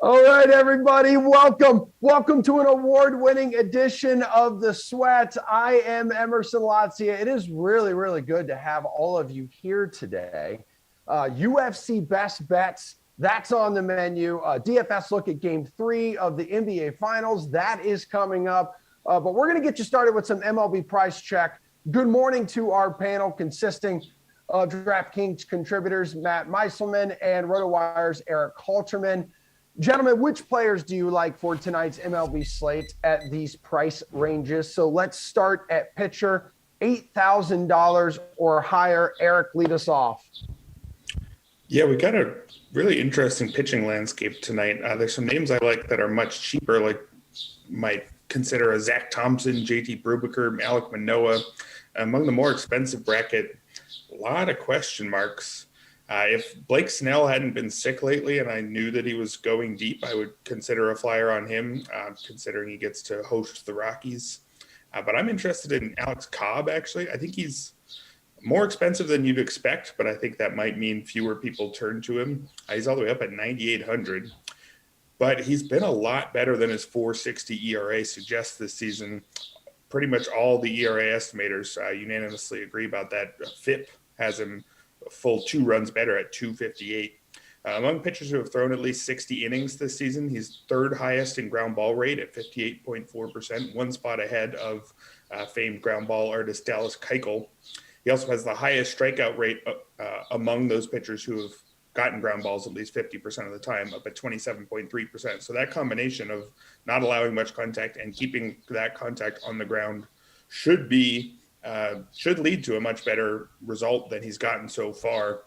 All right, everybody, welcome. Welcome to an award-winning edition of The Sweat. I am Emerson Latzia. It is really, really good to have all of you here today. UFC Best Bets, that's on the menu. DFS look at Game 3 of the NBA Finals. That is coming up. But we're going to get you started with some MLB price check. Good morning to our panel consisting of DraftKings contributors Matt Meiselman and RotoWire's Eric Halterman. Gentlemen, which players do you like for tonight's MLB slate at these price ranges? So let's start at pitcher, $8,000 or higher. Eric, lead us off. Yeah, we got a really interesting pitching landscape tonight. There's some names I like that are much cheaper, like might consider a Zach Thompson, JT Brubaker, Alek Manoah. Among the more expensive bracket, a lot of question marks. If Blake Snell hadn't been sick lately and I knew that he was going deep, I would consider a flyer on him, considering he gets to host the Rockies. But I'm interested in Alex Cobb, actually. I think he's more expensive than you'd expect, but I think that might mean fewer people turn to him. He's all the way up at 9,800, but he's been a lot better than his 4.60 ERA suggests this season. Pretty much all the ERA estimators unanimously agree about that. FIP has him a full 2 runs better at 2.58. Among pitchers who have thrown at least 60 innings this season, he's third highest in ground ball rate at 58.4%, one spot ahead of famed ground ball artist Dallas Keuchel. He also has the highest strikeout rate among those pitchers who have gotten ground balls at least 50% of the time, up at 27.3%. So that combination of not allowing much contact and keeping that contact on the ground should lead to a much better result than he's gotten so far,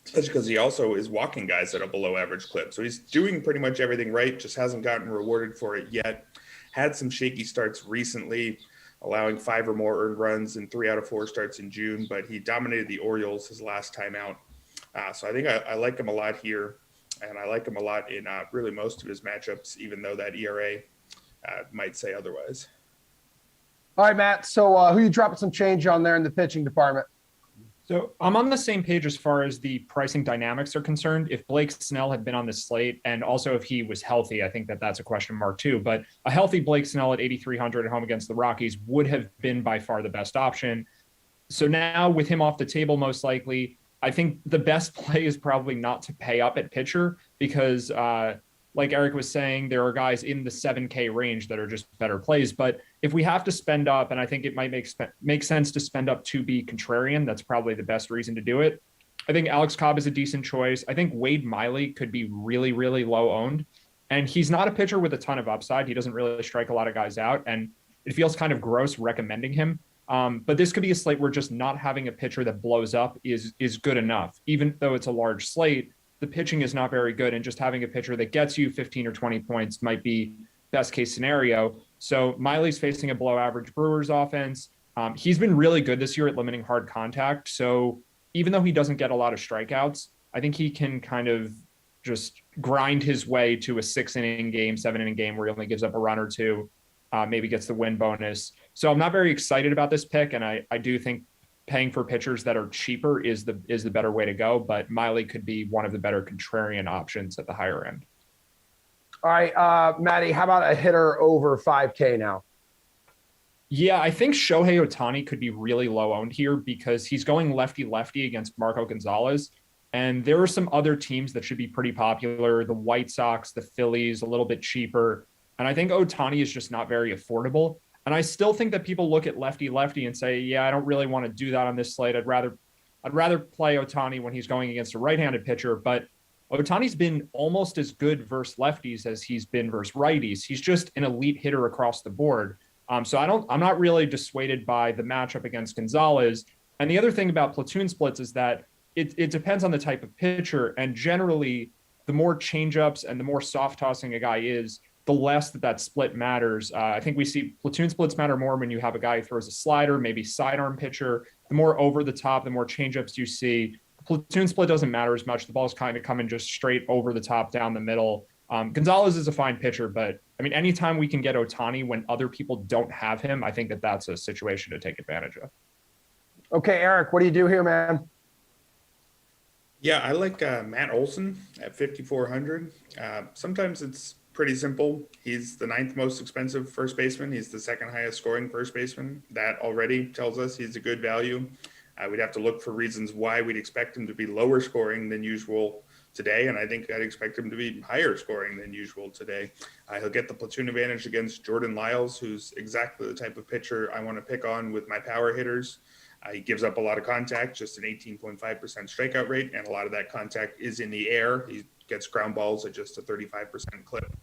especially because he also is walking guys at a below average clip. So he's doing pretty much everything right, just hasn't gotten rewarded for it yet. Had some shaky starts recently, allowing 5 or more earned runs in 3 out of 4 starts in June, but he dominated the Orioles his last time out. So I think I like him a lot here, and I like him a lot in really most of his matchups, even though that ERA might say otherwise. All right, Matt. So who you dropping some change on there in the pitching department? So I'm on the same page as far as the pricing dynamics are concerned. If Blake Snell had been on the slate, and also if he was healthy, I think that's a question mark too. But a healthy Blake Snell at 8,300 at home against the Rockies would have been by far the best option. So now with him off the table, most likely, I think the best play is probably not to pay up at pitcher because like Eric was saying, there are guys in the 7K range that are just better plays. But if we have to spend up, and I think it might make sense to spend up to be contrarian, that's probably the best reason to do it. I think Alex Cobb is a decent choice. I think Wade Miley could be really, really low owned. And he's not a pitcher with a ton of upside. He doesn't really strike a lot of guys out. And it feels kind of gross recommending him. But this could be a slate where just not having a pitcher that blows up is good enough. Even though it's a large slate, the pitching is not very good, and just having a pitcher that gets you 15 or 20 points might be best case scenario. So Miley's facing a below average Brewers offense. He's been really good this year at limiting hard contact. So even though he doesn't get a lot of strikeouts, I think he can kind of just grind his way to a 6-inning game, 7-inning game where he only gives up a run or two, maybe gets the win bonus. So I'm not very excited about this pick, and I do think paying for pitchers that are cheaper is the better way to go, but Miley could be one of the better contrarian options at the higher end. All right, Matty, how about a hitter over 5K now? Yeah, I think Shohei Ohtani could be really low owned here because he's going lefty-lefty against Marco Gonzalez. And there are some other teams that should be pretty popular. The White Sox, the Phillies, a little bit cheaper. And I think Ohtani is just not very affordable. And I still think that people look at lefty-lefty and say, yeah, I don't really want to do that on this slate. I'd rather play Ohtani when he's going against a right-handed pitcher. But Ohtani's been almost as good versus lefties as he's been versus righties. He's just an elite hitter across the board. So I'm not really dissuaded by the matchup against Gonzalez. And the other thing about platoon splits is that it depends on the type of pitcher. And generally, the more changeups and the more soft tossing a guy is, the less that split matters. I think we see platoon splits matter more when you have a guy who throws a slider, maybe sidearm pitcher. The more over the top, the more changeups you see. The platoon split doesn't matter as much. The ball's kind of coming just straight over the top, down the middle. Gonzalez is a fine pitcher, but I mean, anytime we can get Ohtani when other people don't have him, I think that's a situation to take advantage of. Okay, Eric, what do you do here, man? Yeah, I like Matt Olson at 5,400. Sometimes it's pretty simple. He's the ninth most expensive first baseman. He's the second highest scoring first baseman. That already tells us he's a good value. We'd have to look for reasons why we'd expect him to be lower scoring than usual today, and I think I'd expect him to be higher scoring than usual today. He'll get the platoon advantage against Jordan Lyles, who's exactly the type of pitcher I want to pick on with my power hitters. He gives up a lot of contact, just an 18.5% strikeout rate, and a lot of that contact is in the air. He gets ground balls at just a 35% clip.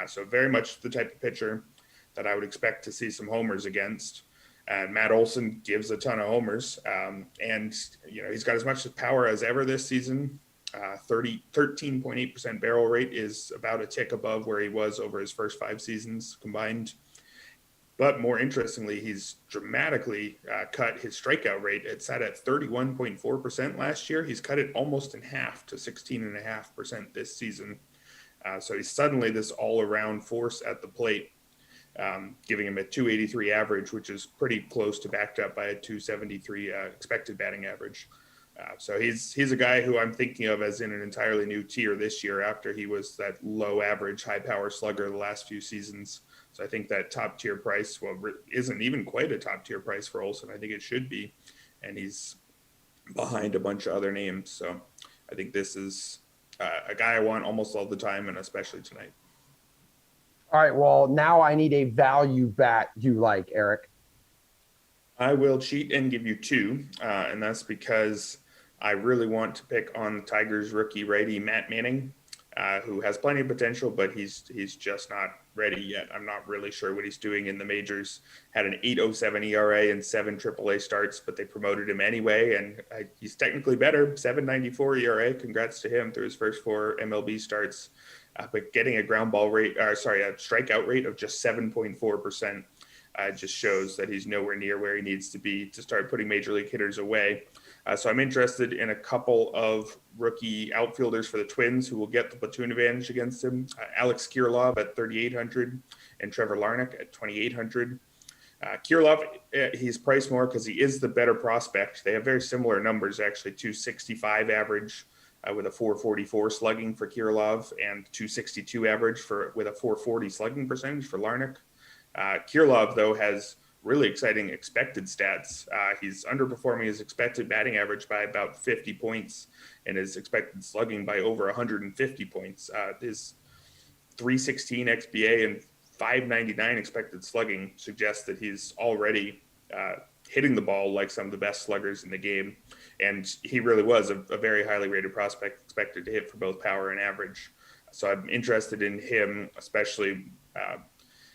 So very much the type of pitcher that I would expect to see some homers against. And Matt Olson gives a ton of homers. And, he's got as much power as ever this season. 13.8% barrel rate is about a tick above where he was over his first 5 seasons combined. But more interestingly, he's dramatically cut his strikeout rate. It sat at 31.4% last year. He's cut it almost in half to 16.5% this season. So he's suddenly this all-around force at the plate, giving him a 283 average, which is pretty close to backed up by a 273 expected batting average. So he's a guy who I'm thinking of as in an entirely new tier this year after he was that low average, high power slugger the last few seasons. So I think that top tier price, isn't even quite a top tier price for Olson. I think it should be. And he's behind a bunch of other names. So I think this is a guy I want almost all the time, and especially tonight. All right. Well, now I need a value bat you like, Eric. I will cheat and give you 2. And that's because I really want to pick on the Tigers rookie righty Matt Manning, who has plenty of potential, but he's just not ready yet. I'm not really sure what he's doing in the majors. Had an 8.07 ERA and 7 AAA starts, but they promoted him anyway, and he's technically better. 7.94 ERA. Congrats to him through his first 4 MLB starts. But getting a strikeout rate of just 7.4% just shows that he's nowhere near where he needs to be to start putting major league hitters away. So I'm interested in a couple of rookie outfielders for the Twins who will get the platoon advantage against him. Alex Kirilloff at 3,800 and Trevor Larnach at 2,800. Kirilloff, he's priced more because he is the better prospect. They have very similar numbers, actually. 265 average with a 444 slugging for Kirilloff, and 262 average with a 440 slugging percentage for Larnach. Kirilloff, though, has really exciting expected stats. He's underperforming his expected batting average by about 50 points and his expected slugging by over 150 points. His 316 XBA and 599 expected slugging suggests that he's already hitting the ball like some of the best sluggers in the game. And he really was a very highly rated prospect, expected to hit for both power and average. So I'm interested in him, especially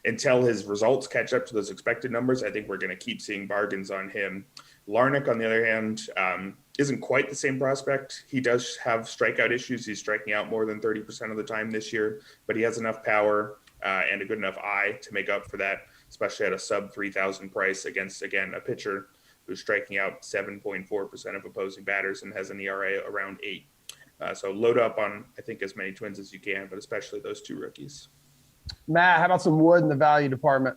until his results catch up to those expected numbers. I think we're going to keep seeing bargains on him. Larnach, on the other hand, isn't quite the same prospect. He does have strikeout issues. He's striking out more than 30% of the time this year, but he has enough power and a good enough eye to make up for that, especially at a sub 3,000 price against, again, a pitcher who's striking out 7.4% of opposing batters and has an ERA around 8. So load up on, I think, as many Twins as you can, but especially those 2 rookies. Matt, how about some wood in the value department?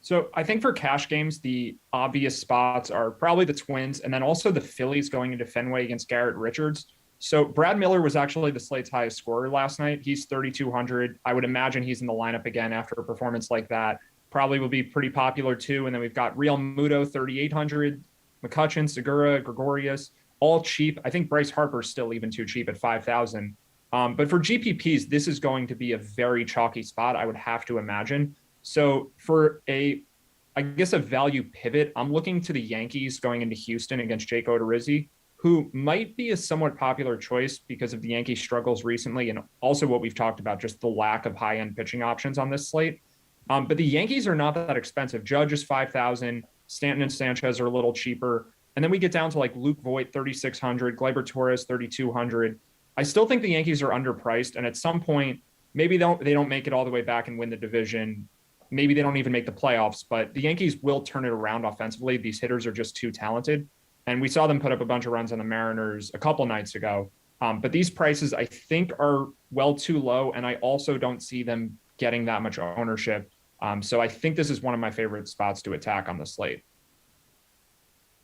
So I think for cash games, the obvious spots are probably the Twins and then also the Phillies going into Fenway against Garrett Richards. So Brad Miller was actually the slate's highest scorer last night. He's 3,200. I would imagine he's in the lineup again after a performance like that. Probably will be pretty popular too. And then we've got Real Muto, 3,800, McCutchen, Segura, Gregorius, all cheap. I think Bryce Harper's still even too cheap at 5,000. But for GPPs, this is going to be a very chalky spot, I would have to imagine. So for a value pivot, I'm looking to the Yankees going into Houston against Jake Odorizzi, who might be a somewhat popular choice because of the Yankees' struggles recently and also what we've talked about, just the lack of high-end pitching options on this slate. But the Yankees are not that expensive. Judge is 5,000. Stanton and Sanchez are a little cheaper. And then we get down to like Luke Voit, 3,600, Gleyber Torres, 3,200. I still think the Yankees are underpriced, and at some point, maybe they don't make it all the way back and win the division. Maybe they don't even make the playoffs, but the Yankees will turn it around offensively. These hitters are just too talented, and we saw them put up a bunch of runs on the Mariners a couple nights ago. But these prices, I think, are well too low, and I also don't see them getting that much ownership. So I think this is one of my favorite spots to attack on the slate.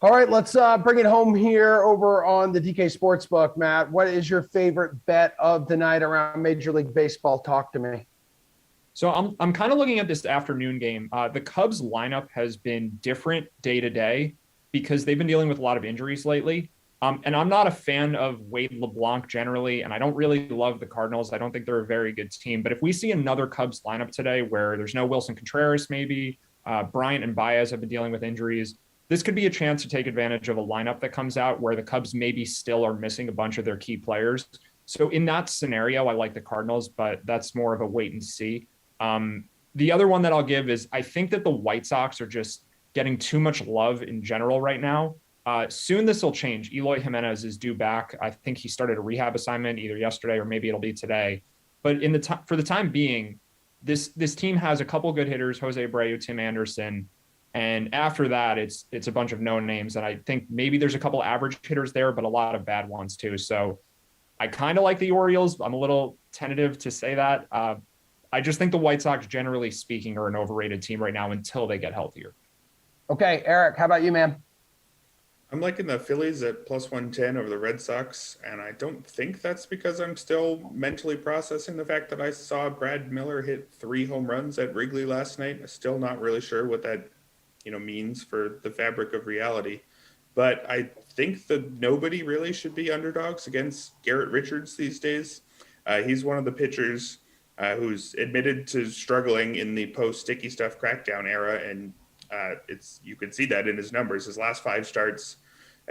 All right, let's bring it home here over on the DK Sportsbook. Matt, what is your favorite bet of the night around Major League Baseball? Talk to me. So I'm kind of looking at this afternoon game. The Cubs lineup has been different day to day because they've been dealing with a lot of injuries lately. And I'm not a fan of Wade LeBlanc generally, and I don't really love the Cardinals. I don't think they're a very good team. But if we see another Cubs lineup today where there's no Wilson Contreras, maybe Bryant and Baez have been dealing with injuries, this could be a chance to take advantage of a lineup that comes out where the Cubs maybe still are missing a bunch of their key players. So in that scenario, I like the Cardinals, but that's more of a wait and see. The other one that I'll give is I think that the White Sox are just getting too much love in general right now. Soon this will change. Eloy Jimenez is due back. I think he started a rehab assignment either yesterday or maybe it'll be today. But for the time being, this team has a couple good hitters: Jose Abreu, Tim Anderson, and after that, it's a bunch of known names. And I think maybe there's a couple average hitters there, but a lot of bad ones too. So I kind of like the Orioles. I'm a little tentative to say that. I just think the White Sox, generally speaking, are an overrated team right now until they get healthier. Okay, Eric, how about you, man? I'm liking the Phillies at plus 110 over the Red Sox, and I don't think that's because I'm still mentally processing the fact that I saw Brad Miller hit 3 home runs at Wrigley last night. I'm still not really sure what that means for the fabric of reality. But I think that nobody really should be underdogs against Garrett Richards these days. He's one of the pitchers who's admitted to struggling in the post-sticky stuff crackdown era, and you can see that in his numbers. His last 5 starts,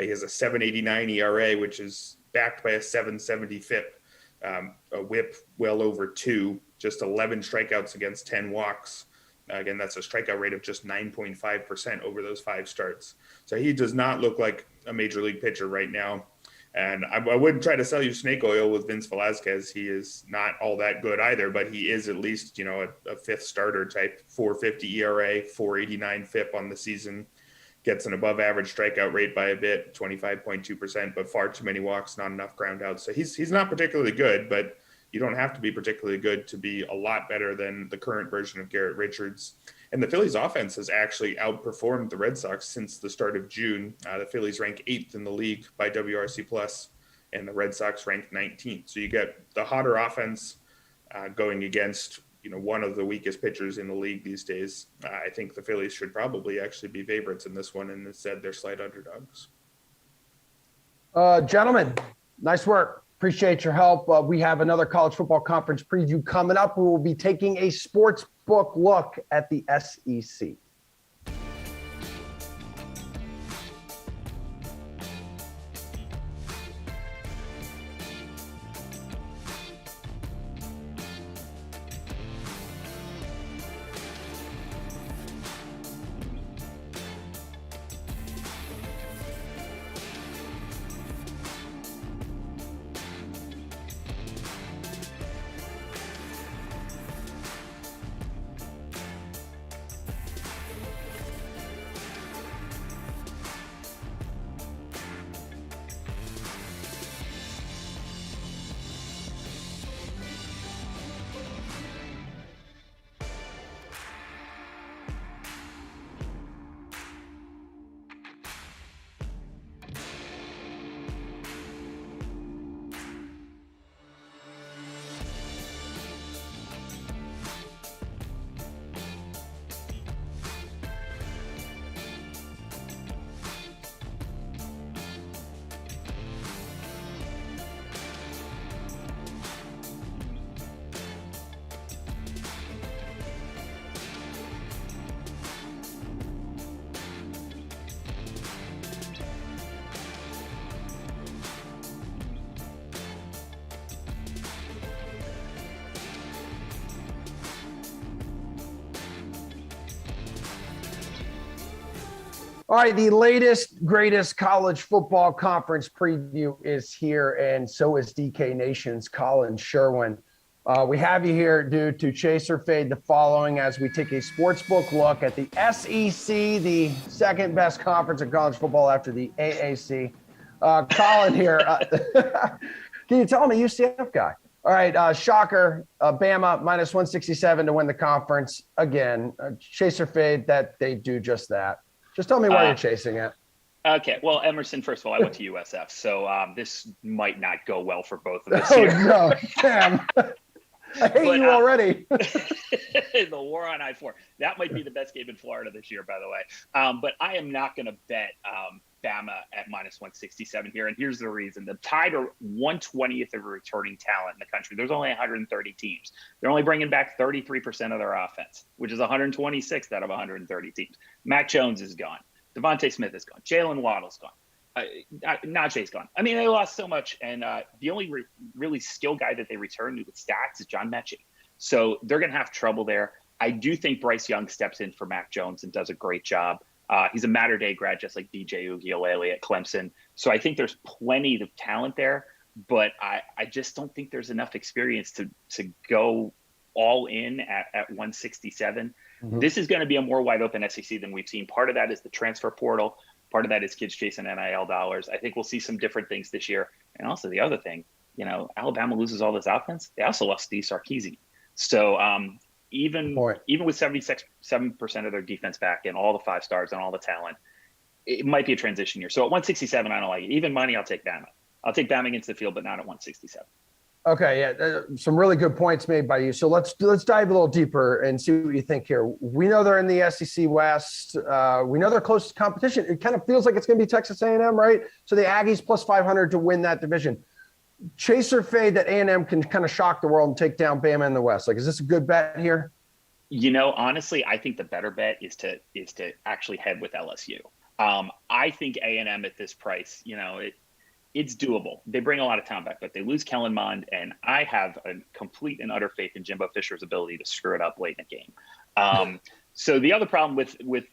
he has a 7.89 ERA, which is backed by a 7.70 FIP, a WHIP well over 2, just 11 strikeouts against 10 walks. Again, that's a strikeout rate of just 9.5% over those 5 starts. So he does not look like a major league pitcher right now. And I wouldn't try to sell you snake oil with Vince Velasquez. He is not all that good either, but he is at least, a 5th starter type, 4.50 ERA, 4.89 FIP on the season, gets an above average strikeout rate by a bit, 25.2%, but far too many walks, not enough ground outs. So he's not particularly good, but you don't have to be particularly good to be a lot better than the current version of Garrett Richards. And the Phillies offense has actually outperformed the Red Sox since the start of June. The Phillies rank 8th in the league by WRC plus, and the Red Sox rank 19th. So you get the hotter offense going against, one of the weakest pitchers in the league these days. I think the Phillies should probably actually be favorites in this one, and instead they're slight underdogs. Gentlemen, nice work. Appreciate your help. We have another college football conference preview coming up. We will be taking a sports book look at the SEC. All right, the latest, greatest college football conference preview is here, and so is DK Nation's Colin Sherwin. We have you here due to chase or fade the following as we take a sportsbook look at the SEC, the second best conference in college football after the AAC. Colin here. Can you tell I'm a UCF guy? All right, shocker, Bama minus 167 to win the conference. Again, chase or fade that they do just that. Just tell me why you're chasing it. Okay, well, Emerson, first of all, I went to USF, so this might not go well for both of us Oh here. no, damn! I hate you already. The war on I-4. That might be the best game in Florida this year, by the way. But I am not going to bet Bama at minus 167 here. And here's the reason. The Tide are 1/20th of returning talent in the country. There's only 130 teams. They're only bringing back 33% of their offense, which is 126th out of 130 teams. Mac Jones is gone. Devontae Smith is gone. Jalen Waddle's gone. Najee's gone. I mean, they lost so much. And the only really skilled guy that they returned with stats is John Mechie. So they're going to have trouble there. I do think Bryce Young steps in for Mac Jones and does a great job. He's a Mater Dei grad, just like DJ Uiagalelei at Clemson. So I think there's plenty of talent there, but I just don't think there's enough experience to go all in at 167. Mm-hmm. This is going to be a more wide open SEC than we've seen. Part of that is the transfer portal. Part of that is kids chasing NIL dollars. I think we'll see some different things this year. And also the other thing, Alabama loses all this offense. They also lost Steve Sarkisian. So even with 77% of their defense back and all the 5 stars and all the talent, it might be a transition year. So at 167, I don't like it. Even money, I'll take Bama. I'll take Bama against the field, but not at 167. Okay, yeah, some really good points made by you. So let's dive a little deeper and see what you think here. We know they're in the SEC West. We know they're close to competition. It kind of feels like it's going to be Texas A&M, right? So the Aggies plus 500 to win that division. Chase or fade that A&M can kind of shock the world and take down Bama in the West? Like, is this a good bet here? Honestly, I think the better bet is to actually head with LSU. I think A&M at this price, it's doable. They bring a lot of talent back, but they lose Kellen Mond, and I have a complete and utter faith in Jimbo Fisher's ability to screw it up late in the game. So the other problem with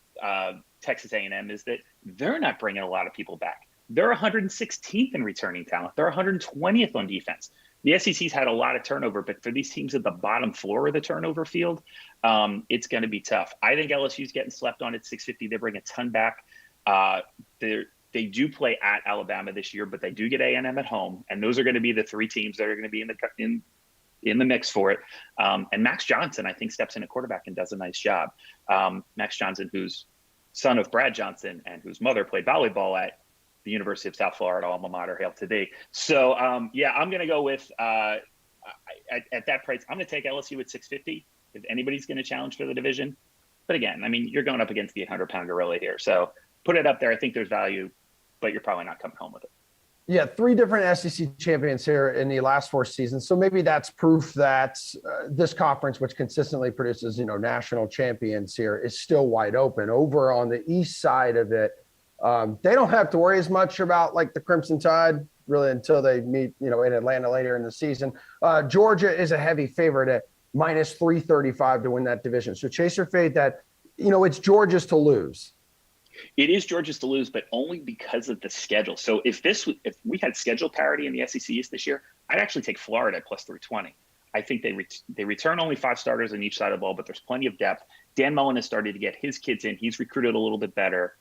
Texas A&M is that they're not bringing a lot of people back. They're 116th in returning talent. They're 120th on defense. The SEC's had a lot of turnover, but for these teams at the bottom floor of the turnover field, it's going to be tough. I think LSU's getting slept on at 650. They bring a ton back. They do play at Alabama this year, but they do get A&M at home, and those are going to be the 3 teams that are going to be in the mix for it. And Max Johnson, I think, steps in at quarterback and does a nice job. Max Johnson, who's son of Brad Johnson and whose mother played volleyball at the University of South Florida, alma mater, hail to thee. So, I'm going to go with, at that price, I'm going to take LSU at 650 if anybody's going to challenge for the division. But again, I mean, you're going up against the 800-pound gorilla here. So put it up there. I think there's value, but you're probably not coming home with it. Yeah, 3 different SEC champions here in the last 4 seasons. So maybe that's proof that this conference, which consistently produces, national champions here, is still wide open. Over on the east side of it, they don't have to worry as much about like the Crimson Tide really until they meet, in Atlanta later in the season. Georgia is a heavy favorite at minus 335 to win that division. So chase or fade that, it's Georgia's to lose. It is Georgia's to lose, but only because of the schedule. So if we had schedule parity in the SEC East this year, I'd actually take Florida at plus 320. I think they return only 5 starters on each side of the ball, but there's plenty of depth. Dan Mullen has started to get his kids in. He's recruited a little bit better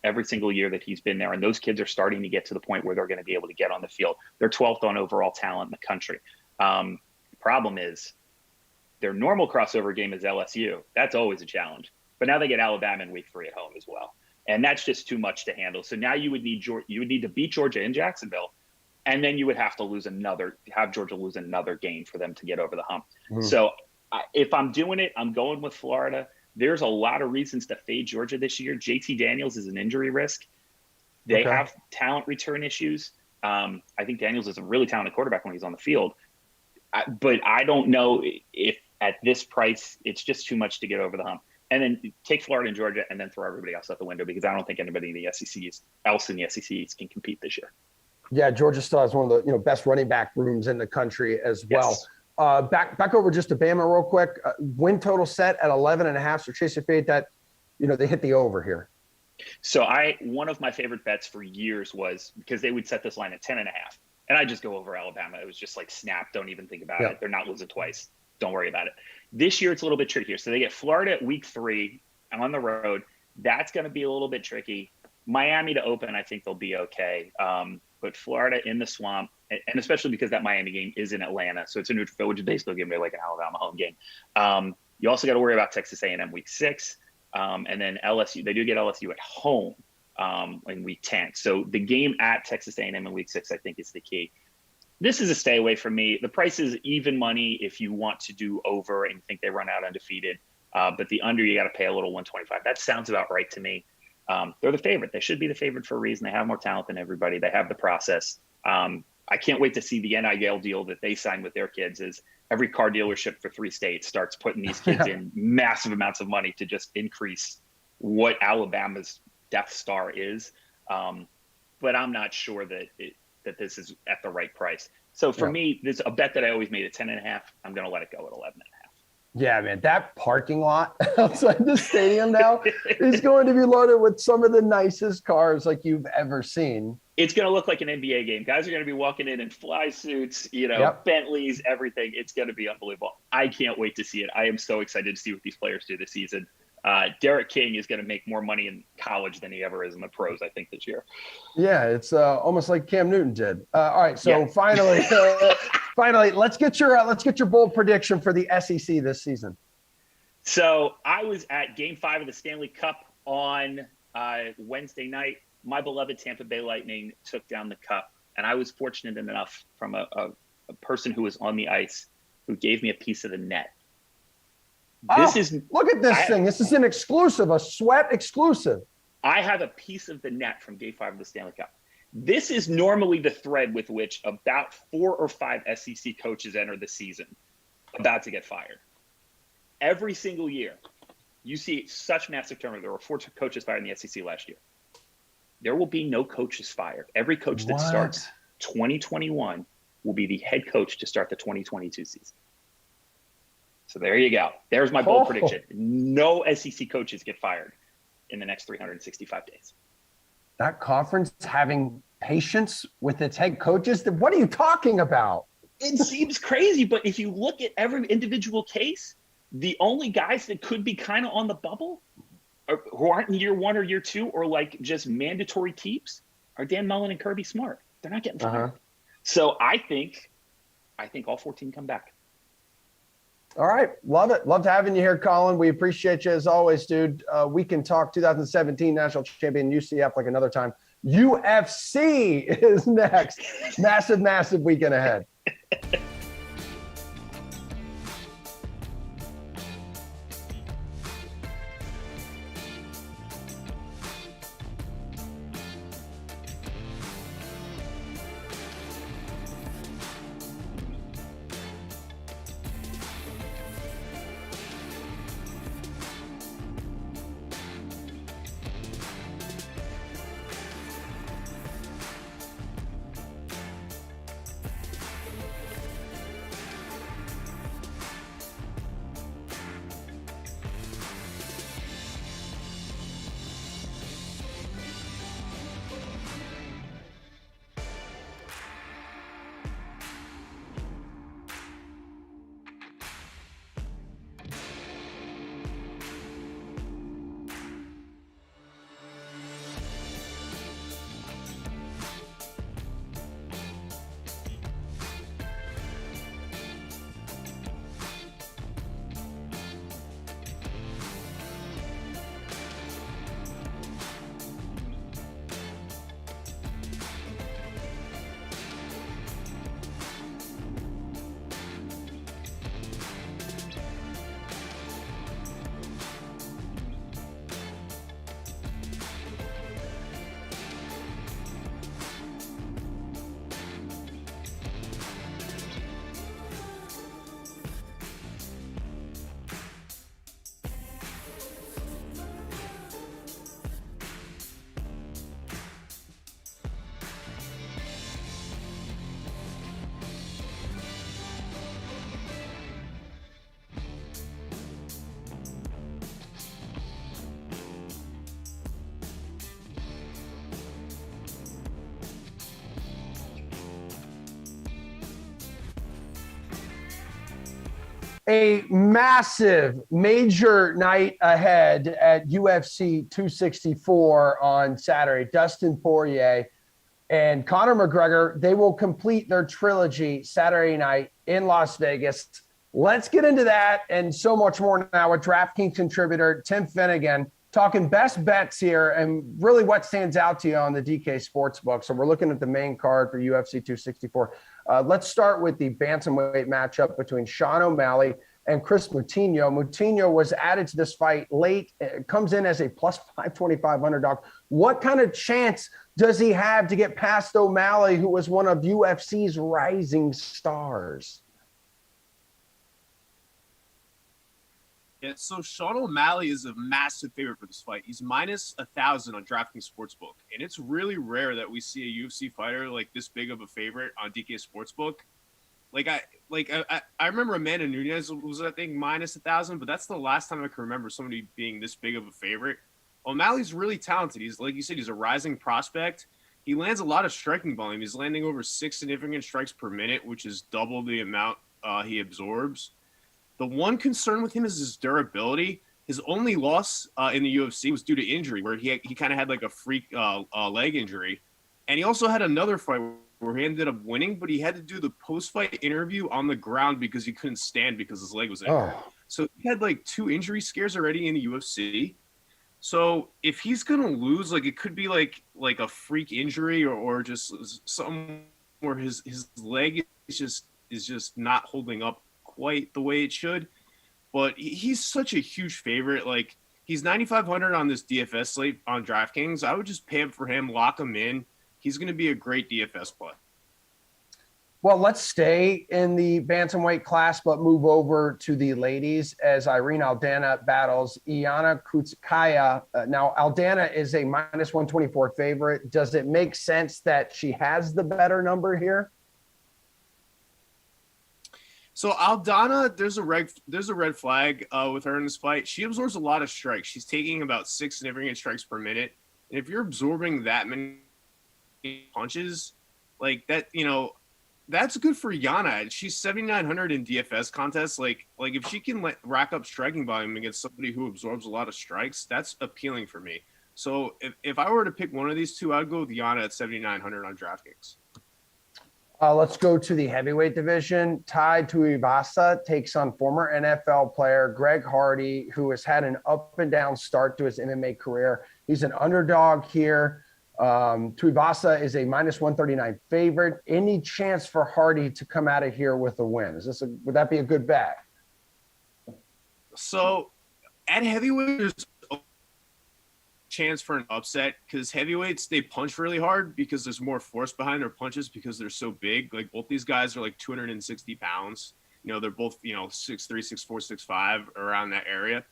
every single year that he's been there, and those kids are starting to get to the point where they're going to be able to get on the field. They're 12th on overall talent in the country. Problem is their normal crossover game is LSU. That's always a challenge. But now they get Alabama in week 3 at home as well. And that's just too much to handle. So now you would need to beat Georgia in Jacksonville, and then you would have to have Georgia lose another game for them to get over the hump. Mm. So if I'm doing it, I'm going with Florida. There's a lot of reasons to fade Georgia this year. JT Daniels is an injury risk. They have talent return issues. I think Daniels is a really talented quarterback when he's on the field. But I don't know if at this price, it's just too much to get over the hump. And then take Florida and Georgia and then throw everybody else out the window, because I don't think anybody in the SEC can compete this year. Yeah, Georgia still has one of the best running back rooms in the country as well. Yes. Back over just to Bama real quick. Win total set at 11.5. So chase or fade that, they hit the over here. So one of my favorite bets for years was because they would set this line at 10.5, and I just go over Alabama. It was just like snap. Don't even think about it. They're not losing twice. Don't worry about it. This year, it's a little bit trickier. So they get Florida at week 3 on the road. That's going to be a little bit tricky. Miami to open, I think they'll be okay. But Florida in the swamp, and especially because that Miami game is in Atlanta, so it's a neutral field, which is basically going to be like an Alabama home game. You also got to worry about Texas A&M week 6. And then LSU, they do get LSU at home in week 10. So the game at Texas A&M in week 6, I think, is the key. This is a stay away from me. The price is even money if you want to do over and think they run out undefeated. But the under, you got to pay a little 125. That sounds about right to me. They're the favorite. They should be the favorite for a reason. They have more talent than everybody. They have the process. I can't wait to see the NIL deal that they signed with their kids. Is every car dealership for 3 states starts putting these kids in massive amounts of money to just increase what Alabama's Death Star is. But I'm not sure that this is at the right price. So for me, there's a bet that I always made at 10.5. I'm going to let it go at 11.5. Yeah, man, that parking lot outside the stadium now is going to be loaded with some of the nicest cars like you've ever seen. It's going to look like an NBA game. Guys are going to be walking in fly suits, Bentleys, everything. It's going to be unbelievable. I can't wait to see it. I am so excited to see what these players do this season. Derek King is going to make more money in college than he ever is in the pros, I think, this year. Yeah, it's almost like Cam Newton did. All right, so finally, let's get your bold prediction for the SEC this season. So I was at Game 5 of the Stanley Cup on Wednesday night. My beloved Tampa Bay Lightning took down the cup, and I was fortunate enough from a person who was on the ice who gave me a piece of the net. Look at this thing. This is an exclusive, a Sweat exclusive. I have a piece of the net from Game 5 of the Stanley Cup. This is normally the thread with which about 4 or 5 SEC coaches enter the season about to get fired. Every single year, you see such massive turnover. There were 4 coaches fired in the SEC last year. There will be no coaches fired. Every coach that starts 2021 will be the head coach to start the 2022 season. So there you go. There's my bold prediction. No SEC coaches get fired in the next 365 days. That conference having patience with its head coaches? What are you talking about? It seems crazy, but if you look at every individual case, the only guys that could be kind of on the bubble who aren't in year 1 or year 2 or like just mandatory keeps are Dan Mullen and Kirby Smart. They're not getting fired. So I think all 14 come back. All right. Love it. Loved having you here, Colin. We appreciate you as always, dude. We can talk 2017 national champion UCF like another time. UFC is next. Massive weekend ahead. A massive major night ahead at UFC 264 on Saturday. Dustin Poirier and Conor McGregor, they will complete their trilogy Saturday night in Las Vegas. Let's get into that and so much more now with DraftKings contributor Tim Finnegan. talking best bets here and really what stands out to you on the DK Sportsbook. So we're looking at the main card for UFC 264. Let's start with the bantamweight matchup between Sean O'Malley and Chris Moutinho. Moutinho was added to this fight late, comes in as a plus 525 underdog. What kind of chance does he have to get past O'Malley, who was one of UFC's rising stars? Yeah, so Sean O'Malley is a massive favorite for this fight. He's minus 1,000 on DraftKings Sportsbook, and it's really rare that we see a UFC fighter like this big of a favorite on DK Sportsbook. I remember Amanda Nunes was, I think, minus 1,000, but that's the last time I can remember somebody being this big of a favorite. O'Malley's really talented. He's, like you said, he's a rising prospect. He lands a lot of striking volume. He's landing over 6 significant strikes per minute, which is double the amount he absorbs. The one concern with him is his durability. His only loss in the UFC was due to injury, where he kind of had like a freak leg injury. And he also had another fight where he ended up winning, but he had to do the post-fight interview on the ground because he couldn't stand because his leg was injured. Oh. So he had like 2 injury scares already in the UFC. So if he's going to lose, like it could be like a freak injury or just something where his leg is just not holding up quite the way it should. But he's such a huge favorite. Like he's 9,500 on this DFS slate on DraftKings. I would just pay up for him, lock him in. He's going to be a great DFS play. Well, let's stay in the bantamweight class, but move over to the ladies as Irene Aldana battles Iana Kutskaya. Now, Aldana is a minus 124 favorite. Does it make sense that she has the better number here? So Aldana, there's a red flag with her in this fight. She absorbs a lot of strikes. She's taking about 6 significant strikes per minute. And if you're absorbing that many punches like that, that's good for Yana. She's 7,900 in DFS contests. Like if she can rack up striking volume against somebody who absorbs a lot of strikes, that's appealing for me. So if I were to pick one of these two, I'd go with Yana at 7,900 on DraftKings. Let's go to the heavyweight division. Tai Tuivasa takes on former NFL player Greg Hardy, who has had an up and down start to his MMA career. He's an underdog here. Tuivasa is a minus 139 favorite. Any chance for Hardy to come out of here with a win? Would that be a good bet? So at heavyweight, there's a chance for an upset because heavyweights, they punch really hard because there's more force behind their punches because they're so big. Like both these guys are like 260 pounds. They're both, 6'3", 6'4", 6'5", around that area.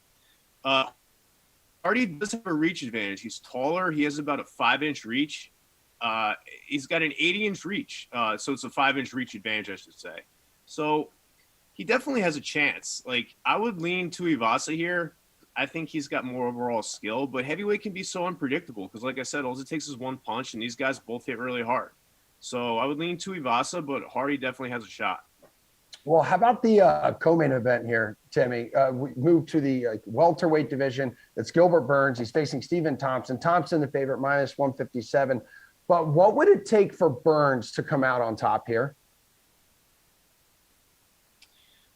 Hardy does have a reach advantage. He's taller. He has about a 5-inch reach. He's got an 80-inch reach. So it's a 5-inch reach advantage, I should say. So he definitely has a chance. Like I would lean Tuivasa here. I think he's got more overall skill, but heavyweight can be so unpredictable because, like I said, all it takes is one punch, and these guys both hit really hard. So I would lean Tuivasa, but Hardy definitely has a shot. Well, how about the co-main event here, Timmy? We move to the welterweight division. That's Gilbert Burns. He's facing Stephen Thompson. Thompson, the favorite, minus 157. But what would it take for Burns to come out on top here?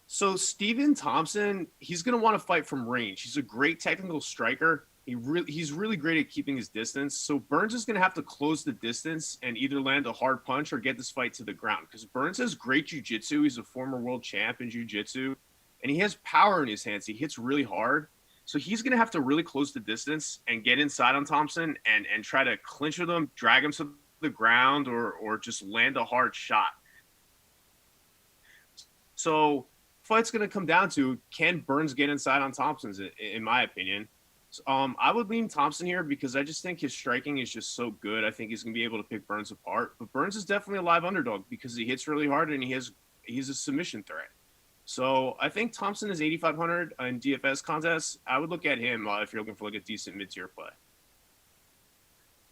So Stephen Thompson, he's going to want to fight from range. He's a great technical striker. He's really great at keeping his distance. So Burns is going to have to close the distance and either land a hard punch or get this fight to the ground because Burns has great jiu-jitsu. He's a former world champ in jiu-jitsu, and he has power in his hands. He hits really hard. So he's going to have to really close the distance and get inside on Thompson and try to clinch with him, drag him to the ground, or just land a hard shot. So fight's going to come down to, can Burns get inside on Thompson's, in my opinion. I would lean Thompson here because I just think his striking is just so good. I think he's going to be able to pick Burns apart. But Burns is definitely a live underdog because he hits really hard and he's a submission threat. So I think Thompson is 8,500 in DFS contests. I would look at him if you're looking for like a decent mid-tier play.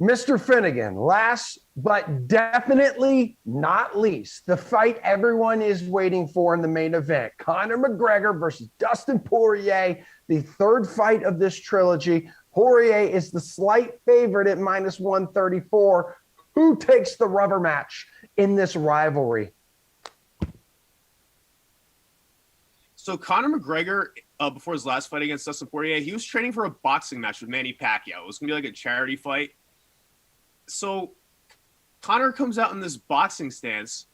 Mr. Finnegan, last but definitely not least, the fight everyone is waiting for in the main event, Conor McGregor versus Dustin Poirier, the third fight of this trilogy. Poirier is the slight favorite at minus 134. Who takes the rubber match in this rivalry? So So Conor McGregor, before his last fight against Dustin Poirier, he was training for a boxing match with Manny Pacquiao. It was gonna be like a charity fight. So Conor comes out in this boxing stance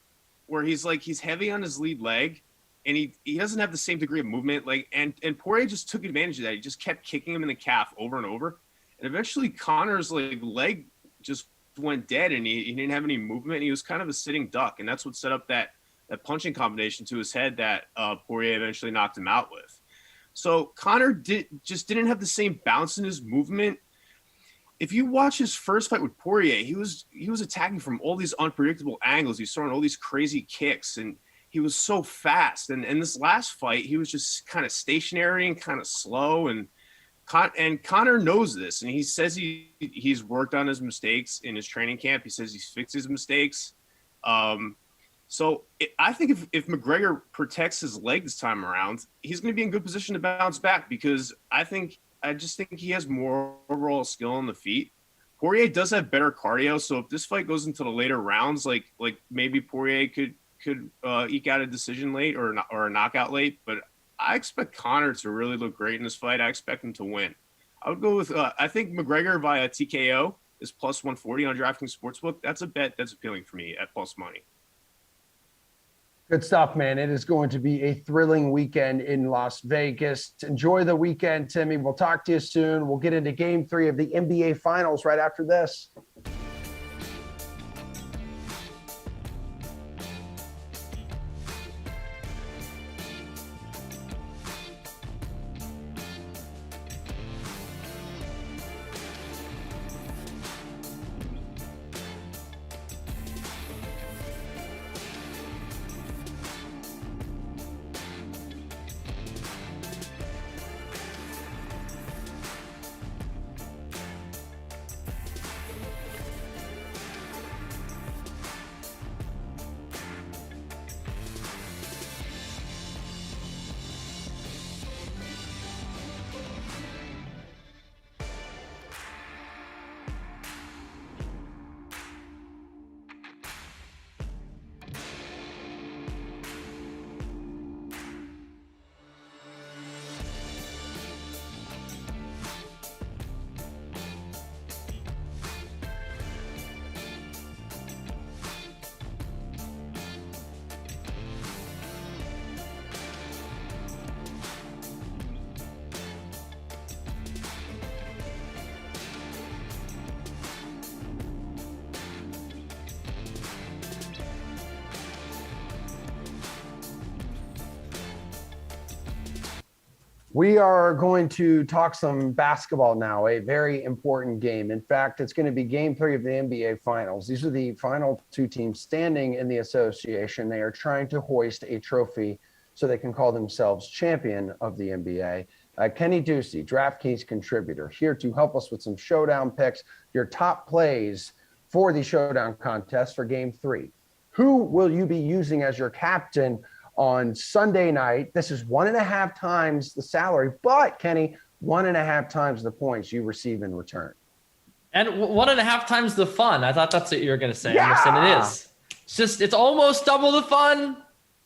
where he's heavy on his lead leg, and he doesn't have the same degree of movement. And Poirier just took advantage of that. He just kept kicking him in the calf over and over, and eventually Conor's leg just went dead, and he didn't have any movement. And he was kind of a sitting duck, and that's what set up that punching combination to his head that Poirier eventually knocked him out with. So Conor just didn't have the same bounce in his movement. If you watch his first fight with Poirier, he was attacking from all these unpredictable angles. He was throwing all these crazy kicks, and he was so fast. And in this last fight, he was just kind of stationary and kind of slow. And Conor knows this, and he says he's worked on his mistakes in his training camp. He says he's fixed his mistakes. I think if McGregor protects his leg this time around, he's going to be in good position to bounce back, because I just think he has more overall skill on the feet. Poirier does have better cardio, so if this fight goes into the later rounds, like maybe Poirier could eke out a decision late or a knockout late. But I expect Conor to really look great in this fight. I expect him to win. I would go with I think McGregor via TKO is plus 140 on DraftKings Sportsbook. That's a bet that's appealing for me at plus money. Good stuff, man. It is going to be a thrilling weekend in Las Vegas. Enjoy the weekend, Timmy. We'll talk to you soon. We'll get into game 3 of the NBA Finals right after this. We are going to talk some basketball now, a very important game. In fact, it's going to be game 3 of the NBA Finals. These are the final 2 teams standing in the association. They are trying to hoist a trophy so they can call themselves champion of the NBA. Kenny Ducey, DraftKings contributor, here to help us with some Showdown picks, your top plays for the Showdown contest for game 3. Who will you be using as your captain on Sunday night? This is 1.5 times the salary, but Kenny, 1.5 times the points you receive in return. And 1.5 times the fun. I thought that's what you were going to say. Yeah. Emerson, it is. It's almost double the fun,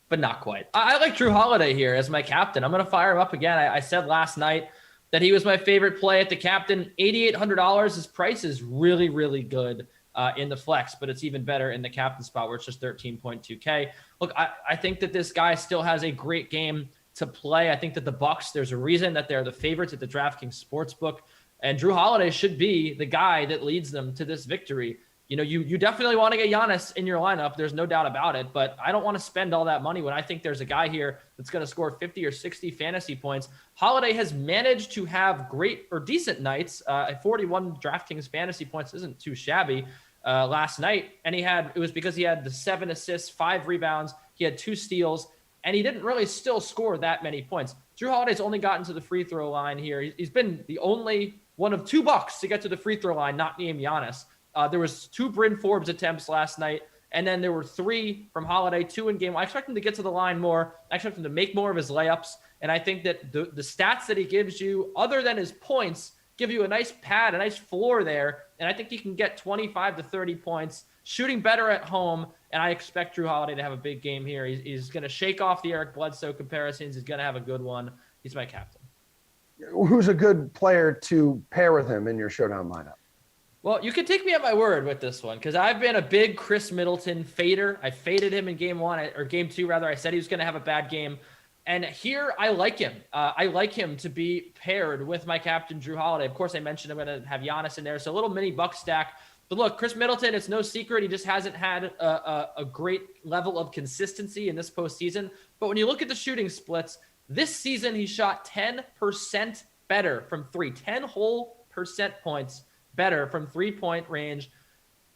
but not quite. I like Drew Holiday here as my captain. I'm going to fire him up again. I said last night that he was my favorite play at the captain. $8,800. His price is really, really good in the flex, but it's even better in the captain spot where it's just 13.2K. Look, I think that this guy still has a great game to play. I think that the Bucks, there's a reason that they're the favorites at the DraftKings Sportsbook, and Drew Holiday should be the guy that leads them to this victory. You know, you definitely want to get Giannis in your lineup. There's no doubt about it, but I don't want to spend all that money when I think there's a guy here that's going to score 50 or 60 fantasy points. Holiday has managed to have great or decent nights. 41 DraftKings fantasy points isn't too shabby. Last night, and it was because he had the 7 assists, 5 rebounds, he had 2 steals, and he didn't really still score that many points. Drew Holiday's only gotten to the free throw line here. He's been the only one of 2 Bucks to get to the free throw line, not named Giannis. There was 2 Bryn Forbes attempts last night, and then there were 3 from Holiday, 2 in game. I expect him to get to the line more. I expect him to make more of his layups, and I think that the stats that he gives you, other than his points, give you a nice pad, a nice floor there, and I think he can get 25 to 30 points, shooting better at home, and I expect Drew Holiday to have a big game here. He's going to shake off the Eric Bledsoe comparisons. He's going to have a good one. He's my captain. Who's a good player to pair with him in your Showdown lineup? Well, you can take me at my word with this one because I've been a big Chris Middleton fader. I faded him in game 2, rather. I said he was going to have a bad game. And here I like him. I like him to be paired with my captain, Drew Holiday. Of course, I mentioned I'm going to have Giannis in there. So a little mini buck stack. But look, Chris Middleton, it's no secret. He just hasn't had a great level of consistency in this postseason. But when you look at the shooting splits, this season he shot 10% better from three, 10 whole percent points better from 3-point range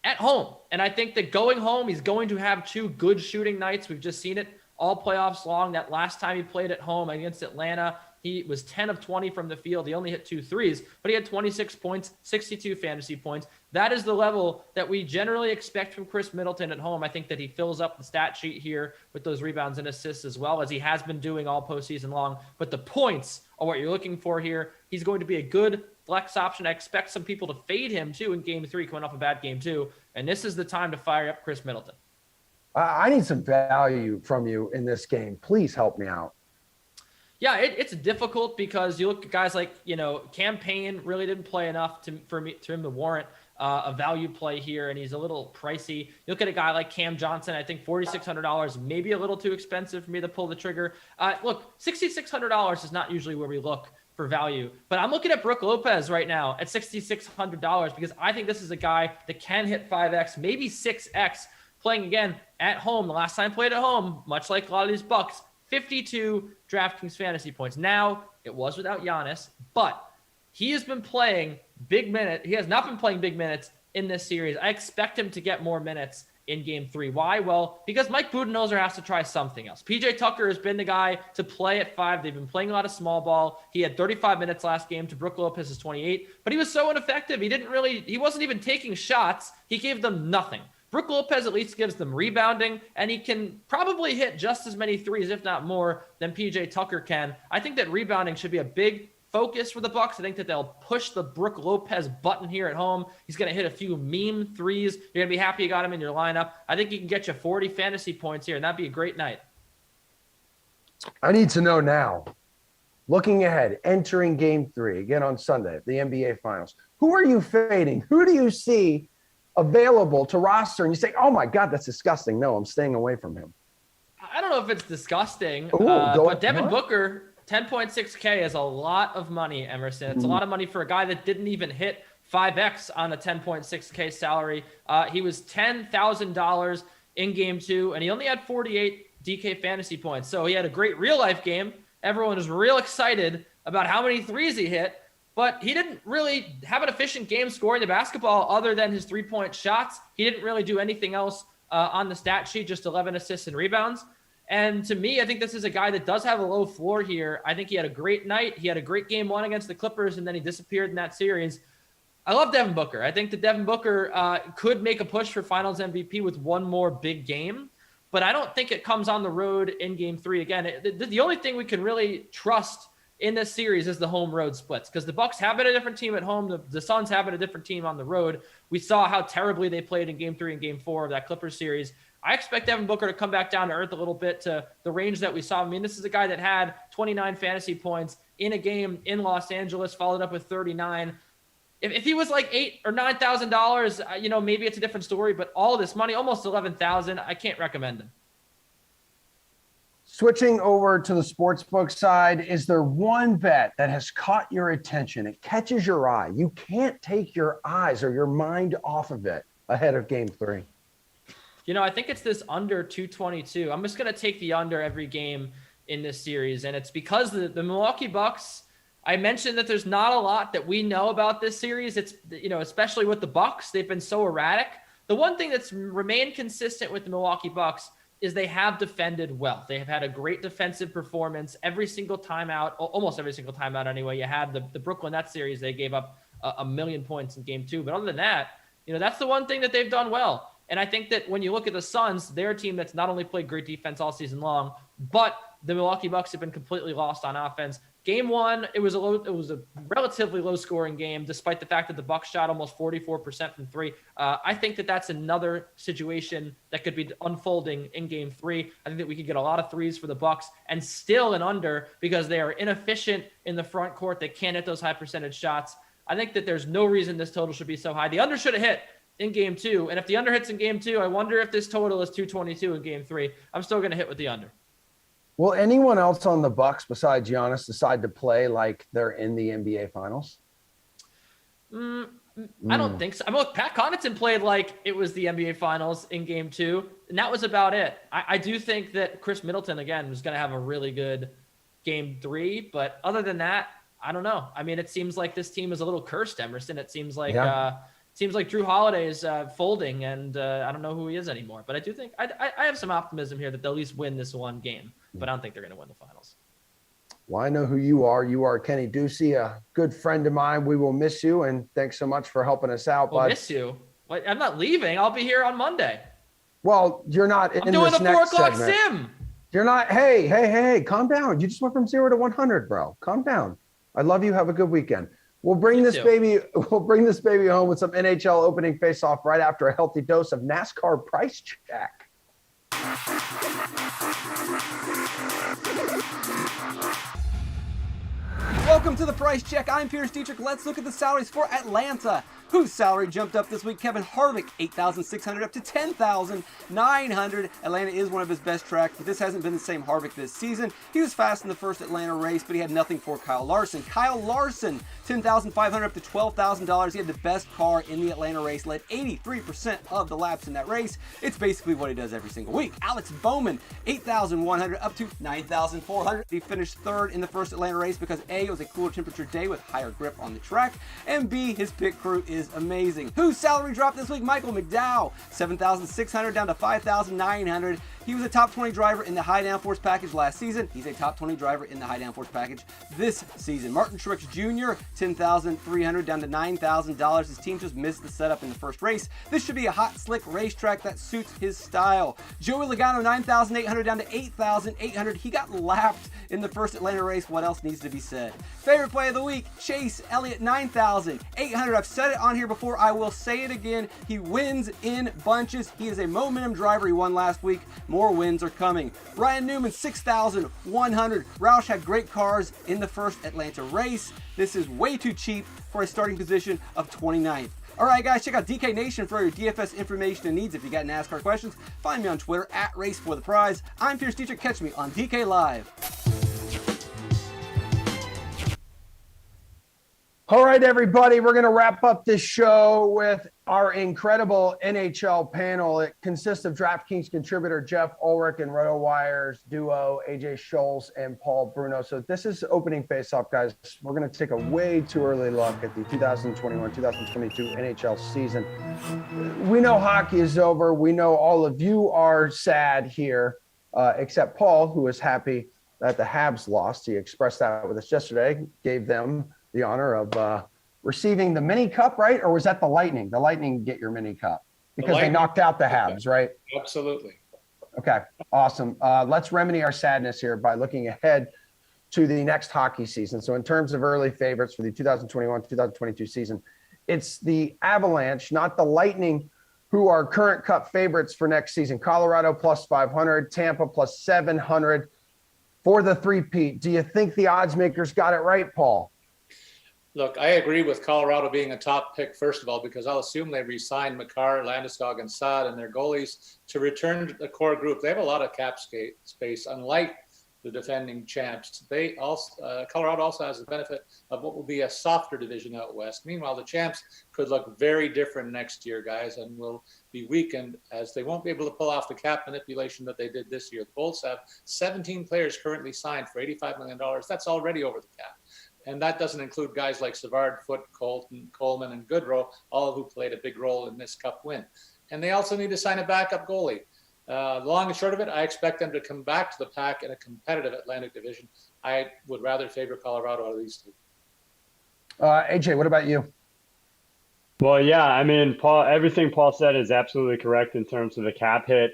at home. And I think that going home, he's going to have 2 good shooting nights. We've just seen it all playoffs long. That last time he played at home against Atlanta, he was 10 of 20 from the field. He only hit 2 threes, but he had 26 points, 62 fantasy points. That is the level that we generally expect from Chris Middleton at home. I think that he fills up the stat sheet here with those rebounds and assists as well as he has been doing all postseason long. But the points are what you're looking for here. He's going to be a good flex option. I expect some people to fade him too in game 3 coming off a bad game 2. And this is the time to fire up Chris Middleton. I need some value from you in this game. Please help me out. Yeah, it's difficult because you look at guys like, Cam Payne really didn't play enough for him to warrant a value play here, and he's a little pricey. You look at a guy like Cam Johnson, I think $4,600, maybe a little too expensive for me to pull the trigger. Look, $6,600 is not usually where we look for value, but I'm looking at Brook Lopez right now at $6,600 because I think this is a guy that can hit 5X, maybe 6X, playing again at home. The last time played at home, much like a lot of these Bucks, 52 DraftKings fantasy points. Now, it was without Giannis, but he has been playing big minutes. He has not been playing big minutes in this series. I expect him to get more minutes in game 3. Why? Well, because Mike Budenholzer has to try something else. PJ Tucker has been the guy to play at 5. They've been playing a lot of small ball. He had 35 minutes last game to Brook Lopez's 28, but he was so ineffective. He wasn't even taking shots. He gave them nothing. Brook Lopez at least gives them rebounding, and he can probably hit just as many threes, if not more, than PJ Tucker can. I think that rebounding should be a big focus for the Bucks. I think that they'll push the Brook Lopez button here at home. He's going to hit a few meme threes. You're going to be happy you got him in your lineup. I think he can get you 40 fantasy points here, and that'd be a great night. I need to know now, looking ahead, entering game 3, again on Sunday, the NBA Finals, who are you fading? Who do you see available to roster? And you say, oh my God, that's disgusting. No, I'm staying away from him. I don't know if it's disgusting, Ooh, but Devin Booker, 10.6K is a lot of money, Emerson. It's a lot of money for a guy that didn't even hit 5X on a 10.6K salary. He was $10,000 in game 2, and he only had 48 DK fantasy points. So he had a great real life game. Everyone is real excited about how many threes he hit, but he didn't really have an efficient game scoring the basketball other than his 3-point shots. He didn't really do anything else on the stat sheet, just 11 assists and rebounds. And to me, I think this is a guy that does have a low floor here. I think he had a great night. He had a great game 1 against the Clippers, and then he disappeared in that series. I love Devin Booker. I think that Devin Booker could make a push for Finals MVP with one more big game, but I don't think it comes on the road in game 3. Again, the only thing we can really trust in this series is the home road splits, because the Bucks have been a different team at home. The Suns have been a different team on the road. We saw how terribly they played in game 3 and game 4 of that Clippers series. I expect Devin Booker to come back down to earth a little bit to the range that we saw. I mean, this is a guy that had 29 fantasy points in a game in Los Angeles, followed up with 39. If he was like $8,000 or $9,000, maybe it's a different story, but all of this money, almost $11,000, I can't recommend him. Switching over to the sportsbook side, is there one bet that has caught your attention? It catches your eye. You can't take your eyes or your mind off of it ahead of game 3. I think it's this under 222. I'm just going to take the under every game in this series, and it's because the Milwaukee Bucks, I mentioned that there's not a lot that we know about this series. It's, especially with the Bucks, they've been so erratic. The one thing that's remained consistent with the Milwaukee Bucks is they have defended well. They have had a great defensive performance every single time out, almost every single time out anyway. You had the Brooklyn Nets series, they gave up a million points in game 2. But other than that, that's the one thing that they've done well. And I think that when you look at the Suns, they're a team that's not only played great defense all season long, but the Milwaukee Bucks have been completely lost on offense. Game one, it was a relatively low scoring game, despite the fact that the Bucks shot almost 44% from three. I think that that's another situation that could be unfolding in game three. I think that we could get a lot of threes for the Bucks and still an under because they are inefficient in the front court. They can't hit those high percentage shots. I think that there's no reason this total should be so high. The under should have hit in game two. And if the under hits in game two, I wonder if this total is 222 in game three. I'm still going to hit with the under. Will anyone else on the Bucks besides Giannis decide to play like they're in the NBA Finals? I don't think so. I mean, look, Pat Connaughton played like it was the NBA Finals in game two, and that was about it. I do think that Chris Middleton, again, was going to have a really good game three, but other than that, I don't know. I mean, it seems like this team is a little cursed, Emerson. It seems like Drew Holiday is folding, and I don't know who he is anymore. But I do think I have some optimism here that they'll at least win this one game, but I don't think they're going to win the finals. Well, I know who you are. You are Kenny Ducey, a good friend of mine. We will miss you, and thanks so much for helping us out. We'll miss you. I'm not leaving. I'll be here on Monday. Well, you're not I'm doing the 4 o'clock sim. You're not. Hey, calm down. You just went from 0 to 100, bro. Calm down. I love you. Have a good weekend. We'll bring this baby home with some NHL opening face-off right after a healthy dose of NASCAR price check. Welcome to the Price Check. I'm Pierce Dietrich. Let's look at the salaries for Atlanta, whose salary jumped up this week. Kevin Harvick, $8,600 up to $10,900. Atlanta is one of his best tracks, but this hasn't been the same Harvick this season. He was fast in the first Atlanta race, but he had nothing for Kyle Larson. Kyle Larson, $10,500 up to $12,000. He had the best car in the Atlanta race, led 83% of the laps in that race. It's basically what he does every single week. Alex Bowman, $8,100 up to $9,400. He finished third in the first Atlanta race because A, it was a cooler temperature day with higher grip on the track, and B, his pit crew is amazing. Whose salary dropped this week? Michael McDowell, $7,600 down to $5,900. He was a top 20 driver in the high downforce package last season. He's a top 20 driver in the high downforce package this season. Martin Truex Jr., $10,300 down to $9,000. His team just missed the setup in the first race. This should be a hot, slick racetrack that suits his style. Joey Logano, $9,800 down to $8,800. He got lapped in the first Atlanta race. What else needs to be said? Favorite play of the week, Chase Elliott, $9,800. I've said it on here before. I will say it again. He wins in bunches. He is a momentum driver. He won last week. More wins are coming. Ryan Newman, $6,100. Roush had great cars in the first Atlanta race. This is way too cheap for a starting position of 29th. All right, guys, check out DK Nation for your DFS information and needs. If you got NASCAR questions, find me on Twitter at @RaceForThePrize. I'm Pierce Dietrich. Catch me on DK Live. All right, everybody, we're going to wrap up this show with our incredible NHL panel. It consists of DraftKings contributor Jeff Ulrich and RotoWire's duo AJ Scholes and Paul Bruno. So this is opening face-off, guys. We're going to take a way too early look at the 2021-2022 NHL season. We know hockey is over. We know all of you are sad here, except Paul, who is happy that the Habs lost. He expressed that with us yesterday, gave them the honor of receiving the mini cup, right? Or was that the Lightning? The Lightning get your mini cup because they knocked out the Habs, right? Absolutely. Okay, awesome. Let's remedy our sadness here by looking ahead to the next hockey season. So in terms of early favorites for the 2021-2022 season, it's the Avalanche, not the Lightning, who are current cup favorites for next season. Colorado plus 500, Tampa plus 700 for the three-peat. Do you think the odds makers got it right, Paul? Look, I agree with Colorado being a top pick, first of all, because I'll assume they re-signed Makar, Landeskog, and Saad and their goalies to return to the core group. They have a lot of cap space, unlike the defending champs. They also Colorado also has the benefit of what will be a softer division out west. Meanwhile, the champs could look very different next year, guys, and will be weakened as they won't be able to pull off the cap manipulation that they did this year. The Bolts have 17 players currently signed for $85 million. That's already over the cap. And that doesn't include guys like Savard, Foote, Colton, Coleman, and Goodrow, all of who played a big role in this cup win. And they also need to sign a backup goalie. Long and short of it, I expect them to come back to the pack in a competitive Atlantic division. I would rather favor Colorado out of these two. AJ, what about you? Well, yeah, I mean, Paul, everything Paul said is absolutely correct in terms of the cap hit.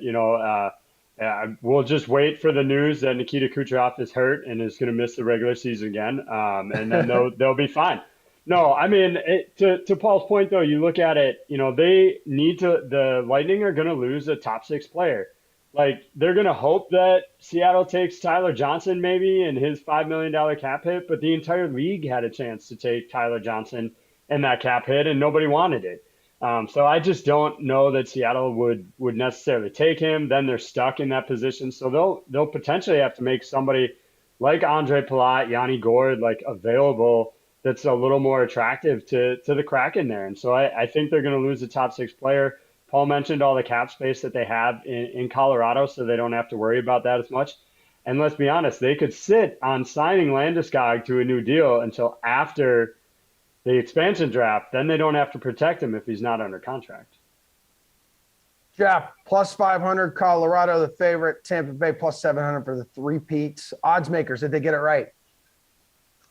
Yeah, we'll just wait for the news that Nikita Kucherov is hurt and is going to miss the regular season again, and then they'll be fine. No, I mean to Paul's point though, you look at it, they need to. The Lightning are going to lose a top 6 player. Like they're going to hope that Seattle takes Tyler Johnson maybe and his $5 million cap hit, but the entire league had a chance to take Tyler Johnson and that cap hit, and nobody wanted it. So I just don't know that Seattle would necessarily take him. Then they're stuck in that position. So they'll potentially have to make somebody like Andre Palat, Yanni Gourde, like available that's a little more attractive to the Kraken there. And so I think they're going to lose the top 6 player. Paul mentioned all the cap space that they have in Colorado, so they don't have to worry about that as much. And let's be honest, they could sit on signing Landeskog to a new deal until after the expansion draft. Then they don't have to protect him if he's not under contract. Jeff, plus 500, Colorado, the favorite. Tampa Bay, plus 700 for the three-peats. Odds makers, did they get it right?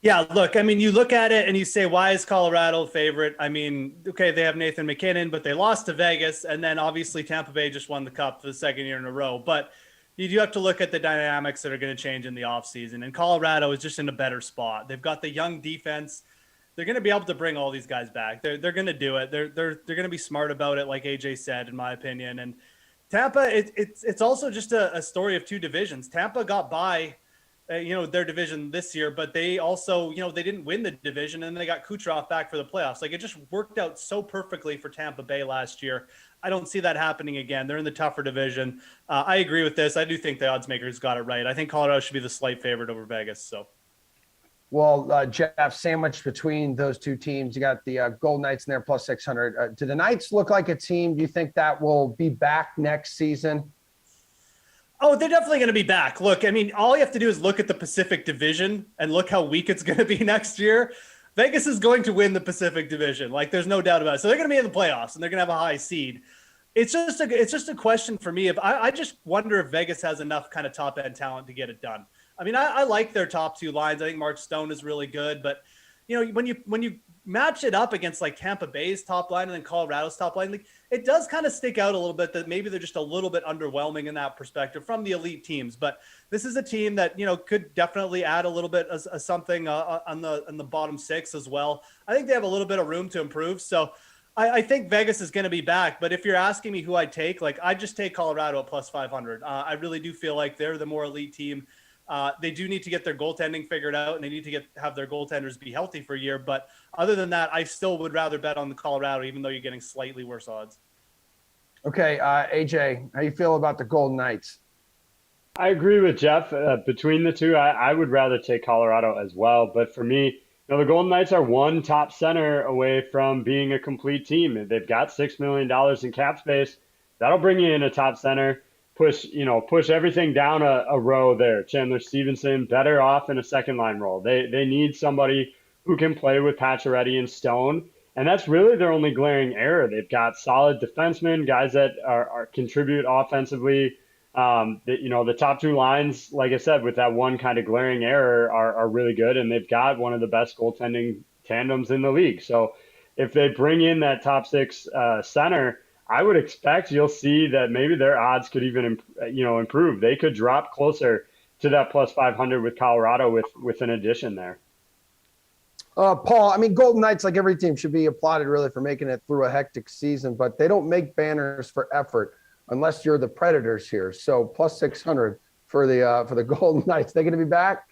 Yeah, look, I mean, you look at it and you say, why is Colorado favorite? I mean, okay, they have Nathan McKinnon, but they lost to Vegas. And then obviously Tampa Bay just won the cup for the second year in a row. But you do have to look at the dynamics that are going to change in the offseason. And Colorado is just in a better spot. They've got the young defense. They're going to be able to bring all these guys back. They're going to do it. They're going to be smart about it, like AJ said, in my opinion. And Tampa, it's also just a story of 2 divisions. Tampa got by, their division this year, but they also, they didn't win the division, and they got Kucherov back for the playoffs. Like, it just worked out so perfectly for Tampa Bay last year. I don't see that happening again. They're in the tougher division. I agree with this. I do think the odds makers got it right. I think Colorado should be the slight favorite over Vegas. So. Well, Jeff, sandwiched between those 2 teams, you got the Golden Knights in there, plus 600. Do the Knights look like a team? Do you think that will be back next season? Oh, they're definitely going to be back. Look, I mean, all you have to do is look at the Pacific Division and look how weak it's going to be next year. Vegas is going to win the Pacific Division. Like, there's no doubt about it. So they're going to be in the playoffs, and they're going to have a high seed. It's just a question for me. If I just wonder if Vegas has enough kind of top-end talent to get it done. I mean, I like their top 2 lines. I think Mark Stone is really good, but when you match it up against like Tampa Bay's top line and then Colorado's top line, like, it does kind of stick out a little bit that maybe they're just a little bit underwhelming in that perspective from the elite teams. But this is a team that could definitely add a little bit of something on the bottom 6 as well. I think they have a little bit of room to improve. So I think Vegas is going to be back. But if you're asking me who I'd take, like, I'd just take Colorado at plus 500. I really do feel like they're the more elite team. They do need to get their goaltending figured out, and they need to have their goaltenders be healthy for a year. But other than that, I still would rather bet on the Colorado, even though you're getting slightly worse odds. Okay, AJ, how you feel about the Golden Knights? I agree with Jeff. Between the 2, I would rather take Colorado as well. But for me, the Golden Knights are 1 top center away from being a complete team. They've got $6 million in cap space. That'll bring you in a top center. Push everything down a row there. Chandler Stevenson better off in a second line role. They need somebody who can play with Pacioretty and Stone, and that's really their only glaring error. They've got solid defensemen, guys that are contribute offensively. The top 2 lines, like I said, with that one kind of glaring error, are really good, and they've got one of the best goaltending tandems in the league. So if they bring in that top 6 center, I would expect you'll see that maybe their odds could even, improve. They could drop closer to that plus 500 with Colorado with an addition there. Paul, I mean, Golden Knights, like every team, should be applauded really for making it through a hectic season, but they don't make banners for effort unless you're the Predators here. So plus 600 for the Golden Knights. They going to be back?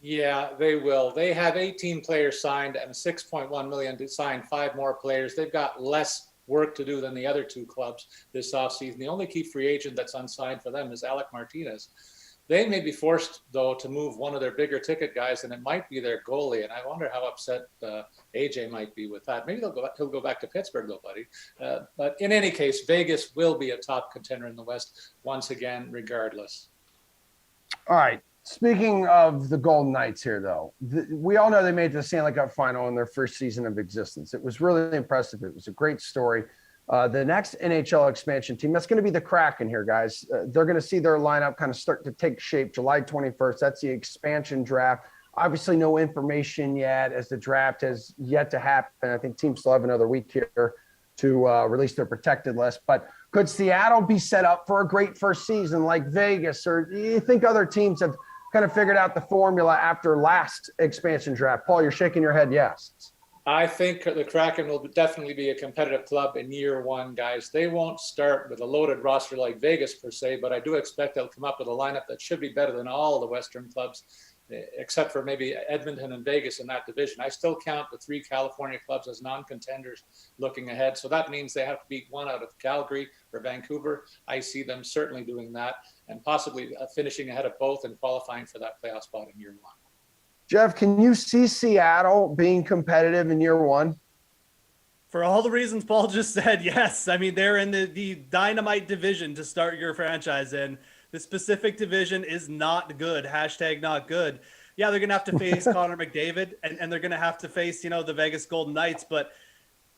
Yeah, they will. They have 18 players signed and $6.1 million to sign 5 more players. They've got less work to do than the other 2 clubs this offseason. The only key free agent that's unsigned for them is Alec Martinez. They may be forced, though, to move one of their bigger ticket guys, and it might be their goalie. And I wonder how upset AJ might be with that. Maybe he'll go back to Pittsburgh, though, buddy. But in any case, Vegas will be a top contender in the West once again, regardless. All right. Speaking of the Golden Knights here, though, we all know they made the Stanley Cup final in their first season of existence. It was really impressive. It was a great story. The next NHL expansion team, that's going to be the Kraken here, guys. They're going to see their lineup kind of start to take shape July 21st. That's the expansion draft. Obviously, no information yet as the draft has yet to happen. I think teams still have another week here to release their protected list. But Could Seattle be set up for a great first season like Vegas, or do you think other teams have kind of figured out the formula after last expansion draft? Paul, you're shaking your head yes. I think the Kraken will definitely be a competitive club in year one, guys. They won't start with a loaded roster like Vegas per se, but I do expect they'll come up with a lineup that should be better than all the Western clubs, except for maybe Edmonton and Vegas in that division. I still count the three California clubs as non-contenders looking ahead. So that means they have to beat one out of Calgary or Vancouver. I see them certainly doing that and possibly finishing ahead of both and qualifying for that playoff spot in year one. Jeff, can you see Seattle being competitive in year one? For all the reasons Paul just said, yes. I mean, they're in the dynamite division to start your franchise in. The specific division is not good. Hashtag not good. Yeah, they're going to have to face Connor McDavid, and they're going to have to face, the Vegas Golden Knights, but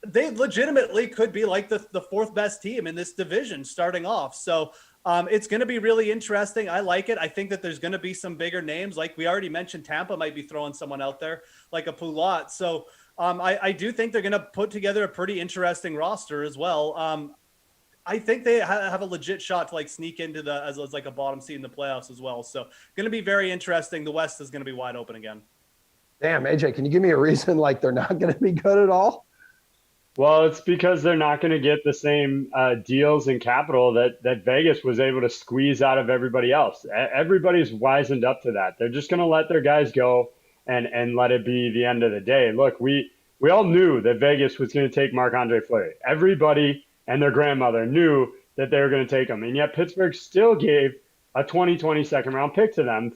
they legitimately could be like the fourth best team in this division starting off. So it's going to be really interesting. I like it. I think that there's going to be some bigger names. Like we already mentioned, Tampa might be throwing someone out there like a Poulat. So I do think they're going to put together a pretty interesting roster as well. I think they have a legit shot to sneak into as like a bottom seed in the playoffs as well. So going to be very interesting. The West is going to be wide open again. Damn, AJ, can you give me a reason they're not going to be good at all? Well, it's because they're not going to get the same deals and capital that Vegas was able to squeeze out of everybody else. Everybody's wisened up to that. They're just going to let their guys go and let it be the end of the day. Look, we all knew that Vegas was going to take Marc-Andre Fleury. Everybody and their grandmother knew that they were going to take him. And yet Pittsburgh still gave a 2020 second round pick to them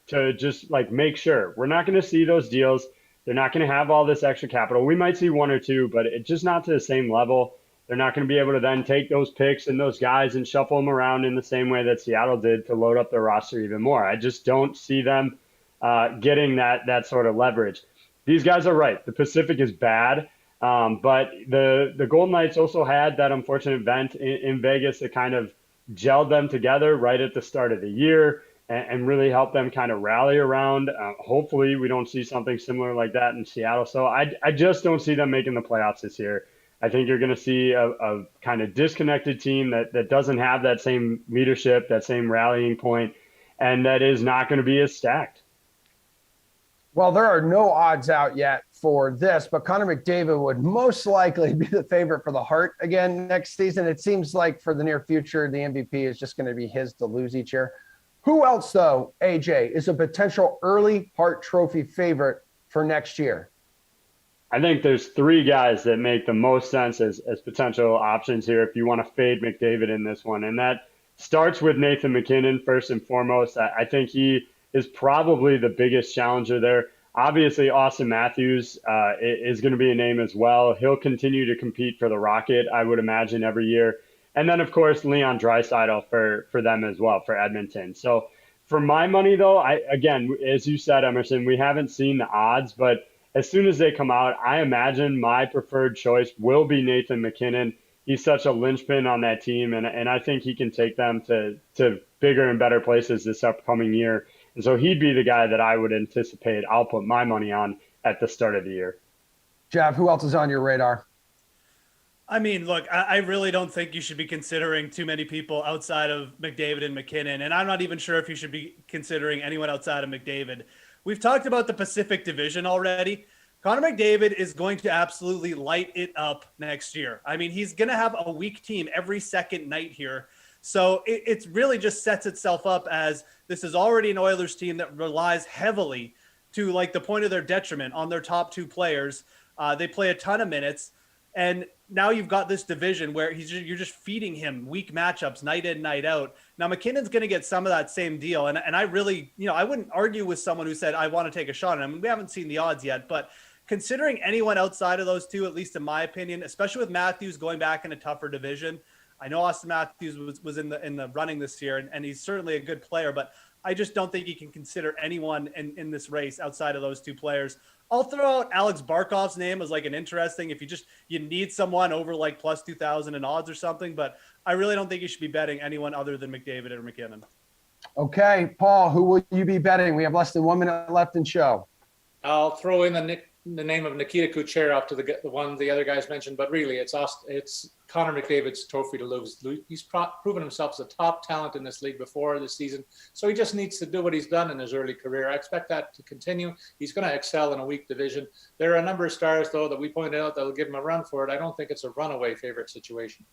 to just make sure. We're not going to see those deals. They're not going to have all this extra capital. We might see one or two, but it's just not to the same level. They're not going to be able to then take those picks and those guys and shuffle them around in the same way that Seattle did to load up their roster even more. I just don't see them getting that sort of leverage. These guys are right. The Pacific is bad, but the Golden Knights also had that unfortunate event in Vegas that kind of gelled them together right at the start of the year and really help them kind of rally around. Hopefully we don't see something similar like that in Seattle. So I just don't see them making the playoffs this year. I think you're going to see a kind of disconnected team that doesn't have that same leadership, that same rallying point, and that is not going to be as stacked. Well, there are no odds out yet for this, but Connor McDavid would most likely be the favorite for the Hart again next season. It seems like for the near future, the MVP is just going to be his to lose each year. Who else, though, AJ, is a potential early Hart Trophy favorite for next year? I think there's three guys that make the most sense as potential options here if you want to fade McDavid in this one. And that starts with Nathan MacKinnon first and foremost. I think he is probably the biggest challenger there. Obviously, Austin Matthews is going to be a name as well. He'll continue to compete for the Rocket, I would imagine, every year. And then, of course, Leon Draisaitl for them as well, for Edmonton. So for my money, though, again, as you said, Emerson, we haven't seen the odds, but as soon as they come out, I imagine my preferred choice will be Nathan MacKinnon. He's such a linchpin on that team, and I think he can take them to bigger and better places this upcoming year. And so he'd be the guy that I would anticipate I'll put my money on at the start of the year. Jeff, who else is on your radar? I mean, look, I really don't think you should be considering too many people outside of McDavid and MacKinnon, and I'm not even sure if you should be considering anyone outside of McDavid. We've talked about the Pacific Division already. Connor McDavid is going to absolutely light it up next year. I mean, he's going to have a weak team every second night here. So it really just sets itself up as this is already an Oilers team that relies heavily to the point of their detriment on their top two players. They play a ton of minutes. And now you've got this division where you're just feeding him weak matchups night in, night out. Now McKinnon's going to get some of that same deal. And I really, I wouldn't argue with someone who said, I want to take a shot. I mean, we haven't seen the odds yet, but considering anyone outside of those two, at least in my opinion, especially with Matthews going back in a tougher division, I know Austin Matthews was in the running this year, and he's certainly a good player, but I just don't think you can consider anyone in this race outside of those two players. I'll throw out Alex Barkov's name as an interesting, if you need someone over plus 2,000 in odds or something, but I really don't think you should be betting anyone other than McDavid or MacKinnon. Okay, Paul, who will you be betting? We have less than 1 minute left in show. I'll throw in the the name of Nikita Kucherov to the one the other guys mentioned, but really it's Connor McDavid's trophy to lose. He's proven himself as a top talent in this league before this season, so he just needs to do what he's done in his early career. I expect that to continue. He's going to excel in a weak division. There are a number of stars, though, that we pointed out that will give him a run for it. I don't think it's a runaway favorite situation.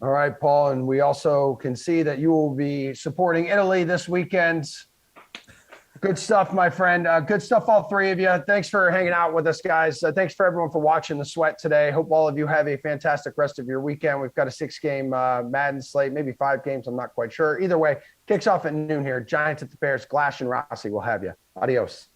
All right, Paul, and we also can see that you will be supporting Italy this weekend. Good stuff, my friend. Good stuff, all three of you. Thanks for hanging out with us, guys. Thanks for everyone for watching the Sweat today. Hope all of you have a fantastic rest of your weekend. We've got a 6-game Madden slate, maybe 5 games. I'm not quite sure. Either way, kicks off at noon here. Giants at the Bears. Glash and Rossi will have you. Adios.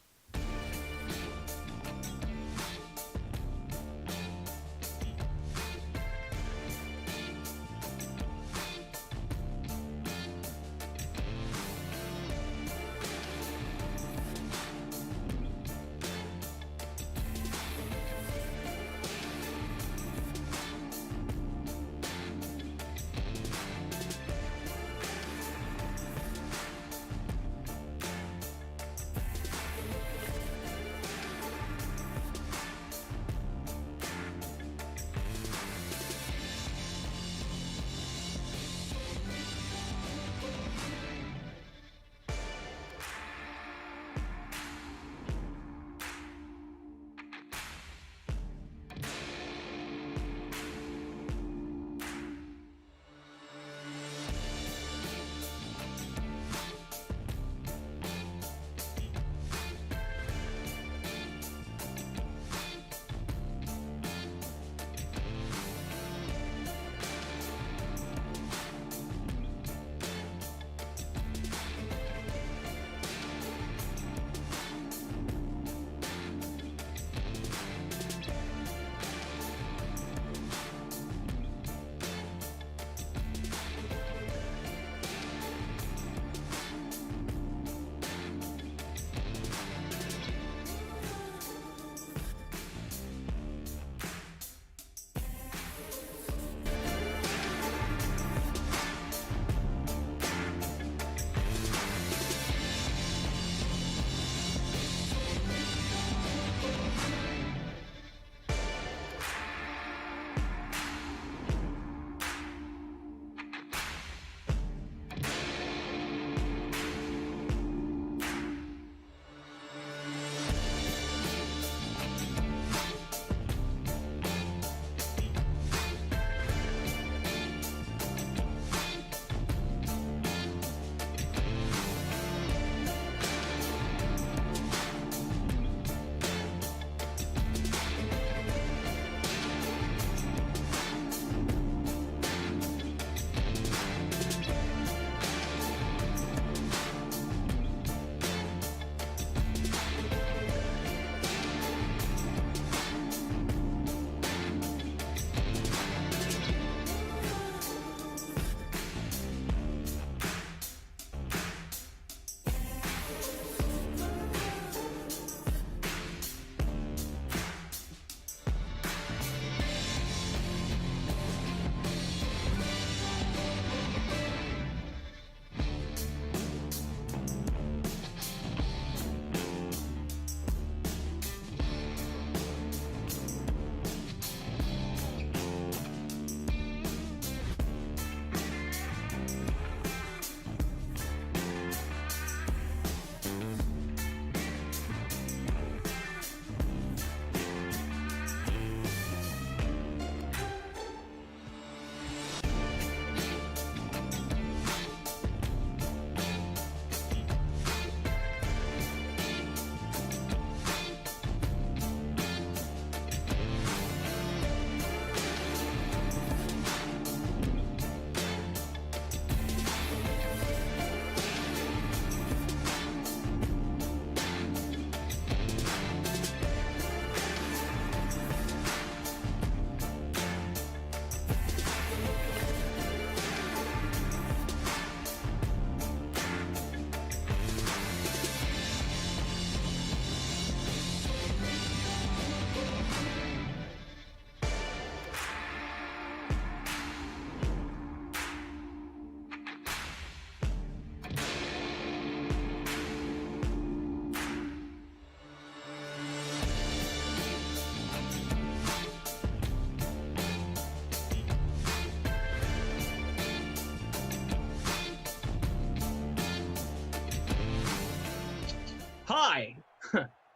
Hi,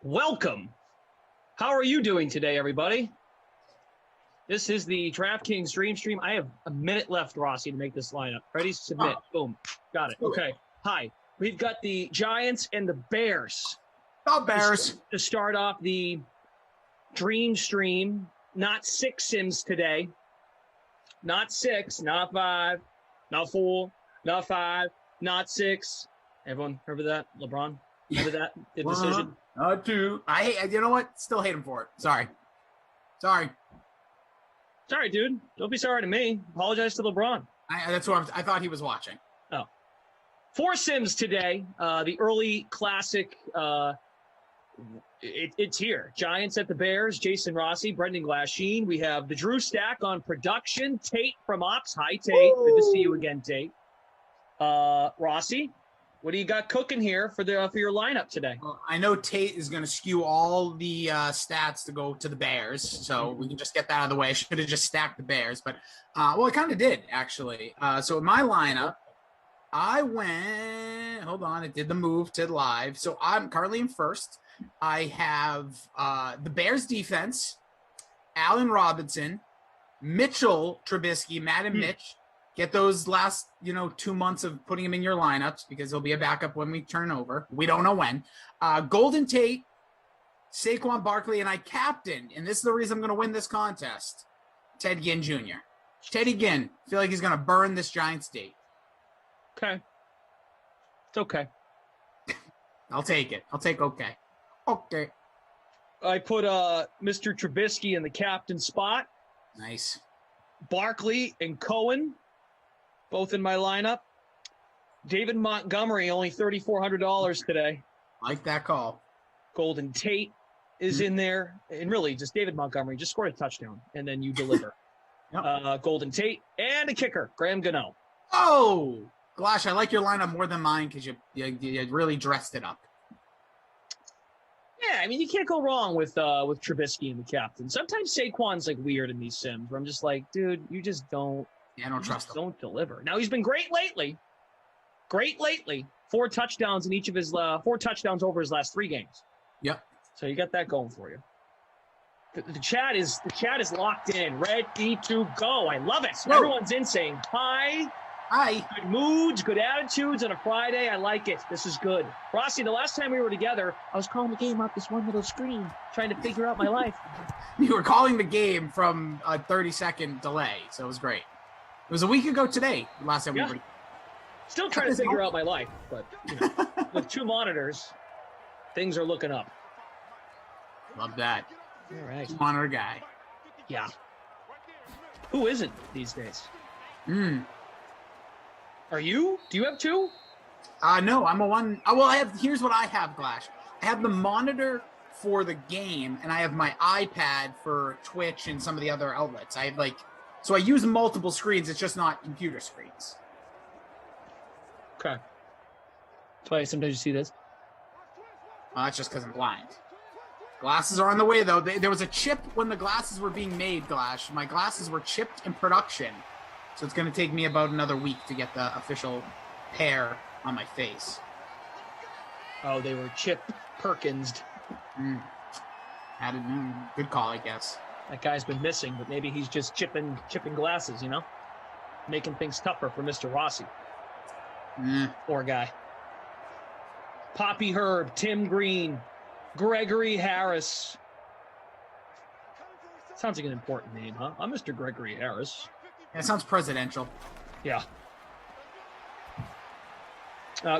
welcome. How are you doing today, everybody? This is the DraftKings Dream Stream. I have a minute left, Rossi, to make this lineup. Ready? Submit. Boom. Got it. Okay. Hi. We've got the Giants and the Bears. The Bears. To start off the Dream Stream. Not 6 sims today. Not 6, not 5, not 4, not 5, not 6. Everyone remember that? LeBron? Remember that? The decision? Not 2. You know what? Still hate him for it. Sorry. Sorry, dude. Don't be sorry to me. Apologize to LeBron. That's what I thought he was watching. Oh. 4 sims today. The early classic. It's here. Giants at the Bears. Jason Rossi, Brendan Glasheen. We have the Drew Stack on production. Tate from Ops. Hi, Tate. Good to see you again, Tate. Rossi, what do you got cooking here for your lineup today? Well, I know Tate is going to skew all the stats to go to the Bears, so we can just get that out of the way. I should have just stacked the Bears, but I kind of did actually. So in my lineup, I went. Hold on, it did the move to live. So I'm currently in first. I have the Bears defense, Allen Robinson, Mitchell Trubisky, Madden Mitch. Get those last, 2 months of putting him in your lineups because he'll be a backup when we turn over. We don't know when. Golden Tate, Saquon Barkley, and I captained, and this is the reason I'm going to win this contest, Ted Ginn Jr. Teddy Ginn, feel like he's going to burn this Giants date. Okay. It's okay. I'll take it. I'll take okay. Okay. I put Mr. Trubisky in the captain spot. Nice. Barkley and Cohen, both in my lineup. David Montgomery, only $3,400 today. Like that call. Golden Tate is in there. And really, just David Montgomery. Just scored a touchdown, and then you deliver. Yep. Golden Tate and a kicker, Graham Gano. Oh! Glash, I like your lineup more than mine because you really dressed it up. Yeah, I mean, you can't go wrong with Trubisky and the captain. Sometimes Saquon's like weird in these sims where I'm just like, dude, you just don't. Yeah, I don't trust him. Don't deliver. Now he's been great lately. 4 touchdowns in each of his 4 touchdowns over his last 3 games. Yep. So you got that going for you. The chat is locked in, ready to go. I love it. Whoa. Everyone's in saying hi. Hi. Good moods, good attitudes on a Friday. I like it. This is good. Rossi, the last time we were together, I was calling the game off this one little screen, trying to figure out my life. You were calling the game from a 30-second delay, so it was great. It was a week ago today, last time we were. Still trying to figure out my life, but with 2 monitors, things are looking up. Love that. All right. Monitor guy. Yeah. Who isn't these days? Are you? Do you have 2? No, I'm a 1. Well, here's what I have, Glash. I have the monitor for the game, and I have my iPad for Twitch and some of the other outlets. I have so I use multiple screens. It's just not computer screens. Okay. That's why sometimes you see this. That's just because I'm blind. Glasses are on the way, though. There was a chip when the glasses were being made, Glash. My glasses were chipped in production. So it's going to take me about another week to get the official pair on my face. Oh, they were Chip Perkinsed. Good call, I guess. That guy's been missing, but maybe he's just chipping glasses, making things tougher for Mr. Rossi. Poor guy. Poppy Herb, Tim Green, Gregory Harris. Sounds like an important name, huh? I'm Mr. Gregory Harris. Yeah, it sounds presidential. Yeah.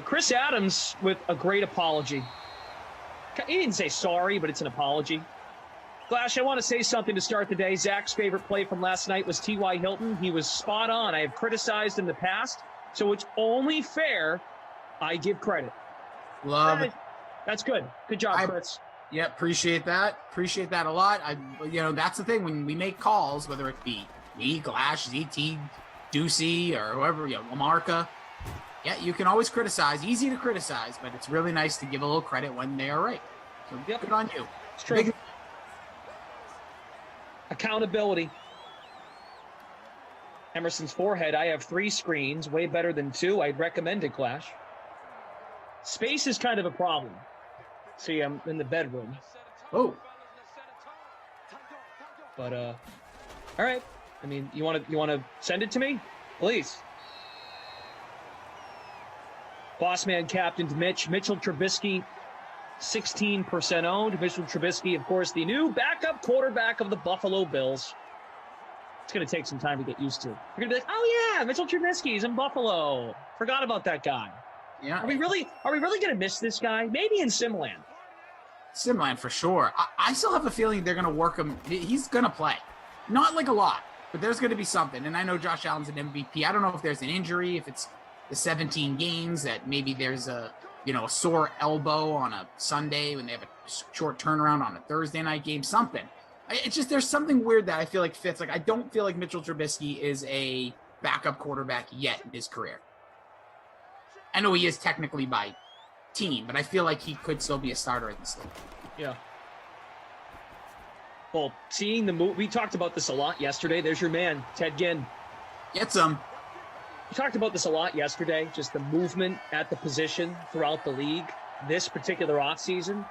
Chris Adams with a great apology. He didn't say sorry, but it's an apology. Glash, I want to say something to start the day. Zach's favorite play from last night was T.Y. Hilton. He was spot on. I have criticized in the past, so it's only fair I give credit. Love it. That's good. Good job, Chris. Yeah, appreciate that. Appreciate that a lot. That's the thing. When we make calls, whether it be me, Glash, ZT, Ducey, or whoever, Lamarca, yeah, you can always criticize. Easy to criticize, but it's really nice to give a little credit when they are right. So good on you. It's true. Accountability. Emerson's forehead. I have 3 screens, way better than 2. I'd recommend it, Clash. Space is kind of a problem. See, I'm in the bedroom. Oh, But all right. I mean, you want to send it to me, please. Bossman captained Mitchell Trubisky, 16% owned. Mitchell Trubisky, of course, the new backup quarterback of the Buffalo Bills. It's going to take some time to get used to. You're going to be like, oh yeah, Mitchell Trubisky's in Buffalo. Forgot about that guy. yeah. Are we really going to miss this guy? Maybe in Simland. Simland for sure. I still have a feeling they're going to work him. He's going to play. Not like a lot, but there's going to be something. And I know Josh Allen's an MVP. I don't know if there's an injury, if it's the 17 games, that maybe there's a sore elbow on a Sunday when they have a short turnaround on a Thursday night game, something. It's just there's something weird that I feel like fits. Like, I don't feel like Mitchell Trubisky is a backup quarterback yet in his career. I know he is technically by team, but I feel like he could still be a starter in this league. Yeah. Well, seeing the move, we talked about this a lot yesterday. There's your man, Ted Ginn. Get some. We talked about this a lot yesterday, just the movement at the position throughout the league this particular offseason.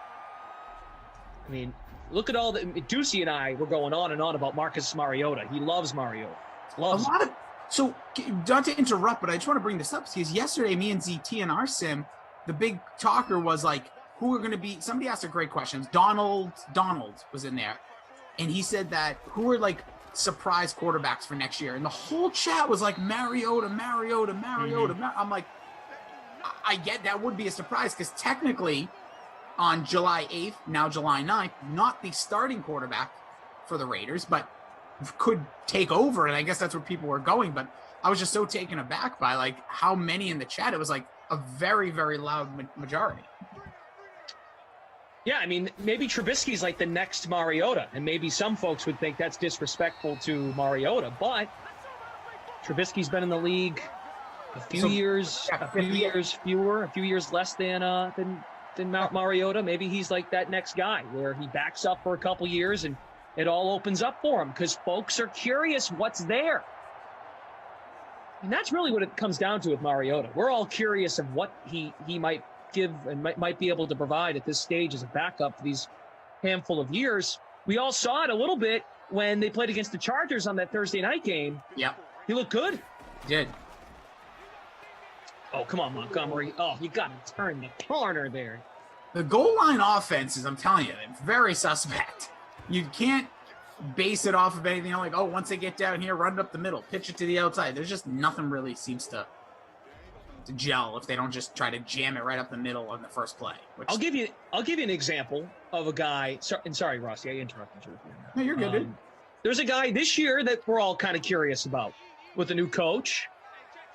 I mean, look at all the... Ducey and I were going on and on about Marcus Mariota. He loves Mariota. Loves him. So, not to interrupt, but I just want to bring this up because yesterday, me and ZT and our sim, the big talker was like, who are going to be... Somebody asked a great question. Donald was in there. And he said that who are like surprise quarterbacks for next year? And the whole chat was like Mariota. Mm-hmm. I'm like, I get that would be a surprise because technically on July 8th, now July 9th, not the starting quarterback for the Raiders, but could take over. And I guess that's where people were going. But I was just so taken aback by like how many in the chat. It was like a very, very loud majority. Yeah, I mean, maybe Trubisky's like the next Mariota, and maybe some folks would think that's disrespectful to Mariota, but Trubisky's been in the league a few years less than Mariota. Maybe he's like that next guy where he backs up for a couple years and it all opens up for him because folks are curious what's there. And that's really what it comes down to with Mariota. We're all curious of what he might give and might be able to provide at this stage as a backup for these handful of years. We all saw it a little bit when they played against the Chargers on that Thursday night game. Yeah. He looked good. He did. Oh, come on, Montgomery. Oh, you got to turn the corner there. The goal line offenses, I'm telling you, they're very suspect. You can't base it off of anything like, oh, once they get down here, run it up the middle, pitch it to the outside. There's just nothing really seems to gel if they don't just try to jam it right up the middle on the first play. I'll give you an example of a guy. Sorry, Rossi, I interrupted you. No, you're good, dude. There's a guy this year that we're all kind of curious about with a new coach,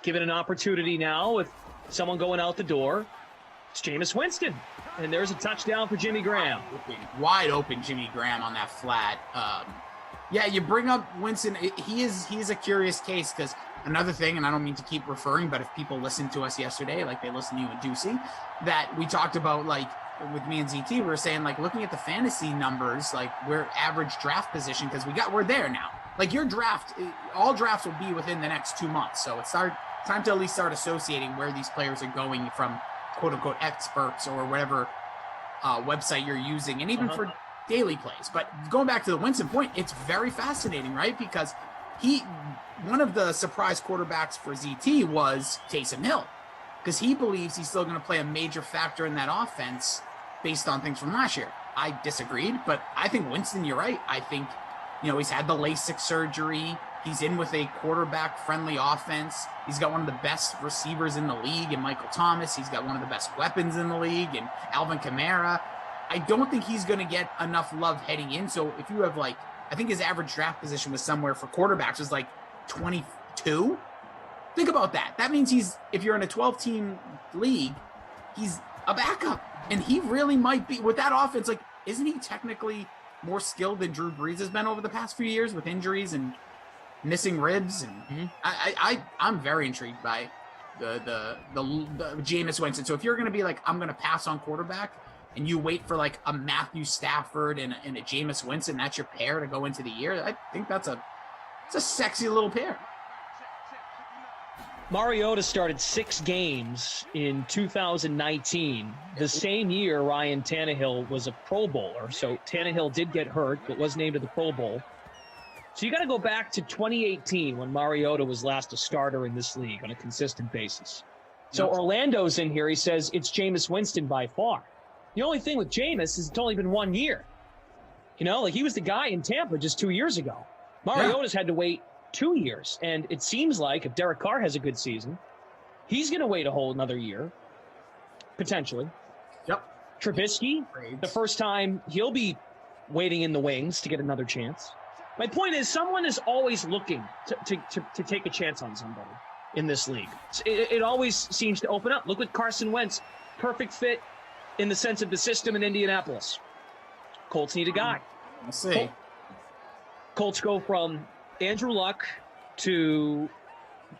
given an opportunity now with someone going out the door. It's Jameis Winston, and there's a touchdown for Jimmy Graham. Wide open Jimmy Graham on that flat. Yeah, you bring up Winston. He's a curious case because another thing, and I don't mean to keep referring, but if people listened to us yesterday, like they listened to you and Ducey, that we talked about, like with me and ZT, we were saying like looking at the fantasy numbers, like we're average draft position because we're there now. Like your draft, all drafts will be within the next 2 months, so it's time to at least start associating where these players are going from quote unquote experts or whatever website you're using, and even for daily plays. But going back to the Winston point, it's very fascinating, right? Because one of the surprise quarterbacks for ZT was Taysom Hill, because he believes he's still going to play a major factor in that offense based on things from last year. I disagreed, but I think Winston, you're right. I think, he's had the LASIK surgery. He's in with a quarterback-friendly offense. He's got one of the best receivers in the league in Michael Thomas. He's got one of the best weapons in the league in Alvin Kamara. I don't think he's going to get enough love heading in. So if you have I think his average draft position was somewhere for quarterbacks was like 22. Think about that. That means if you're in a 12-team league, he's a backup. And he really might be, with that offense, isn't he technically more skilled than Drew Brees has been over the past few years with injuries and missing ribs? And I'm very intrigued by the Jameis Winston. So if you're going to be like, I'm going to pass on quarterback, and you wait for a Matthew Stafford and a Jameis Winston, that's your pair to go into the year, I think it's a sexy little pair. Mariota started 6 games in 2019, the same year Ryan Tannehill was a Pro Bowler. So Tannehill did get hurt, but was named to the Pro Bowl. So you got to go back to 2018 when Mariota was last a starter in this league on a consistent basis. So Orlando's in here. He says it's Jameis Winston by far. The only thing with Jameis is it's only been 1 year. You know, like he was the guy in Tampa just 2 years ago. Mariota's had to wait 2 years. And it seems like if Derek Carr has a good season, he's going to wait a whole another year, potentially. Yep. Trubisky, the first time he'll be waiting in the wings to get another chance. My point is someone is always looking to take a chance on somebody in this league. It always seems to open up. Look at Carson Wentz. Perfect fit in the sense of the system in Indianapolis. Colts need a guy. Let's see. Colts go from Andrew Luck to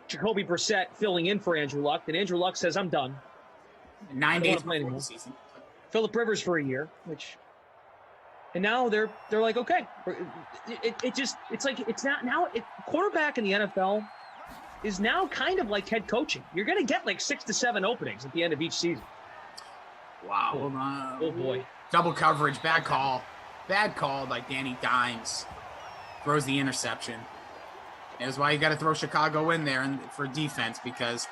Jacoby Brissett filling in for Andrew Luck. And Andrew Luck says, I'm done. 9 days before the season. Phillip Rivers for a year, and now they're like, okay. Quarterback in the NFL is now kind of like head coaching. You're going to get like 6 to 7 openings at the end of each season. Wow. Oh boy. Double coverage. Bad call. Bad call by Danny Dimes. Throws the interception. That's why you got to throw Chicago in there for defense because,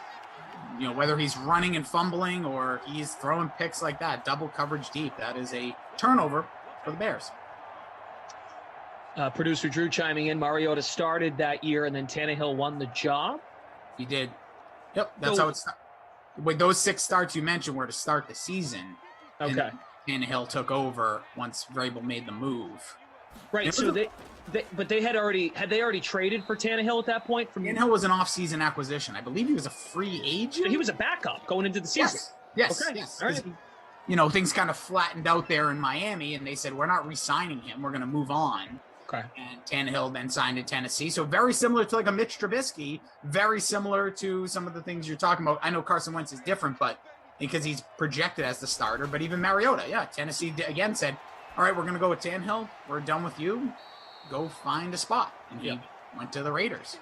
you know, whether he's running and fumbling or he's throwing picks like that, double coverage deep, that is a turnover for the Bears. Producer Drew chiming in. Mariota started that year, and then Tannehill won the job. He did. Yep, that's how it's. With those 6 starts you mentioned were to start the season. Okay. And Tannehill took over once Vrabel made the move. Right. So they had already traded for Tannehill at that point. Tannehill was an off-season acquisition. I believe he was a free agent. He was a backup going into the season. Yes. Okay. Yes. All right. You know, things kind of flattened out there in Miami, and they said, we're not re-signing him. We're going to move on. Okay. And Tannehill then signed in Tennessee. So very similar to like a Mitch Trubisky, very similar to some of the things you're talking about. I know Carson Wentz is different, but because he's projected as the starter, but even Mariota, Tennessee again said, all right, we're going to go with Tannehill. We're done with you. Go find a spot. And he went to the Raiders.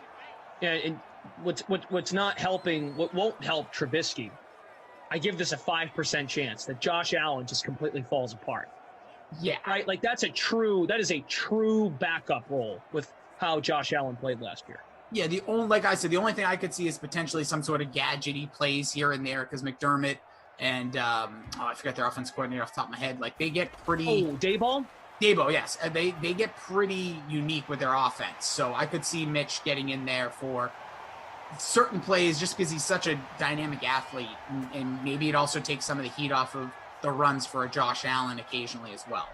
Yeah, and what's not helping, what won't help Trubisky, I give this a 5% chance that Josh Allen just completely falls apart. Yeah. Right? Like that is a true backup role with how Josh Allen played last year. Yeah, the only thing I could see is potentially some sort of gadgety plays here and there because McDermott and I forgot their offensive coordinator off the top of my head. Like they get pretty. Oh, Daboll, yes, they get pretty unique with their offense. So I could see Mitch getting in there for certain plays just because he's such a dynamic athlete, and maybe it also takes some of the heat off of the runs for a Josh Allen occasionally as well.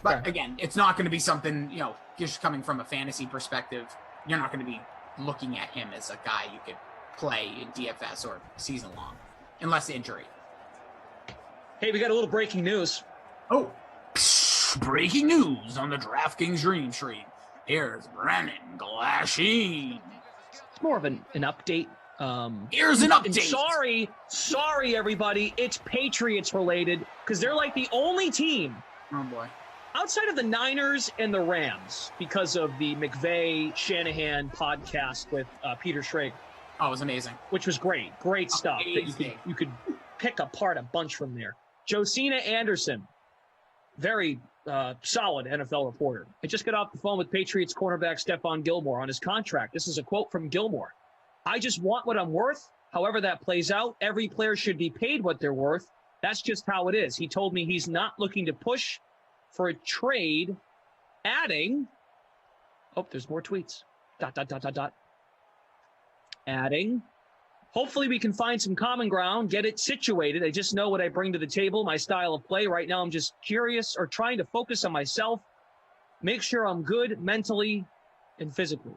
But again, it's not going to be something, you know, just coming from a fantasy perspective, you're not going to be looking at him as a guy you could play in DFS or season long, unless injury. Hey, we got a little breaking news. Oh, breaking news on the DraftKings Dream Stream. Here's Brennan Glasheen. It's more of an update. Here's an update. Sorry, everybody. It's Patriots related because they're like the only team. Oh boy. Outside of the Niners and the Rams, because of the McVay-Shanahan podcast with Peter Schrager. Oh, it was amazing. Which was great. Great stuff. That you could pick apart a bunch from there. Josina Anderson, very solid NFL reporter. I just got off the phone with Patriots cornerback Stephon Gilmore on his contract. This is a quote from Gilmore. I just want what I'm worth. However that plays out, every player should be paid what they're worth. That's just how it is. He told me he's not looking to push for a trade, adding, there's more tweets, ... Adding, hopefully we can find some common ground, get it situated. I just know what I bring to the table, my style of play. Right now I'm just curious or trying to focus on myself, make sure I'm good mentally and physically.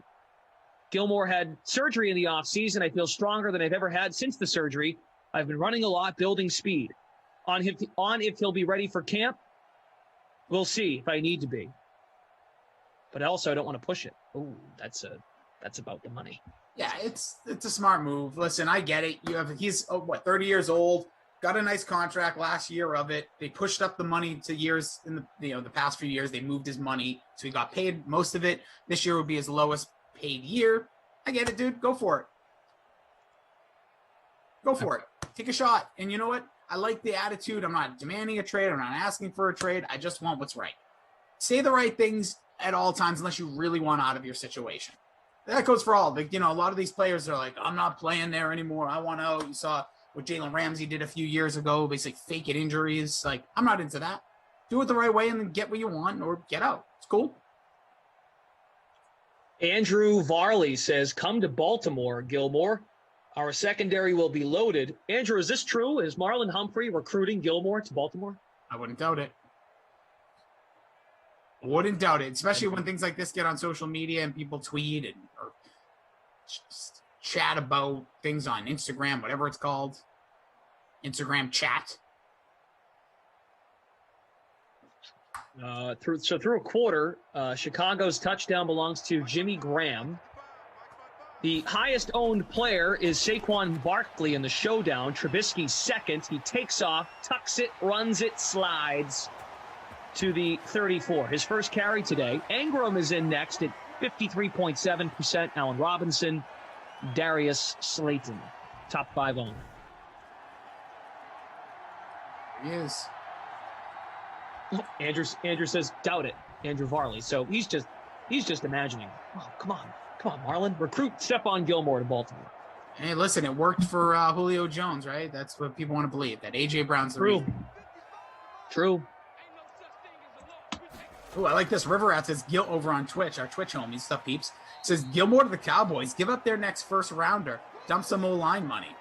Gilmore had surgery in the offseason. I feel stronger than I've ever had since the surgery. I've been running a lot, building speed. On if he'll be ready for camp, we'll see if I need to be. But also, I don't want to push it. Oh, that's about the money. Yeah, it's a smart move. Listen, I get it. He's 30 years old, got a nice contract last year of it. They pushed up the money to years in the past few years. They moved his money, so he got paid most of it. This year would be his lowest paid year. I get it, dude. Go for it. Go for it. Take a shot. And you know what? I like the attitude. I'm not demanding a trade. I'm not asking for a trade. I just want what's right. Say the right things at all times unless you really want out of your situation. That goes for all. Like, a lot of these players are like, I'm not playing there anymore. I want out. You saw what Jalen Ramsey did a few years ago, basically fake it injuries. Like, I'm not into that. Do it the right way and then get what you want or get out. It's cool. Andrew Varley says, come to Baltimore, Gilmore. Our secondary will be loaded. Andrew, is this true? Is Marlon Humphrey recruiting Gilmore to Baltimore? I wouldn't doubt it. Wouldn't doubt it, especially when things like this get on social media and people tweet or chat about things on Instagram, whatever it's called. Instagram chat. Through a quarter, Chicago's touchdown belongs to Jimmy Graham. The highest owned player is Saquon Barkley in the Showdown. Trubisky's second. He takes off, tucks it, runs it, slides to the 34. His first carry today. Ingram is in next at 53.7%. Allen Robinson, Darius Slayton, top 5 owner. He is. Andrew says, doubt it. Andrew Varley. So he's just imagining. Oh, come on, Marlon. Recruit Stephon Gilmore to Baltimore. Hey, listen, it worked for Julio Jones, right? That's what people want to believe. That A.J. Brown's the reason. True. Oh, I like this. River Rat says Gil over on Twitch, our Twitch homies, stuff peeps. Says Gilmore to the Cowboys. Give up their next first rounder. Dump some O-line money.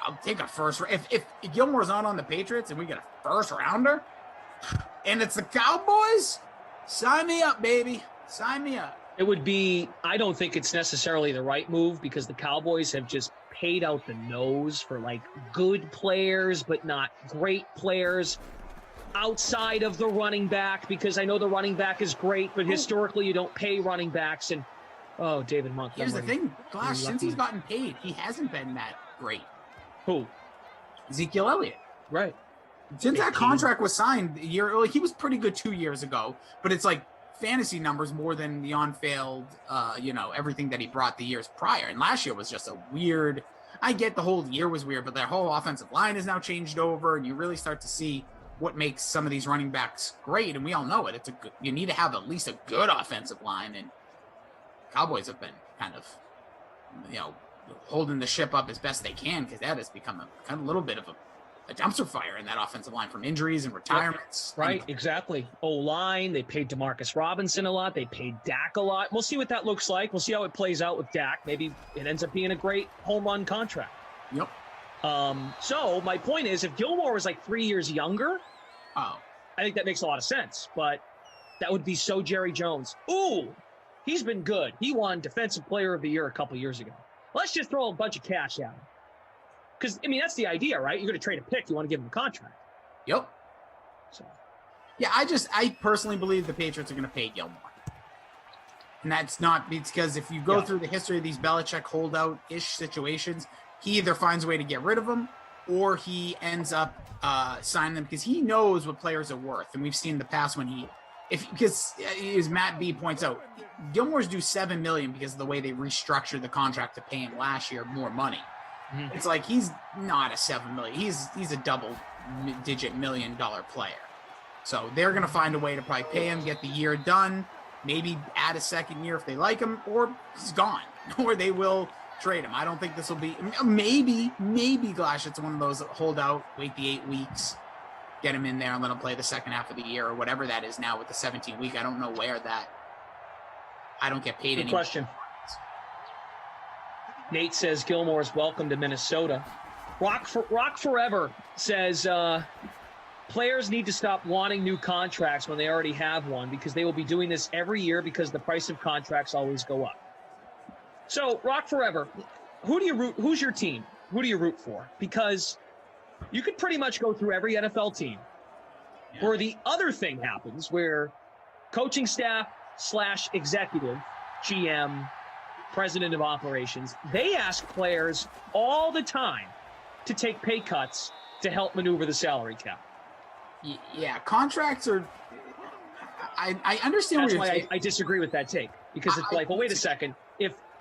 I'll take a first. If Gilmore's on the Patriots and we get a first rounder, and it's the Cowboys, sign me up, baby. Sign me up. It would be, I don't think it's necessarily the right move because the Cowboys have just paid out the nose for like good players, but not great players outside of the running back, because I know the running back is great, but historically you don't pay running backs. And David Montgomery. Here's the thing, Glass, since he's gotten paid, he hasn't been that great. Who? Ezekiel Elliott. Right. Since that contract was signed a year early, he was pretty good 2 years ago, but it's like fantasy numbers more than the on-field, everything that he brought the years prior. And last year was just a weird, I get the whole year was weird, but their whole offensive line has now changed over, and you really start to see what makes some of these running backs great. And we all know it. You need to have at least a good offensive line, and Cowboys have been kind of, holding the ship up as best they can, because that has become a kind of little bit of a dumpster fire in that offensive line from injuries and retirements. Right, exactly. O-line, they paid DeMarcus Robinson a lot. They paid Dak a lot. We'll see what that looks like. We'll see how it plays out with Dak. Maybe it ends up being a great home run contract. Yep. So my point is, if Gilmore was like 3 years younger, I think that makes a lot of sense. But that would be so Jerry Jones. Ooh, he's been good. He won Defensive Player of the Year a couple years ago. Let's just throw a bunch of cash at him. Because, that's the idea, right? You're going to trade a pick. You want to give him a contract. Yep. So, yeah, I personally believe the Patriots are going to pay Gilmore. And that's not because if you go through the history of these Belichick holdout-ish situations, he either finds a way to get rid of them or he ends up signing them because he knows what players are worth. And we've seen in the past when because as Matt B points out, Gilmore's due $7 million because of the way they restructured the contract to pay him last year more money. Mm-hmm. It's like he's not a $7 million. He's a double-digit $1 million player. So they're going to find a way to probably pay him, get the year done, maybe add a second year if they like him, or he's gone, or they will trade him. I don't think this will be maybe Glash. It's one of those holdout, wait the 8 weeks, get him in there and let him play the second half of the year or whatever that is now with the 17 week. I don't know where that. I don't get paid. Good question. Nate says Gilmore's welcome to Minnesota. Rock Forever says players need to stop wanting new contracts when they already have one, because they will be doing this every year because the price of contracts always go up. So, Rock Forever, who's your team? Who do you root for? Because you could pretty much go through every NFL team where the other thing happens, where coaching staff / executive, GM, president of operations, they ask players all the time to take pay cuts to help maneuver the salary cap. Yeah, contracts are. I understand. That's why I disagree with that take, because it's like, well, wait a second.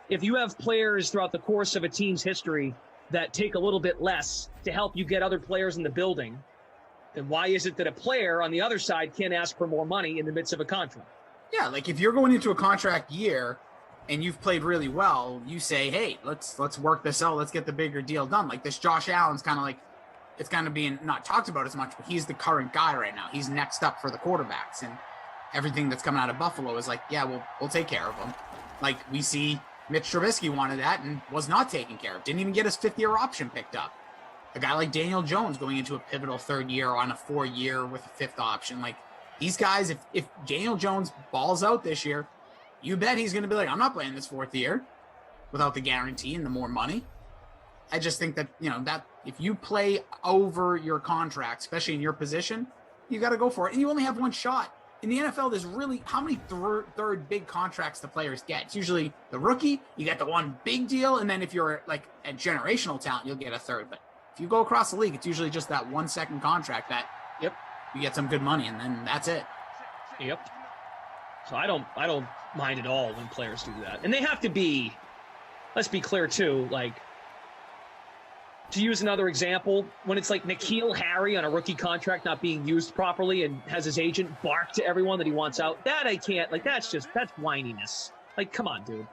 If you have players throughout the course of a team's history that take a little bit less to help you get other players in the building, then why is it that a player on the other side can't ask for more money in the midst of a contract? Yeah, like if you're going into a contract year and you've played really well, you say, hey, let's work this out. Let's get the bigger deal done. Like this Josh Allen's kind of like, it's kind of being not talked about as much, but he's the current guy right now. He's next up for the quarterbacks. And everything that's coming out of Buffalo is like, yeah, we'll take care of him. Like we see Mitch Trubisky wanted that and was not taken care of. Didn't even get his 5th-year option picked up. A guy like Daniel Jones going into a pivotal 3rd year on a 4-year with a 5th option. Like these guys, if Daniel Jones balls out this year, you bet he's going to be like, I'm not playing this 4th year without the guarantee and the more money. I just think that, that if you play over your contract, especially in your position, you got to go for it. And you only have one shot. In the NFL, there's really, how many third big contracts the players get? It's usually the rookie, you get the one big deal, and then if you're like a generational talent, you'll get a third. But if you go across the league, it's usually just that 1 second contract that you get some good money, and then that's it. Yep. So I don't mind at all when players do that. And they have to be, let's be clear too, like, to use another example, when it's like N'Keal Harry on a rookie contract not being used properly and has his agent bark to everyone that he wants out, that I can't, like, that's whininess. Like, come on, dude.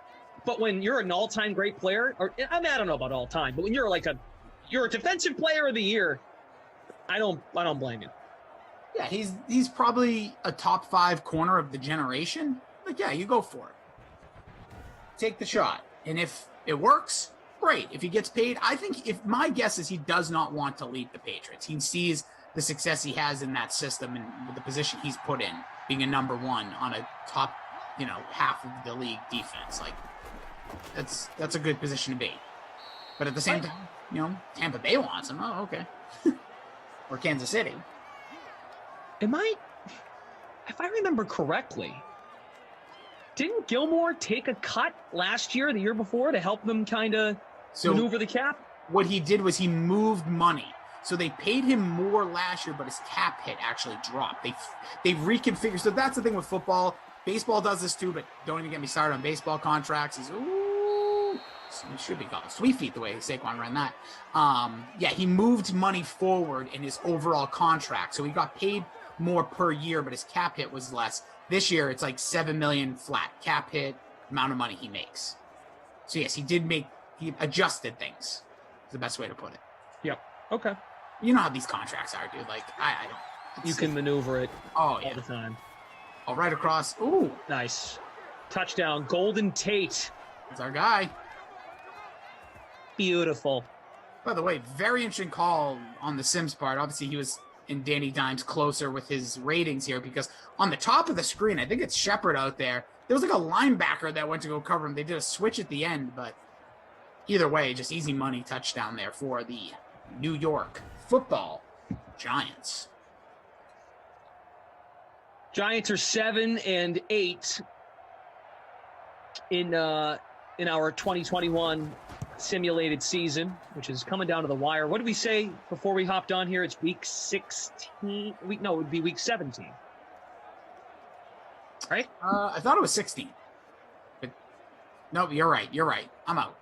But when you're an all-time great player, or I don't know about all-time, but when you're like you're a defensive player of the year, I don't blame you. Yeah, he's probably a top 5 corner of the generation. Like, yeah, you go for it. Take the shot. And if it works, great. If he gets paid, I think my guess is he does not want to leave the Patriots. He sees the success he has in that system and the position he's put in, being a number 1 on a top, half of the league defense. Like, that's a good position to be. But at the same time, Tampa Bay wants him. Oh, okay. Or Kansas City. If I remember correctly, didn't Gilmore take a cut last year, the year before, to help them kind of maneuver the cap? What he did was he moved money. So they paid him more last year, but his cap hit actually dropped. They reconfigured. So that's the thing with football. Baseball does this too, but don't even get me started on baseball contracts. It should be called sweet feet the way Saquon ran that. He moved money forward in his overall contract. So he got paid more per year, but his cap hit was less. This year, it's like $7 million flat cap hit, amount of money he makes. So yes, he adjusted things. Is the best way to put it. Yep. Okay. You know how these contracts are, dude. Like I don't. You can maneuver it all the time. Oh, right across. Ooh, nice touchdown, Golden Tate. That's our guy. Beautiful. By the way, very interesting call on the Sims part. Obviously, he was in Danny Dimes closer with his ratings here because on the top of the screen, I think it's Shepard out there. There was like a linebacker that went to go cover him. They did a switch at the end, but either way, just easy money touchdown there for the New York Football Giants. Giants are 7-8 in our 2021 simulated season, which is coming down to the wire. What did we say before we hopped on here? It's week 16. It would be week 17. Right? I thought it was 16. But no, you're right. I'm out.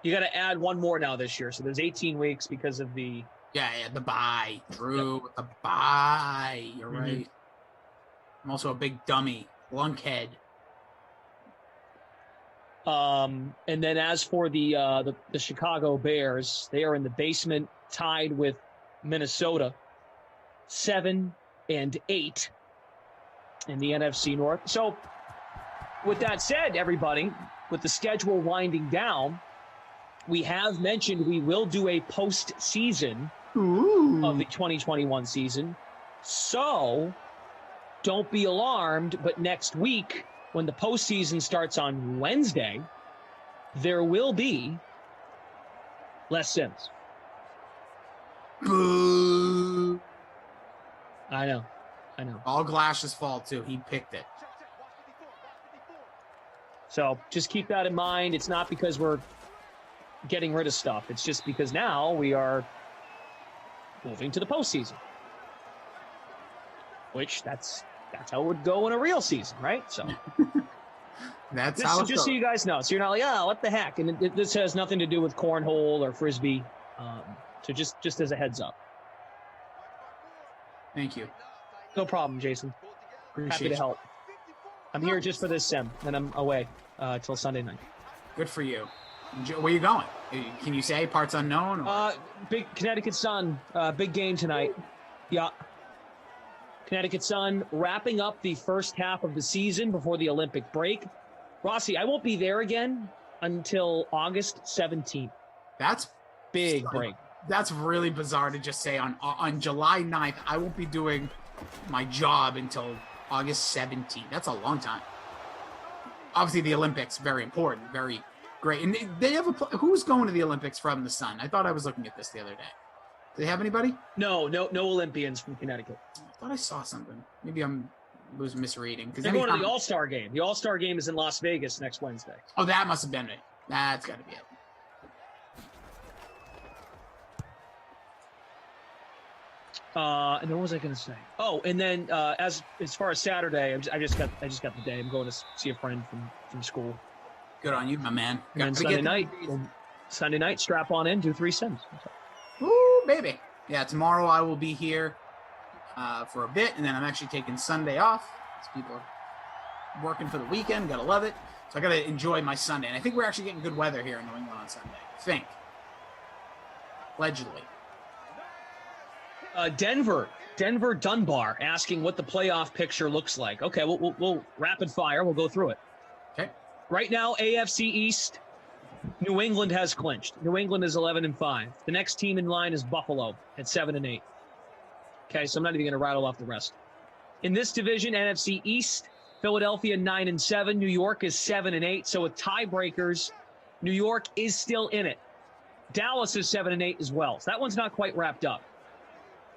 You got to add one more now this year. So there's 18 weeks because of the... Yeah, the bye. Drew, the bye. You're right. I'm also a big dummy. Lunkhead. And then as for the Chicago Bears, they are in the basement, tied with Minnesota, 7-8 in the NFC North. So, with that said, everybody, with the schedule winding down, we have mentioned we will do a postseason of the 2021 season. So, don't be alarmed, but next week, when the postseason starts on Wednesday, there will be less Sims. Boo. I know. All Glash's fault, too. He picked it. So just keep that in mind. It's not because we're getting rid of stuff. It's just because now we are moving to the postseason. Which that's how it would go in a real season, right? So That's how it just goes. so you guys know. So you're not like, oh, what the heck? And this has nothing to do with cornhole or frisbee. So just as a heads up. Thank you. No problem, Jason. Happy to help. I'm here just for this sim, then I'm away till Sunday night. Good for you. Where you going? Can you say parts unknown? Or? Big Connecticut Sun, big game tonight. Yeah. Connecticut Sun wrapping up the first half of the season before the Olympic break. Rossi, I won't be there again until August 17th. That's big break. That's really bizarre to just say on July 9th, I won't be doing my job until August 17th. That's a long time. Obviously, the Olympics, very important, very great. And they have who's going to the Olympics from the Sun? I thought I was looking at this the other day. Do they have anybody? No Olympians from Connecticut. I thought I saw something. Maybe I was misreading. They're going to the All-Star game. The All-Star game is in Las Vegas next Wednesday. Oh, that must have been it. That's got to be it. And then what was I going to say? Oh, and then as far as Saturday, I just got the day. I'm going to see a friend from school. Good on you, my man. And Sunday night, strap on in, do 3 sims. Ooh, baby. Yeah, tomorrow I will be here for a bit, and then I'm actually taking Sunday off. People are working for the weekend. Gotta love it. So I gotta enjoy my Sunday. And I think we're actually getting good weather here in New England on Sunday. I think. Allegedly. Denver Dunbar asking what the playoff picture looks like. Okay, we'll rapid fire. We'll go through it. Okay. Right now, AFC East, New England has clinched. New England is 11-5. The next team in line is Buffalo at 7-8. Okay, so I'm not even going to rattle off the rest. In this division, NFC East, Philadelphia 9-7. New York is 7-8. So with tiebreakers, New York is still in it. Dallas is 7-8 as well. So that one's not quite wrapped up.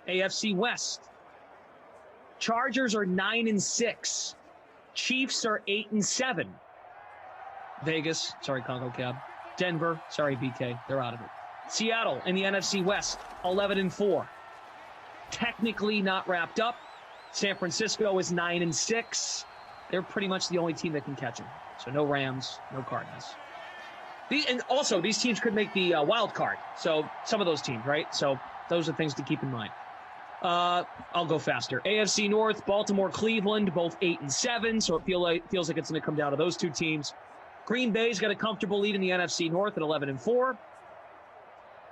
AFC West. Chargers are 9-6. Chiefs are 8-7. Vegas, sorry, Congo Cab. Denver, sorry, BK, they're out of it. Seattle in the NFC West, 11-4. Technically not wrapped up. San Francisco is 9-6. They're pretty much the only team that can catch them. So no Rams, no Cardinals. And also, these teams could make the wild card. So some of those teams, right? So those are things to keep in mind. I'll go faster. AFC North, Baltimore, Cleveland, both 8-7. So it feels like it's going to come down to those two teams. Green Bay's got a comfortable lead in the NFC North at 11-4.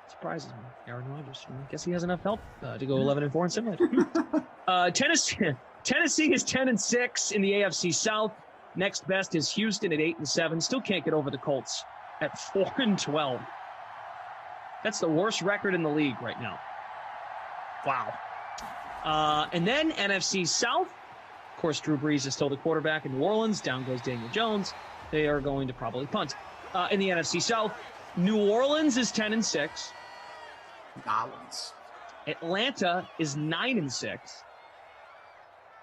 Surprises me. Aaron Rodgers. I guess he has enough help to go 11-4 in simulator. Tennessee is 10-6 in the AFC South. Next best is Houston at 8-7. Still can't get over the Colts at 4-12. That's the worst record in the league right now. Wow. And then NFC South. Of course, Drew Brees is still the quarterback in New Orleans. Down goes Daniel Jones. They are going to probably punt. In the NFC South, New Orleans is 10-6. Collins. Atlanta is 9-6.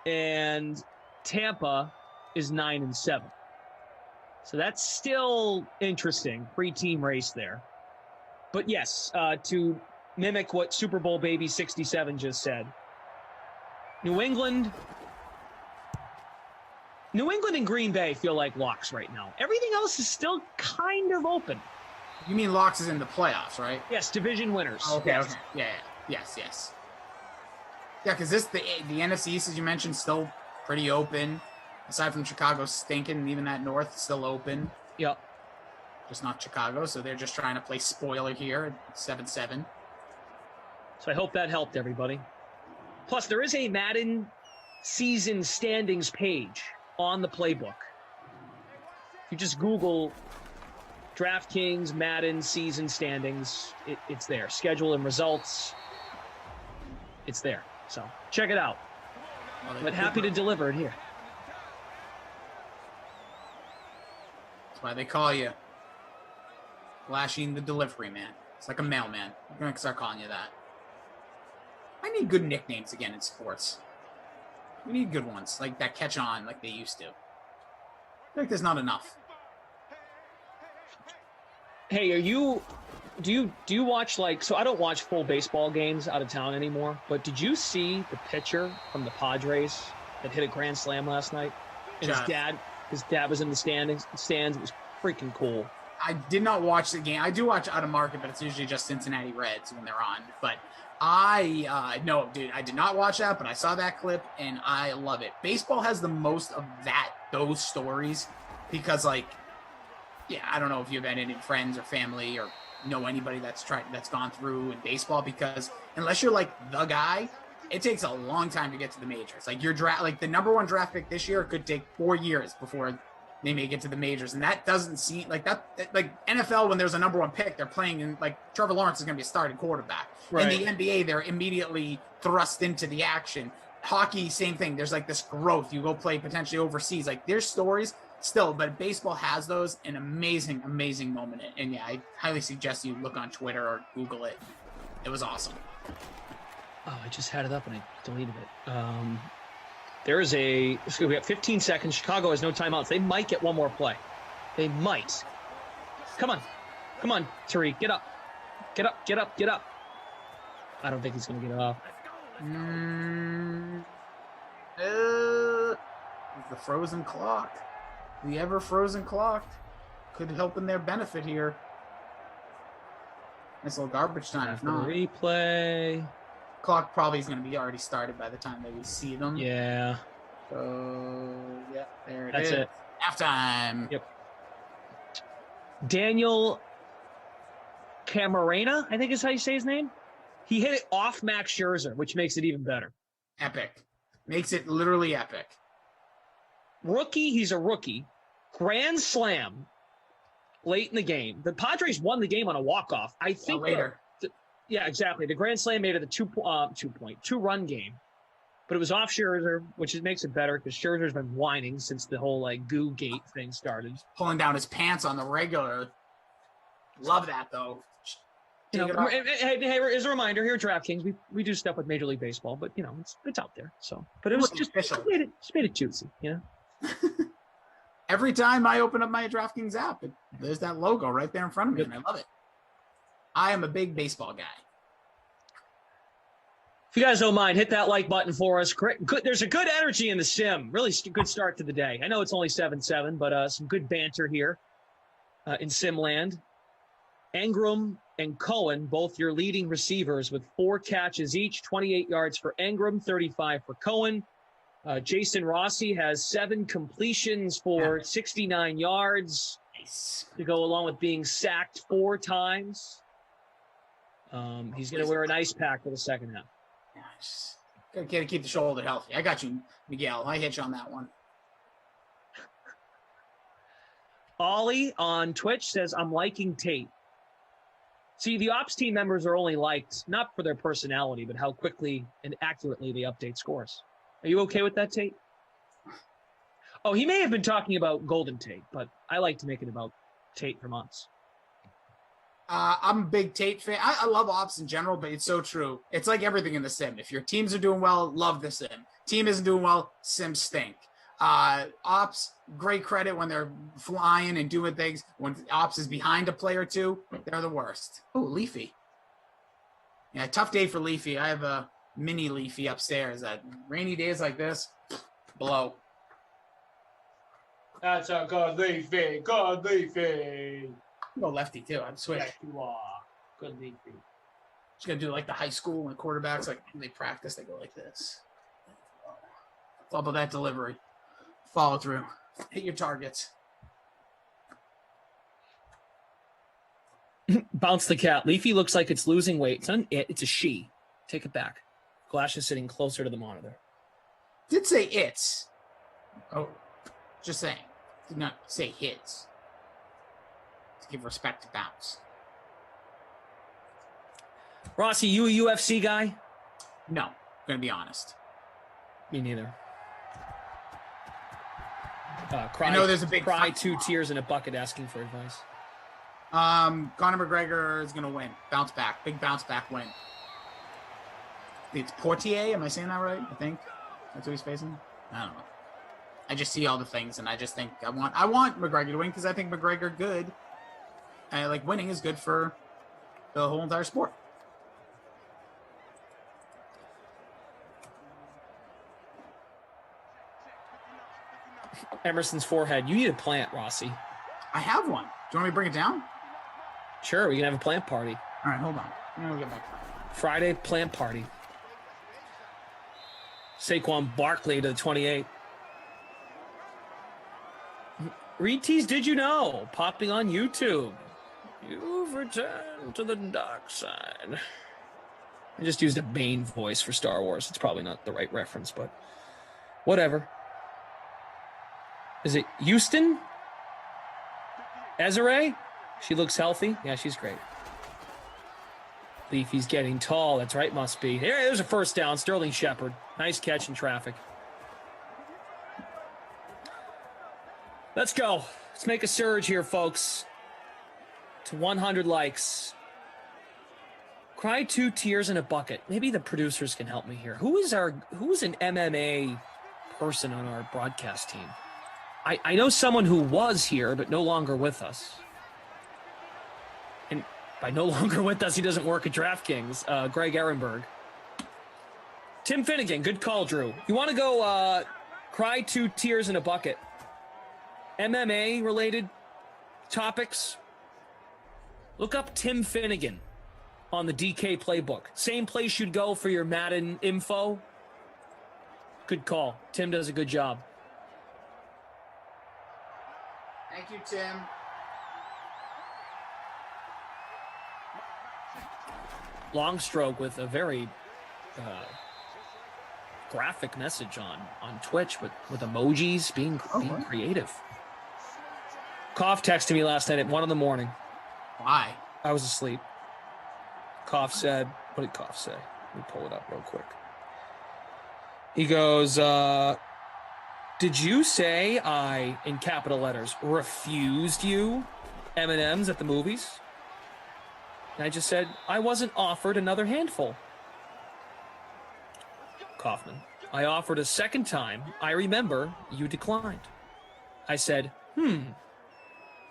And Tampa is 9-7. So that's still interesting. 3-team race there. But yes, to mimic what Super Bowl Baby 67 just said, New England and Green Bay feel like locks right now. Everything else is still kind of open. You mean locks is in the playoffs, right? Yes, division winners. Okay, yes. okay. Yeah. Yes. Yeah, because the NFC East, as you mentioned, still pretty open. Aside from Chicago stinking, even that North is still open. Yep. Just not Chicago, so they're just trying to play spoiler here at 7-7. So I hope that helped everybody. Plus, there is a Madden season standings page on the playbook. If you just Google DraftKings Madden season standings, it's there. Schedule and results, it's there. So check it out. But happy to deliver it here. That's why they call you Flashing the Delivery Man. It's like a mailman. I'm going to start calling you that. I need good nicknames again in sports. We need good ones, like that catch on like they used to. I feel like there's not enough. Hey, do you watch, like, so I don't watch full baseball games out of town anymore, but did you see the pitcher from the Padres that hit a grand slam last night? And his dad, His dad was in the stands. It was freaking cool. I did not watch the game. I do watch Out of Market, but it's usually just Cincinnati Reds when they're on. But no, dude, I did not watch that, but I saw that clip and I love it. Baseball has the most of those stories because, like, yeah, I don't know if you've had any friends or family or know anybody that's gone through in baseball, because unless you're like the guy, it takes a long time to get to the majors. Like the number one draft pick this year could take 4 years before they make it to the majors, and that doesn't seem like that. Like NFL, when there's a number one pick, they're playing in, like, Trevor Lawrence is going to be a starting quarterback. Right. In the NBA, they're immediately thrust into the action. Hockey, same thing. There's like this growth. You go play potentially overseas. Like, there's stories still, but baseball has those. An amazing, amazing moment. And yeah, I highly suggest you look on Twitter or Google it. It was awesome. Oh, I just had it up and I deleted it. We have 15 seconds. Chicago has no timeouts. They might get one more play. They might. Come on, Tariq, get up. I don't think he's going to get off. The frozen clock. The ever frozen clock could help in their benefit here. Nice little garbage time. If not, replay. Clock probably is going to be already started by the time that we see them. Yeah. So, yeah, there it That's is. it. Halftime. Yep. Daniel Camarena, I think is how you say his name. He hit it off Max Scherzer, which makes it even better. Epic. Makes it literally epic. Rookie, he's a rookie. Grand slam late in the game. The Padres won the game on a walk-off. I think later. Yeah, exactly. The grand slam made it a two-run game. But it was off Scherzer, which makes it better because Scherzer's been whining since the whole Goo Gate thing started. Pulling down his pants on the regular. Love that, though. Hey, as a reminder, here at DraftKings, we do stuff with Major League Baseball, but it's out there. So, but it was just made it juicy, Every time I open up my DraftKings app, there's that logo right there in front of me, and I love it. I am a big baseball guy. If you guys don't mind, hit that like button for us. Good, there's a good energy in the sim. Really good start to the day. I know it's only 7-7, but some good banter here in Simland. Engram and Cohen, both your leading receivers with 4 catches each, 28 yards for Engram, 35 for Cohen. Jason Rossi has 7 completions for 69 yards to go along with being sacked 4 times. He's going to wear an ice pack for the second half. Got to keep the shoulder healthy. I got you, Miguel. I hit you on that one. Ollie on Twitch says, I'm liking Tate. See, the ops team members are only liked, not for their personality, but how quickly and accurately they update scores. Are you okay with that, Tate? Oh, he may have been talking about Golden Tate, but I like to make it about Tate for months. I'm a big Tate fan. I love ops in general, but it's so true. It's like everything in the sim. If your teams are doing well, love the sim. Team isn't doing well, sims stink. Ops, great credit when they're flying and doing things. When ops is behind a play or two, they're the worst. Oh, Leafy. Yeah, tough day for Leafy. I have a mini Leafy upstairs. Rainy days like this, blow. That's a good Leafy. Good Leafy. Go lefty too. I'd switch. Yes, you are. Good Leafy. Just gonna do like the high school when quarterbacks, like when they practice, they go like this. It's all about that delivery. Follow through. Hit your targets. Bounce the cat. Leafy looks like it's losing weight. It's a she. Take it back. Glash is sitting closer to the monitor. Did say it's. Oh, just saying. Did not say hits. To give respect to Bounce. Rossi, you a UFC guy? No, I'm gonna be honest. Me neither. I know there's a big cry fight 2 tears in a bucket asking for advice. Conor McGregor is gonna win. Bounce back. Big bounce back win. It's Portier, am I saying that right? I think that's who he's facing. I don't know. I just see all the things, and I just think I want McGregor to win because I think McGregor good. And like winning is good for the whole entire sport. Emerson's forehead. You need a plant, Rossi. I have one. Do you want me to bring it down? Sure, we can have a plant party. All right, hold on. I'm gonna get my plant. Friday plant party. Saquon Barkley to the 28. Reed Tees, did you know? Popping on YouTube. You've returned to the dark side. I just used a Bane voice for Star Wars. It's probably not the right reference, but whatever. Is it Houston? Ezra? She looks healthy. Yeah, she's great. Leafy's getting tall. That's right, must be. There's a first down. Sterling Shepard. Nice catch in traffic. Let's go. Let's make a surge here, folks. To 100 likes. Cry 2 tears in a bucket. Maybe the producers can help me here. Who is an MMA person on our broadcast team? I know someone who was here, but no longer with us. And by no longer with us, he doesn't work at DraftKings. Greg Ehrenberg. Tim Finnegan, good call, Drew. You want to go cry 2 tears in a bucket? MMA-related topics? Look up Tim Finnegan on the DK playbook. Same place you'd go for your Madden info. Good call. Tim does a good job. Thank you, Tim. Long stroke with a very graphic message on Twitch with emojis, being creative. Koff texted me last night at 1 a.m. Why? I was asleep. Koff said, what did Koff say? Let me pull it up real quick. He goes, did you say I, in capital letters, refused you M&Ms at the movies? And I just said, I wasn't offered another handful. Kaufman, I offered a second time. I remember you declined. I said,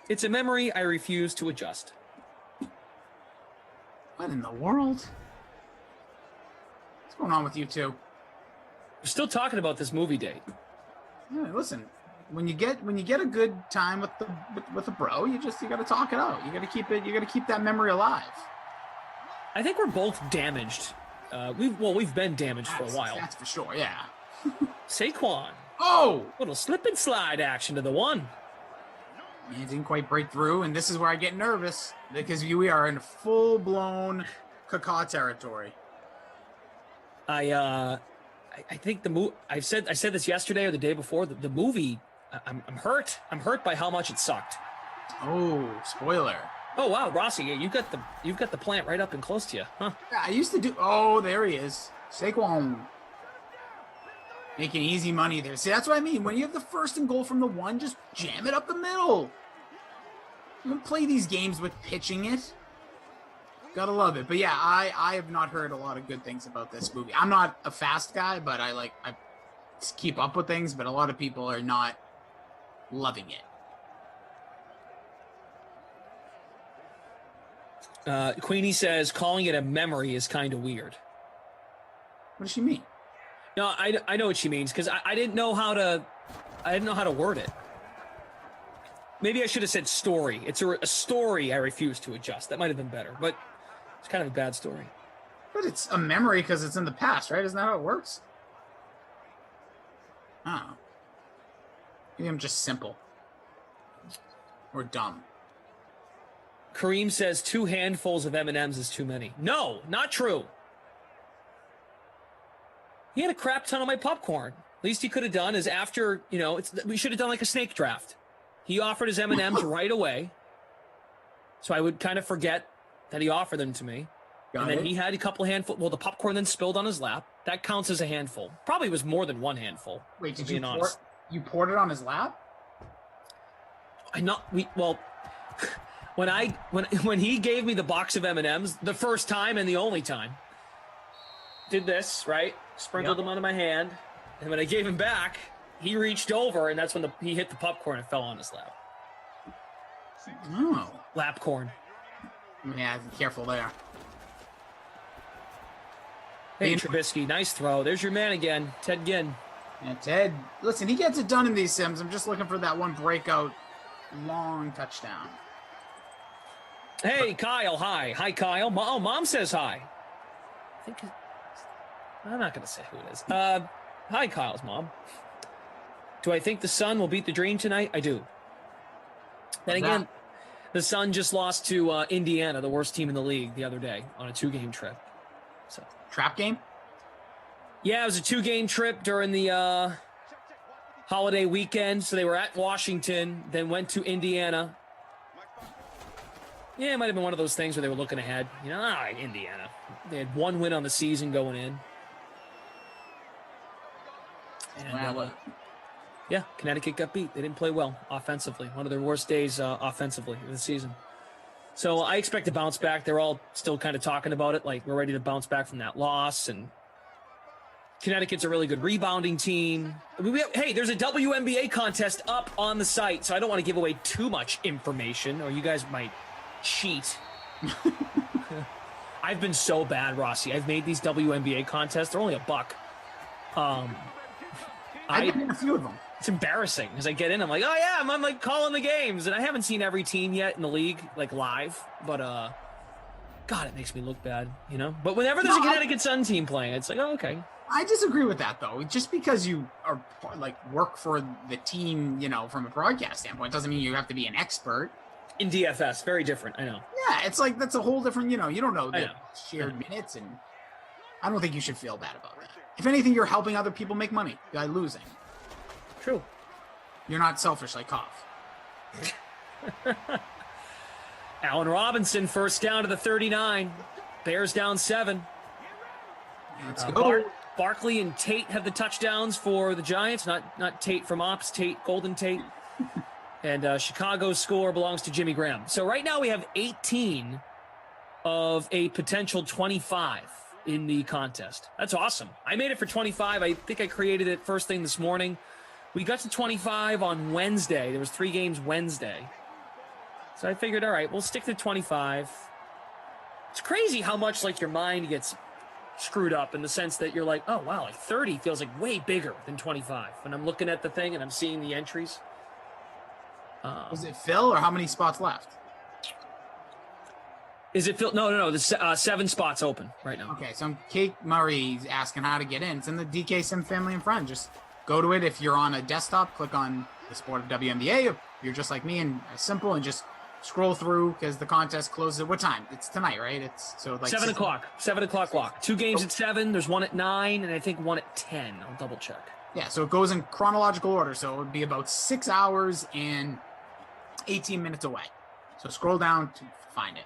it's a memory I refuse to adjust. What in the world? What's going on with you two? We're still talking about this movie date. Yeah, listen, when you get a good time with the bro, you got to talk it out. You got to keep that memory alive. I think we're both damaged. We've been damaged for a while. That's for sure. Yeah. Saquon. Oh, little slip and slide action to the 1. It didn't quite break through, and this is where I get nervous because we are in full-blown caca territory. I think the movie. I said this yesterday or the day before. The movie. I'm hurt. I'm hurt by how much it sucked. Oh, spoiler. Oh wow, Rossi, you've got the plant right up and close to you, huh? Yeah, I used to do. Oh, there he is, Saquon. Making easy money there. See, that's what I mean. When you have the 1st and goal from the 1, just jam it up the middle. You don't play these games with pitching it. Gotta love it. But yeah, I have not heard a lot of good things about this movie. I'm not a fast guy, but I keep up with things, but a lot of people are not loving it. Queenie says calling it a memory is kind of weird. What does she mean? No, I know what she means because I didn't know how to word it. Maybe I should have said story. It's a story I refuse to adjust. That might have been better, but it's kind of a bad story. But it's a memory because it's in the past, right? Isn't that how it works? Oh. Maybe I'm just simple. Or dumb. Kareem says 2 handfuls of M&Ms is too many. No, not true. He had a crap ton of my popcorn. Least he could have done is after, we should have done like a snake draft. He offered his M&Ms right away. So I would kind of forget that he offered them to me. Then he had a couple handfuls. Well, the popcorn then spilled on his lap. That counts as a handful. Probably was more than 1 handful. Wait, did you poured it on his lap? When he gave me the box of M&Ms, the first time and the only time, did this, right? Sprinkled them onto my hand. And when I gave him back, he reached over, and that's when he hit the popcorn and fell on his lap. Oh. Lap corn. Yeah, be careful there. Hey, Trubisky, nice throw. There's your man again, Ted Ginn. And Ted, listen, he gets it done in these sims. I'm just looking for that one breakout long touchdown. Hey, Kyle. Hi. Hi, Kyle. Mom says hi. I'm not going to say who it is. Hi, Kyle's mom. Do I think the Sun will beat the Dream tonight? I do. Then again, the Sun just lost to Indiana, the worst team in the league, the other day on a 2-game trip. So trap game? Yeah, it was a 2-game trip during the holiday weekend. So they were at Washington, then went to Indiana. Yeah, it might have been one of those things where they were looking ahead. Indiana. They had 1 win on the season going in. And, yeah, Connecticut got beat. They didn't play well offensively. One of their worst days offensively of the season. So I expect to bounce back. They're all still kind of talking about it, like we're ready to bounce back from that loss. And Connecticut's a really good rebounding team. Hey, there's a WNBA contest up on the site, so I don't want to give away too much information, or you guys might cheat. I've been so bad, Rossi. I've made these WNBA contests. They're only $1. I've been in a few of them. It's embarrassing because I get in, I'm like, oh yeah, I'm like calling the games, and I haven't seen every team yet in the league like live, but God, it makes me look bad, But whenever there's a Connecticut Sun team playing, it's like, oh, okay. I disagree with that though. Just because you are work for the team, from a broadcast standpoint, doesn't mean you have to be an expert. In DFS, very different. I know. Yeah, it's like that's a whole different. You don't know the shared minutes, and I don't think you should feel bad about that. If anything, you're helping other people make money by losing. True. You're not selfish like Koff. Allen Robinson, first down to the 39. Bears down 7. Let's go. Barkley and Tate have the touchdowns for the Giants. Not Tate from Ops, Golden Tate. And Chicago's score belongs to Jimmy Graham. So right now we have 18 of a potential 25 in the contest. That's awesome. I made it for 25. I think I created it first thing this morning. We got to 25 on Wednesday. There was 3 games Wednesday. So I figured, all right, we'll stick to 25. It's crazy how much your mind gets screwed up in the sense that you're like, oh, wow, 30 feels like way bigger than 25. When I'm looking at the thing and I'm seeing the entries. Was it Phil or how many spots left? Is it Phil? No. There's 7 spots open right now. Okay, so Kate Murray's asking how to get in. It's in the DK Sim Family and Friends. Just go to it. If you're on a desktop, click on the Sport of WNBA. If you're just like me and simple and just scroll through because the contest closes at what time? It's tonight, right? It's 7 o'clock. 7 o'clock lock. 2 games at 7. There's 1 at 9, and I think 1 at 10. I'll double check. Yeah, so it goes in chronological order. So it would be about 6 hours and 18 minutes away. So scroll down to find it.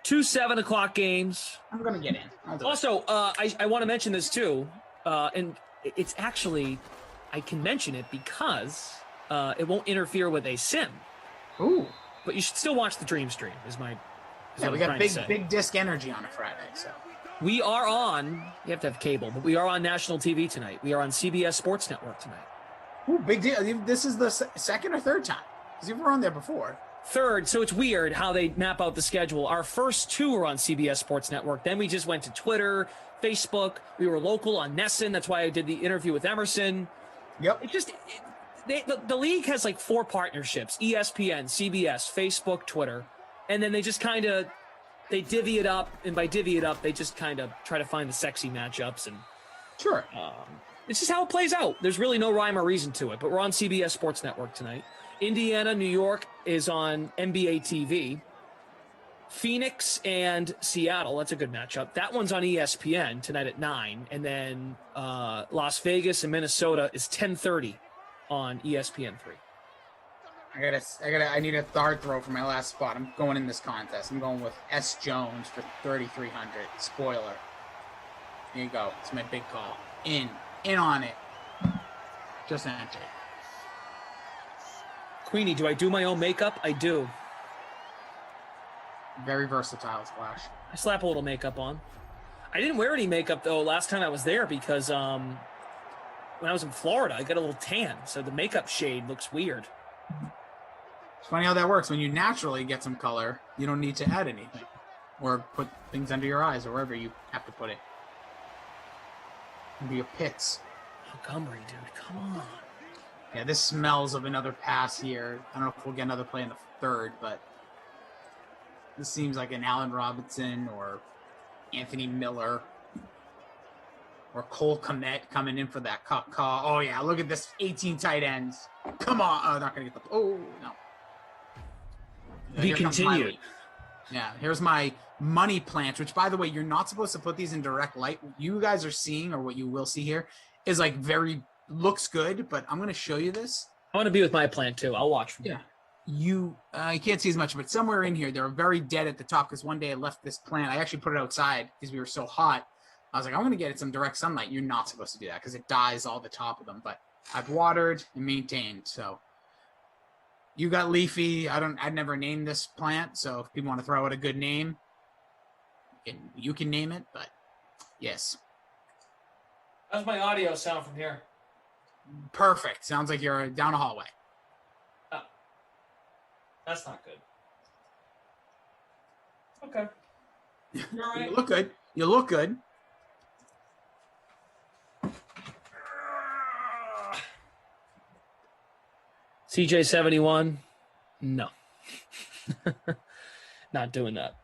2 7 o'clock games. I'm going to get in. Also, I want to mention this too. And it's actually, I can mention it because it won't interfere with a sim. Ooh. But you should still watch the Dream Stream, we got big disc energy on a Friday. So we are on, you have to have cable, but we are on national TV tonight. We are on CBS Sports Network tonight. Ooh, big deal. This is the second or third time. Because you were on there before. Third, so it's weird how they map out the schedule. Our first 2 were on CBS Sports Network. Then we just went to Twitter, Facebook. We were local on Nesson. That's why I did the interview with Emerson. Yep. The league has 4 partnerships: ESPN, CBS, Facebook, Twitter. And then they just kind of, they divvy it up. And by divvy it up, they just kind of try to find the sexy matchups. And sure. It's just how it plays out. There's really no rhyme or reason to it. But we're on CBS Sports Network tonight. Indiana, New York is on NBA TV. Phoenix and Seattle, that's a good matchup. That one's on ESPN tonight at 9. And then Las Vegas and Minnesota is 10:30 on ESPN3. I need a dart throw for my last spot. I'm going in this contest. I'm going with S. Jones for 3,300. Spoiler. Here you go. It's my big call. In on it. Just entered. Queenie, do I do my own makeup? I do. Very versatile, Splash. I slap a little makeup on. I didn't wear any makeup, though, last time I was there because when I was in Florida, I got a little tan, so the makeup shade looks weird. It's funny how that works. When you naturally get some color, you don't need to add anything or put things under your eyeyes or wherever you have to put it. Under your pits. Montgomery, dude, come on. Yeah, this smells of another pass here. I don't know if we'll get another play in the third, but this seems like an Allen Robinson or Anthony Miller or Cole Kmet coming in for that cup call. Oh, yeah, look at this 18 tight ends. Come on. Oh, not going to get the – oh, no. Be continued. Yeah, here's my money plants, which, by the way, you're not supposed to put these in direct light. What you guys are seeing, or what you will see here, is like looks good, but I'm going to show you this. I want to be with my plant too. I'll watch from here. You can't see as much, but somewhere in here, they're very dead at the top because one day I left this plant. I actually put it outside because we were so hot. I was like, I'm going to get it some direct sunlight. You're not supposed to do that because it dyes all the top of them, but I've watered and maintained, so. You got leafy. I'd never named this plant, so if people want to throw out a good name, you can name it, but yes. How's my audio sound from here? Perfect. Sounds like you're down a hallway. Oh. That's not good. Okay. You're all right. You look good. You look good. CJ71, no. Not doing that.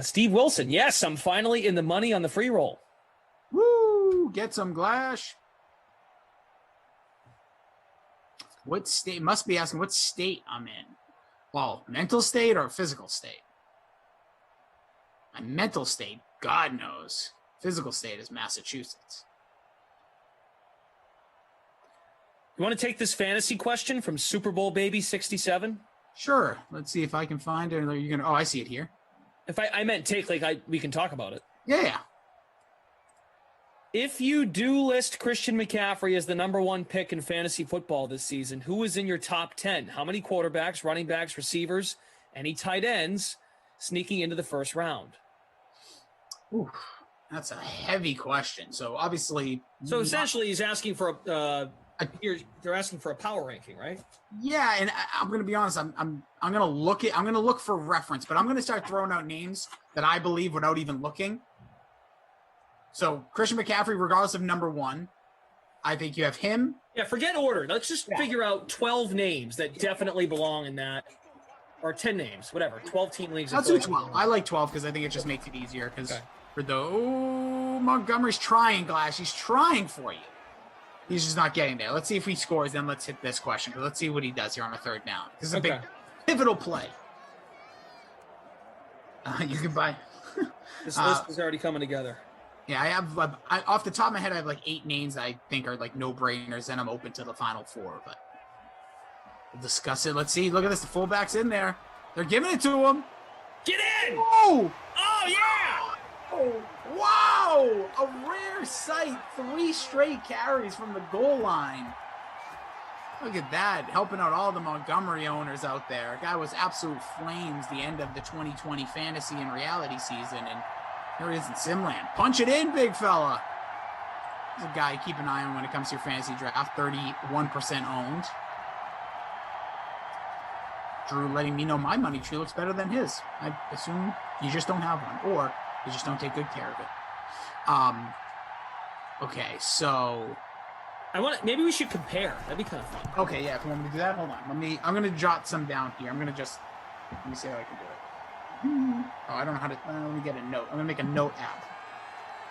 Steve Wilson, yes, I'm finally in the money on the free roll. Woo! Get some Glash. What state? Must be asking what state I'm in. Well, mental state or physical state? My mental state, God knows. Physical state is Massachusetts. You want to take this fantasy question from Super Bowl Baby 67? Sure. Let's see if I can find it. You're gonna. Oh, I see it here. If I meant take, we can talk about it. Yeah. If you do list Christian McCaffrey as the number one pick in fantasy football this season, who is in your top 10? How many quarterbacks, running backs, receivers, any tight ends sneaking into the first round? Ooh, that's a heavy question. So obviously. So essentially, he's asking for they're asking for a power ranking, right? Yeah, and I'm going to be honest. I'm going to look for reference, but I'm going to start throwing out names that I believe without even looking. So Christian McCaffrey, regardless of number one, I think you have him. Yeah, forget order. Let's just figure out 12 names that definitely belong in that, or 10 names, whatever. 12-team leagues. Let's do 12. I like 12 because I think it just makes it easier. Because Montgomery's trying, Glass. He's trying for you. He's just not getting there. Let's see if he scores. Then let's hit this question. Let's see what he does here on a third down. This is a big pivotal play. You can buy. This list is already coming together. Yeah, I have. Off the top of my head, I have like 8 names that I think are like no-brainers, and I'm open to the final 4. But we'll discuss it. Let's see. Look at this. The fullback's in there. They're giving it to him. Get in! Whoa! Oh yeah! Oh, wow! A rare sight. 3 straight carries from the goal line. Look at that. Helping out all the Montgomery owners out there. Guy was absolute flames the end of the 2020 fantasy and reality season. And here he is in Simland. Punch it in, big fella. He's a guy you keep an eye on when it comes to your fantasy draft. 31% owned. Drew letting me know my money tree looks better than his. I assume you just don't have one. Or you just don't take good care of it. Okay, so maybe we should compare. That'd be kind of fun. Okay, yeah, if you want me to do that, hold on. I'm gonna jot some down here. Let me see how I can do it. Oh, I don't know how to, let me get a note. I'm gonna make a note app.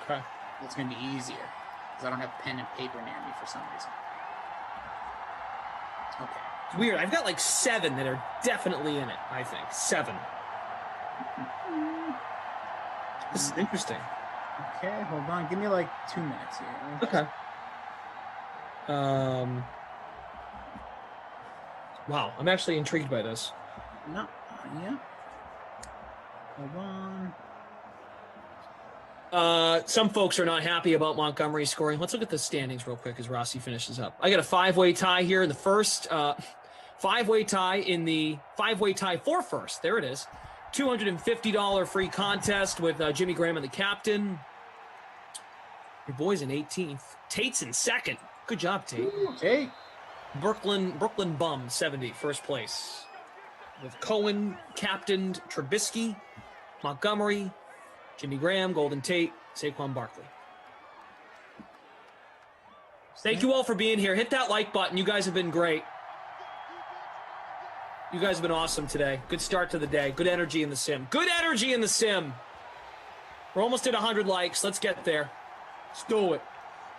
Okay. That's gonna be easier because I don't have pen and paper near me for some reason. Okay. It's weird. I've got like 7 that are definitely in it, I think. 7. This is interesting. Okay, hold on. Give me like 2 minutes here. Okay. Wow, I'm actually intrigued by this. No, yeah. Hold on. Some folks are not happy about Montgomery scoring. Let's look at the standings real quick as Rossi finishes up. I got a 5-way tie here in the first. 5-way tie in the 5-way tie for first. There it is. $250 free contest with Jimmy Graham and the captain. Your boy's in 18th. Tate's in second. Good job, Tate. Tate. Brooklyn Bum, 70, first place. With Cohen, captained Trubisky, Montgomery, Jimmy Graham, Golden Tate, Saquon Barkley. Thank you all for being here. Hit that like button. You guys have been great. You guys have been awesome today. Good start to the day. Good energy in the sim. Good energy in the sim. We're almost at 100 likes. Let's get there. Let's do it.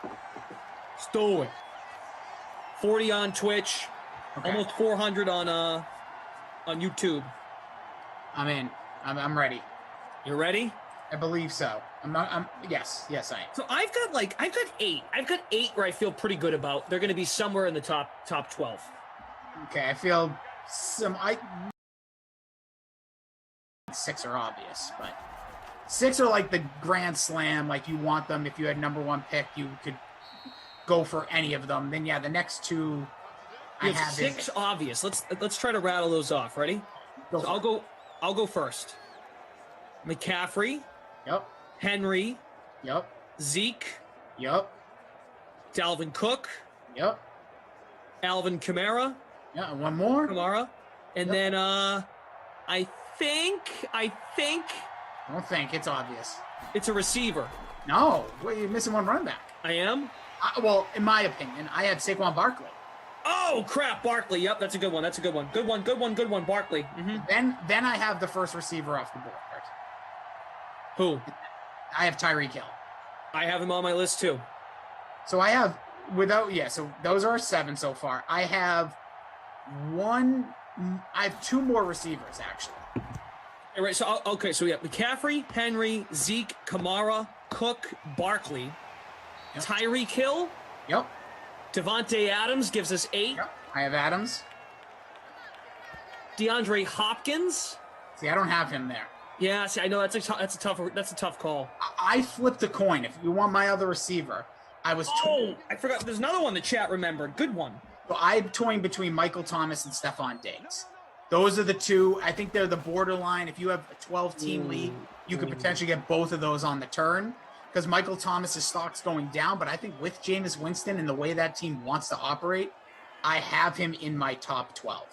Let's do it. 40 on Twitch. Okay. Almost 400 on YouTube. I'm in. I'm ready. You ready? I believe so. Yes, I am. So I've got 8. I've got 8 where I feel pretty good about. They're going to be somewhere in the top 12. Okay, I feel 6 are obvious, but 6 are like the grand slam. Like you want them. If you had number 1 pick, you could go for any of them. Then yeah, the next 2 I have 6 obvious. Let's try to rattle those off. Ready? I'll go first. McCaffrey. Yep. Henry. Yep. Zeke. Yep. Dalvin Cook. Yep. Alvin Kamara. Yeah, and one more. Kamara. And then I think I don't think it's obvious. it's a receiver. No, wait, you're missing one running back. I am? Well, in my opinion, I had Saquon Barkley. Oh, crap, Barkley. Yep, that's a good one. Good one, Barkley. Mm-hmm. Then I have the first receiver off the board. Who? I have Tyreek Hill. I have him on my list, too. So I have, so those are 7 so far. I have 2 more receivers, actually. All right, so we have McCaffrey, Henry, Zeke, Kamara, Cook, Barkley, Tyreek Hill. Yep. Devontae Adams gives us 8. Yep. I have Adams. DeAndre Hopkins. See, I don't have him there. Yeah, see, I know that's a tough call. I flipped a coin. If you want my other receiver, I was. I forgot. There's another one the chat remembered. Good one. So I'm toying between Michael Thomas and Stephon Diggs. Those are the 2. I think they're the borderline. If you have a 12-team league, you could potentially get both of those on the turn. Because Michael Thomas's stock's going down, but I think with Jameis Winston and the way that team wants to operate, I have him in my top 12.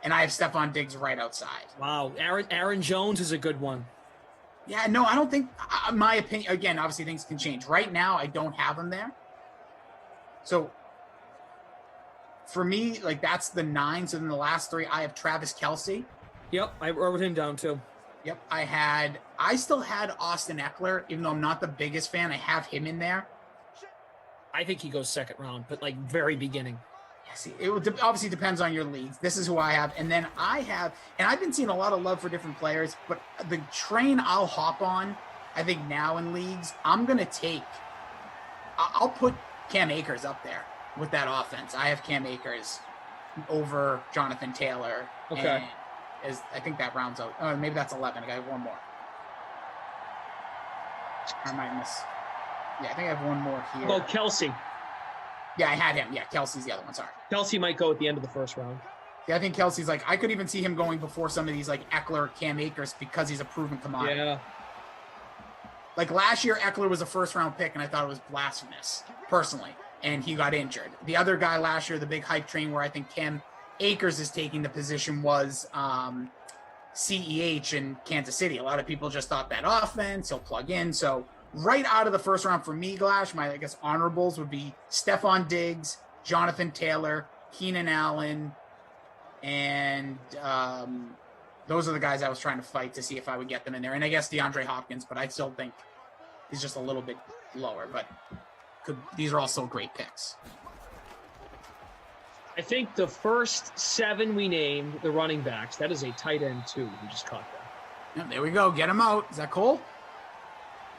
And I have Stephon Diggs right outside. Wow. Aaron Jones is a good one. Yeah, no, I don't think, my opinion, again, obviously things can change. Right now, I don't have him there. So, for me, that's the 9. So then the last 3, I have Travis Kelce. Yep, I wrote him down too. Yep, I still had Austin Eckler, even though I'm not the biggest fan. I have him in there. I think he goes second round, but very beginning. Yeah, see, it obviously depends on your leagues. This is who I have. And then I've been seeing a lot of love for different players, but the train I'll hop on, I think now in leagues, I'll put Cam Akers up there with that offense. I have Cam Akers over Jonathan Taylor. Okay. I think that rounds out. Oh, maybe that's 11. I got one more. I might miss. Yeah, I think I have one more here. Oh, Kelce. Yeah, I had him. Yeah, Kelsey's the other one. Sorry. Kelce might go at the end of the first round. Yeah, I think Kelsey's I could even see him going before some of these Eckler, Cam Akers because he's a proven commodity. Yeah. Last year, Eckler was a first-round pick, and I thought it was blasphemous, personally, and he got injured. The other guy last year, the big hype train where I think Cam Akers is taking the position was CEH in Kansas City. A lot of people just thought that offense, he'll plug in. So right out of the first round for me, Glash, my, honorables would be Stephon Diggs, Jonathan Taylor, Keenan Allen, and those are the guys I was trying to fight to see if I would get them in there. And I guess DeAndre Hopkins, but I still think he's just a little bit lower. But these are all still great picks. I think the first 7 we named, the running backs, that is a tight end too. We just caught that. Yeah, there we go. Get him out. Is that Cole?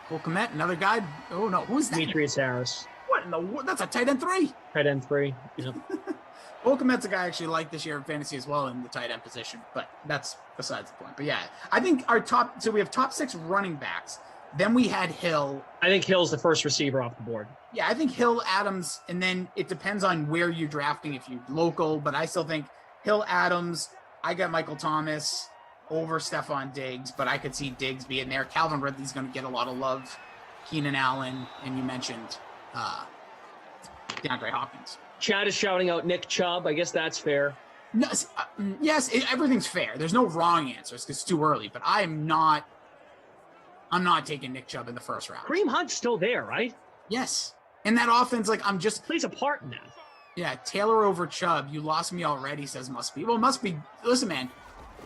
Cole Kmet, another guy. Oh, no. Who's that? Demetrius Harris. What in the world? That's a tight end 3. Tight end 3. Yep. Cole Kmet's a guy I actually like this year in fantasy as well in the tight end position, but that's besides the point. But yeah, I think so we have top 6 running backs. Then we had Hill. I think Hill's the first receiver off the board. Yeah, I think Hill, Adams, and then it depends on where you're drafting, if you're local, but I still think Hill, Adams. I got Michael Thomas over Stephon Diggs, but I could see Diggs being there. Calvin Ridley's going to get a lot of love. Keenan Allen, and you mentioned DeAndre Hopkins. Chad is shouting out Nick Chubb. I guess that's fair. No, yes, everything's fair. There's no wrong answers because it's too early, but I'm not taking Nick Chubb in the first round. Kareem Hunt's still there, right? Yes. In that offense, like I'm just plays a part in that. Yeah, Taylor over Chubb. You lost me already, says Must Be. Well, Must Be. Listen, man,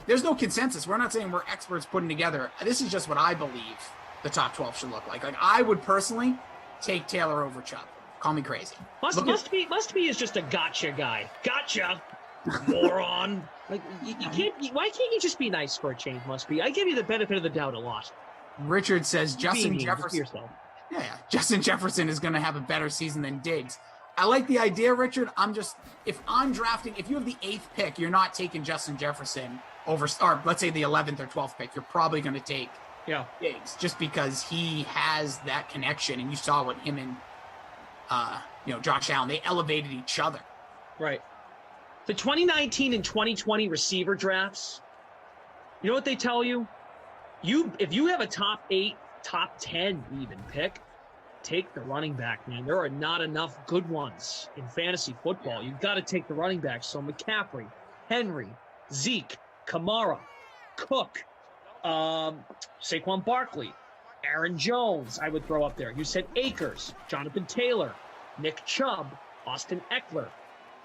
there's no consensus. We're not saying we're experts putting together. This is just what I believe the top 12 should look like. Like I would personally take Taylor over Chubb. Call me crazy. Must be is just a gotcha guy. Gotcha, moron. Like you can't. Why can't you just be nice for a change? Must be. I give you the benefit of the doubt a lot. Richard says Justin Mean, Jefferson. Yeah, Justin Jefferson is going to have a better season than Diggs. I like the idea, Richard. If I'm drafting, if you have the 8th pick, you're not taking Justin Jefferson over, or let's say the 11th or 12th pick. You're probably going to take Diggs just because he has that connection, and you saw what him and Josh Allen, they elevated each other. Right. The 2019 and 2020 receiver drafts, you know what they tell you? If you have a top 8, top 10 even pick, take the running back, man. There are not enough good ones in fantasy football. You've got to take the running back. So McCaffrey, Henry, Zeke, Kamara, Cook, Saquon Barkley, Aaron Jones, I would throw up there. You said Akers, Jonathan Taylor, Nick Chubb, Austin Eckler.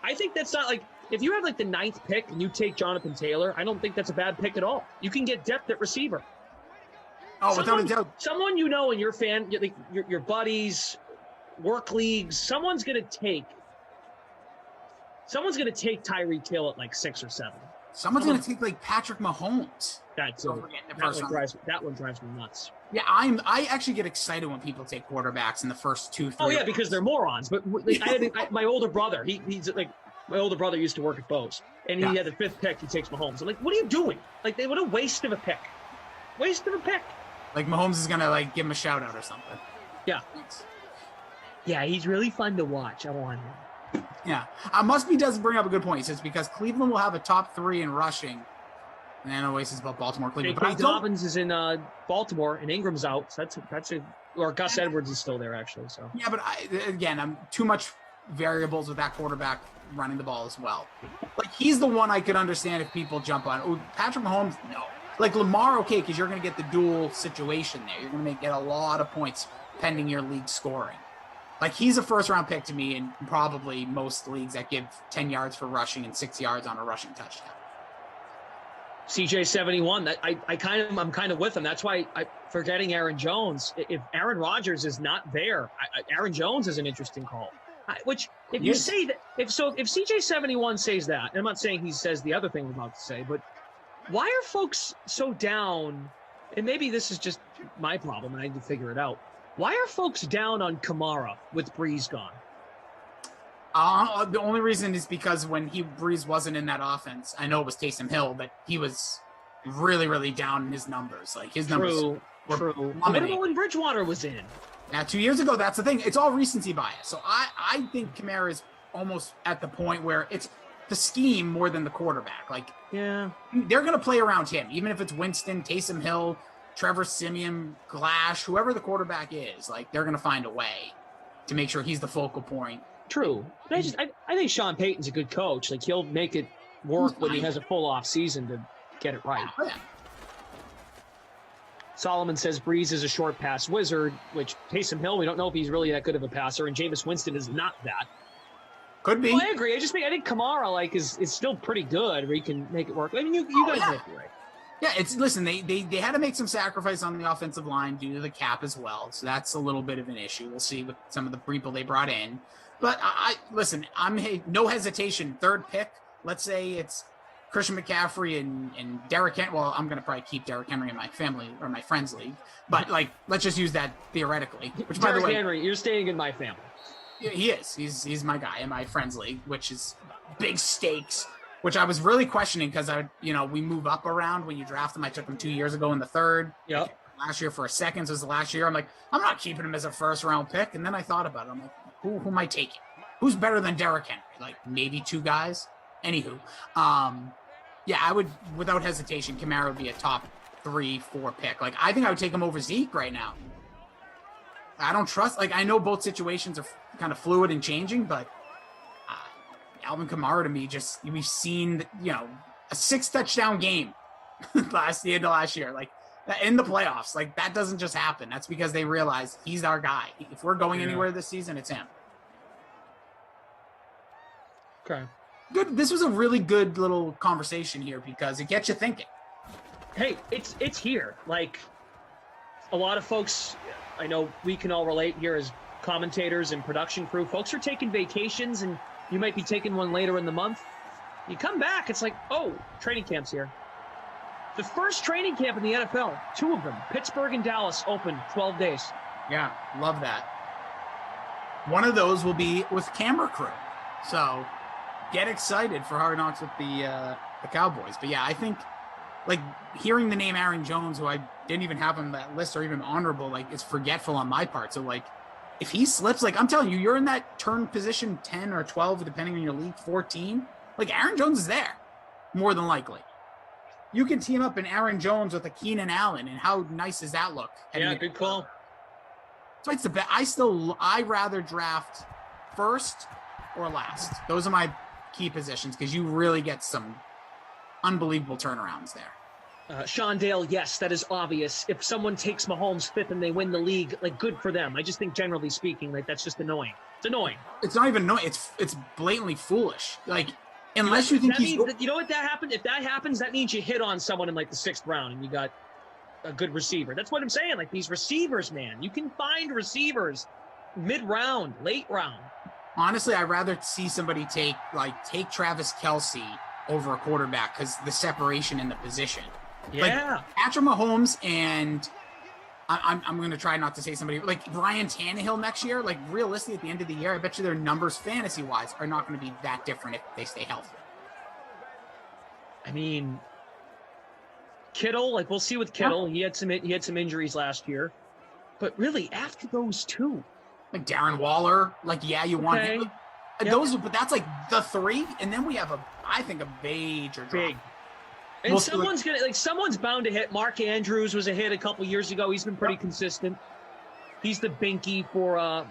I think that's not like, if you have like the 9th pick and you take Jonathan Taylor, I don't think that's a bad pick at all. You can get depth at receiver. Oh, without a doubt. Someone you know in your your buddies, work leagues, someone's gonna take Tyreek Hill at like 6 or 7. Someone's gonna take like Patrick Mahomes. That one drives me nuts. Yeah, I actually get excited when people take quarterbacks in the first 2, 3. Oh yeah, because they're morons. But my older brother, he's like, my older brother used to work at Bose, and he had the 5th pick. He takes Mahomes. I'm like, what are you doing? Like, what a waste of a pick. Waste of a pick. Like Mahomes is gonna like give him a shout out or something. Yeah. Yeah, he's really fun to watch. I want him. Yeah, Must Be does bring up a good point. He says because Cleveland will have a top 3 in rushing, and then always is about Baltimore, Cleveland. J.K. Dobbins is in Baltimore, and Ingram's out. So or Gus Edwards is still there actually. So yeah, but I'm too much variables with that quarterback running the ball as well. Like he's the one I could understand if people jump on. Ooh, Patrick Mahomes, no. Like Lamar, okay, because you're going to get the dual situation there. You're going to get a lot of points pending your league scoring. Like he's a first-round pick to me in probably most leagues that give 10 yards for rushing and 6 yards on a rushing touchdown. CJ 71. I'm kind of with him. That's why forgetting Aaron Jones. If Aaron Rodgers is not there, Aaron Jones is an interesting call. Which if you say that, if CJ 71 says that, and I'm not saying he says the other thing I'm about to say, but why are folks so down? And maybe this is just my problem, and I need to figure it out. Why are folks down on Kamara with Breeze gone? The only reason is because when Breeze wasn't in that offense, I know it was Taysom Hill, but he was really, really down in his numbers. Like his numbers were True. What about when Bridgewater was in? Now, 2 years ago, that's the thing. It's all recency bias. So I think Kamara is almost at the point where it's the scheme more than the quarterback. Like, yeah, they're going to play around him, even if it's Winston, Taysom Hill, Trevor Siemian, Glash, whoever the quarterback is. Like, they're going to find a way to make sure he's the focal point. True. But I think Sean Payton's a good coach. Like, he'll make it work when he has a full off season to get it right. Yeah. Solomon says Breeze is a short pass wizard, which Taysom Hill, we don't know if he's really that good of a passer, and Jameis Winston is not that. Could be. Well, I agree. I think Kamara is still pretty good, where he can make it work. I mean, you guys might be right. Yeah, listen, they had to make some sacrifice on the offensive line due to the cap as well, so that's a little bit of an issue. We'll see with some of the people they brought in. But I'm no hesitation. 3rd pick, let's say it's Christian McCaffrey and Derrick Henry. Well, I'm going to probably keep Derrick Henry in my family or my friends league, but let's just use that theoretically. Which, by the way, Henry, you're staying in my family. He is. He's my guy in my friends league, which is big stakes. Which I was really questioning because we move up around when you draft them. I took him 2 years ago in the 3rd. Yep. Last year for a 2nd, so it was the last year. I'm like, I'm not keeping him as a 1st-round pick. And then I thought about it. I'm like, who am I taking? Who's better than Derrick Henry? Like maybe 2 guys. Anywho, yeah, I would without hesitation. Kamara would be a top 3-4 pick. Like I think I would take him over Zeke right now. I don't trust. Like I know both situations are kind of fluid and changing, but Alvin Kamara to me, we've seen a 6 touchdown game the end of last year. Like in the playoffs. Like, that doesn't just happen. That's because they realize he's our guy. If we're going anywhere this season, it's him. Okay. Good. This was a really good little conversation here because it gets you thinking. Hey, it's here. Like, a lot of folks, I know we can all relate here as commentators and production crew. Folks are taking vacations, and you might be taking one later in the month. You come back, it's like, oh, training camp's here. The first training camp in the NFL, 2 of them, Pittsburgh and Dallas, open 12 days. Yeah, love that. One of those will be with camera crew. So get excited for Hard Knocks with the Cowboys. But yeah, I think like hearing the name Aaron Jones, who I didn't even have on that list or even honorable, like it's forgetful on my part. So like if he slips, like I'm telling you, you're in that turn position 10 or 12, depending on your league, 14. Like Aaron Jones is there, more than likely. You can team up in Aaron Jones with a Keenan Allen, and how nice does that look? Yeah, good call. So it's the best. I rather draft first or last. Those are my key positions because you really get some unbelievable turnarounds there. Sean Dale, yes, that is obvious. If someone takes Mahomes 5th and they win the league, like good for them. I just think generally speaking, like that's just annoying. It's annoying. It's not even annoying. It's blatantly foolish. Like unless you think that means that, you know what that happened? If that happens, that means you hit on someone in like the 6th round and you got a good receiver. That's what I'm saying. Like these receivers, man, you can find receivers mid-round, late round. Honestly, I'd rather see somebody take Travis Kelce over a quarterback because the separation in the position. Yeah. Like Patrick Mahomes and I'm going to try not to say somebody like Ryan Tannehill next year. Like realistically, at the end of the year, I bet you their numbers fantasy-wise are not going to be that different if they stay healthy. I mean, Kittle, like we'll see with Kittle. Yeah. He had some injuries last year, but really after those 2, like Darren Waller, like you want him. Yep. Those, but that's like the 3, and then we have I think a major drop. Big. And someone's bound to hit. Mark Andrews was a hit a couple years ago. He's been pretty consistent. He's the binky for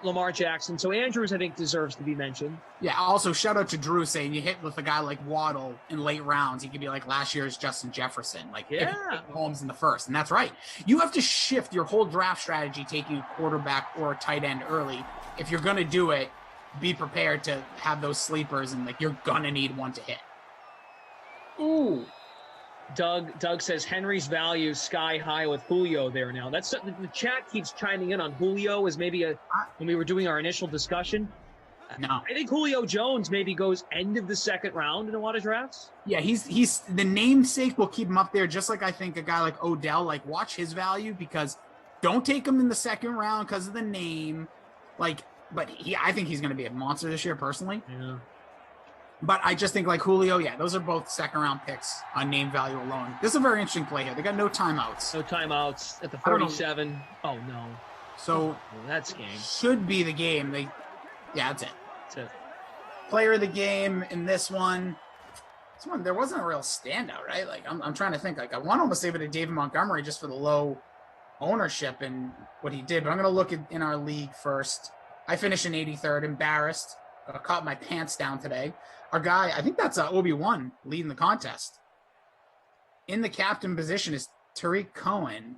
Lamar Jackson. So Andrews, I think, deserves to be mentioned. Yeah. Also, shout out to Drew saying you hit with a guy like Waddle in late rounds. He could be like last year's Justin Jefferson. Like Holmes in the 1st, and that's right. You have to shift your whole draft strategy, taking a quarterback or a tight end early. If you're gonna do it, be prepared to have those sleepers, and like you're gonna need one to hit. Ooh. Doug says Henry's value sky high with Julio there now. That's the chat keeps chiming in on Julio as maybe when we were doing our initial discussion. No. I think Julio Jones maybe goes end of the 2nd round in a lot of drafts. Yeah, he's the namesake will keep him up there, just like I think a guy like Odell, like watch his value because don't take him in the 2nd round because of the name. Like, but I think he's gonna be a monster this year personally. Yeah. But I just think like Julio, those are both 2nd round picks on name value alone. This is a very interesting play here. They got no timeouts. No timeouts at the 47. Oh no. So that's game. Should be the game. That's it. That's it. Player of the game in this one. There wasn't a real standout, right? Like I'm trying to think. Like I want to almost save it to David Montgomery just for the low ownership and what he did. But I'm gonna look in our league first. I finished in 83rd, embarrassed. Caught my pants down today. Our guy, I think that's Obi-Wan leading the contest. In the captain position is Tariq Cohen.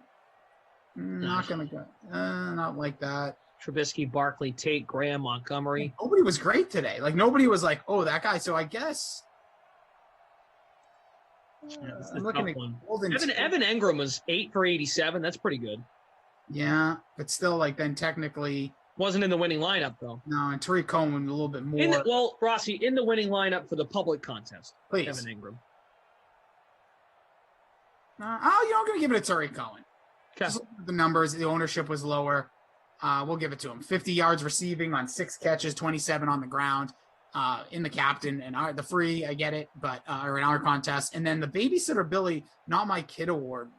Not going to go. Not like that. Trubisky, Barkley, Tate, Graham, Montgomery. Nobody was great today. Like, nobody was like, oh, that guy. So I guess. I'm looking at Evan Engram was 8 for 87. That's pretty good. Yeah, but still, like, then technically. Wasn't in the winning lineup, though. No, and Tariq Cohen a little bit more. Rossi, in the winning lineup for the public contest. Please. Evan Engram. I'm going to give it to Tariq Cohen. Okay. Just look at the numbers. The ownership was lower. We'll give it to him. 50 yards receiving on 6 catches, 27 on the ground in the captain. And the free, I get it, but or in our contest. And then the Babysitter Billy, Not My Kid Award.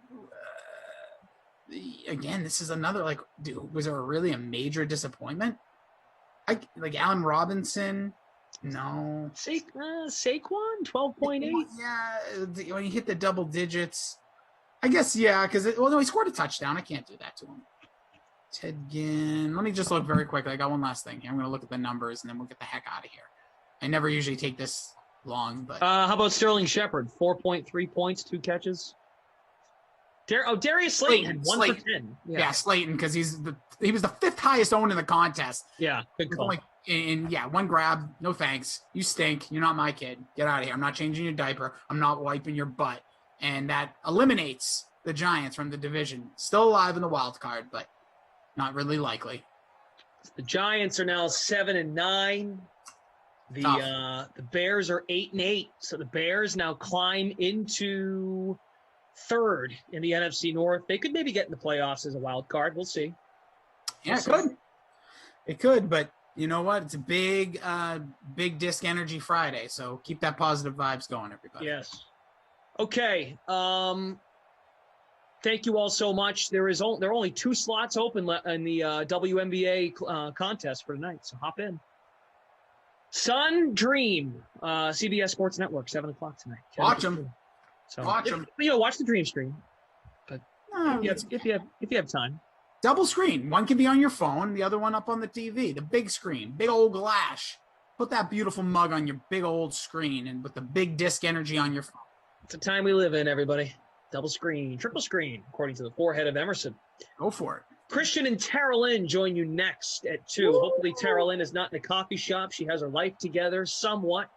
Again, this is another, like, dude, was there really a major disappointment? Like Allen Robinson, no. Saquon, 12.8? Yeah, when you hit the double digits, I guess, because, he scored a touchdown. I can't do that to him. Ted Ginn, let me just look very quickly. I got one last thing here. I'm going to look at the numbers, and then we'll get the heck out of here. I never usually take this long, but. How about Sterling Shepard? 4.3 points, 2 catches? Darius Slayton had 1 for 10. Yeah, Slayton, because he was the 5th highest owned in the contest. Yeah, good call. One grab. No thanks. You stink. You're not my kid. Get out of here. I'm not changing your diaper. I'm not wiping your butt. And that eliminates the Giants from the division. Still alive in the wild card, but not really likely. The Giants are now 7-9. The Bears are 8-8. So the Bears now climb into 3rd in the NFC North. They could maybe get in the playoffs as a wild card. We'll see. Yeah, it could. It could, but you know what? It's a big disc energy Friday. So keep that positive vibes going, everybody. Yes. Okay. Thank you all so much. There are only 2 slots open in the WNBA contest for tonight, so hop in. Sun Dream, CBS Sports Network, 7 o'clock tonight. Watch them. So watch them. Watch the Dream stream. But if you have time, double screen. One can be on your phone, the other one up on the TV. The big screen, big old glass. Put that beautiful mug on your big old screen, and with the big disc energy on your phone. It's the time we live in, everybody. Double screen, triple screen, according to the forehead of Emerson. Go for it. Christian and Tara Lynn join you next at 2. Woo! Hopefully Tara Lynn is not in a coffee shop. She has her life together somewhat.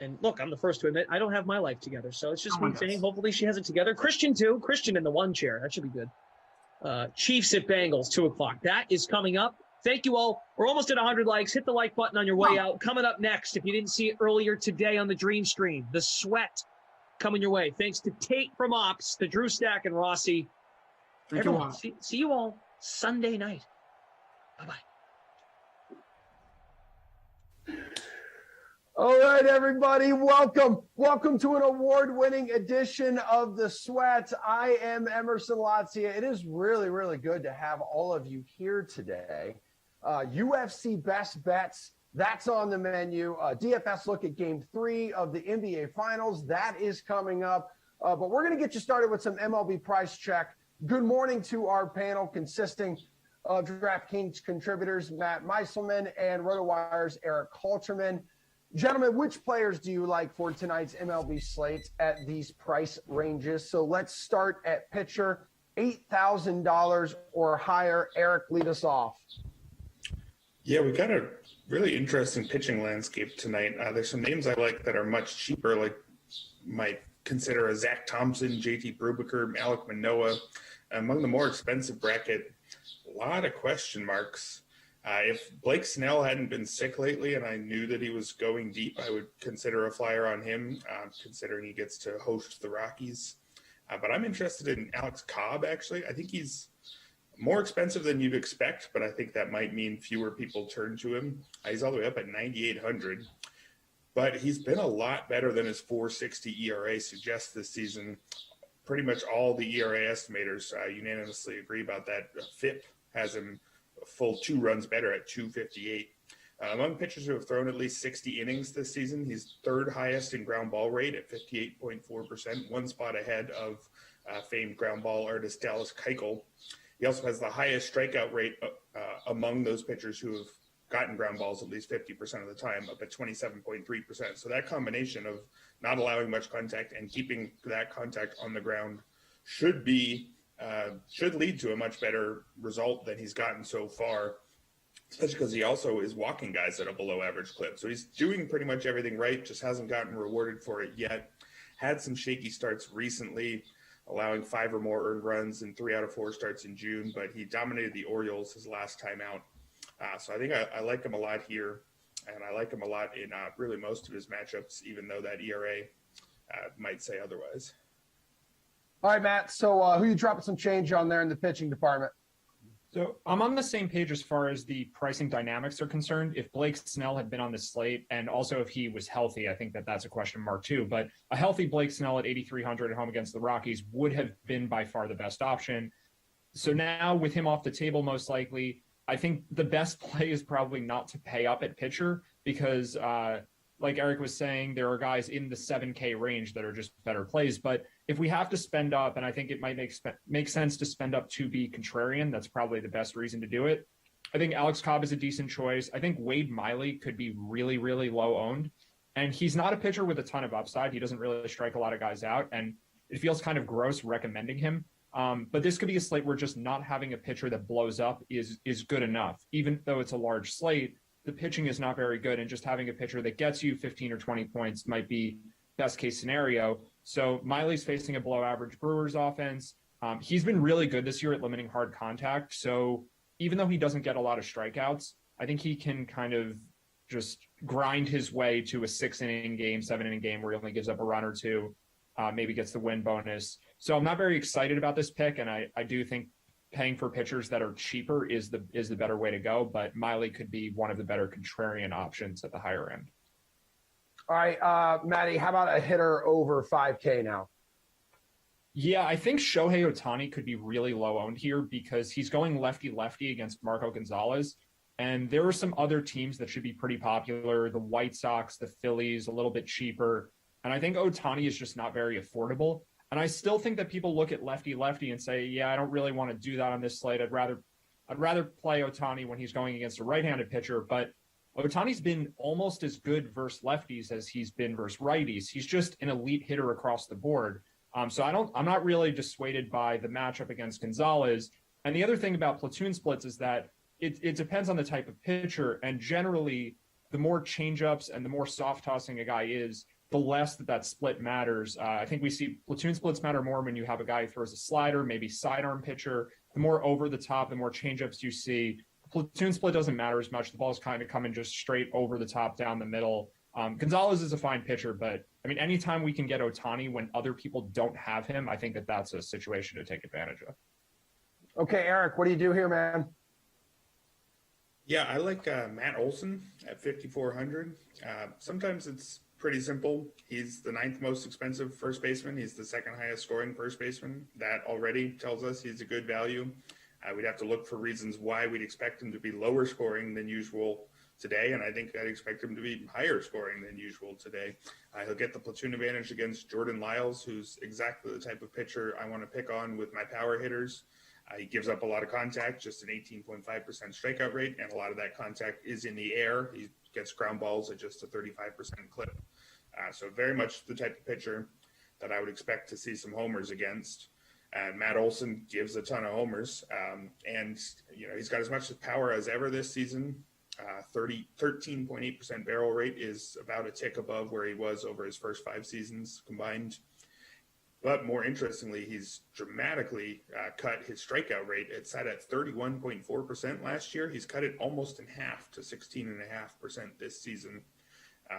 And look, I'm the first to admit I don't have my life together. So it's just me saying hopefully she has it together. Christian too. Christian in the 1 chair. That should be good. Chiefs at Bengals, 2 o'clock. That is coming up. Thank you all. We're almost at 100 likes. Hit the like button on your way out. Coming up next, if you didn't see it earlier today on the Dream Stream, the Sweat coming your way. Thanks to Tate from Ops, to Drew Stack and Rossi. Everyone, see you all Sunday night. Bye-bye. All right, everybody, welcome. Welcome to an award-winning edition of The Sweat. I am Emerson Latzia. It is really, really good to have all of you here today. UFC Best Bets, that's on the menu. DFS look at Game 3 of the NBA Finals. That is coming up. But we're going to get you started with some MLB price check. Good morning to our panel consisting of DraftKings contributors Matt Meiselman and RotoWire's Eric Halterman. Gentlemen, which players do you like for tonight's MLB slate at these price ranges? So let's start at pitcher, $8,000 or higher. Eric, lead us off. Yeah, we got a really interesting pitching landscape tonight. There's some names I like that are much cheaper, like might consider a Zach Thompson, JT Brubaker, Alek Manoah. Among the more expensive bracket, a lot of question marks. If Blake Snell hadn't been sick lately and I knew that he was going deep, I would consider a flyer on him, considering he gets to host the Rockies. But I'm interested in Alex Cobb, actually. I think he's more expensive than you'd expect, but I think that might mean fewer people turn to him. He's all the way up at 9,800. But he's been a lot better than his 4.60 ERA suggests this season. Pretty much all the ERA estimators unanimously agree about that. FIP has him a full 2 runs better at 2.58. Among pitchers who have thrown at least 60 innings this season, he's 3rd highest in ground ball rate at 58.4%, 1 spot ahead of famed ground ball artist Dallas Keuchel. He also has the highest strikeout rate among those pitchers who have gotten ground balls at least 50% of the time, up at 27.3%. So that combination of not allowing much contact and keeping that contact on the ground should lead to a much better result than he's gotten so far, especially because he also is walking guys at a below average clip. So he's doing pretty much everything right, just hasn't gotten rewarded for it yet. Had some shaky starts recently, allowing 5 or more earned runs in 3 out of 4 starts in June, but he dominated the Orioles his last time out. So I think I like him a lot here, and I like him a lot in really most of his matchups, even though that ERA might say otherwise. All right, Matt. So who you dropping some change on there in the pitching department? So I'm on the same page as far as the pricing dynamics are concerned. If Blake Snell had been on the slate, and also if he was healthy, I think that's a question mark too. But a healthy Blake Snell at 8,300 at home against the Rockies would have been by far the best option. So now with him off the table, most likely, I think the best play is probably not to pay up at pitcher because, like Eric was saying, there are guys in the 7K range that are just better plays. But if we have to spend up, and I think it might make sense to spend up to be contrarian, that's probably the best reason to do it. I think Alex Cobb is a decent choice. I think Wade Miley could be really, really low owned. And he's not a pitcher with a ton of upside. He doesn't really strike a lot of guys out. And it feels kind of gross recommending him. But this could be a slate where just not having a pitcher that blows up is good enough. Even though it's a large slate, the pitching is not very good, and just having a pitcher that gets you 15 or 20 points might be best case scenario. So Miley's facing a below average Brewers offense. He's been really good this year at limiting hard contact. So even though he doesn't get a lot of strikeouts, I think he can kind of just grind his way to a 6-inning game, 7-inning game where he only gives up a run or two, maybe gets the win bonus. So I'm not very excited about this pick, and I do think paying for pitchers that are cheaper is the better way to go, but Miley could be one of the better contrarian options at the higher end. All right, Maddie, how about a hitter over 5K now? Yeah, I think Shohei Ohtani could be really low owned here because he's going lefty-lefty against Marco Gonzalez. And there are some other teams that should be pretty popular. The White Sox, the Phillies, a little bit cheaper. And I think Ohtani is just not very affordable. And I still think that people look at lefty-lefty and say, yeah, I don't really want to do that on this slate. I'd rather play Ohtani when he's going against a right-handed pitcher. But Ohtani's been almost as good versus lefties as he's been versus righties. He's just an elite hitter across the board. So I'm not really dissuaded by the matchup against Gonzalez. And the other thing about platoon splits is that it depends on the type of pitcher. And generally, the more changeups and the more soft tossing a guy is, the less that split matters. I think we see platoon splits matter more when you have a guy who throws a slider, maybe sidearm pitcher. The more over the top, the more changeups you see. Platoon split doesn't matter as much. The ball's kind of coming just straight over the top, down the middle. Gonzalez is a fine pitcher, but I mean, anytime we can get Ohtani when other people don't have him, I think that that's a situation to take advantage of. Okay, Eric, what do you do here, man? Yeah, I like Matt Olson at 5,400. Sometimes it's pretty simple. He's the 9th most expensive first baseman. He's the 2nd highest scoring first baseman. That already tells us he's a good value. We'd have to look for reasons why we'd expect him to be lower scoring than usual today, and I think I'd expect him to be higher scoring than usual today. He'll get the platoon advantage against Jordan Lyles, who's exactly the type of pitcher I want to pick on with my power hitters. He gives up a lot of contact, just an 18.5% strikeout rate, and a lot of that contact is in the air. He gets ground balls at just a 35% clip. So very much the type of pitcher that I would expect to see some homers against. And Matt Olson gives a ton of homers. And, he's got as much power as ever this season. 13.8% barrel rate is about a tick above where he was over his first 5 seasons combined. But more interestingly, he's dramatically cut his strikeout rate. It sat at 31.4% last year. He's cut it almost in half to 16.5% this season.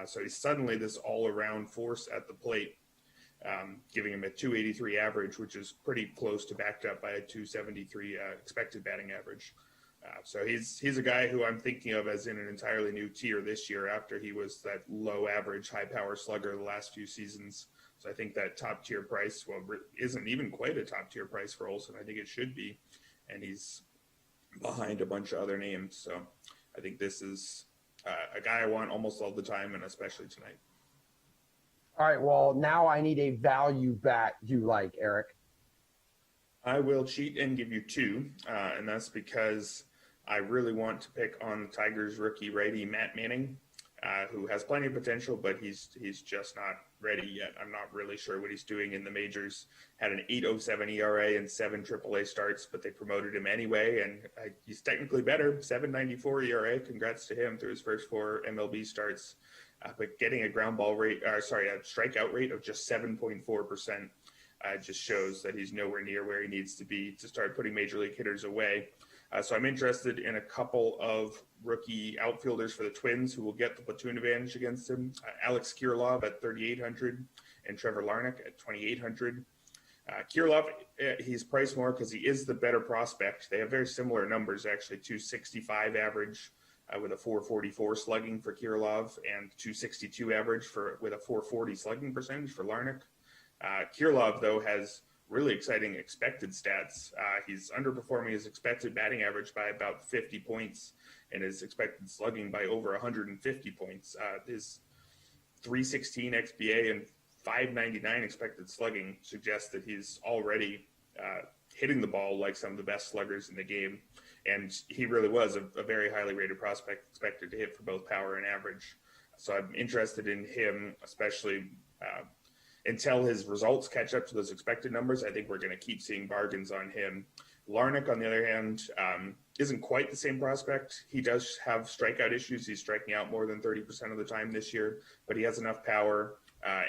So he's suddenly this all-around force at the plate, giving him a 283 average, which is pretty close to backed up by a 273 expected batting average. So he's a guy who I'm thinking of as in an entirely new tier this year after he was that low average, high power slugger the last few seasons. So I think that top tier price, isn't even quite a top tier price for Olson. I think it should be. And he's behind a bunch of other names. So I think this is a guy I want almost all the time, and especially tonight. All right, well, now I need a value bat you like, Eric. I will cheat and give you 2, and that's because I really want to pick on the Tigers rookie righty Matt Manning, who has plenty of potential, but he's just not ready yet. I'm not really sure what he's doing in the majors. Had an 8.07 ERA and 7 AAA starts, but they promoted him anyway, and he's technically better. 7.94 ERA. Congrats to him through his first 4 MLB starts. But getting a strikeout rate of just 7.4% just shows that he's nowhere near where he needs to be to start putting major league hitters away. So I'm interested in a couple of rookie outfielders for the Twins who will get the platoon advantage against him. Alex Kirilloff at 3,800 and Trevor Larnach at 2,800. Kirilloff, he's priced more because he is the better prospect. They have very similar numbers, actually, 265 average with a 444 slugging for Kirilloff and 262 average with a 440 slugging percentage for Larnach. Kirilloff, though, has really exciting expected stats. He's underperforming his expected batting average by about 50 points and his expected slugging by over 150 points. His 316 XBA and 599 expected slugging suggests that he's already hitting the ball like some of the best sluggers in the game. And he really was a very highly rated prospect, expected to hit for both power and average. So I'm interested in him, especially until his results catch up to those expected numbers, I think we're going to keep seeing bargains on him. Larnach, on the other hand, isn't quite the same prospect. He does have strikeout issues. He's striking out more than 30% of the time this year, but he has enough power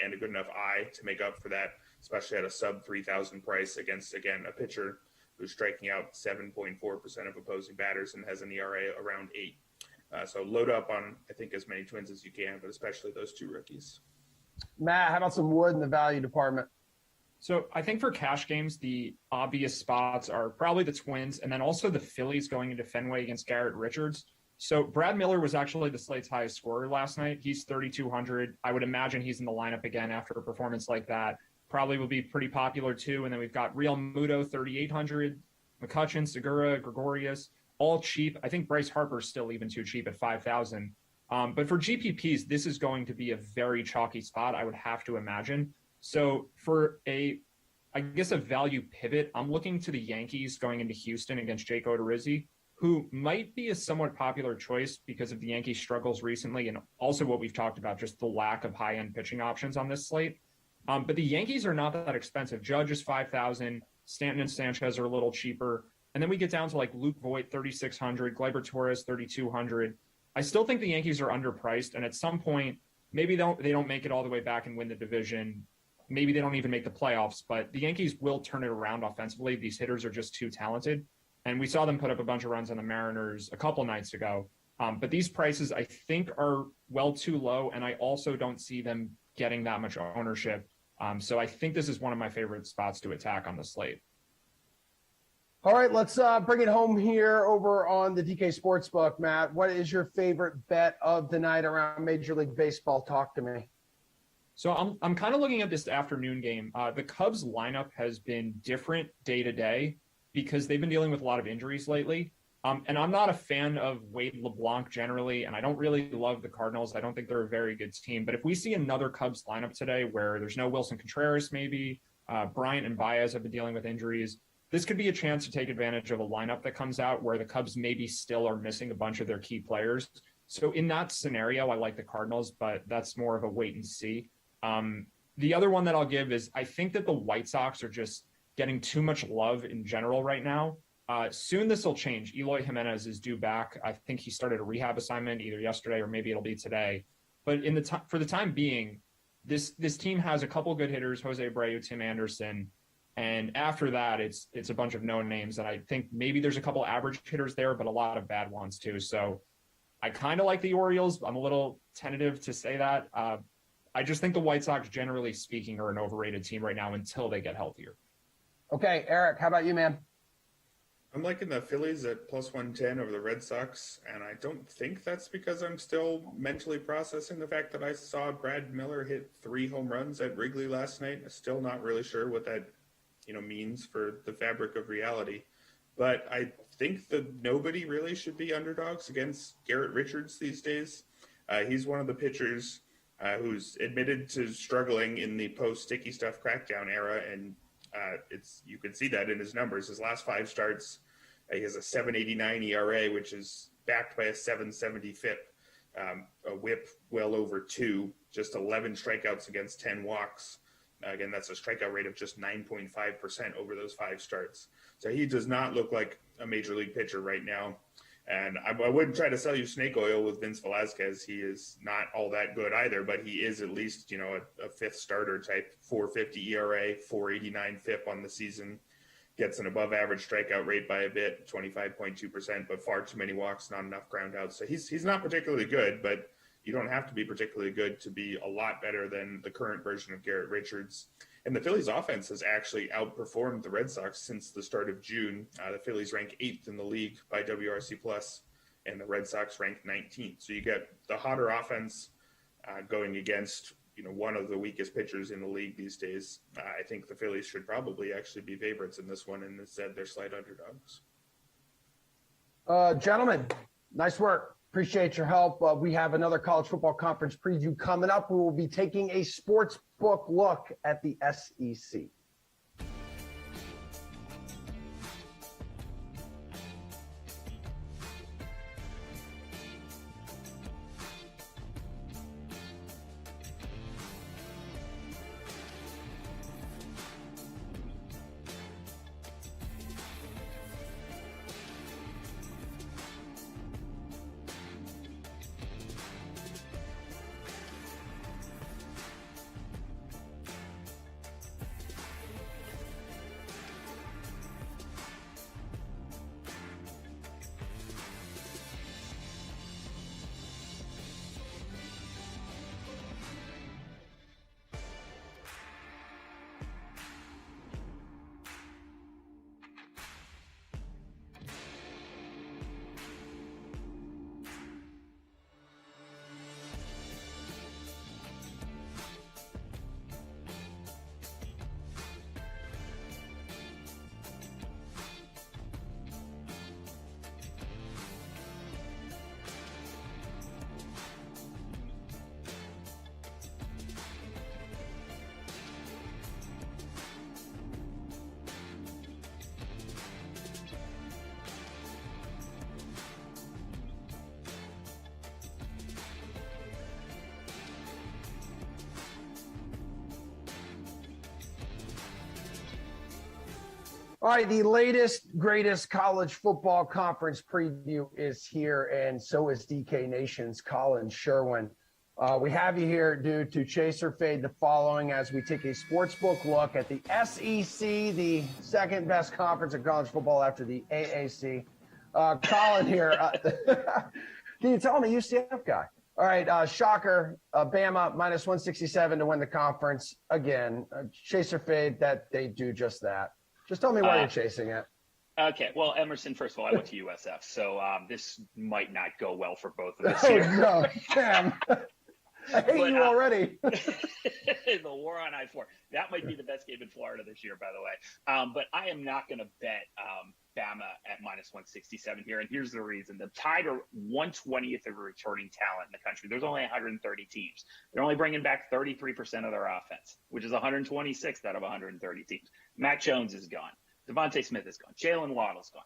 and a good enough eye to make up for that, especially at a sub 3,000 price against, again, a pitcher who's striking out 7.4% of opposing batters and has an ERA around 8. So load up on, I think, as many Twins as you can, but especially those two rookies. Matt, how about some wood in the value department? So I think for cash games, the obvious spots are probably the Twins and then also the Phillies going into Fenway against Garrett Richards. So Brad Miller was actually the slate's highest scorer last night. He's 3,200. I would imagine he's in the lineup again after a performance like that. Probably will be pretty popular too. And then we've got Real Muto, 3,800, McCutchen, Segura, Gregorius, all cheap. I think Bryce Harper's still even too cheap at 5,000. But for GPPs, this is going to be a very chalky spot, I would have to imagine. So for a value pivot, I'm looking to the Yankees going into Houston against Jake Odorizzi, who might be a somewhat popular choice because of the Yankees' struggles recently and also what we've talked about, just the lack of high-end pitching options on this slate. But the Yankees are not that expensive. Judge is 5,000. Stanton and Sanchez are a little cheaper. And then we get down to like Luke Voit, 3,600, Gleyber Torres, 3,200. I still think the Yankees are underpriced. And at some point, maybe they don't make it all the way back and win the division. Maybe they don't even make the playoffs, but the Yankees will turn it around offensively. These hitters are just too talented. And we saw them put up a bunch of runs on the Mariners a couple nights ago. But these prices, I think, are well too low. And I also don't see them getting that much ownership. So I think this is one of my favorite spots to attack on the slate. All right, let's bring it home here over on the DK Sportsbook. Matt, what is your favorite bet of the night around Major League Baseball? Talk to me. So I'm kind of looking at this afternoon game. The Cubs lineup has been different day to day because they've been dealing with a lot of injuries lately. And I'm not a fan of Wade LeBlanc generally, and I don't really love the Cardinals. I don't think they're a very good team. But if we see another Cubs lineup today where there's no Wilson Contreras maybe, Bryant and Baez have been dealing with injuries, this could be a chance to take advantage of a lineup that comes out where the Cubs maybe still are missing a bunch of their key players. So in that scenario, I like the Cardinals, but that's more of a wait and see. The other one that I'll give is I think that the White Sox are just getting too much love in general right now. Soon this will change. Eloy Jimenez is due back. I think he started a rehab assignment either yesterday or maybe it'll be today. But for the time being, this team has a couple good hitters, Jose Abreu, Tim Anderson, and after that, it's a bunch of known names. And I think maybe there's a couple average hitters there, but a lot of bad ones too. So I kind of like the Orioles. I'm a little tentative to say that. I just think the White Sox, generally speaking, are an overrated team right now until they get healthier. Okay, Eric, how about you, man? I'm liking the Phillies at plus 110 over the Red Sox, and I don't think that's because I'm still mentally processing the fact that I saw Brad Miller hit 3 home runs at Wrigley last night. I'm still not really sure what that means for the fabric of reality. But I think that nobody really should be underdogs against Garrett Richards these days. He's one of the pitchers who's admitted to struggling in the post-sticky stuff crackdown era, and you can see that in his numbers. His last 5 starts, he has a 7.89 ERA, which is backed by a 7.70 FIP, a WHIP well over 2, just 11 strikeouts against 10 walks. Again, that's a strikeout rate of just 9.5% over those 5 starts. So he does not look like a major league pitcher right now. And I wouldn't try to sell you snake oil with Vince Velasquez. He is not all that good either, but he is at least, a 5th starter type, 4.50 ERA, 4.89 FIP on the season, gets an above average strikeout rate by a bit, 25.2%, but far too many walks, not enough ground outs. So he's not particularly good, but you don't have to be particularly good to be a lot better than the current version of Garrett Richards. And the Phillies offense has actually outperformed the Red Sox since the start of June. The Phillies rank 8th in the league by WRC+, and the Red Sox rank 19th. So you get the hotter offense going against one of the weakest pitchers in the league these days. I think the Phillies should probably actually be favorites in this one, and instead they're slight underdogs. Gentlemen, nice work. Appreciate your help. We have another college football conference preview coming up. We will be taking a sports book look at the SEC. All right, the latest, greatest college football conference preview is here, and so is DK Nation's Colin Sherwin. We have you here due to Chase or Fade the following as we take a sportsbook look at the SEC, the second best conference in college football after the AAC. Colin here. Can you tell I'm a UCF guy? All right, shocker, Bama minus 167 to win the conference. Again, Chase or Fade that they do just that. Just tell me why you're chasing it. Okay, well, Emerson, first of all, I went to USF, so this might not go well for both of us Oh, here. no, damn. I hate you already. The war on I-4. That might be the best game in Florida this year, by the way. But I am not going to bet Bama at minus 167 here, and here's the reason. The Tide are 1/20th of a returning talent in the country. There's only 130 teams. They're only bringing back 33% of their offense, which is 126th out of 130 teams. Mac Jones is gone. Devontae Smith is gone. Jalen Waddle's gone.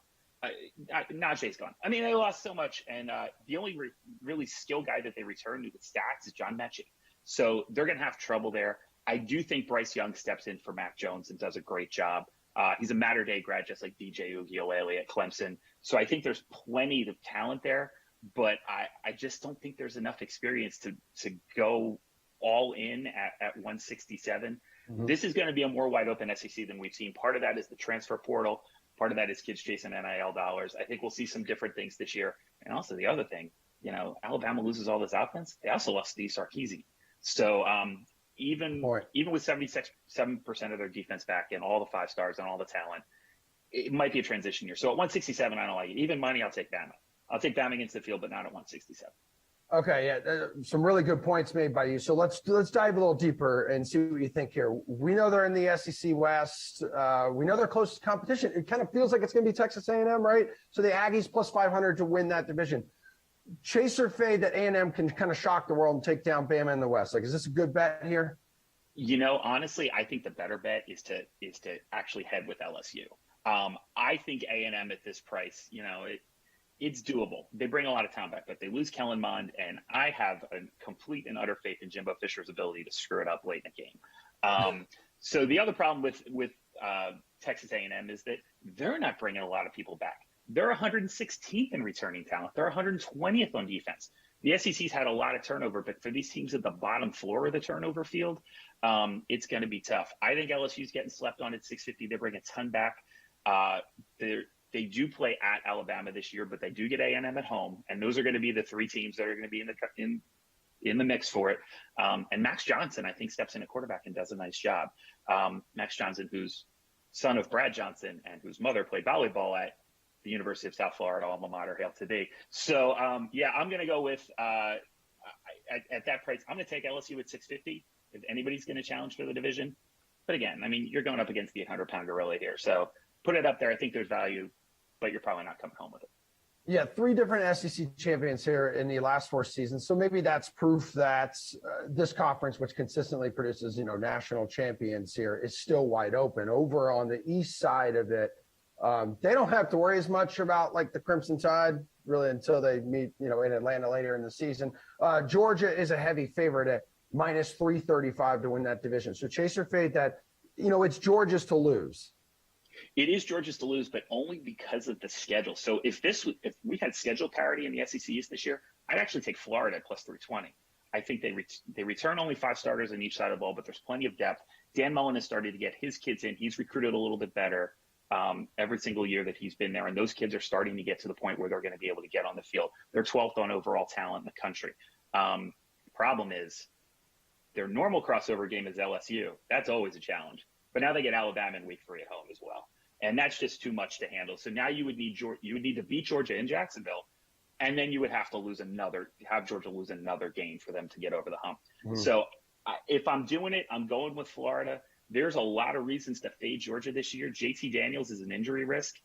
Najee's gone. I mean, they lost so much, and the only really skilled guy that they returned with stats is John Mechie. So they're going to have trouble there. I do think Bryce Young steps in for Mac Jones and does a great job. He's a Mater Dei grad, just like DJ Uiagalelei at Clemson. So I think there's plenty of talent there, but I just don't think there's enough experience to go all in at 167. Mm-hmm. This is going to be a more wide open SEC than we've seen. Part of that is the transfer portal. Part of that is kids chasing NIL dollars. I think we'll see some different things this year. And also the other thing, Alabama loses all this offense. They also lost Steve Sarkisian. So even with 77% of their defense back and all the 5 stars and all the talent, it might be a transition year. So at 167, I don't like it. Even money, I'll take Bama. I'll take Bama against the field, but not at 167. Okay, yeah, some really good points made by you. So let's dive a little deeper and see what you think here. We know they're in the SEC West. We know their closest competition. It kind of feels like it's going to be Texas A&M, right? So the Aggies plus 500 to win that division. Chase or Fade that A&M can kind of shock the world and take down Bama in the West. Like, is this a good bet here? Honestly, I think the better bet is to actually head with LSU. I think A&M at this price, it's doable. They bring a lot of talent back, but they lose Kellen Mond, and I have a complete and utter faith in Jimbo Fisher's ability to screw it up late in the game. So the other problem with Texas A&M is that they're not bringing a lot of people back. They're 116th in returning talent. They're 120th on defense. The SEC's had a lot of turnover, but for these teams at the bottom floor of the turnover field, it's going to be tough. I think LSU's getting slept on at 650. They bring a ton back. They do play at Alabama this year, but they do get A&M at home, and those are going to be the 3 teams that are going to be in the mix for it. And Max Johnson, I think, steps in at quarterback and does a nice job. Max Johnson, who's son of Brad Johnson and whose mother played volleyball at the University of South Florida, alma mater, hail to thee. So, I'm going to go with at that price. I'm going to take LSU at 650 if anybody's going to challenge for the division. But again, I mean, you're going up against the 800-pound gorilla here. So put it up there. I think there's value, but you're probably not coming home with it. Yeah, 3 different SEC champions here in the last 4 seasons. So maybe that's proof that this conference, which consistently produces, national champions here, is still wide open. Over on the east side of it, they don't have to worry as much about like the Crimson Tide really until they meet, in Atlanta later in the season. Georgia is a heavy favorite at minus 335 to win that division. So Chase or Fade that, it's Georgia's to lose. It is Georgia's to lose, but only because of the schedule. So if we had schedule parity in the SEC East this year, I'd actually take Florida at plus 320. I think they return only 5 starters on each side of the ball, but there's plenty of depth. Dan Mullen has started to get his kids in. He's recruited a little bit better every single year that he's been there, and those kids are starting to get to the point where they're going to be able to get on the field. They're 12th on overall talent in the country. Problem is their normal crossover game is LSU. That's always a challenge. But now they get Alabama in week 3 at home as well. And that's just too much to handle. So now you would need to beat Georgia in Jacksonville, and then you would have to have Georgia lose another game for them to get over the hump. So if I'm doing it, I'm going with Florida. There's a lot of reasons to fade Georgia this year. JT Daniels is an injury risk.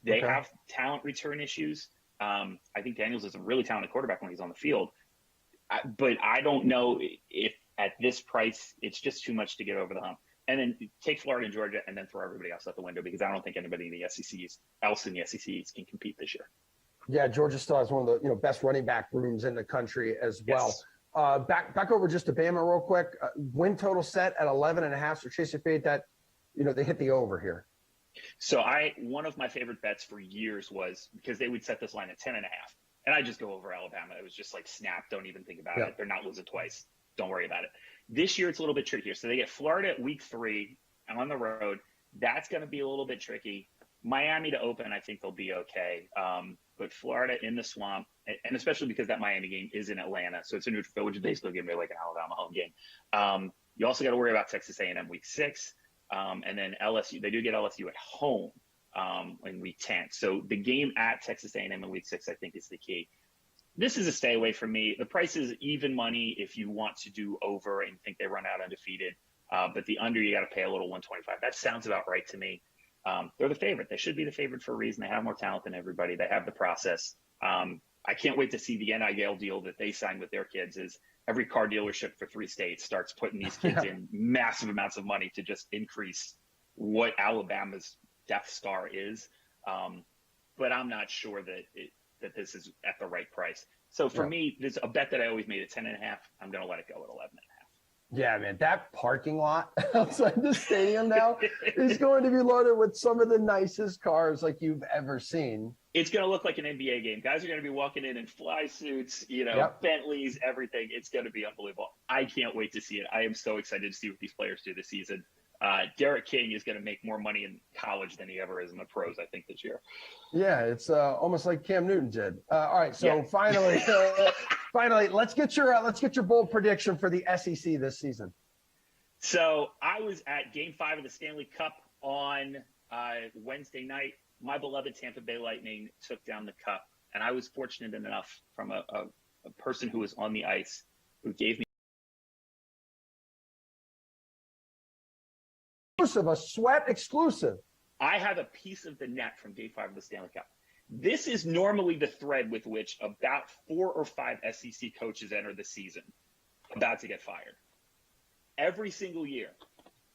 They have talent return issues. I think Daniels is a really talented quarterback when he's on the field. But I don't know if at this price, it's just too much to get over the hump. And then take Florida and Georgia and then throw everybody else out the window because I don't think anybody in the SEC can compete this year. Yeah, Georgia still has one of the best running back rooms in the country as well. Yes. Back over just to Bama real quick. Win total set at 11.5. So Chase or Fade that they hit the over here. So one of my favorite bets for years was because they would set this line at 10.5, and I just go over Alabama. It was just like snap, don't even think about it. They're not losing twice. Don't worry about it. This year it's a little bit trickier. So they get Florida at week 3 on the road. That's going to be a little bit tricky. Miami to open, I think they'll be okay. But Florida in the swamp, and especially because that Miami game is in Atlanta, so it's a neutral field, which is basically going to be like an Alabama home game. You also got to worry about Texas A&M week 6. And then LSU, they do get LSU at home in week 10. So the game at Texas A&M in week 6, I think, is the key. This is a stay away from me. The price is even money if you want to do over and think they run out undefeated. But the under, you got to pay a little 125. That sounds about right to me. They're the favorite. They should be the favorite for a reason. They have more talent than everybody. They have the process. I can't wait to see the NIL deal that they signed with their kids. Is every car dealership for 3 states starts putting these kids in massive amounts of money to just increase what Alabama's Death Star is. But I'm not sure that this is at the right price. So for me, there's a bet that I always made at 10.5. I'm going to let it go at 11.5. Yeah, man, that parking lot outside the stadium now is going to be loaded with some of the nicest cars like you've ever seen. It's going to look like an NBA game. Guys are going to be walking in fly suits, Bentleys, everything. It's going to be unbelievable. I can't wait to see it. I am so excited to see what these players do this season. Derek King is going to make more money in college than he ever is in the pros, I think, this year. Yeah, it's almost like Cam Newton did. All right, so finally, let's get your bold prediction for the SEC this season. So I was at Game 5 of the Stanley Cup on Wednesday night. My beloved Tampa Bay Lightning took down the cup, and I was fortunate enough from a person who was on the ice who gave me a sweat exclusive. I have a piece of the net from Game 5 of the Stanley Cup. This is normally the thread with which about 4 or 5 SEC coaches enter the season about to get fired. Every single year,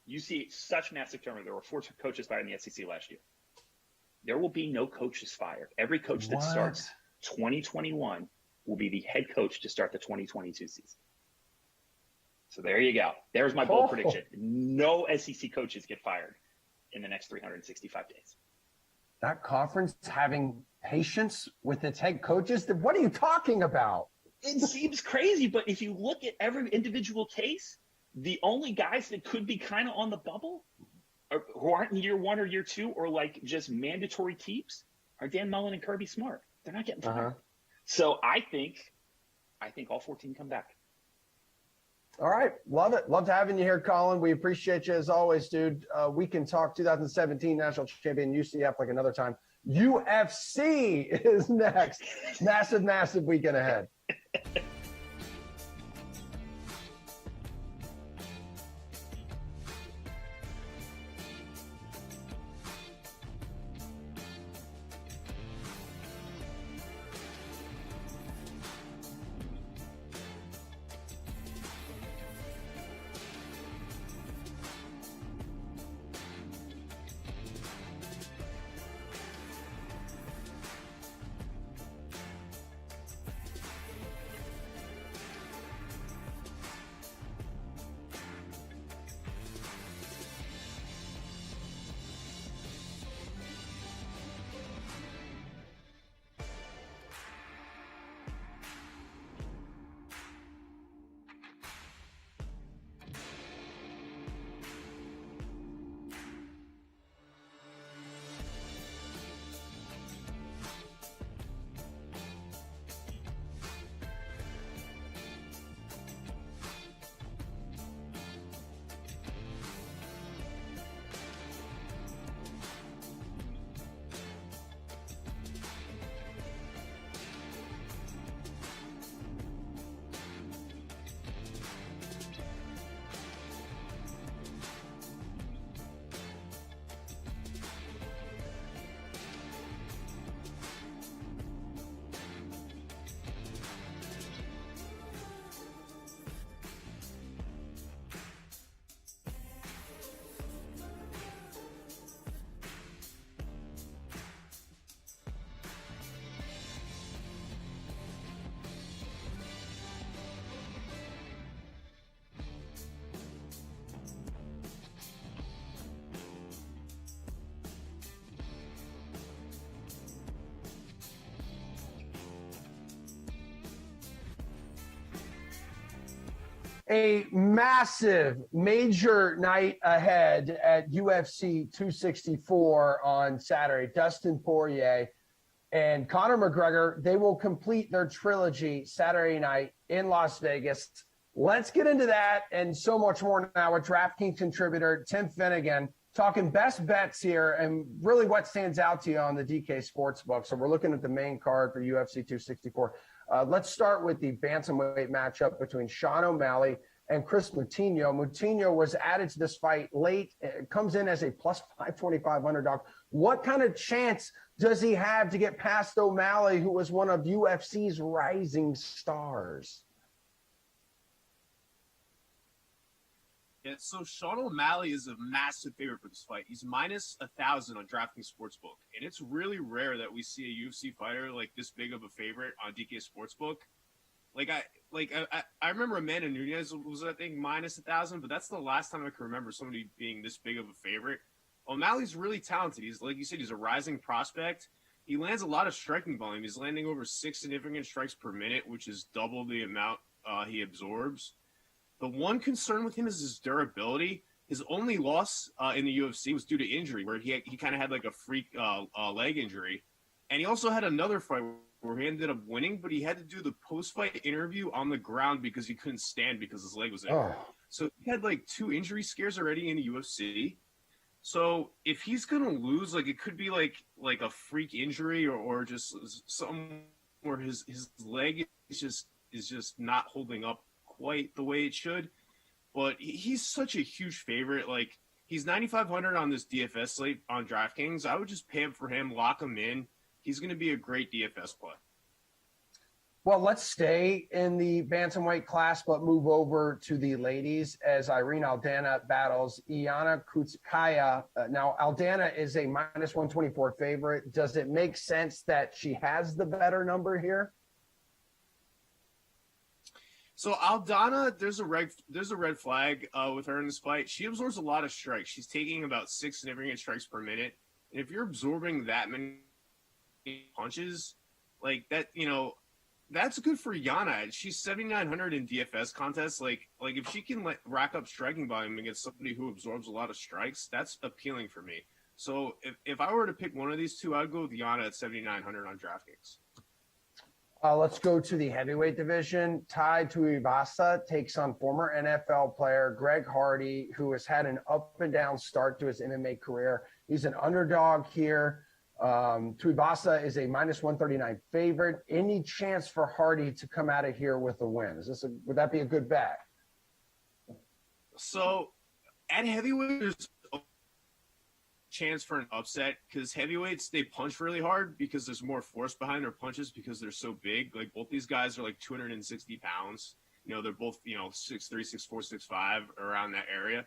you see such massive turnover. There were 4 coaches fired in the SEC last year. There will be no coaches fired. Every coach that starts 2021 will be the head coach to start the 2022 season. So there you go. There's my bold prediction. No SEC coaches get fired in the next 365 days. That conference having patience with its head coaches? What are you talking about? It seems crazy, but if you look at every individual case, the only guys that could be kind of on the bubble who aren't in year 1 or year 2 or like just mandatory keeps are Dan Mullen and Kirby Smart. They're not getting fired. So I think all 14 come back. All right. Love it. Love having you here, Colin. We appreciate you as always, dude. We can talk 2017 national champion UCF like another time. UFC is next. Massive weekend ahead. A massive major night ahead at UFC 264 on Saturday. Dustin Poirier and Conor McGregor, they will complete their trilogy Saturday night in Las Vegas. Let's get into that and so much more now with DraftKings contributor Tim Finnegan, talking best bets here and really what stands out to you on the DK Sportsbook. So we're looking at the main card for UFC 264. Let's start with the bantamweight matchup between Sean O'Malley and Chris Moutinho. Moutinho was added to this fight late. It comes in as a plus 525 underdog. What kind of chance does he have to get past O'Malley, who was one of UFC's rising stars? Yeah, so Sean O'Malley is a massive favorite for this fight. He's minus 1,000 on DraftKings Sportsbook, and it's really rare that we see a UFC fighter like this big of a favorite on DK Sportsbook. I remember Amanda Nunes was I think minus 1,000, but that's the last time I can remember somebody being this big of a favorite. O'Malley's really talented. He's like you said, he's a rising prospect. He lands a lot of striking volume. He's landing over 6 significant strikes per minute, which is double the amount he absorbs. The one concern with him is his durability. His only loss in the UFC was due to injury, where he kind of had like a freak leg injury. And he also had another fight where he ended up winning, but he had to do the post-fight interview on the ground because he couldn't stand because his leg was injured. Oh. So he had like 2 injury scares already in the UFC. So if he's going to lose, like it could be like a freak injury or just something where his leg is just not holding up quite the way it should, but he's such a huge favorite. Like he's 9,500 on this DFS slate on DraftKings. I would just pay up for him, lock him in. He's going to be a great DFS play. Well, let's stay in the bantamweight class, but move over to the ladies as Irene Aldana battles Iana Kutskaya. Now, Aldana is a minus 124 favorite. Does it make sense that she has the better number here? So Aldana, there's a red flag with her in this fight. She absorbs a lot of strikes. She's taking about 6 significant strikes per minute. And if you're absorbing that many punches, like that, that's good for Yana. She's 7,900 in DFS contests. Like if she can rack up striking volume against somebody who absorbs a lot of strikes, that's appealing for me. So if I were to pick one of these two, I'd go with Yana at 7,900 on DraftKings. Let's go to the heavyweight division. Tai Tuivasa takes on former NFL player Greg Hardy, who has had an up and down start to his MMA career. He's an underdog here. Tuivasa is a minus 139 favorite. Any chance for Hardy to come out of here with a win? Would that be a good bet? So at heavyweight, there's a chance for an upset because heavyweights, they punch really hard because there's more force behind their punches because they're so big. Like both these guys are like 260 pounds. They're both, 6'3", 6'4", 6'5", around that area.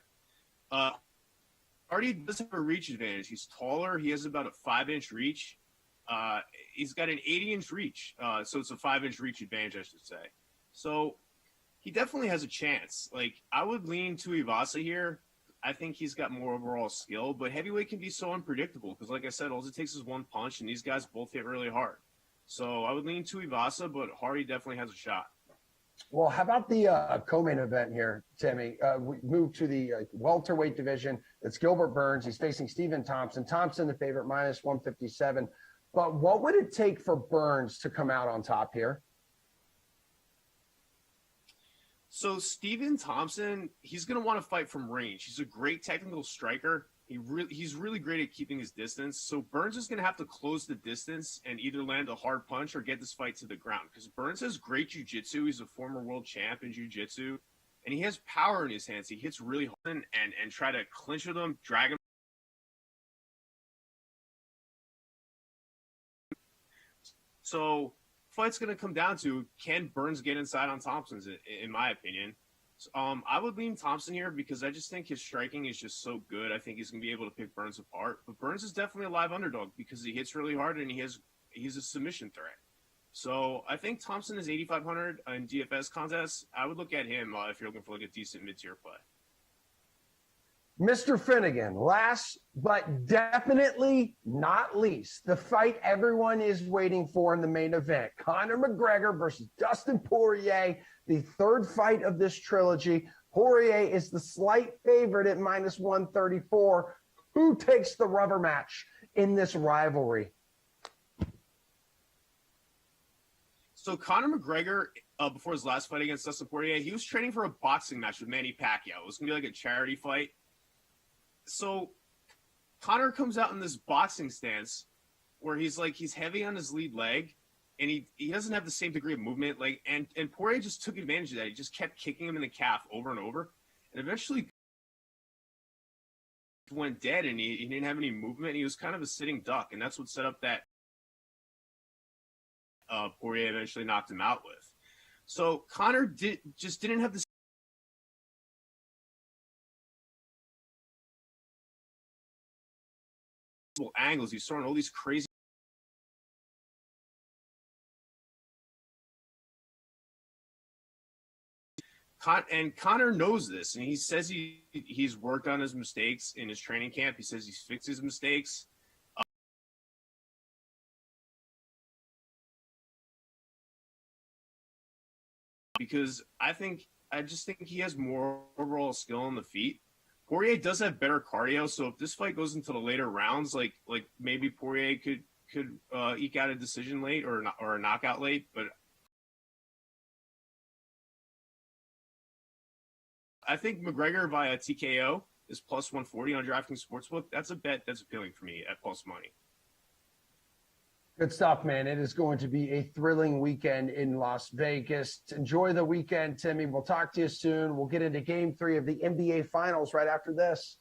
Hardy does have a reach advantage. He's taller. He has about a 5-inch reach. He's got an 80-inch reach. So it's a 5-inch reach advantage, I should say. So he definitely has a chance. Like I would lean Tuivasa here. I think he's got more overall skill, but heavyweight can be so unpredictable because, like I said, all it takes is one punch, and these guys both hit really hard. So I would lean Tuivasa, but Hardy definitely has a shot. Well, how about the co-main event here, Timmy? We move to the welterweight division. It's Gilbert Burns. He's facing Stephen Thompson. Thompson, the favorite, minus 157. But what would it take for Burns to come out on top here? So Stephen Thompson, he's going to want to fight from range. He's a great technical striker. He's really great at keeping his distance. So Burns is going to have to close the distance and either land a hard punch or get this fight to the ground because Burns has great jiu-jitsu. He's a former world champ in jiu-jitsu, and he has power in his hands. He hits really hard and try to clinch with him, drag him. So fight's going to come down to, can Burns get inside on Thompson's, in my opinion. So, I would lean Thompson here because I just think his striking is just so good. I think he's going to be able to pick Burns apart. But Burns is definitely a live underdog because he hits really hard and he's a submission threat. So I think Thompson is 8,500 in DFS contests. I would look at him if you're looking for like a decent mid-tier play. Mr. Finnegan, last but definitely not least, the fight everyone is waiting for in the main event, Conor McGregor versus Dustin Poirier, the third fight of this trilogy. Poirier is the slight favorite at minus 134. Who takes the rubber match in this rivalry? So Conor McGregor, before his last fight against Dustin Poirier, he was training for a boxing match with Manny Pacquiao. It was going to be like a charity fight. So Conor comes out in this boxing stance where he's heavy on his lead leg, and he doesn't have the same degree of movement. And Poirier just took advantage of that. He just kept kicking him in the calf over and over, and eventually went dead, and he didn't have any movement. He was kind of a sitting duck, and that's what set up that Poirier eventually knocked him out with. So Conor didn't have the angles. He's throwing all these crazy. And Conor knows this, and he says he's worked on his mistakes in his training camp. He says he's fixed his mistakes. Because I just think he has more overall skill on the feet. Poirier does have better cardio, so if this fight goes into the later rounds, like maybe Poirier could eke out a decision late or a knockout late, but I think McGregor via TKO is plus 140 on DraftKings Sportsbook. That's a bet that's appealing for me at plus money. Good stuff, man. It is going to be a thrilling weekend in Las Vegas. Enjoy the weekend, Timmy. We'll talk to you soon. We'll get into Game 3 of the NBA Finals right after this.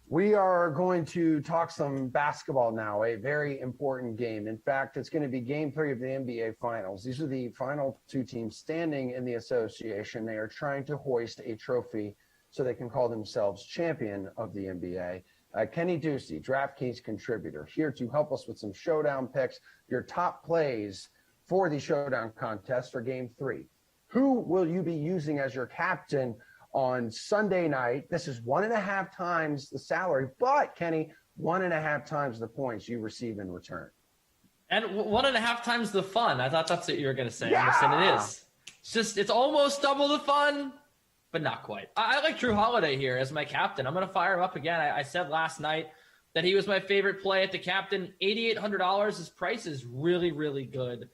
We are going to talk some basketball now, a very important game. In fact, it's going to be Game 3 of the NBA Finals. These are the final two teams standing in the association. They are trying to hoist a trophy so they can call themselves champion of the NBA. Kenny Ducey, DraftKings contributor, here to help us with some Showdown picks, your top plays for the Showdown contest for Game 3. Who will you be using as your captain on Sunday night? This is 1.5 times the salary, but Kenny, 1.5 times the points you receive in return. And 1.5 times the fun. I thought that's what you were going to say. Yeah! Emerson, it is. It's almost double the fun, but not quite. I like Drew Holiday here as my captain. I'm going to fire him up again. I said last night that he was my favorite play at the captain. $8,800. His price is really, really good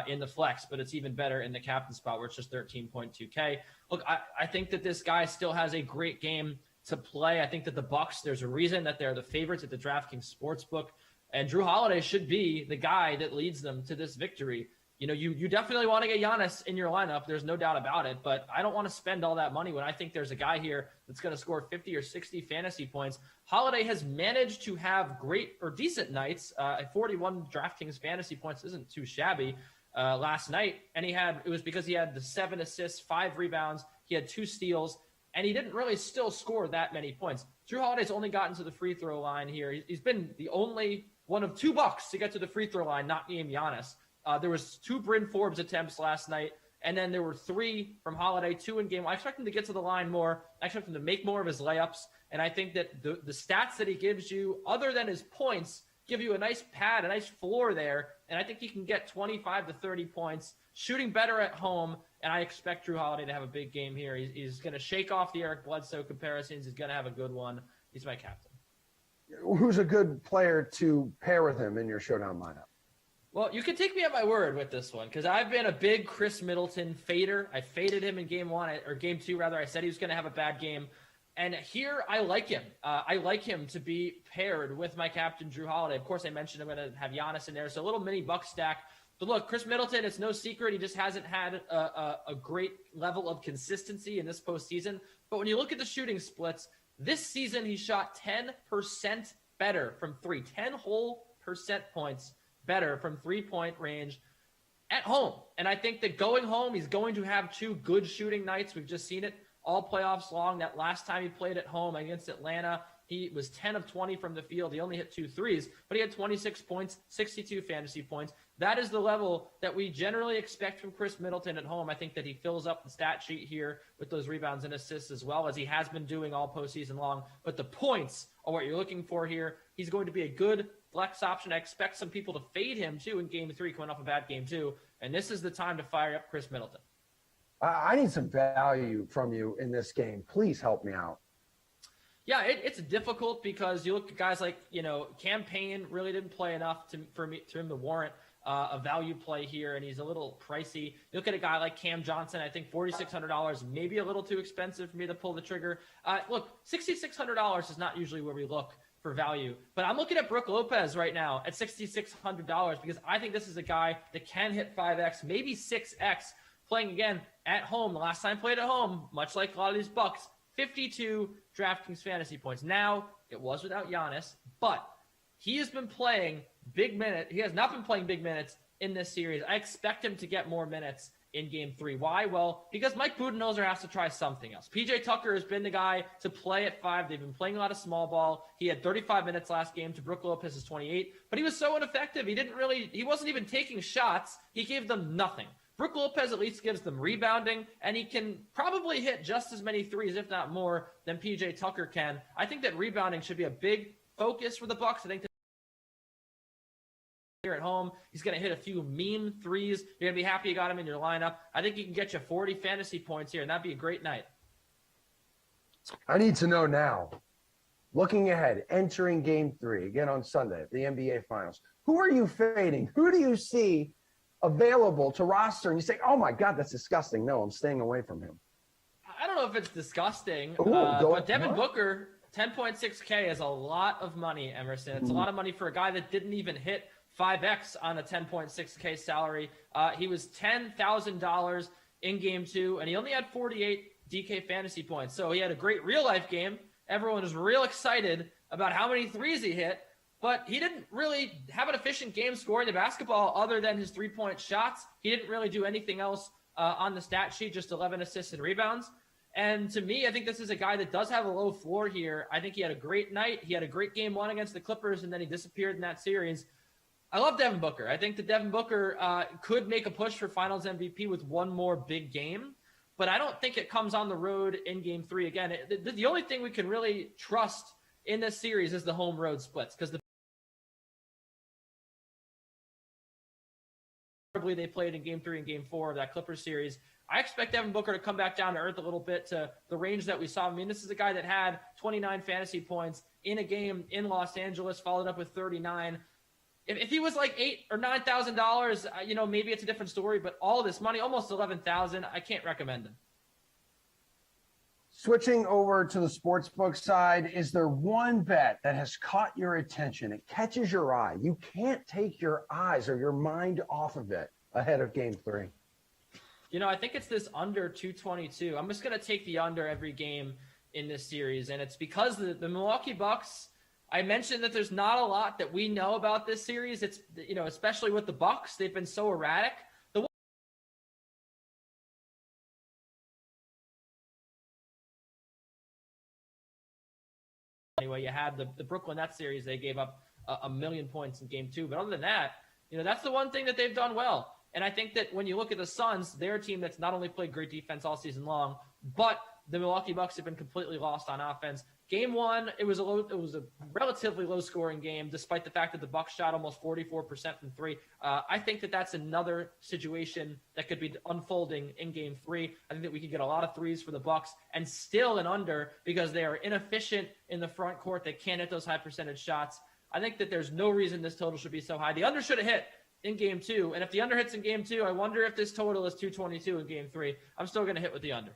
in the flex, but it's even better in the captain spot where it's just 13.2K. Look, I think that this guy still has a great game to play. I think that the Bucks, there's a reason that they're the favorites at the DraftKings Sportsbook, and Drew Holiday should be the guy that leads them to this victory. You know, you definitely want to get Giannis in your lineup. There's no doubt about it, but I don't want to spend all that money when I think there's a guy here that's going to score 50 or 60 fantasy points. Holiday has managed to have great or decent nights. 41 DraftKings fantasy points isn't too shabby. Last night, and it was because he had the 7 assists, 5 rebounds, he had 2 steals, and he didn't really still score that many points. Jrue Holiday's only gotten to the free throw line here. He's been the only one of 2 Bucks to get to the free throw line, not named Giannis. There was 2 Bryn Forbes attempts last night, and then there were 3 from Holiday, 2 in game. I expect him to get to the line more. I expect him to make more of his layups, and I think that the stats that he gives you, other than his points, give you a nice pad, a nice floor there, and I think he can get 25 to 30 points, shooting better at home, and I expect Jrue Holiday to have a big game here. He's going to shake off the Eric Bledsoe comparisons. He's going to have a good one. He's my captain. Who's a good player to pair with him in your Showdown lineup? Well, you can take me at my word with this one because I've been a big Chris Middleton fader. I faded him in game 2 rather. I said he was going to have a bad game. And here I like him. I like him to be paired with my captain, Jrue Holiday. Of course, I mentioned I'm going to have Giannis in there. So a little mini buck stack. But look, Chris Middleton, it's no secret. He just hasn't had a great level of consistency in this postseason. But when you look at the shooting splits, this season he shot 10% better from 3. 10 whole percent points better from 3-point range at home. And I think that going home, he's going to have 2 good shooting nights. We've just seen it all playoffs long. That last time he played at home against Atlanta, he was 10 of 20 from the field. He only hit 2 threes, but he had 26 points, 62 fantasy points. That is the level that we generally expect from Chris Middleton at home. I think that he fills up the stat sheet here with those rebounds and assists as well as he has been doing all postseason long. But the points are what you're looking for here. He's going to be a good flex option. I expect some people to fade him too in game 3 coming off a bad game 2. And this is the time to fire up Chris Middleton. I need some value from you in this game. Please help me out. Yeah, it's difficult because you look at guys like, Cam Payne really didn't play enough for him to warrant a value play here, and he's a little pricey. You look at a guy like Cam Johnson, I think $4,600, maybe a little too expensive for me to pull the trigger. Look, $6,600 is not usually where we look for value, but I'm looking at Brook Lopez right now at $6,600 because I think this is a guy that can hit 5X, maybe 6X, playing again at home. The last time played at home, much like a lot of these Bucks, 52 DraftKings fantasy points. Now, it was without Giannis, but he has been playing big minutes. He has not been playing big minutes in this series. I expect him to get more minutes in game 3. Why? Well, because Mike Budenholzer has to try something else. PJ Tucker has been the guy to play at 5. They've been playing a lot of small ball. He had 35 minutes last game to Brook Lopez's 28, but he was so ineffective. He wasn't even taking shots. He gave them nothing. Brook Lopez at least gives them rebounding, and he can probably hit just as many threes, if not more, than PJ Tucker can. I think that rebounding should be a big focus for the Bucks. I think that here at home, he's going to hit a few meme threes. You're going to be happy you got him in your lineup. I think he can get you 40 fantasy points here, and that'd be a great night. I need to know now, looking ahead, entering game 3, again on Sunday, the NBA Finals, who are you fading? Who do you see available to roster and you say, oh my God, that's disgusting. No, I'm staying away from him. I don't know if it's disgusting, Ooh, but Devin Booker, 10.6K is a lot of money, Emerson. It's a lot of money for a guy that didn't even hit 5X on a 10.6K salary. He was $10,000 in game 2, and he only had 48 DK fantasy points. So he had a great real life game. Everyone was real excited about how many threes he hit. But he didn't really have an efficient game scoring the basketball other than his 3-point shots. He didn't really do anything else on the stat sheet, just 11 assists and rebounds. And to me, I think this is a guy that does have a low floor here. I think he had a great night. He had a great game 1 against the Clippers, and then he disappeared in that series. I love Devin Booker. I think that Devin Booker could make a push for Finals MVP with one more big game. But I don't think it comes on the road in game 3. Again, the only thing we can really trust in this series is the home road splits because they played in game 3 and game 4 of that Clippers series. I expect Devin Booker to come back down to earth a little bit to the range that we saw. I mean, this is a guy that had 29 fantasy points in a game in Los Angeles, followed up with 39. If he was like $8,000 or $9,000, maybe it's a different story, but all this money, almost $11,000, I can't recommend him. Switching over to the sportsbook side, is there one bet that has caught your attention? It catches your eye. You can't take your eyes or your mind off of it ahead of game 3. I think it's this under 222. I'm just going to take the under every game in this series, and it's because the Milwaukee Bucks, I mentioned that there's not a lot that we know about this series. It's, especially with the Bucks, they've been so erratic. Anyway, you had the Brooklyn Nets series. They gave up a million points in game 2. But other than that, that's the one thing that they've done well. And I think that when you look at the Suns, they're a team that's not only played great defense all season long, but the Milwaukee Bucks have been completely lost on offense. Game 1, it was a relatively low-scoring game, despite the fact that the Bucks shot almost 44% from 3. I think that that's another situation that could be unfolding in Game 3. I think that we could get a lot of threes for the Bucks and still an under because they are inefficient in the front court. They can't hit those high-percentage shots. I think that there's no reason this total should be so high. The under should have hit in Game 2, and if the under hits in Game 2, I wonder if this total is 222 in Game 3. I'm still going to hit with the under.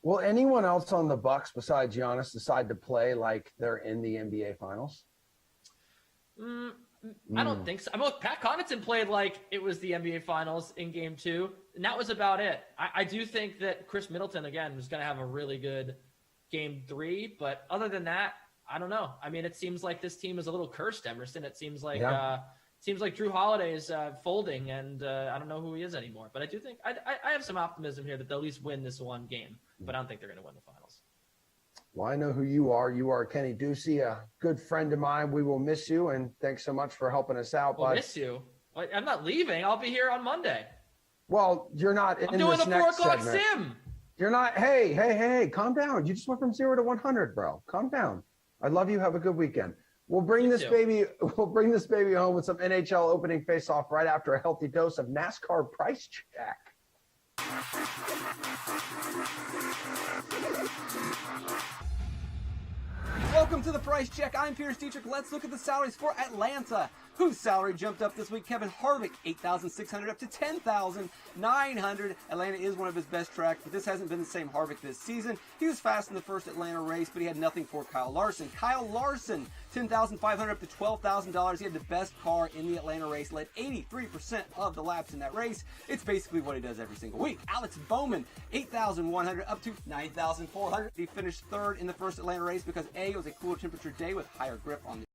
Will anyone else on the Bucks besides Giannis decide to play like they're in the NBA Finals? I don't think so. I mean, look, Pat Connaughton played like it was the NBA Finals in Game 2, and that was about it. I do think that Chris Middleton, again, was going to have a really good Game 3, but other than that, I don't know. I mean, it seems like this team is a little cursed, Emerson. It seems like Drew Holiday is folding, and I don't know who he is anymore. But I do think I have some optimism here that they'll at least win this one game, but I don't think they're going to win the finals. Well, I know who you are. You are Kenny Ducey, a good friend of mine. We will miss you, and thanks so much for helping us out. We'll miss you. I'm not leaving. I'll be here on Monday. Well, you're not in I'm doing this the next 4 o'clock segment. sim. You're not. Hey, calm down. You just went from 0 to 100, bro. Calm down. I love you. Have a good weekend. We'll bring this baby home with some NHL opening face-off right after a healthy dose of NASCAR price check. Welcome to the Price Check. I'm Pierce Dietrich. Let's look at the salaries for Atlanta, whose salary jumped up this week. Kevin Harvick, $8,600 up to $10,900. Atlanta is one of his best tracks, but this hasn't been the same Harvick this season. He was fast in the first Atlanta race, but he had nothing for Kyle Larson. Kyle Larson, $10,500 up to $12,000. He had the best car in the Atlanta race, led 83% of the laps in that race. It's basically what he does every single week. Alex Bowman, $8,100 up to $9,400. He finished third in the first Atlanta race because A, it was a cooler temperature day with higher grip on the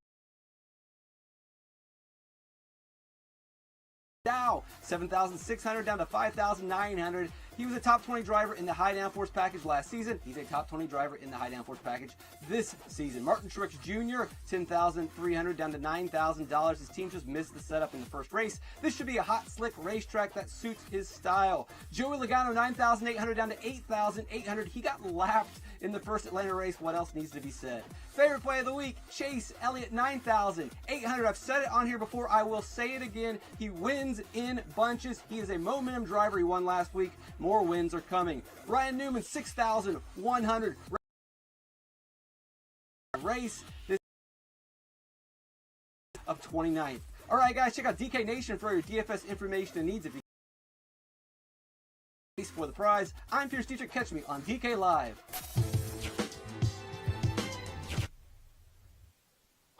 Dow, $7,600 down to $5,900. He was a top 20 driver in the high downforce package last season. He's a top 20 driver in the high downforce package this season. Martin Truex Jr., $10,300 down to $9,000. His team just missed the setup in the first race. This should be a hot, slick racetrack that suits his style. Joey Logano, $9,800 down to $8,800. He got lapped in the first Atlanta race. What else needs to be said? Favorite play of the week, Chase Elliott, $9,800. I've said it on here before. I will say it again. He wins in bunches. He is a momentum driver. He won last week. More wins are coming. Ryan Newman, $6,100. Race this of 29th. All right, guys, check out DK Nation for your DFS information and needs. If you race for the prize, I'm Pierce Dietrich. Catch me on DK Live.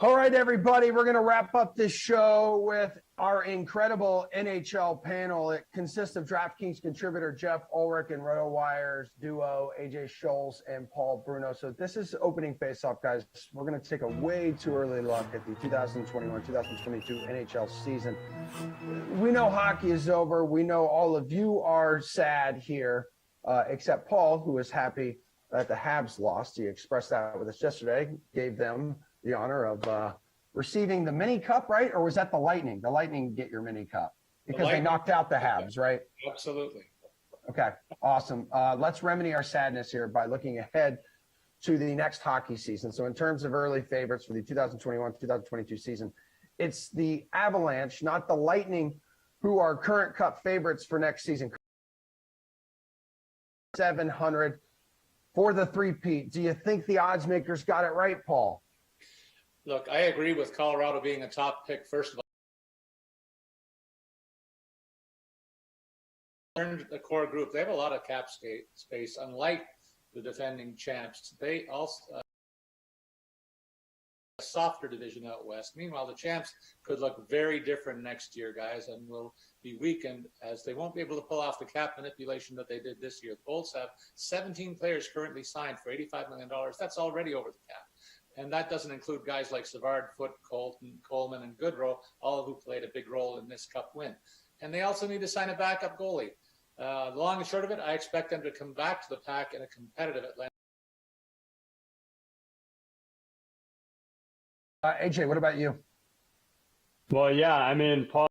All right, everybody, we're going to wrap up this show with our incredible NHL panel. It consists of DraftKings contributor Jeff Ulrich and RotoWire's duo AJ Scholes and Paul Bruno. So this is opening face-off, guys. We're going to take a way too early look at the 2021-2022 NHL season. We know hockey is over. We know all of you are sad here, except Paul, who is happy that the Habs lost. He expressed that with us yesterday, gave them the honor of receiving the mini cup, right? Or was that the Lightning? The Lightning get your mini cup because they knocked out the Habs, right? Absolutely. Okay, awesome. Let's remedy our sadness here by looking ahead to the next hockey season. So in terms of early favorites for the 2021-2022 season, it's the Avalanche, not the Lightning, who are current cup favorites for next season. 700 for the three-peat. Do you think the odds makers got it right, Paul? Look, I agree with Colorado being a top pick, first of all. The core group, they have a lot of cap space, unlike the defending champs. They also a softer division out west. Meanwhile, the champs could look very different next year, guys, and will be weakened as they won't be able to pull off the cap manipulation that they did this year. The Bolts have 17 players currently signed for $85 million. That's already over the cap. And that doesn't include guys like Savard, Foote, Colton, Coleman, and Goodrow, all of who played a big role in this cup win. And they also need to sign a backup goalie. The long and short of it, I expect them to come back to the pack in a competitive Atlanta. AJ, what about you? Well, yeah, I mean, Paul,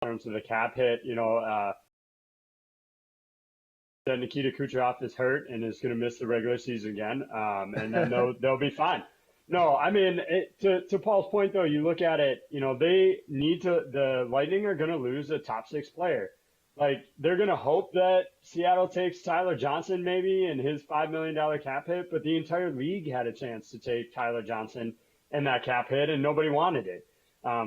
in terms of the cap hit, that Nikita Kucherov is hurt and is going to miss the regular season again, and then they'll be fine. No, I mean, to Paul's point though, you look at it, they need to. The Lightning are going to lose a top 6 player. Like they're going to hope that Seattle takes Tyler Johnson maybe and his $5 million cap hit, but the entire league had a chance to take Tyler Johnson and that cap hit, and nobody wanted it.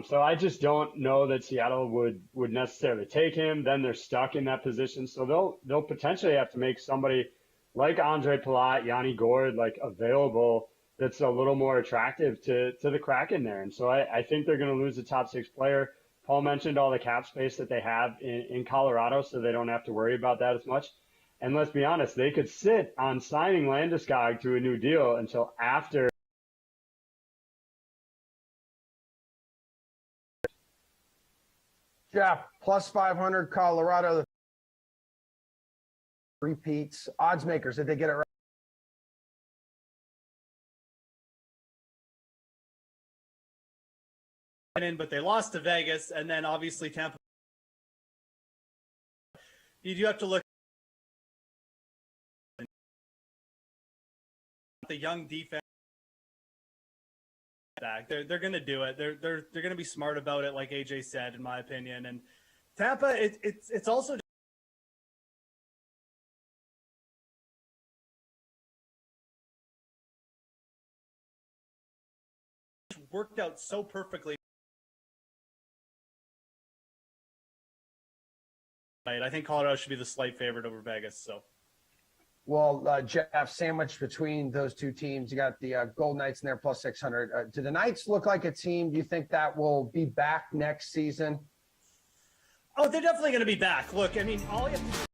So I just don't know that Seattle would necessarily take him. Then they're stuck in that position. So they'll potentially have to make somebody like Andre Palat, Yanni Gourde, like available that's a little more attractive to the Kraken there. And so I think they're going to lose a top 6 player. Paul mentioned all the cap space that they have in Colorado, so they don't have to worry about that as much. And let's be honest, they could sit on signing Landeskog to a new deal until after. Jeff, plus 500 Colorado. Repeats. Odds makers, did they get it right? But they lost to Vegas, and then obviously Tampa. You do have to look at the young defense. They're going to do it. They're going to be smart about it, like AJ said, in my opinion. And Tampa, it's also worked out so perfectly. I think Colorado should be the slight favorite over Vegas. So, well, Jeff, sandwiched between those two teams, you got the Golden Knights in there plus 600. Do the Knights look like a team? Do you think that will be back next season? Oh, they're definitely going to be back. Look, I mean, all you have to do.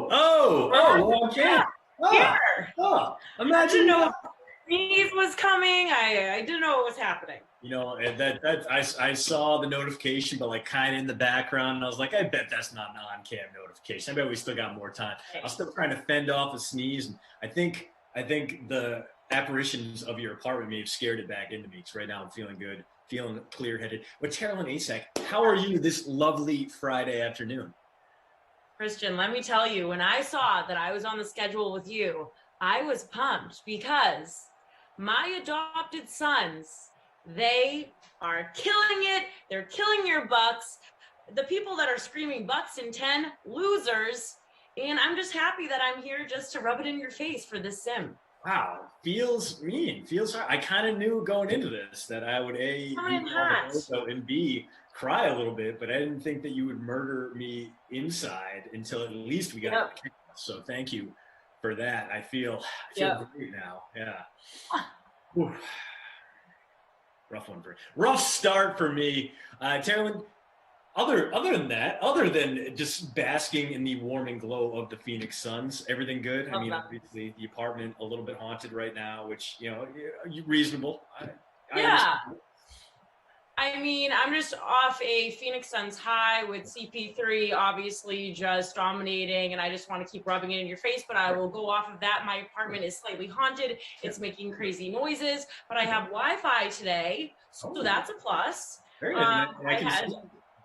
Well, okay. Here. I Imagine didn't know sneeze was coming. I didn't know what was happening. You know, and I saw the notification, but like kind of in the background, and I was like, I bet that's not an on-cam notification. I bet we still got more time. I was still trying to fend off a sneeze, and I think the apparitions of your apartment may have scared it back into me. Because right now I'm feeling good, feeling clear-headed. But Carolyn Asak, how are you this lovely Friday afternoon? Christian, let me tell you, when I saw that I was on the schedule with you, I was pumped because my adopted sons, they are killing it. They're killing your Bucks. The people that are screaming Bucks in 10, losers. And I'm just happy that I'm here just to rub it in your face for this sim. Wow, feels mean. Feels hard. I kind of knew going into this that I would A, and B, cry a little bit, but I didn't think that you would murder me inside until at least we got the kickoff. So thank you for that. I feel great now. Yeah. Whew. Rough start for me. Terrell, other than just basking in the warming glow of the Phoenix Suns, everything good? I mean, obviously the apartment a little bit haunted right now, which, you know, reasonable. I mean, I'm just off a Phoenix Suns high with CP3 obviously just dominating, and I just want to keep rubbing it in your face, but I will go off of that. My apartment is slightly haunted. It's making crazy noises, but I have Wi-Fi today, so that's a plus. Very good. I can see,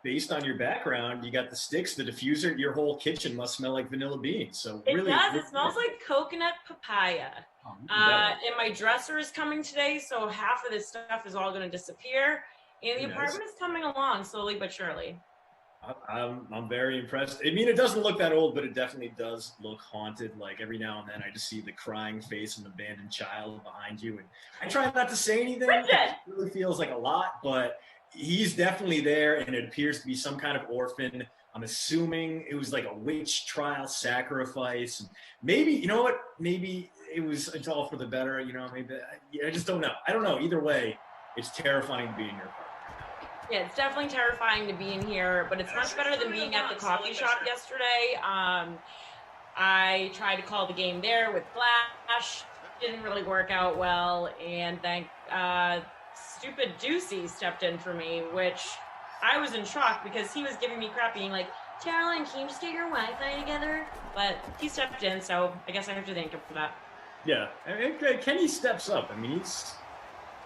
based on your background, you got the sticks, the diffuser, your whole kitchen must smell like vanilla beans. So it really, does. It smells like coconut papaya. And my dresser is coming today, so half of this stuff is all going to disappear. And the apartment is coming along slowly but surely. I'm very impressed. I mean, it doesn't look that old, but it definitely does look haunted. Like every now and then I just see the crying face of an abandoned child behind you. And I try not to say anything. It really feels like a lot, but he's definitely there, and it appears to be some kind of orphan. I'm assuming it was like a witch trial sacrifice. Maybe, you know what? Maybe it's all for the better. You know, maybe I just don't know. I don't know. Either way, it's terrifying to be in your apartment. Yeah, it's definitely terrifying to be in here, but it's much better than being at the coffee shop yesterday. I tried to call the game there with Flash. Didn't really work out well, and stupid Juicy stepped in for me, which I was in shock because he was giving me crap, being like, Carolyn, can you just get your Wi-Fi together? But he stepped in, so I guess I have to thank him for that. Yeah, Kenny steps up. I mean,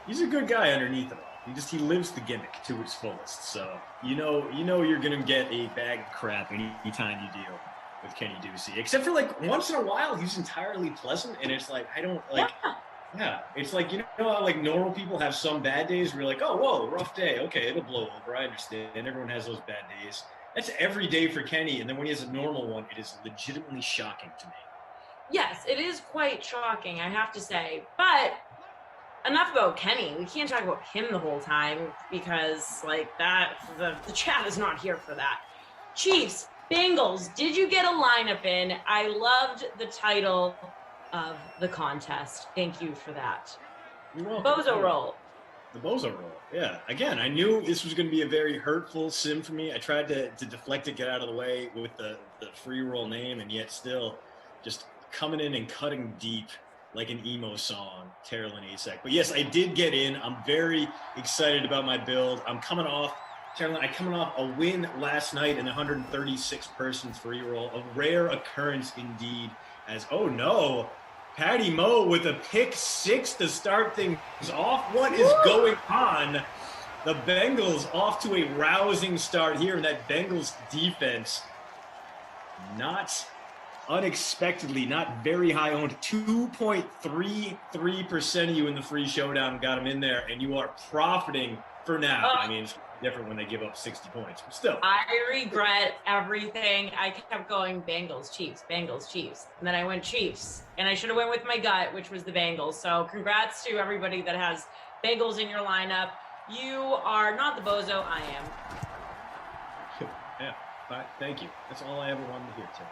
he's a good guy underneath it all. He lives the gimmick to its fullest. So you know you're gonna get a bag of crap anytime you deal with Kenny Ducey. Except for like once in a while, he's entirely pleasant, and it's like I don't like. Yeah, it's like, you know how like normal people have some bad days where you're like, oh, whoa, rough day. Okay, it'll blow over. I understand. Everyone has those bad days. That's every day for Kenny, and then when he has a normal one, it is legitimately shocking to me. Yes, it is quite shocking, I have to say. But enough about Kenny. We can't talk about him the whole time because, like, that the chat is not here for that. Chiefs, Bengals, did you get a lineup in? I loved the title of the contest. Thank you for that. Bozo roll. The Bozo roll. Yeah. Again, I knew this was going to be a very hurtful sim for me. I tried to deflect it, get out of the way with the free roll name, and yet still just coming in and cutting deep like an emo song, Carolyn Asak. But yes, I did get in. I'm very excited about my build. I'm coming off a win last night in the 136-person free roll, a rare occurrence indeed. As, oh no, Patty Moe with a pick six to start things off. What is going on? The Bengals off to a rousing start here, and that Bengals defense, not unexpectedly, not very high owned. 2.33% of you in the free showdown got them in there, and you are profiting for now. I mean, it's different when they give up 60 points, but still. I regret everything. I kept going Bengals, Chiefs, Bengals, Chiefs. And then I went Chiefs. And I should have went with my gut, which was the Bengals. So congrats to everybody that has Bengals in your lineup. You are not the bozo, I am. Yeah, thank you. That's all I ever wanted to hear today.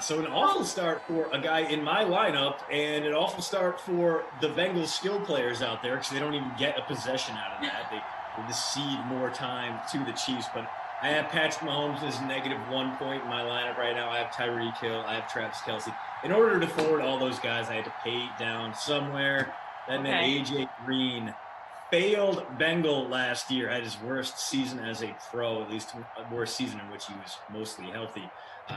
So an awful start for a guy in my lineup, and an awful start for the Bengals skill players out there because they don't even get a possession out of that. They just cede more time to the Chiefs. But I have Patrick Mahomes as -1 point in my lineup right now. I have Tyreek Hill. I have Travis Kelce. In order to afford all those guys, I had to pay down somewhere. That meant AJ Green, failed Bengal last year, had his worst season as a pro, at least worst season in which he was mostly healthy.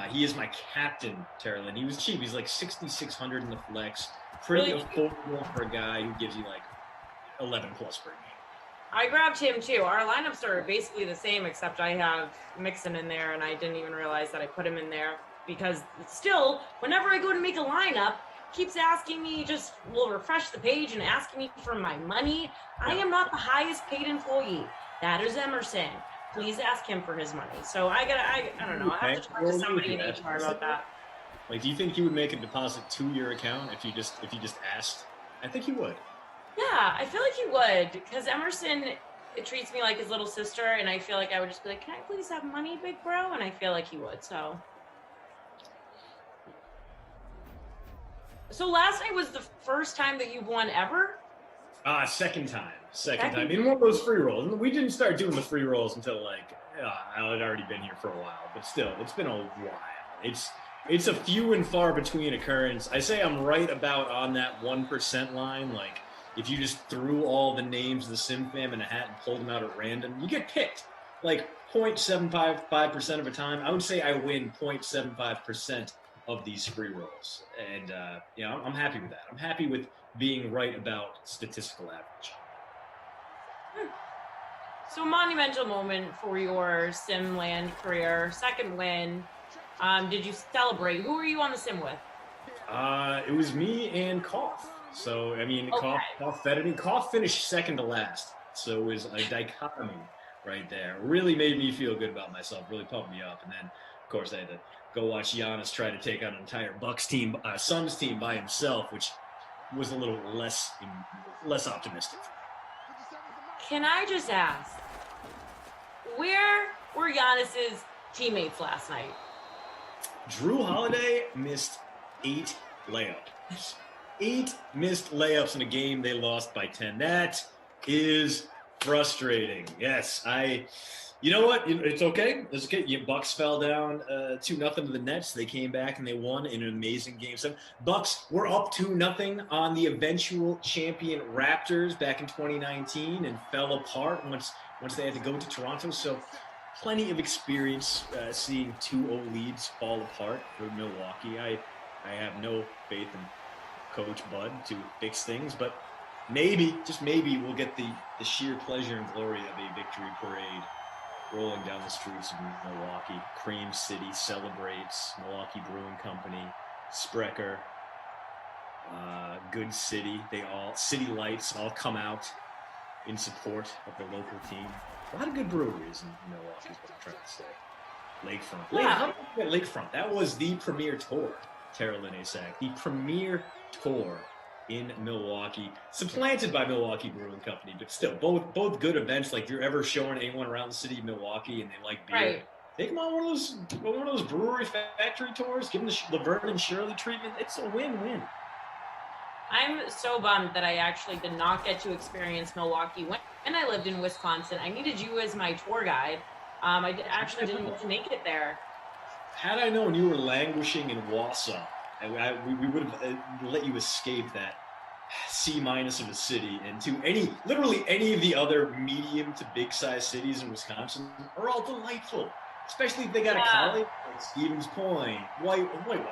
He is my captain, Tara Lynn. He was cheap. He's like 6,600 in the flex. Pretty affordable for a guy who gives you like 11 plus per game. I grabbed him too. Our lineups are basically the same, except I have Mixon in there, and I didn't even realize that I put him in there because still, whenever I go to make a lineup, keeps asking me, will refresh the page and asking me for my money. I am not the highest paid employee. That is Emerson. Please ask him for his money. So I don't know. I have to talk to somebody in HR about that. Like, do you think he would make a deposit to your account if you just asked? I think he would. Yeah, I feel like he would, because Emerson treats me like his little sister, and I feel like I would just be like, "Can I please have money, big bro?" And I feel like he would. So last night was the first time that you've won ever? Second time. In one of those free rolls. And we didn't start doing the free rolls until I had already been here for a while. But still, it's been a while. It's a few and far between occurrence. I say I'm right about on that 1% line. Like, if you just threw all the names of the Sim fam in a hat and pulled them out at random, you get picked. Like 0.75% of the time. I would say I win 0.75% of these free rolls. And, I'm happy with that. I'm happy with being right about statistical average. So, monumental moment for your Sim Land career. Second win. Did you celebrate? Who were you on the Sim with? It was me and Koff. So, Koff fed it. Koff finished second to last. So it was a dichotomy right there. Really made me feel good about myself. Really pumped me up. And then, of course, I had to go watch Giannis try to take out an entire Suns team by himself, which was a little less optimistic. Can I just ask, where were Giannis's teammates last night? Drew Holiday missed 8 layups. 8 missed layups in a game they lost by 10. That is frustrating. Yes, you know what? It's okay. It's okay. Bucks fell down 2-0 to the Nets. They came back and they won in an amazing game. So Bucks were up 2-0 on the eventual champion Raptors back in 2019 and fell apart once they had to go to Toronto. So plenty of experience seeing 2-0 leads fall apart for Milwaukee. I have no faith in Coach Bud to fix things, but maybe, just maybe, we'll get the sheer pleasure and glory of a victory parade rolling down the streets of Milwaukee. Cream City celebrates, Milwaukee Brewing Company, Sprecher, Good City. City Lights all come out in support of the local team. A lot of good breweries in Milwaukee is what I'm trying to say. Lakefront. Yeah. Lakefront. That was the premier tour, Tara Lynn Asak. The premier tour in Milwaukee, supplanted by Milwaukee Brewing Company, but still both good events. Like, if you're ever showing anyone around the city of Milwaukee and they like beer, Right. take them on one of those brewery factory tours. Give them the Laverne and Shirley treatment. It's a win-win. I'm so bummed that I actually did not get to experience Milwaukee when I lived in Wisconsin. I needed you as my tour guide. Actually didn't get to make it there. Had I known you were languishing in Wausau, we would have let you escape that C- of a city into literally any of the other medium to big size cities in Wisconsin are all delightful, especially if they got a college like Stevens Point, Whitewater.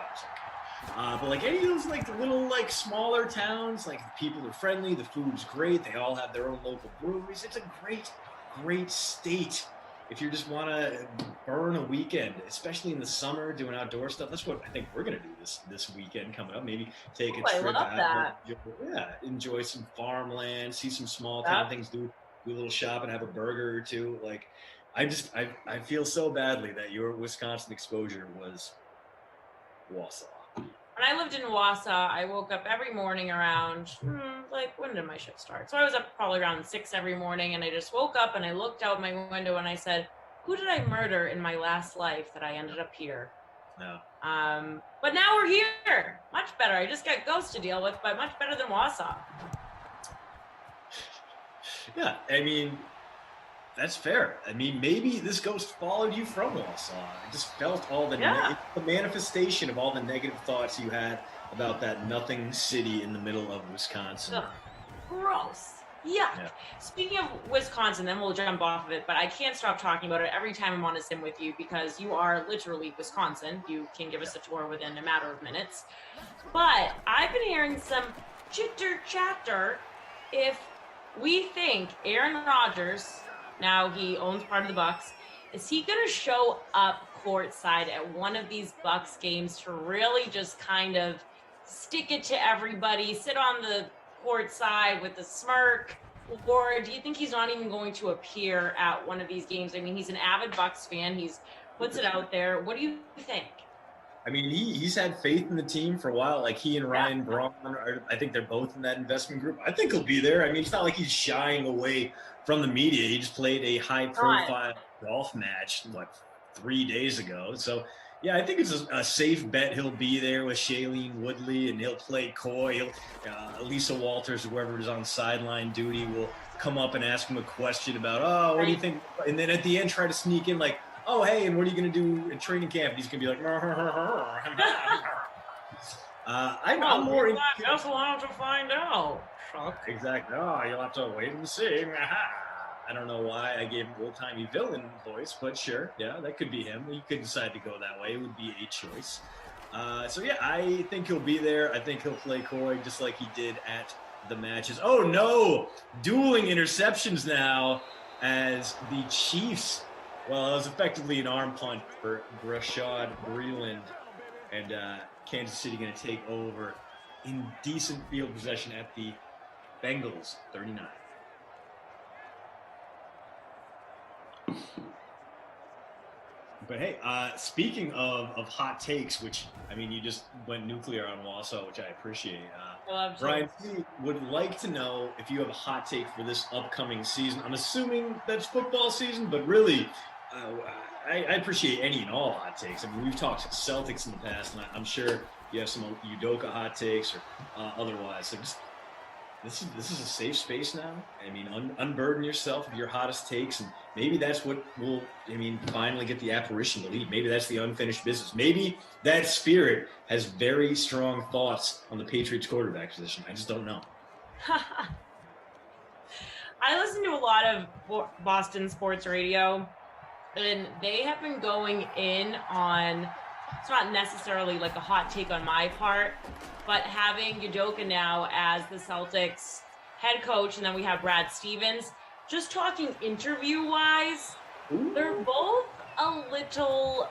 But like any of those like little like smaller towns, like the people are friendly, the food's great, they all have their own local breweries. It's a great state. If you just want to burn a weekend, especially in the summer, doing outdoor stuff, that's what I think we're going to do this weekend coming up. Maybe take a trip out. Enjoy some farmland, see some small town things, do a little shopping, have a burger or two. Like, I feel so badly that your Wisconsin exposure was Wausau. When I lived in Wausau, I woke up every morning around, when did my shift start? So I was up probably around 6 every morning, and I just woke up and I looked out my window and I said, who did I murder in my last life that I ended up here? No. But now we're here. Much better. I just got ghosts to deal with, but much better than Wausau. Yeah, I mean, That's fair. I mean, maybe this ghost followed you from Wausau. I just felt all the the manifestation of all the negative thoughts you had about that nothing city in the middle of Wisconsin. Ugh, gross. Yeah. Speaking of Wisconsin, then we'll jump off of it, but I can't stop talking about it every time I'm on a sim with you because you are literally Wisconsin. You can give us a tour within a matter of minutes. But I've been hearing some chitter-chatter if we think Aaron Rodgers, now he owns part of the Bucs, is he going to show up courtside at one of these Bucs games to really just kind of stick it to everybody, sit on the court side with a smirk, or do you think he's not even going to appear at one of these games? I mean, he's an avid Bucs fan. He's puts it out there. What do you think? I mean, he's had faith in the team for a while. Like he and Ryan Braun, I think they're both in that investment group. I think he'll be there. I mean, it's not like he's shying away from the media. He just played a high-profile golf match, 3 days ago. So, yeah, I think it's a safe bet he'll be there with Shailene Woodley, and he'll play coy. Lisa Walters, whoever is on sideline duty, will come up and ask him a question about, what do you think? And then at the end, try to sneak in like, oh, hey, and what are you going to do in training camp? And he's going to be like, I'm more into I guess we'll have to find out. Exactly. Oh, you'll have to wait and see. I don't know why I gave him old-timey villain voice, but sure. Yeah, that could be him. You could decide to go that way. It would be a choice. So, yeah, I think he'll be there. I think he'll play coy just like he did at the matches. Oh, no! Dueling interceptions now as the Chiefs. Well, it was effectively an arm punt for Rashad Breeland. And Kansas City going to take over in decent field possession at the Bengals, 39. But hey, speaking of hot takes, which, I mean, you just went nuclear on Wausau, which I appreciate. Brian C. would like to know if you have a hot take for this upcoming season. I'm assuming that's football season, but really, I appreciate any and all hot takes. I mean, we've talked Celtics in the past, and I'm sure you have some Udoka hot takes or otherwise. So just, this is a safe space now. I mean, unburden yourself of your hottest takes, and maybe that's what will, finally get the apparition to lead. Maybe that's the unfinished business. Maybe that spirit has very strong thoughts on the Patriots quarterback position. I just don't know. I listen to a lot of Boston sports radio, and they have been going in on, it's not necessarily like a hot take on my part, but having Udoka now as the Celtics head coach, and then we have Brad Stevens, just talking interview-wise, they're both a little...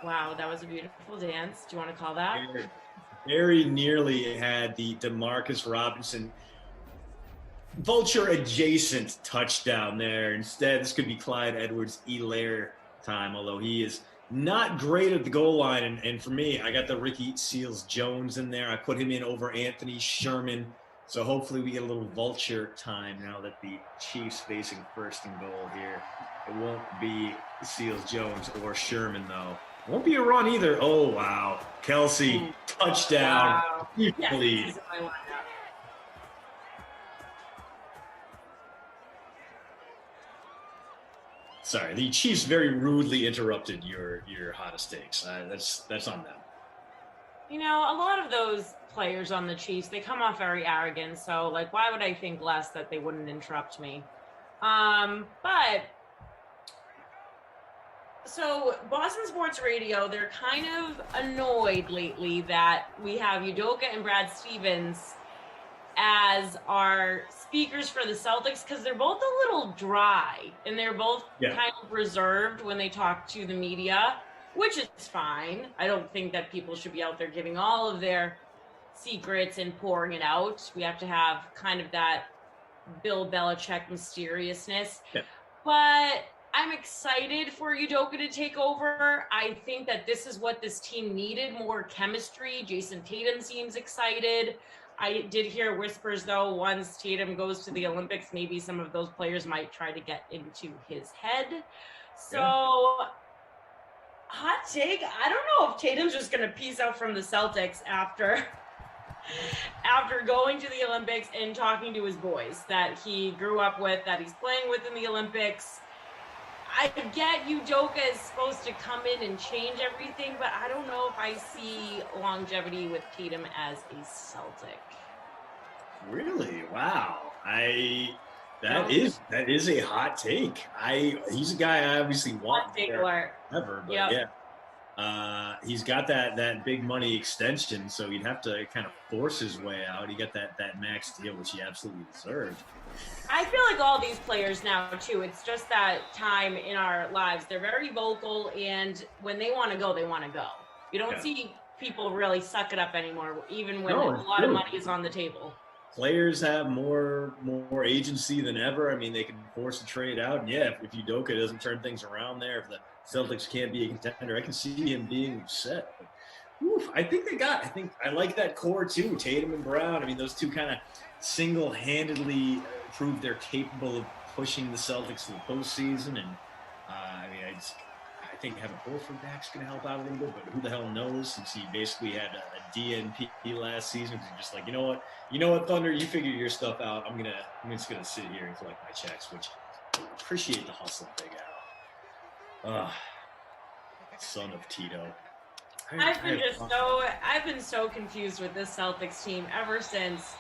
Wow, that was a beautiful dance. Do you want to call that? Very nearly had the DeMarcus Robinson vulture-adjacent touchdown there. Instead, this could be Clyde Edwards-Helaire time, although he is not great at the goal line. And for me, I got the Ricky Seals-Jones in there. I put him in over Anthony Sherman. So hopefully we get a little vulture time now that the Chiefs facing first and goal here. It won't be Seals-Jones or Sherman, though. It won't be a run either. Oh, wow. Kelsey, touchdown. Wow. Lead. Yes, Sorry, the Chiefs very rudely interrupted your hottest takes. That's on them. You know, a lot of those players on the Chiefs, they come off very arrogant. So, like, why would I think less that they wouldn't interrupt me? But so Boston Sports Radio, they're kind of annoyed lately that we have Udoka and Brad Stevens as our speakers for the Celtics, because they're both a little dry and they're both kind of reserved when they talk to the media, which is fine. I don't think that people should be out there giving all of their secrets and pouring it out. We have to have kind of that Bill Belichick mysteriousness. Yeah. But I'm excited for Udoka to take over. I think that this is what this team needed, more chemistry. Jason Tatum seems excited. I did hear whispers, though, once Tatum goes to the Olympics, maybe some of those players might try to get into his head. So, hot take, I don't know if Tatum's just going to peace out from the Celtics after after going to the Olympics and talking to his boys that he grew up with, that he's playing with in the Olympics. I get Udoka is supposed to come in and change everything, but I don't know if I see longevity with Tatum as a Celtic. Really? Wow. That is a hot take. He's a guy I obviously want there ever, but yeah. He's got that big money extension, so he'd have to kind of force his way out. He got that max deal, which he absolutely deserved. I feel like all these players now too, it's just that time in our lives. They're very vocal, and when they want to go, they want to go. You don't see people really suck it up anymore, even when a lot of money is on the table. Players have more agency than ever. I mean, they can force a trade out. And yeah, if Udoka doesn't turn things around there, if the Celtics can't be a contender, I can see him being upset. But, I like that core too, Tatum and Brown. I mean, those two kind of single-handedly proved they're capable of pushing the Celtics to the postseason. And I think having Horford back's going to help out a little bit, but who the hell knows, since he basically had a DNP last season. Because he's just like, you know what, Thunder, you figure your stuff out. I'm just gonna sit here and collect my checks, which I appreciate the hustle, Big Al. Son of Tito. I've been so confused with this Celtics team ever since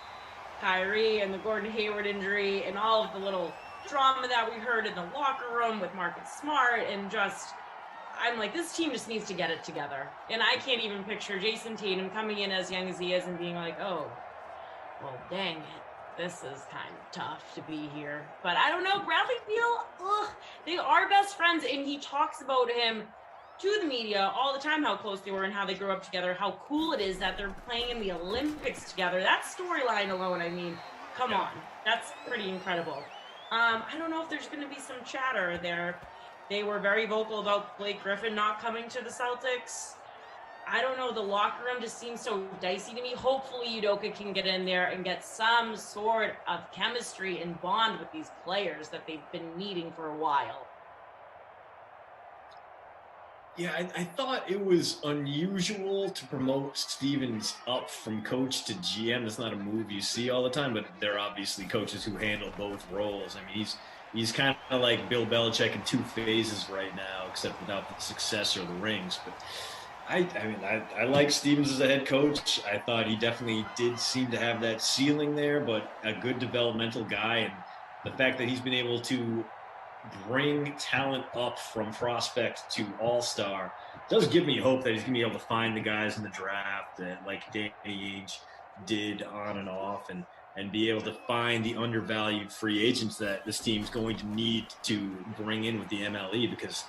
Kyrie and the Gordon Hayward injury and all of the little drama that we heard in the locker room with Marcus Smart, and I'm like, this team just needs to get it together. And I can't even picture Jason Tatum coming in as young as he is and being like, oh, well, dang it. This is kind of tough to be here. But I don't know, Bradley Beal, they are best friends, and he talks about him to the media all the time, how close they were and how they grew up together, how cool it is that they're playing in the Olympics together. That storyline alone, I mean, come on. That's pretty incredible. I don't know if there's going to be some chatter there. They were very vocal about Blake Griffin not coming to the Celtics. I don't know. The locker room just seems so dicey to me. Hopefully Udoka can get in there and get some sort of chemistry and bond with these players that they've been needing for a while. Yeah, I thought it was unusual to promote Stevens up from coach to GM. That's not a move you see all the time, but they're obviously coaches who handle both roles. I mean, he's kind of like Bill Belichick in two phases right now, except without the success or the rings. But I like Stevens as a head coach. I thought he definitely did seem to have that ceiling there, but a good developmental guy. And the fact that he's been able to bring talent up from prospect to all-star does give me hope that he's going to be able to find the guys in the draft that, like Danny Ainge did on and off, and be able to find the undervalued free agents that this team's going to need to bring in with the MLE, because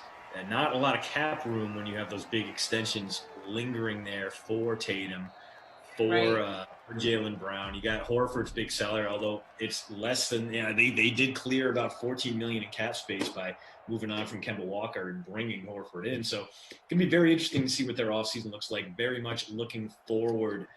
not a lot of cap room when you have those big extensions lingering there for Tatum, for Jaylen Brown. You got Horford's big salary, although it's less than, they did clear about $14 million in cap space by moving on from Kemba Walker and bringing Horford in. So it's going to be very interesting to see what their offseason looks like. Very much looking forward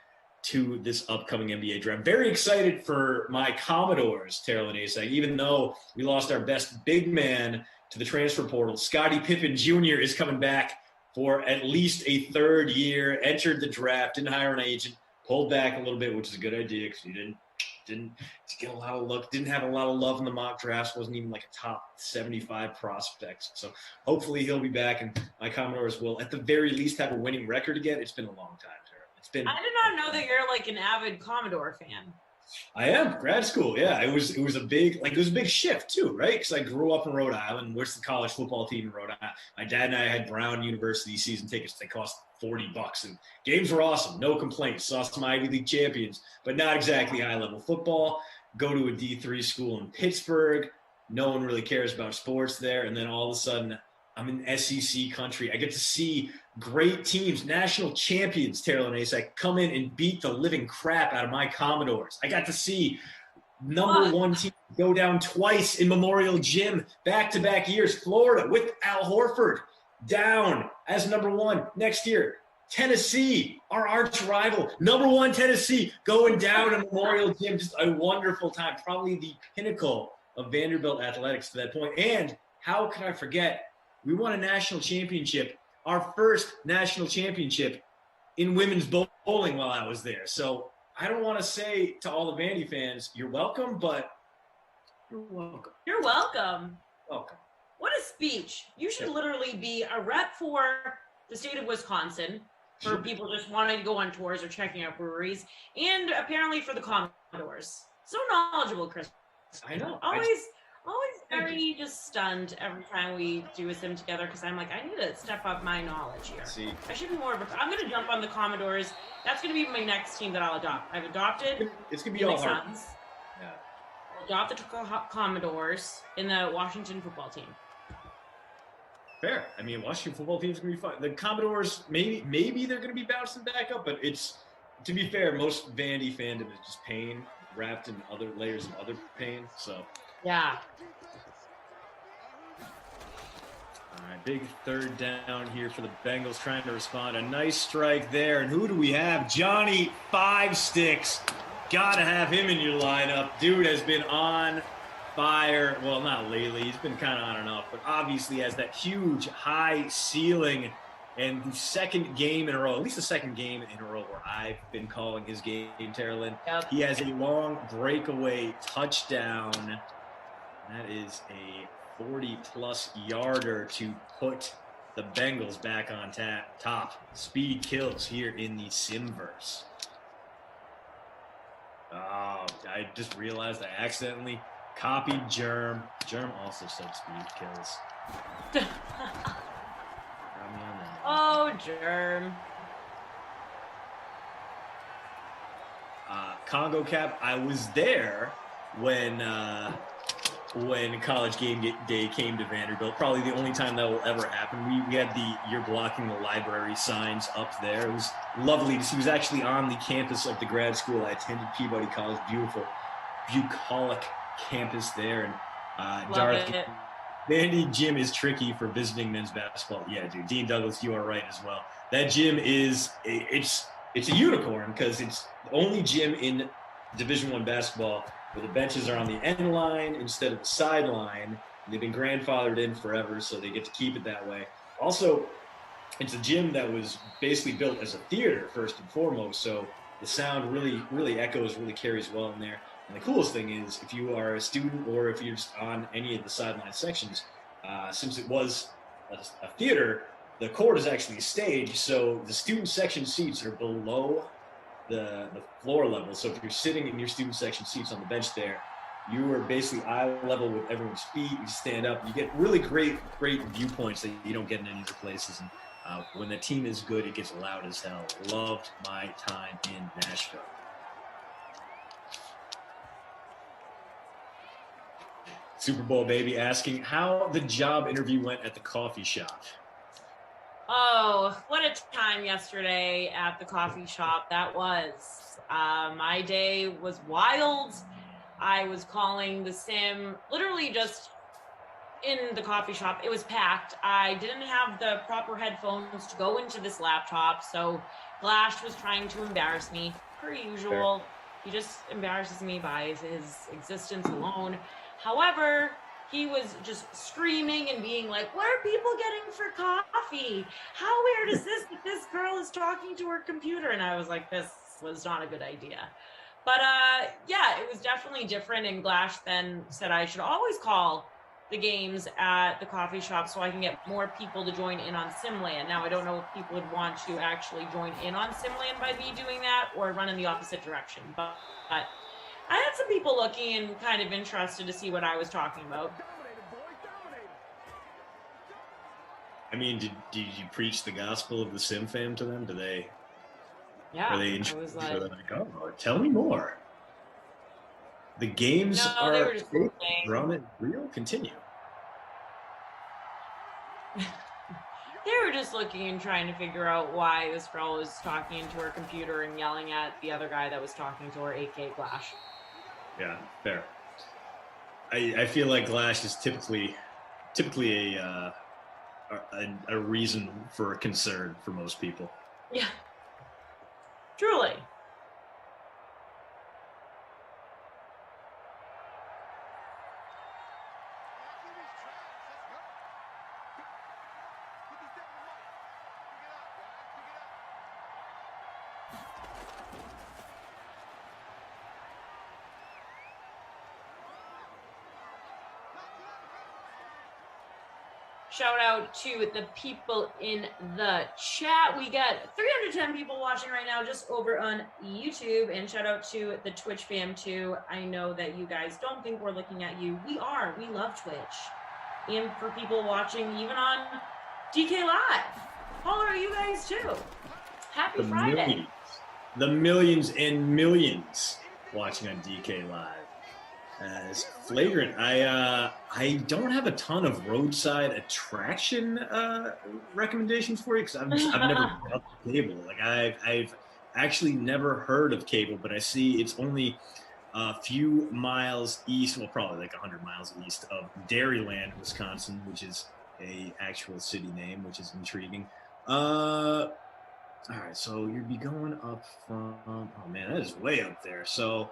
to this upcoming NBA draft. Very excited for my Commodores, Terrell and Asag, even though we lost our best big man to the transfer portal. Scottie Pippen Jr. is coming back for at least a third year, entered the draft, didn't hire an agent, pulled back a little bit, which is a good idea because he didn't get a lot of luck, didn't have a lot of love in the mock drafts, wasn't even like a top 75 prospect. So hopefully he'll be back, and my Commodores will at the very least have a winning record again. It's been a long time, Tara. I did not know that you're like an avid Commodore fan. I am. Grad school, yeah. It was a big shift too, right? Because I grew up in Rhode Island. Where's the college football team in Rhode Island? My dad and I had Brown University season tickets. They cost $40, and games were awesome. No complaints. Saw some Ivy League champions, but not exactly high level football. Go to a D3 school in Pittsburgh. No one really cares about sports there, and then all of a sudden, I'm in SEC country. I get to see great teams, national champions, Terrell and Ace. I come in and beat the living crap out of my Commodores. I got to see number one team go down twice in Memorial Gym, back-to-back years. Florida with Al Horford down as number one. Next year, Tennessee, our arch rival, number one Tennessee, going down in Memorial Gym. Just a wonderful time. Probably the pinnacle of Vanderbilt athletics to that point. And how could I forget, we won a national championship, our first national championship in women's bowling while I was there. So I don't want to say to all the Vandy fans, you're welcome, but you're welcome. You're welcome. Welcome. What a speech. You should literally be a rep for the state of Wisconsin for people just wanting to go on tours or checking out breweries, and apparently for the Commodores. So knowledgeable, Chris. I know. Always very just stunned every time we do a sim together because I'm like, I need to step up my knowledge here. See. I should be more of a. I'm going to jump on the Commodores. That's going to be my next team that I'll adopt. I've adopted. It's going to be all hard. Sons. Yeah. I'll adopt the Commodores in the Washington football team. Fair. I mean, Washington football team's going to be fun. The Commodores, maybe they're going to be bouncing back up, but it's, to be fair, most Vandy fandom is just pain wrapped in other layers of other pain. So. Yeah. All right, big third down here for the Bengals trying to respond. A nice strike there. And who do we have? Johnny Five Sticks. Got to have him in your lineup. Dude has been on fire. Well, not lately. He's been kind of on and off, but obviously has that huge high ceiling. And the second game in a row, at least the second game in a row where I've been calling his game, Terrelin. Yep. He has a long breakaway touchdown. That is a 40-plus yarder to put the Bengals back on top. Speed kills here in the Simverse. Oh, I just realized I accidentally copied Germ. Germ also said speed kills. Oh, Germ. Congo Cap, I was there when College Game Day came to Vanderbilt. Probably the only time that will ever happen. We had the "You're blocking the library" signs up there. It was lovely to see. He was actually on the campus of the grad school I attended, Peabody College. Beautiful, bucolic campus there. And Darth, Vandy gym is tricky for visiting men's basketball. Yeah, dude. Dean Douglas, you are right as well. That gym is it's a unicorn because it's the only gym in Division I basketball where the benches are on the end line instead of the sideline. They've been grandfathered in forever, so they get to keep it that way. Also, it's a gym that was basically built as a theater first and foremost, so the sound really echoes, really carries well in there. And the coolest thing is, if you are a student or if you're just on any of the sideline sections, since it was a theater, the court is actually a stage, so the student section seats are below the floor level. So if you're sitting in your student section seats on the bench there, you are basically eye level with everyone's feet. You stand up. You get really great viewpoints that you don't get in any other places. And when the team is good, it gets loud as hell. Loved my time in Nashville. Super Bowl baby asking how the job interview went at the coffee shop. Oh, what a time yesterday at the coffee shop that was. My day was wild. I was calling the sim literally just in the coffee shop. It was packed. I didn't have the proper headphones to go into this laptop, so Glash was trying to embarrass me, per usual. Fair. He just embarrasses me by his existence alone. However, he was just screaming and being like, what are people getting for coffee? How weird is this that this girl is talking to her computer? And I was like, this was not a good idea. But yeah, it was definitely different. And Glash then said I should always call the games at the coffee shop so I can get more people to join in on Simland. Now, I don't know if people would want to actually join in on Simland by me doing that or run in the opposite direction. But I had some people looking and kind of interested to see what I was talking about. I mean, did you preach the gospel of the Sim fam to them? Do they? Yeah. Are they I was like, oh, tell me more. The games no, they were just fake, drum and real. Continue. They were just looking and trying to figure out why this girl was talking into her computer and yelling at the other guy that was talking to her, AK Glash. Yeah, fair. I feel like Glash is typically a reason for concern for most people. Yeah. Truly. Shout out to the people in the chat. We got 310 people watching right now just over on YouTube. And shout out to the Twitch fam too. I know that you guys don't think we're looking at you. We are. We love Twitch. And for people watching even on DK Live. Holler at you guys too. Happy Friday. The millions and millions watching on DK Live. It's flagrant. I don't have a ton of roadside attraction recommendations for you because I've never been up to cable. Like I've actually never heard of cable, but I see it's only a few miles east, well, probably like 100 miles east of Dairyland, Wisconsin, which is a actual city name, which is intriguing. All right, so you'd be going up from, oh man, that is way up there. So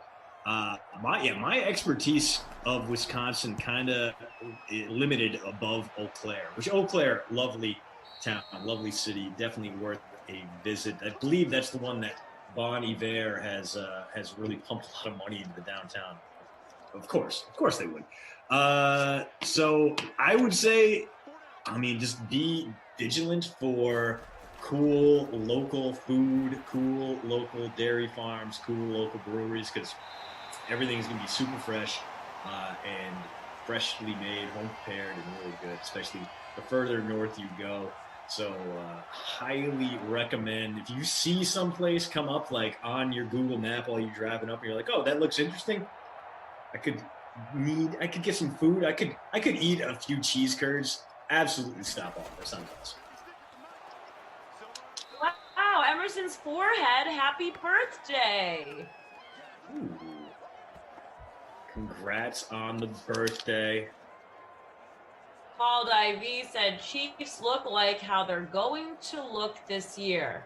my expertise of Wisconsin kind of limited above Eau Claire, which Eau Claire, lovely town, lovely city, definitely worth a visit. I believe that's the one that Bon Iver has really pumped a lot of money into the downtown. Of course they would. So I would say, I mean, just be vigilant for cool local food, cool local dairy farms, cool local breweries, because everything's going to be super fresh and freshly made, home prepared, and really good, especially the further north you go. So highly recommend, if you see someplace come up like on your Google map while you're driving up and you're like, oh, that looks interesting. I could get some food. I could eat a few cheese curds. Absolutely stop off. That sounds awesome. Wow, Emerson's forehead. Happy birthday. Ooh. Congrats on the birthday. Paul Ivy said Chiefs look like how they're going to look this year.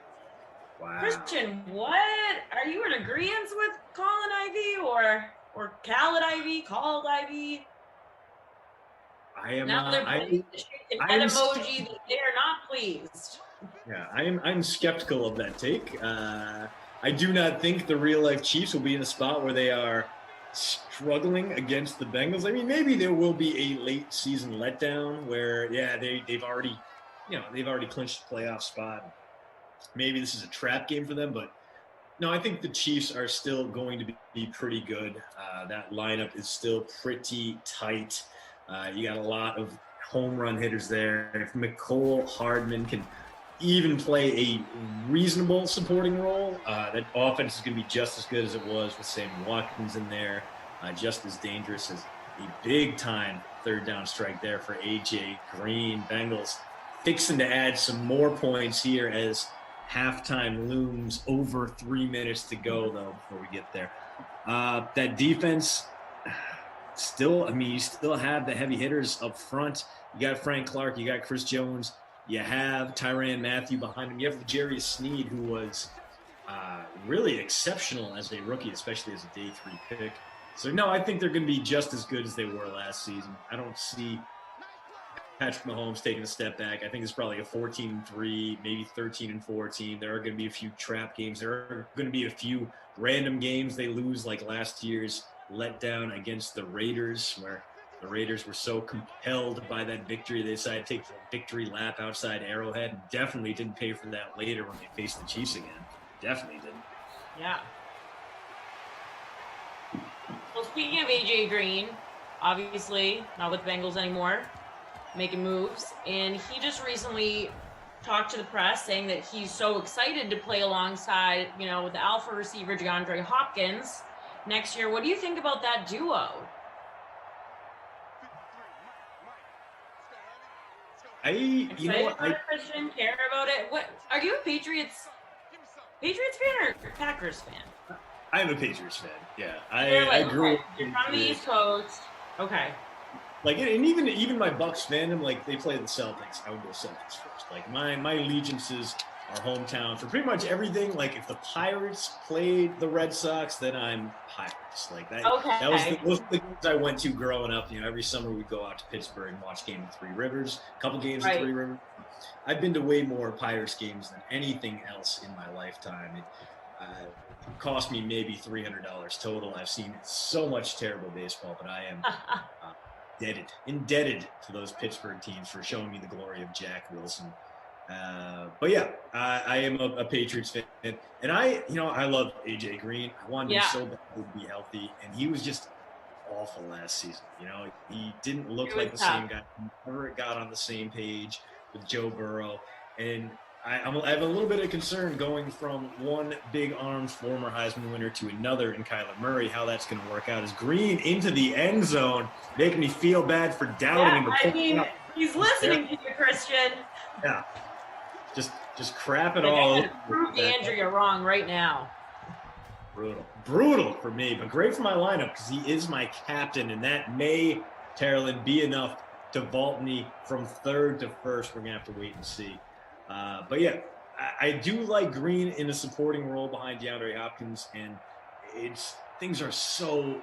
Wow. Christian, what? Are you in agreement with Colin Ivy or Khaled Ivy, called Ivy? I am now they're putting the head emoji that they are not pleased. Yeah, I'm skeptical of that take. I do not think the real life Chiefs will be in a spot where they are struggling against the Bengals. I mean, maybe there will be a late season letdown where, yeah, they've already clinched the playoff spot. Maybe this is a trap game for them, but no, I think the Chiefs are still going to be pretty good. That lineup is still pretty tight. You got a lot of home run hitters there. If McCole Hardman can even play a reasonable supporting role, that offense is going to be just as good as it was with Sammy Watkins in there, just as dangerous as a big-time third down strike there for A.J. Green. Bengals fixing to add some more points here as halftime looms. Over 3 minutes to go, though, before we get there. That defense, still, I mean, you still have the heavy hitters up front. You got Frank Clark, you got Chris Jones, you have Tyrann Mathieu behind him. You have Jerry Sneed, who was really exceptional as a rookie, especially as a day 3 pick. So, no, I think they're going to be just as good as they were last season. I don't see Patrick Mahomes taking a step back. I think it's probably a 14-3, maybe 13-4 team. There are going to be a few trap games. There are going to be a few random games they lose, like last year's letdown against the Raiders, where the Raiders were so compelled by that victory, they decided to take the victory lap outside Arrowhead, and definitely didn't pay for that later when they faced the Chiefs again. Definitely didn't. Yeah. Well, speaking of AJ Green, obviously not with Bengals anymore, making moves, and he just recently talked to the press saying that he's so excited to play alongside, with the alpha receiver DeAndre Hopkins next year. What do you think about that duo? Christian, care about it. What are you a Patriots fan or Packers fan? I'm a Patriots fan. Yeah, I grew up. You're from the East Coast. Okay. Like, and even my Bucks fandom, like, they play the Celtics. I would go Celtics first. Like, my allegiances are hometown for pretty much everything. Like, if the Pirates played the Red Sox, then I'm Pirates. Like that. Okay. Those were the games I went to growing up. Every summer we'd go out to Pittsburgh and watch game of Three Rivers. A couple games of Three Rivers. I've been to way more Pirates games than anything else in my lifetime. It cost me maybe $300 total. I've seen so much terrible baseball, but I am indebted to those Pittsburgh teams for showing me the glory of Jack Wilson. But yeah, I am a Patriots fan, and I love AJ Green. I wanted him so bad to be healthy, and he was just awful last season. He didn't look like the same guy. He never got on the same page with Joe Burrow, and I have a little bit of concern going from one big-armed former Heisman winner to another in Kyler Murray, how that's going to work out. As Green into the end zone, making me feel bad for doubting him. I mean, he's listening to you, Christian. Yeah. Just crap it all over. Prove Andrea wrong right now. Brutal for me, but great for my lineup because he is my captain, and that may, Carolyn, be enough to vault me from third to first. We're gonna have to wait and see. But yeah, I do like Green in a supporting role behind DeAndre Hopkins, and things are so.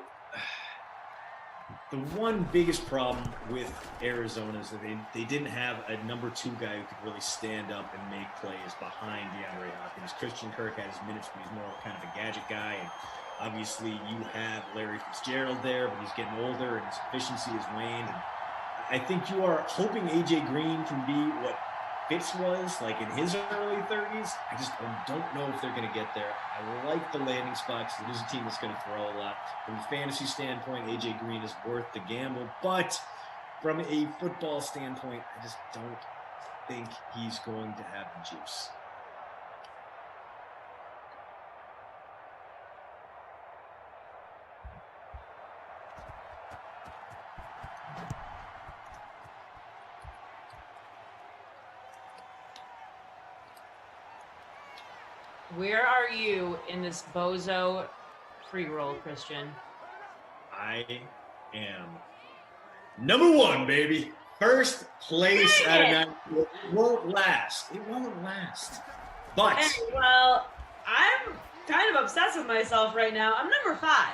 The one biggest problem with Arizona is that they didn't have a number 2 guy who could really stand up and make plays behind DeAndre Hopkins. Christian Kirk had his minutes, but he's more kind of a gadget guy. And obviously, you have Larry Fitzgerald there, but he's getting older and his efficiency has waned. And I think you are hoping AJ Green can be what Fitz was like in his early 30s. I just don't know if they're going to get there. I like the landing spots. It is a team that's going to throw a lot. From a fantasy standpoint, AJ Green is worth the gamble. But from a football standpoint, I just don't think he's going to have the juice. Where are you in this bozo free roll, Christian? I am number 1, baby. First place out of 9. It won't last. It won't last. But hey, well, I'm kind of obsessed with myself right now. I'm number 5.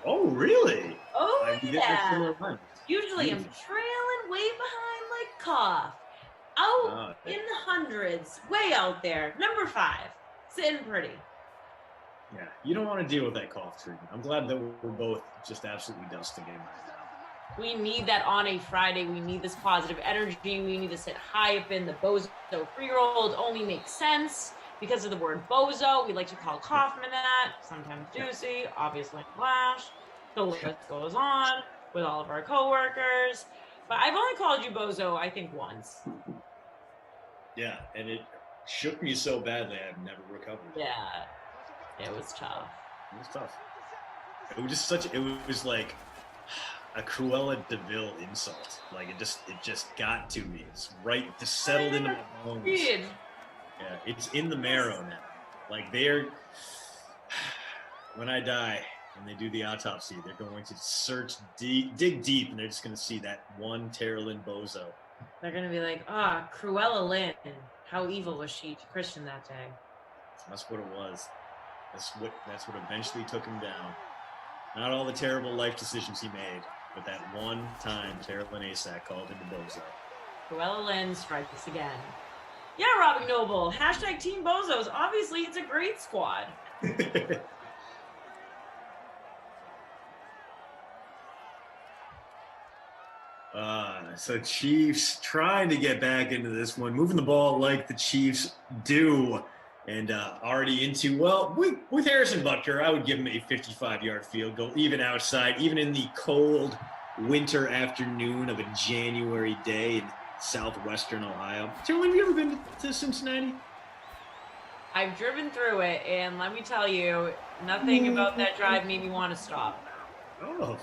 Oh, really? Oh, yeah. Usually I'm trailing way behind like Cough. Out in the hundreds, way out there. Number 5. Sitting pretty. Yeah, you don't want to deal with that cough treatment. I'm glad that we're both just absolutely dusting in right now. We need that on a Friday. We need this positive energy. We need to sit high up in the bozo free roll. It only makes sense because of the word bozo. We like to call Kaufman that. Sometimes Juicy, obviously Flash. The list goes on with all of our coworkers. But I've only called you bozo, I think, once. Yeah, and it shook me so badly I've never recovered. Yeah, it was tough. It was tough. It was just it was like a Cruella de Vil insult. Like it just got to me. It's right, just settled into my bones. Yeah, it's in the marrow now. Like when I die and they do the autopsy, they're going to dig deep, and they're just going to see that one Terrelyn bozo. They're going to be like, Cruella Lynn. How evil was she to Christian that day? That's what it was. That's what eventually took him down. Not all the terrible life decisions he made, but that one time Terrelyn Asak called him a bozo. Cruella Lynn strikes again. Yeah, Robin Noble. # Team Bozos. Obviously, it's a great squad. So Chiefs trying to get back into this one, moving the ball like the Chiefs do, and already into, with Harrison Butker, I would give him a 55-yard field goal, even outside, even in the cold winter afternoon of a January day in southwestern Ohio. Terrell, have you ever been to Cincinnati? I've driven through it, and let me tell you, nothing about that drive made me want to stop. Oh.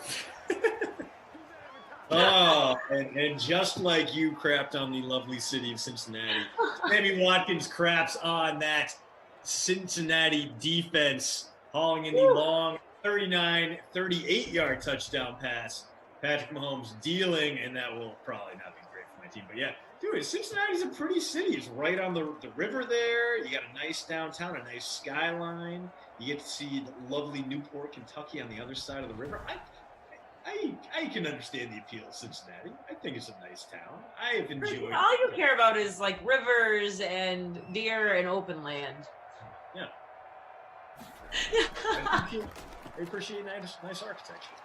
And just like you crapped on the lovely city of Cincinnati, Sammy Watkins craps on that Cincinnati defense, hauling in the long 38-yard touchdown pass. Patrick Mahomes dealing, and that will probably not be great for my team. But yeah, dude, Cincinnati's a pretty city. It's right on the river there. You got a nice downtown, a nice skyline. You get to see lovely Newport, Kentucky on the other side of the river. I can understand the appeal of Cincinnati. I think it's a nice town. I have enjoyed. All you care about is like rivers and deer and open land. Yeah. I appreciate nice architecture.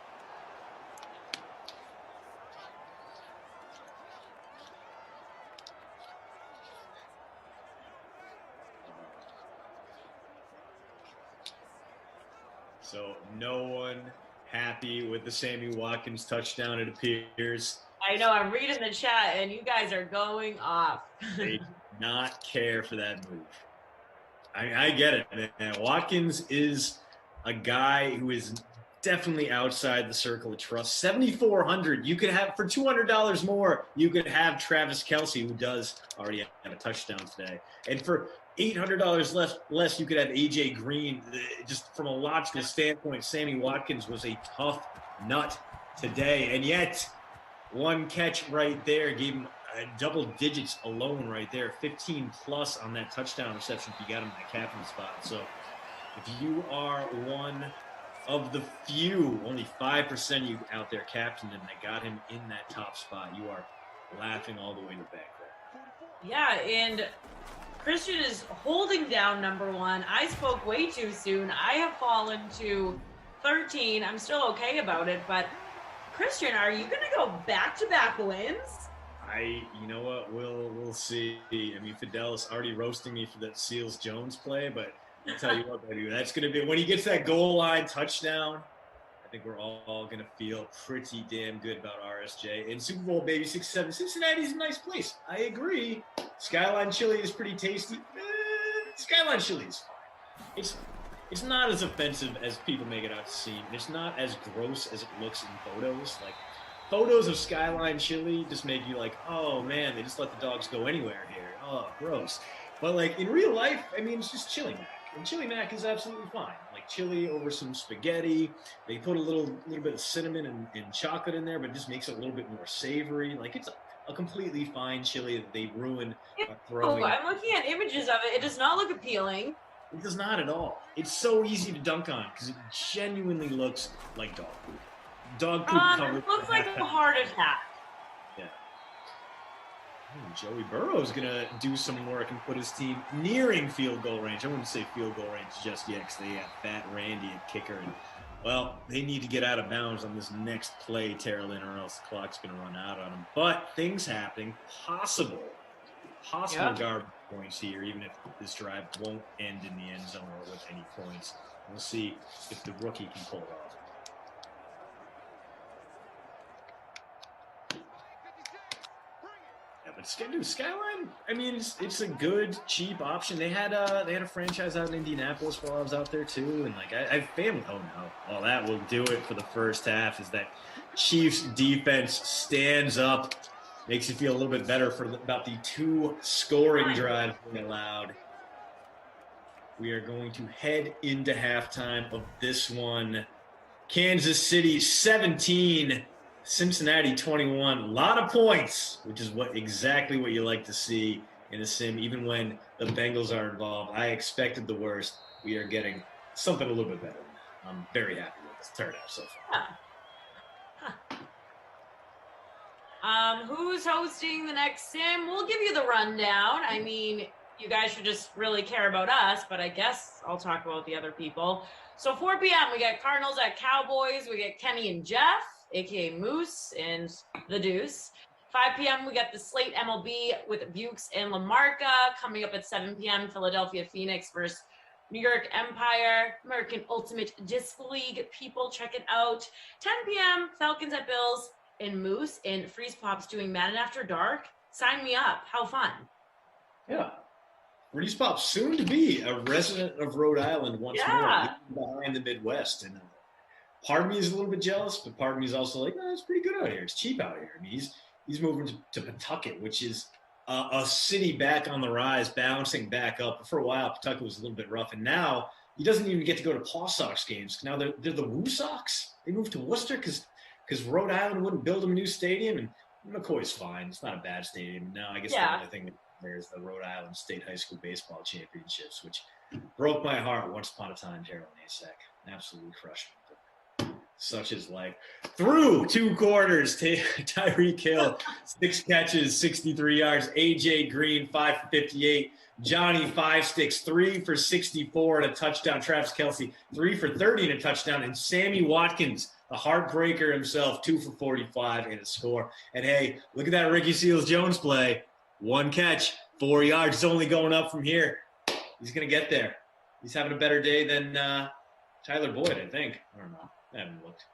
So no one happy with the Sammy Watkins touchdown, it appears. I know, I'm reading the chat, and you guys are going off. They do not care for that move. I get it, man. Watkins is a guy who is definitely outside the circle of trust. 7,400. You could have for $200 more. You could have Travis Kelce, who does already have a touchdown today, and for $800 less, you could have AJ Green. Just from a logical standpoint, Sammy Watkins was a tough nut today, and yet one catch right there gave him double digits alone right there, 15 plus on that touchdown reception if you got him in that captain spot. So if you are one of the few, only 5% of you out there captained him that got him in that top spot, you are laughing all the way to the bank there. Yeah, and Christian is holding down number one. I spoke way too soon. I have fallen to 13. I'm still okay about it, but Christian, are you going to go back-to-back wins? You know what? We'll see. I mean, Fidelis already roasting me for that Seals Jones play, but I'll tell you what, baby, that's going to be when he gets that goal line touchdown. I think we're all going to feel pretty damn good about RSJ. And Super Bowl, baby, 6-7. Cincinnati's a nice place. I agree. Skyline chili is pretty tasty. Skyline chili is fine. It's not as offensive as people make it out to seem. It's not as gross as it looks in photos. Like, photos of Skyline chili just make you like, oh man, they just let the dogs go anywhere here. Oh, gross. But like in real life, I mean, it's just chili mac. And chili mac is absolutely fine. Like chili over some spaghetti. They put a little bit of cinnamon and chocolate in there, but it just makes it a little bit more savory. Like it's a completely fine chili that they ruin by throwing. Oh, I'm looking at images of it. It does not look appealing. It does not at all. It's so easy to dunk on because it genuinely looks like dog food. Dog poop covered. It looks like a heart attack. Yeah. Joey Burrow's going to do some work and put his team nearing field goal range. I wouldn't say field goal range just yet because they have Fat Randy at kicker. And, well, they need to get out of bounds on this next play, Terrellin, or else the clock's going to run out on them. But things happening. Possible garbage points here, even if this drive won't end in the end zone or with any points. We'll see if the rookie can pull it off. Yeah, but Skyline, I mean, it's a good, cheap option. They had a franchise out in Indianapolis while I was out there too, and like I have family. Oh no, well that will do it for the first half. Is that Chiefs defense stands up, makes you feel a little bit better about the 2 scoring drives they allowed. We are going to head into halftime of this one. Kansas City 17. Cincinnati 21, a lot of points, which is exactly what you like to see in a sim. Even when the Bengals are involved, I expected the worst. We are getting something a little bit better. I'm very happy with this turnout so far. Who's hosting the next sim? We'll give you the rundown. I mean, you guys should just really care about us, but I guess I'll talk about the other people. So 4 p.m., we got Cardinals at Cowboys. We get Kenny and Jeff, a.k.a. Moose and the Deuce. 5 p.m., we got the Slate MLB with Bukes and LaMarca. Coming up at 7 p.m., Philadelphia Phoenix versus New York Empire. American Ultimate Disc League. People, check it out. 10 p.m., Falcons at Bills. And Moose and Freeze Pops doing Madden After Dark. Sign me up. How fun. Yeah. Freeze Pop, soon to be a resident of Rhode Island once more, behind the Midwest. And part of me is a little bit jealous, but part of me is also like, it's pretty good out here. It's cheap out here. I mean, he's moving to Pawtucket, which is a city back on the rise, bouncing back up. For a while, Pawtucket was a little bit rough, and now he doesn't even get to go to Paw Sox games. Now they're the Woo Sox. They moved to Worcester because Rhode Island wouldn't build him a new stadium, and McCoy's fine. It's not a bad stadium. Now I guess the only thing there's the Rhode Island State High School Baseball Championships, which broke my heart once upon a time. Harold Nasek absolutely crushed me. Such is life. Through 2 quarters, Tyreek Hill, 6 catches, 63 yards. AJ Green, 5 for 58. Johnny 5 sticks, 3 for 64 and a touchdown. Travis Kelce, 3 for 30 and a touchdown. And Sammy Watkins, the heartbreaker himself, 2 for 45 and a score. And hey, look at that Ricky Seals-Jones play. 1 catch, 4 yards. It's only going up from here. He's going to get there. He's having a better day than Tyler Boyd, I think. I don't know. I haven't looked.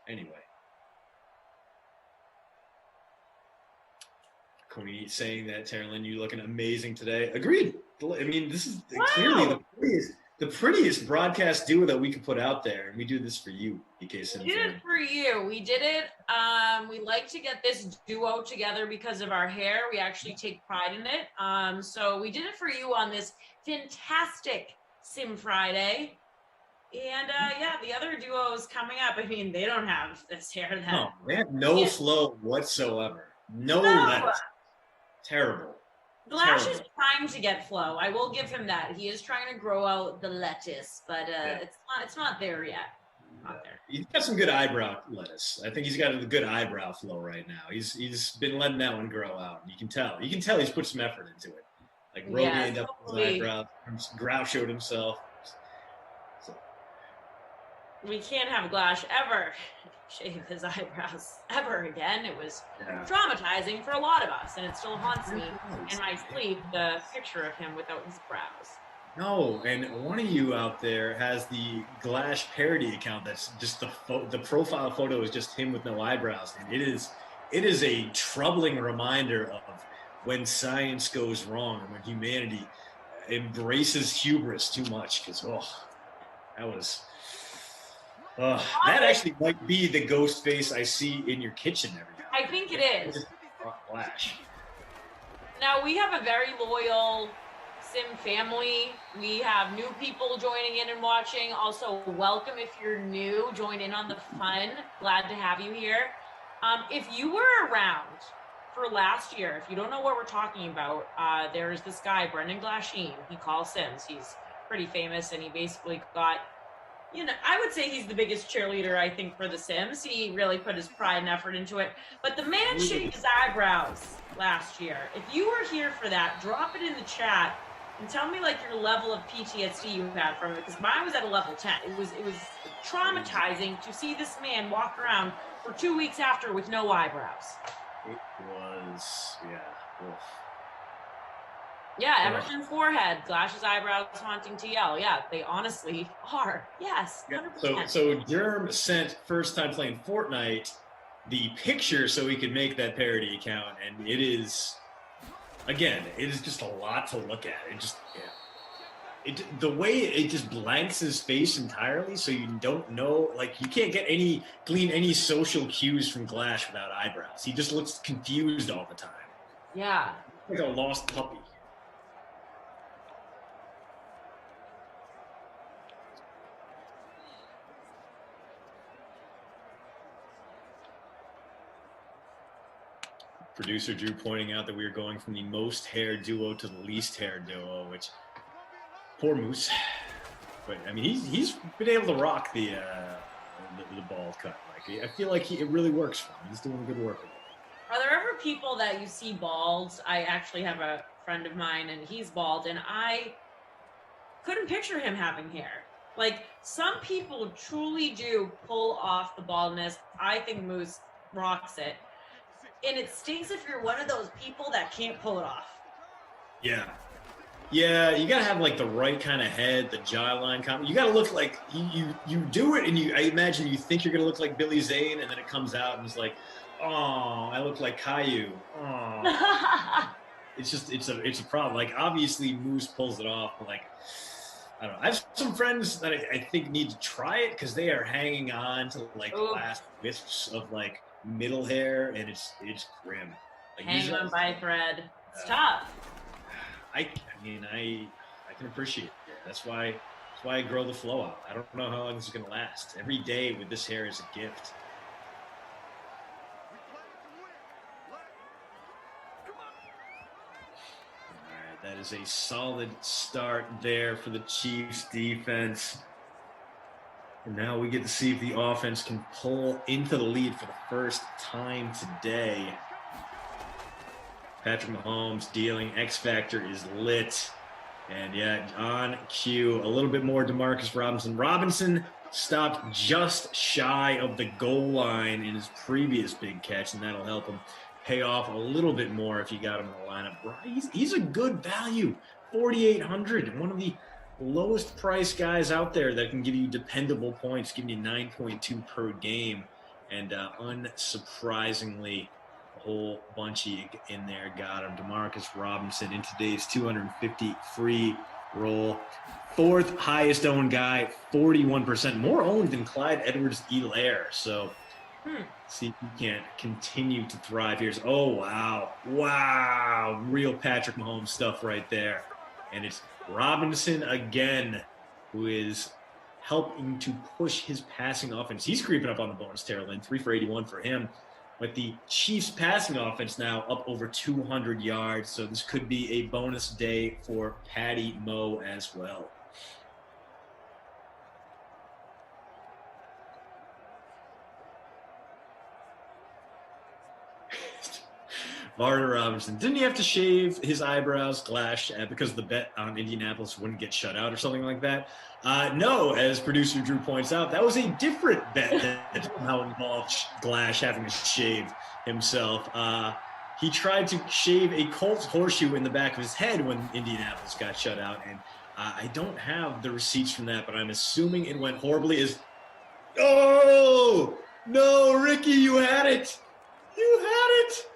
Anyway. Coney saying that, Terrelyn, you looking amazing today. Agreed. I mean, this is clearly the prettiest broadcast duo that we could put out there, and we do this for you, BK Sims. We did it for you. We did it. We like to get this duo together because of our hair. We actually take pride in it. So we did it for you on this fantastic Sim Friday. And yeah, the other duos coming up. I mean, they don't have this hair. No, they have no flow whatsoever. No lettuce. Terrible. Glash is trying to get flow. I will give him that. He is trying to grow out the lettuce, but it's not there yet. Not there. He's got some good eyebrow lettuce. I think he's got a good eyebrow flow right now. He's been letting that one grow out. You can tell. You can tell he's put some effort into it. Like Rogaine up his eyebrow, grouchoed himself. So. We can't have Glash ever shave his eyebrows ever again. It was traumatizing for a lot of us, and it still haunts me in my sleep, the picture of him without his brows. No, and one of you out there has the Glash parody account that's just the profile photo is just him with no eyebrows, and it is a troubling reminder of when science goes wrong and when humanity embraces hubris too much, because that actually might be the ghost face I see in your kitchen every now. I think it is. Flash. Now we have a very loyal Sim family. We have new people joining in and watching. Also, welcome if you're new. Join in on the fun. Glad to have you here. If you were around for last year, if you don't know what we're talking about, there's this guy, Brendan Glasheen. He calls Sims. He's pretty famous, and he basically got, I would say he's the biggest cheerleader, I think, for The Sims. He really put his pride and effort into it. But the man shaved his eyebrows last year. If you were here for that, drop it in the chat and tell me, your level of PTSD you had from it, because mine was at a level 10. It was traumatizing to see this man walk around for 2 weeks after with no eyebrows. It was, oof. Yeah, Emerson's forehead, Glash's eyebrows haunting TL. Yeah, they honestly are. Yes, 100%. So Germ sent first time playing Fortnite the picture so he could make that parody account, and it is just a lot to look at. The way it just blanks his face entirely, so you don't know, you can't glean any social cues from Glash without eyebrows. He just looks confused all the time. Yeah. Like a lost puppy. Producer Drew pointing out that we are going from the most hair duo to the least hair duo, which poor Moose. But I mean, he's been able to rock the bald cut. I feel like it really works for him. He's doing good work with it. Are there ever people that you see bald? I actually have a friend of mine, and he's bald, and I couldn't picture him having hair. Some people truly do pull off the baldness. I think Moose rocks it. And it stinks if you're one of those people that can't pull it off. Yeah. Yeah, you gotta have the right kind of head, the jawline. You gotta look like you do it, and I imagine you think you're gonna look like Billy Zane, and then it comes out and it's like, oh, I look like Caillou. Oh. it's a problem. Obviously Moose pulls it off, but I don't know. I have some friends that I think need to try it because they are hanging on to the last wisps of middle hair, and it's grim. Hang on by a thread. It's tough. I can appreciate it. That's why I grow the flow out. I don't know how long this is going to last. Every day with this hair is a gift. All right, that is a solid start there for the Chiefs defense. And now we get to see if the offense can pull into the lead for the first time today. Patrick Mahomes dealing. X Factor is lit. And on cue, a little bit more DeMarcus Robinson. Robinson stopped just shy of the goal line in his previous big catch, and that'll help him pay off a little bit more if you got him in the lineup. He's a good value, 4,800, one of the lowest price guys out there that can give you dependable points, giving you 9.2 per game. And unsurprisingly, a whole bunch in there got him. Demarcus Robinson in today's 250 free roll. Fourth highest owned guy, 41%. More owned than Clyde Edwards-Helaire. So see if he can't continue to thrive here. Oh, wow. Wow. Real Patrick Mahomes stuff right there. And it's Robinson again, who is helping to push his passing offense. He's creeping up on the bonus, Terrell, 3 for 81 for him. But the Chiefs passing offense now up over 200 yards. So this could be a bonus day for Patty Moe as well. Varner Robinson. Didn't he have to shave his eyebrows, Glash, because the bet on Indianapolis wouldn't get shut out or something like that? No, as producer Drew points out, that was a different bet that somehow involved Glash having to shave himself. He tried to shave a Colts horseshoe in the back of his head when Indianapolis got shut out, and I don't have the receipts from that, but I'm assuming it went horribly. Oh, no, Ricky, you had it. You had it.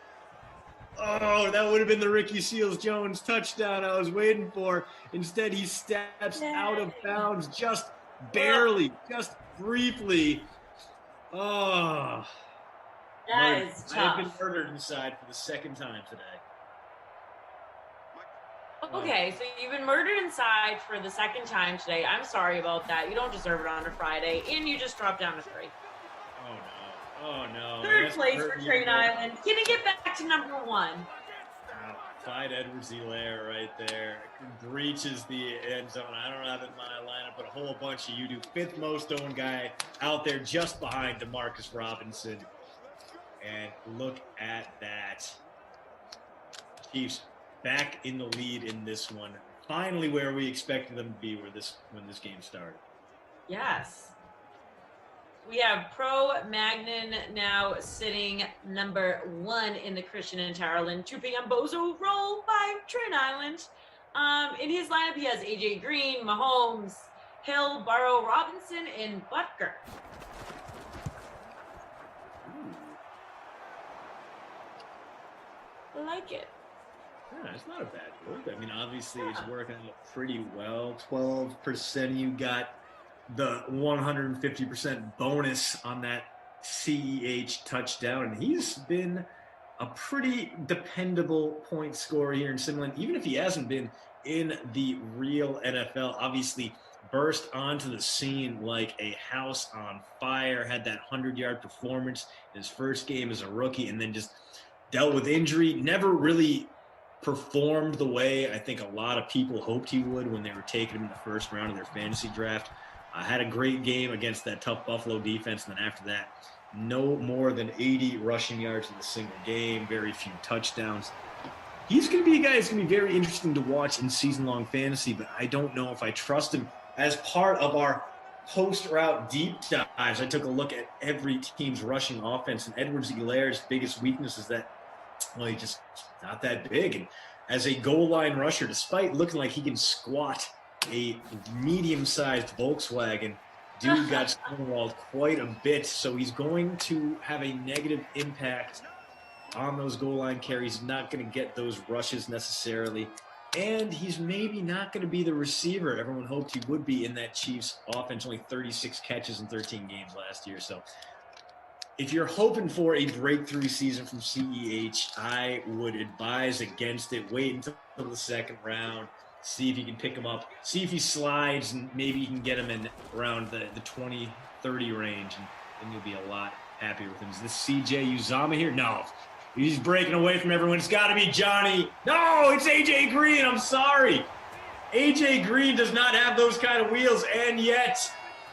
Oh, that would have been the Ricky Seals-Jones touchdown I was waiting for. Instead, he steps out of bounds just barely, just briefly. Oh. That is tough. I have been murdered inside for the second time today. Okay, so you've been murdered inside for the second time today. I'm sorry about that. You don't deserve it on a Friday, and you just dropped down to 3. Oh, no. Oh, no. Third place for Train Island. Can you get back to number 1? Clyde Edwards-Helaire right there. Breaches the end zone. I don't have it in my lineup, but a whole bunch of you do. 5th most owned guy out there just behind Demarcus Robinson. And look at that. Chiefs back in the lead in this one. Finally where we expected them to be when this game started. Yes. We have Pro Magnon now sitting number 1 in the Christian and Tarlin 2 p.m. Bozo roll by Train Island. In his lineup, he has AJ Green, Mahomes, Hill, Burrow, Robinson, and Butker. I like it. Yeah, it's not a bad move. I mean, obviously it's working out pretty well. 12% you got the 150% bonus on that CEH touchdown. And he's been a pretty dependable point scorer here in Simland, even if he hasn't been in the real NFL. Obviously burst onto the scene like a house on fire, had that 100-yard performance in his first game as a rookie, and then just dealt with injury, never really performed the way I think a lot of people hoped he would when they were taking him in the first round of their fantasy draft. Had a great game against that tough Buffalo defense, and then after that, no more than 80 rushing yards in a single game, very few touchdowns. He's going to be a guy that's going to be very interesting to watch in season-long fantasy, but I don't know if I trust him. As part of our post-route deep dives, I took a look at every team's rushing offense, and Edwards-Helaire's biggest weakness is that, well, he's just not that big. And as a goal line rusher, despite looking like he can squat a medium-sized Volkswagen, dude got stonewalled quite a bit, so he's going to have a negative impact on those goal line carries, not going to get those rushes necessarily, and he's maybe not going to be the receiver everyone hoped he would be in that Chiefs offense. Only 36 catches in 13 games last year. So if you're hoping for a breakthrough season from CEH, I would advise against it. Wait until the second round. See if you can pick him up. See if he slides, and maybe you can get him in around the 20-30 range, and then you'll be a lot happier with him. Is this CJ Uzama here? No. He's breaking away from everyone. It's got to be Johnny. No, it's AJ Green. I'm sorry. AJ Green does not have those kind of wheels, and yet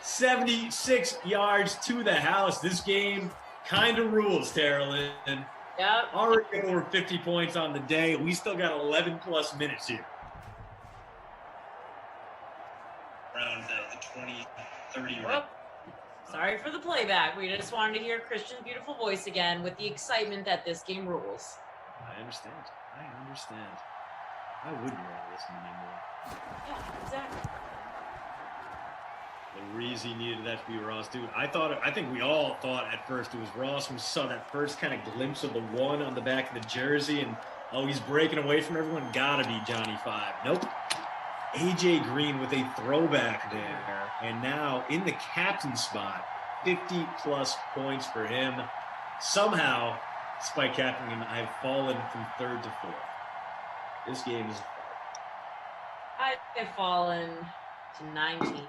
76 yards to the house. This game kind of rules, Terrell. Yep. Already over 50 points on the day. We still got 11-plus minutes here. Around the 20-30 range. Sorry for the playback. We just wanted to hear Christian's beautiful voice again with the excitement that this game rules. I understand. I understand. I wouldn't want to listen anymore. Yeah, exactly. Larizzi needed that to be Ross, dude. I think we all thought at first it was Ross. We saw that first kind of glimpse of the 1 on the back of the jersey, and he's breaking away from everyone. Gotta be Johnny 5. Nope. AJ Green with a throwback there, and now in the captain spot, 50+ points for him. Somehow, despite captaining him, I have fallen from 3rd to 4th. This game is. I have fallen to 19.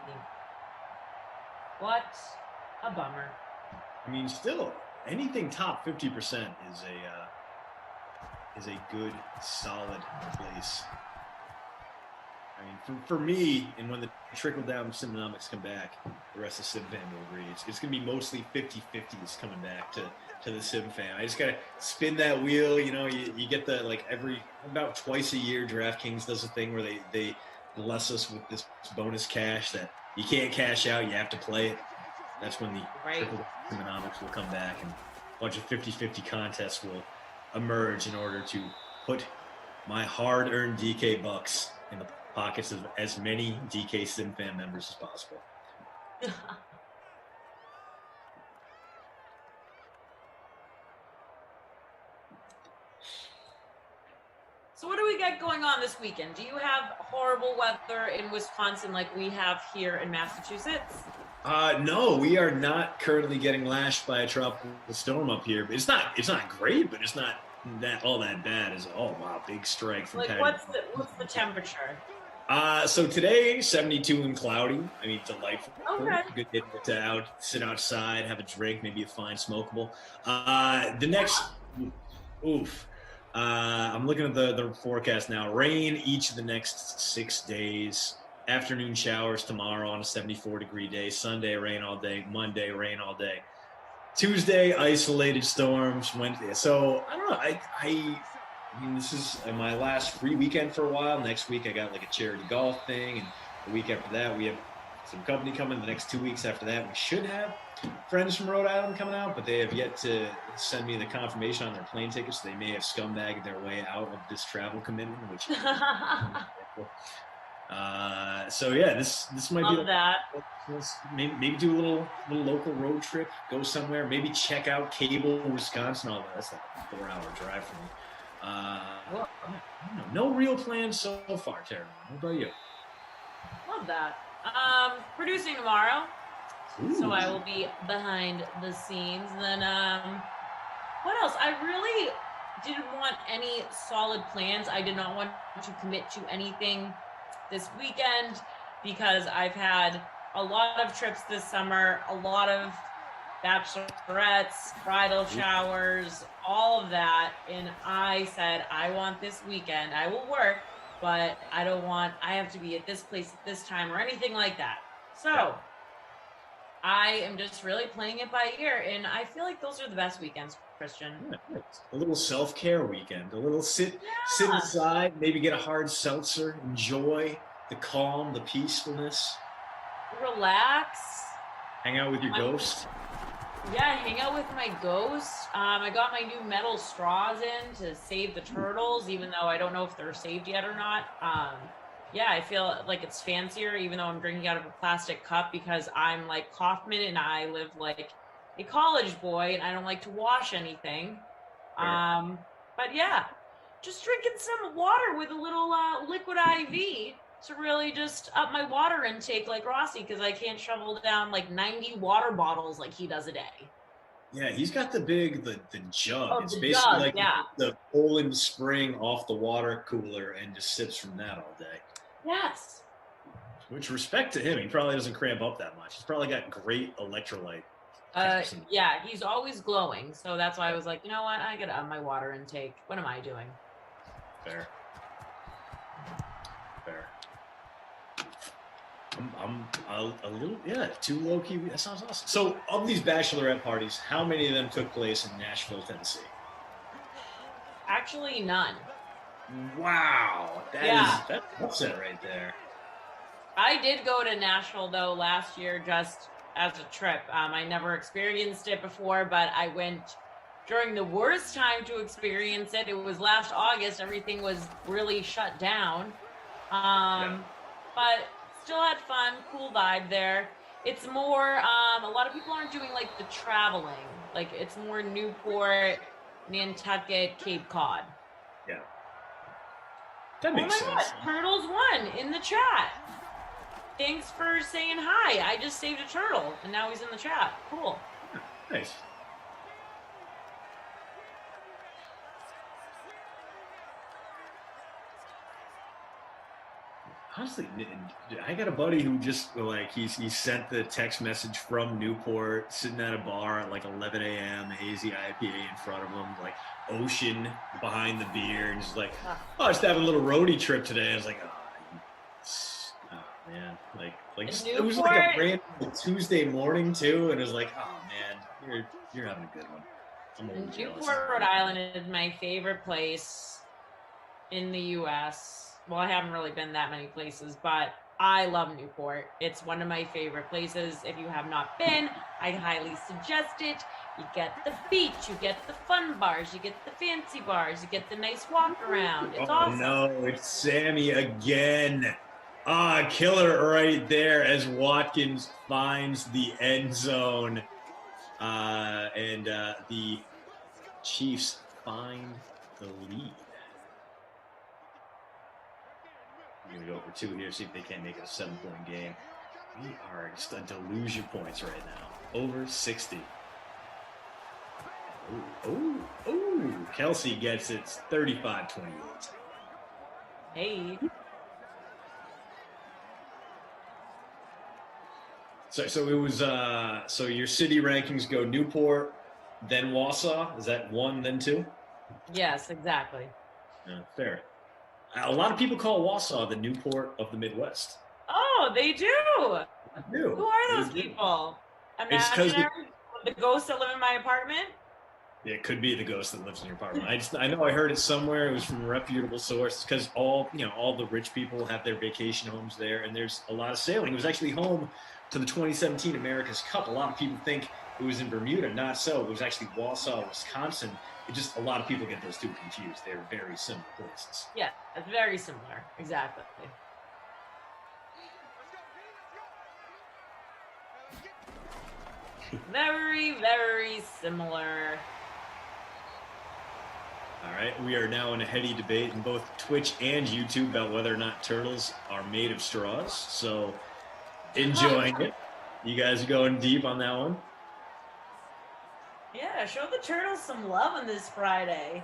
What a bummer. I mean, still, anything top 50% is a good, solid place. I mean, for me, and when the trickle-down Simnomics come back, the rest of Sim Fan will agree. It's going to be mostly 50-50s coming back to the Sim Fan. I just got to spin that wheel. You get the, about twice a year, DraftKings does a thing where they bless us with this bonus cash that you can't cash out, you have to play it. That's when the trickle-down Simnomics will come back, and a bunch of 50-50 contests will emerge in order to put my hard-earned DK bucks in the pockets of as many DK Sim Fan members as possible. So what do we got going on this weekend? Do you have horrible weather in Wisconsin like we have here in Massachusetts? No, we are not currently getting lashed by a tropical storm up here. It's not great, but it's not all that bad. Wow, big strike from Patty. What's the temperature? So today, 72 and cloudy. I mean, delightful. Okay. Good to sit outside, have a drink, maybe a fine smokable. The next, I'm looking at the forecast now. Rain each of the next 6 days. Afternoon showers tomorrow on a 74-degree day. Sunday, rain all day. Monday, rain all day. Tuesday, isolated storms. Wednesday. So, I don't know. I mean, this is my last free weekend for a while. Next week, I got a charity golf thing. And the week after that, we have some company coming. The next 2 weeks after that, we should have friends from Rhode Island coming out, but they have yet to send me the confirmation on their plane tickets. So they may have scumbagged their way out of this travel commitment, which so yeah, this might be that. Maybe do a little local road trip, go somewhere, maybe check out Cable, Wisconsin. All that. That's like a 4-hour drive for me. No real plans so far, Tara. What about you? Love that. Producing tomorrow. Ooh. So I will be behind the scenes. Then what else? I really didn't want any solid plans. I did not want to commit to anything this weekend because I've had a lot of trips this summer, a lot of bachelorettes, bridal showers, all of that. And I said, I want this weekend. I will work, but I have to be at this place at this time or anything like that. So I am just really playing it by ear. And I feel like those are the best weekends, Christian. Yeah, a little self-care weekend, a little sit inside, maybe get a hard seltzer, enjoy the calm, the peacefulness. Relax. Hang out with your ghost. Yeah, hang out with my ghost. I got my new metal straws in to save the turtles, even though I don't know if they're saved yet or not. Yeah, I feel like it's fancier, even though I'm drinking out of a plastic cup because I'm like Kaufman and I live like a college boy and I don't like to wash anything. But yeah, just drinking some water with a little liquid IV to really just up my water intake like Rossi because I can't shovel down like 90 water bottles like he does a day. Yeah, he's got the jug. Oh, it's the basically jug, like yeah. the Poland Spring off the water cooler and just sips from that all day. Yes. Which, respect to him, he probably doesn't cramp up that much. He's probably got great electrolyte. Yeah, he's always glowing. So that's why I was like, you know what? I gotta up my water intake. What am I doing? Fair. I'm a little, too low key. That sounds awesome. So, of these bachelorette parties, how many of them took place in Nashville, Tennessee? Actually, none. Wow, that's upset right there. I did go to Nashville though last year just as a trip. I never experienced it before, but I went during the worst time to experience it. It was last August. Everything was really shut down. But still had fun, cool vibe there. It's more, a lot of people aren't doing like the traveling. Like it's more Newport, Nantucket, Cape Cod. Yeah. That makes oh my sense. God, Turtles won in the chat. Thanks for saying hi. I just saved a turtle and now he's in the chat. Cool. Nice. Honestly, I got a buddy who just like he sent the text message from Newport, sitting at a bar at like 11 a.m., hazy IPA in front of him, like ocean behind the beer, and just like, oh, just having a little roadie trip today. I was like, oh man, like it was like a random Tuesday morning too, and it was like, oh man, you're having a good one. I'm a little jealous. Newport, Rhode Island is my favorite place in the U.S. Well, I haven't really been that many places, but I love Newport. It's one of my favorite places. If you have not been, I'd highly suggest it. You get the beach, you get the fun bars, you get the fancy bars, you get the nice walk around. It's awesome. No, it's Sammy again. Killer right there as Watkins finds the end zone. And the Chiefs find the lead. I'm going to go for 2 here, see if they can't make it a 7-point game. We are just a deluge of points right now. Over 60. Oh, Kelsey gets it. 35-28. Hey. So it was, so your city rankings go Newport, then Wausau. Is that 1, then 2? Yes, exactly. Yeah, fair. A lot of people call Wausau the Newport of the Midwest. Oh, they do. Who are those people? It's 'cause the ghosts that live in my apartment? It could be the ghost that lives in your apartment. I know I heard it somewhere. It was from a reputable source because all the rich people have their vacation homes there, and there's a lot of sailing. It was actually home to the 2017 America's Cup. A lot of people think it was in Bermuda. Not so. It was actually Wausau, Wisconsin. A lot of people get those two confused. They're very similar places. Yeah, it's very similar. Exactly. Very, very similar. All right, we are now in a heady debate in both Twitch and YouTube about whether or not turtles are made of straws. So, enjoying it. You guys are going deep on that one. Yeah, show the turtles some love on this Friday.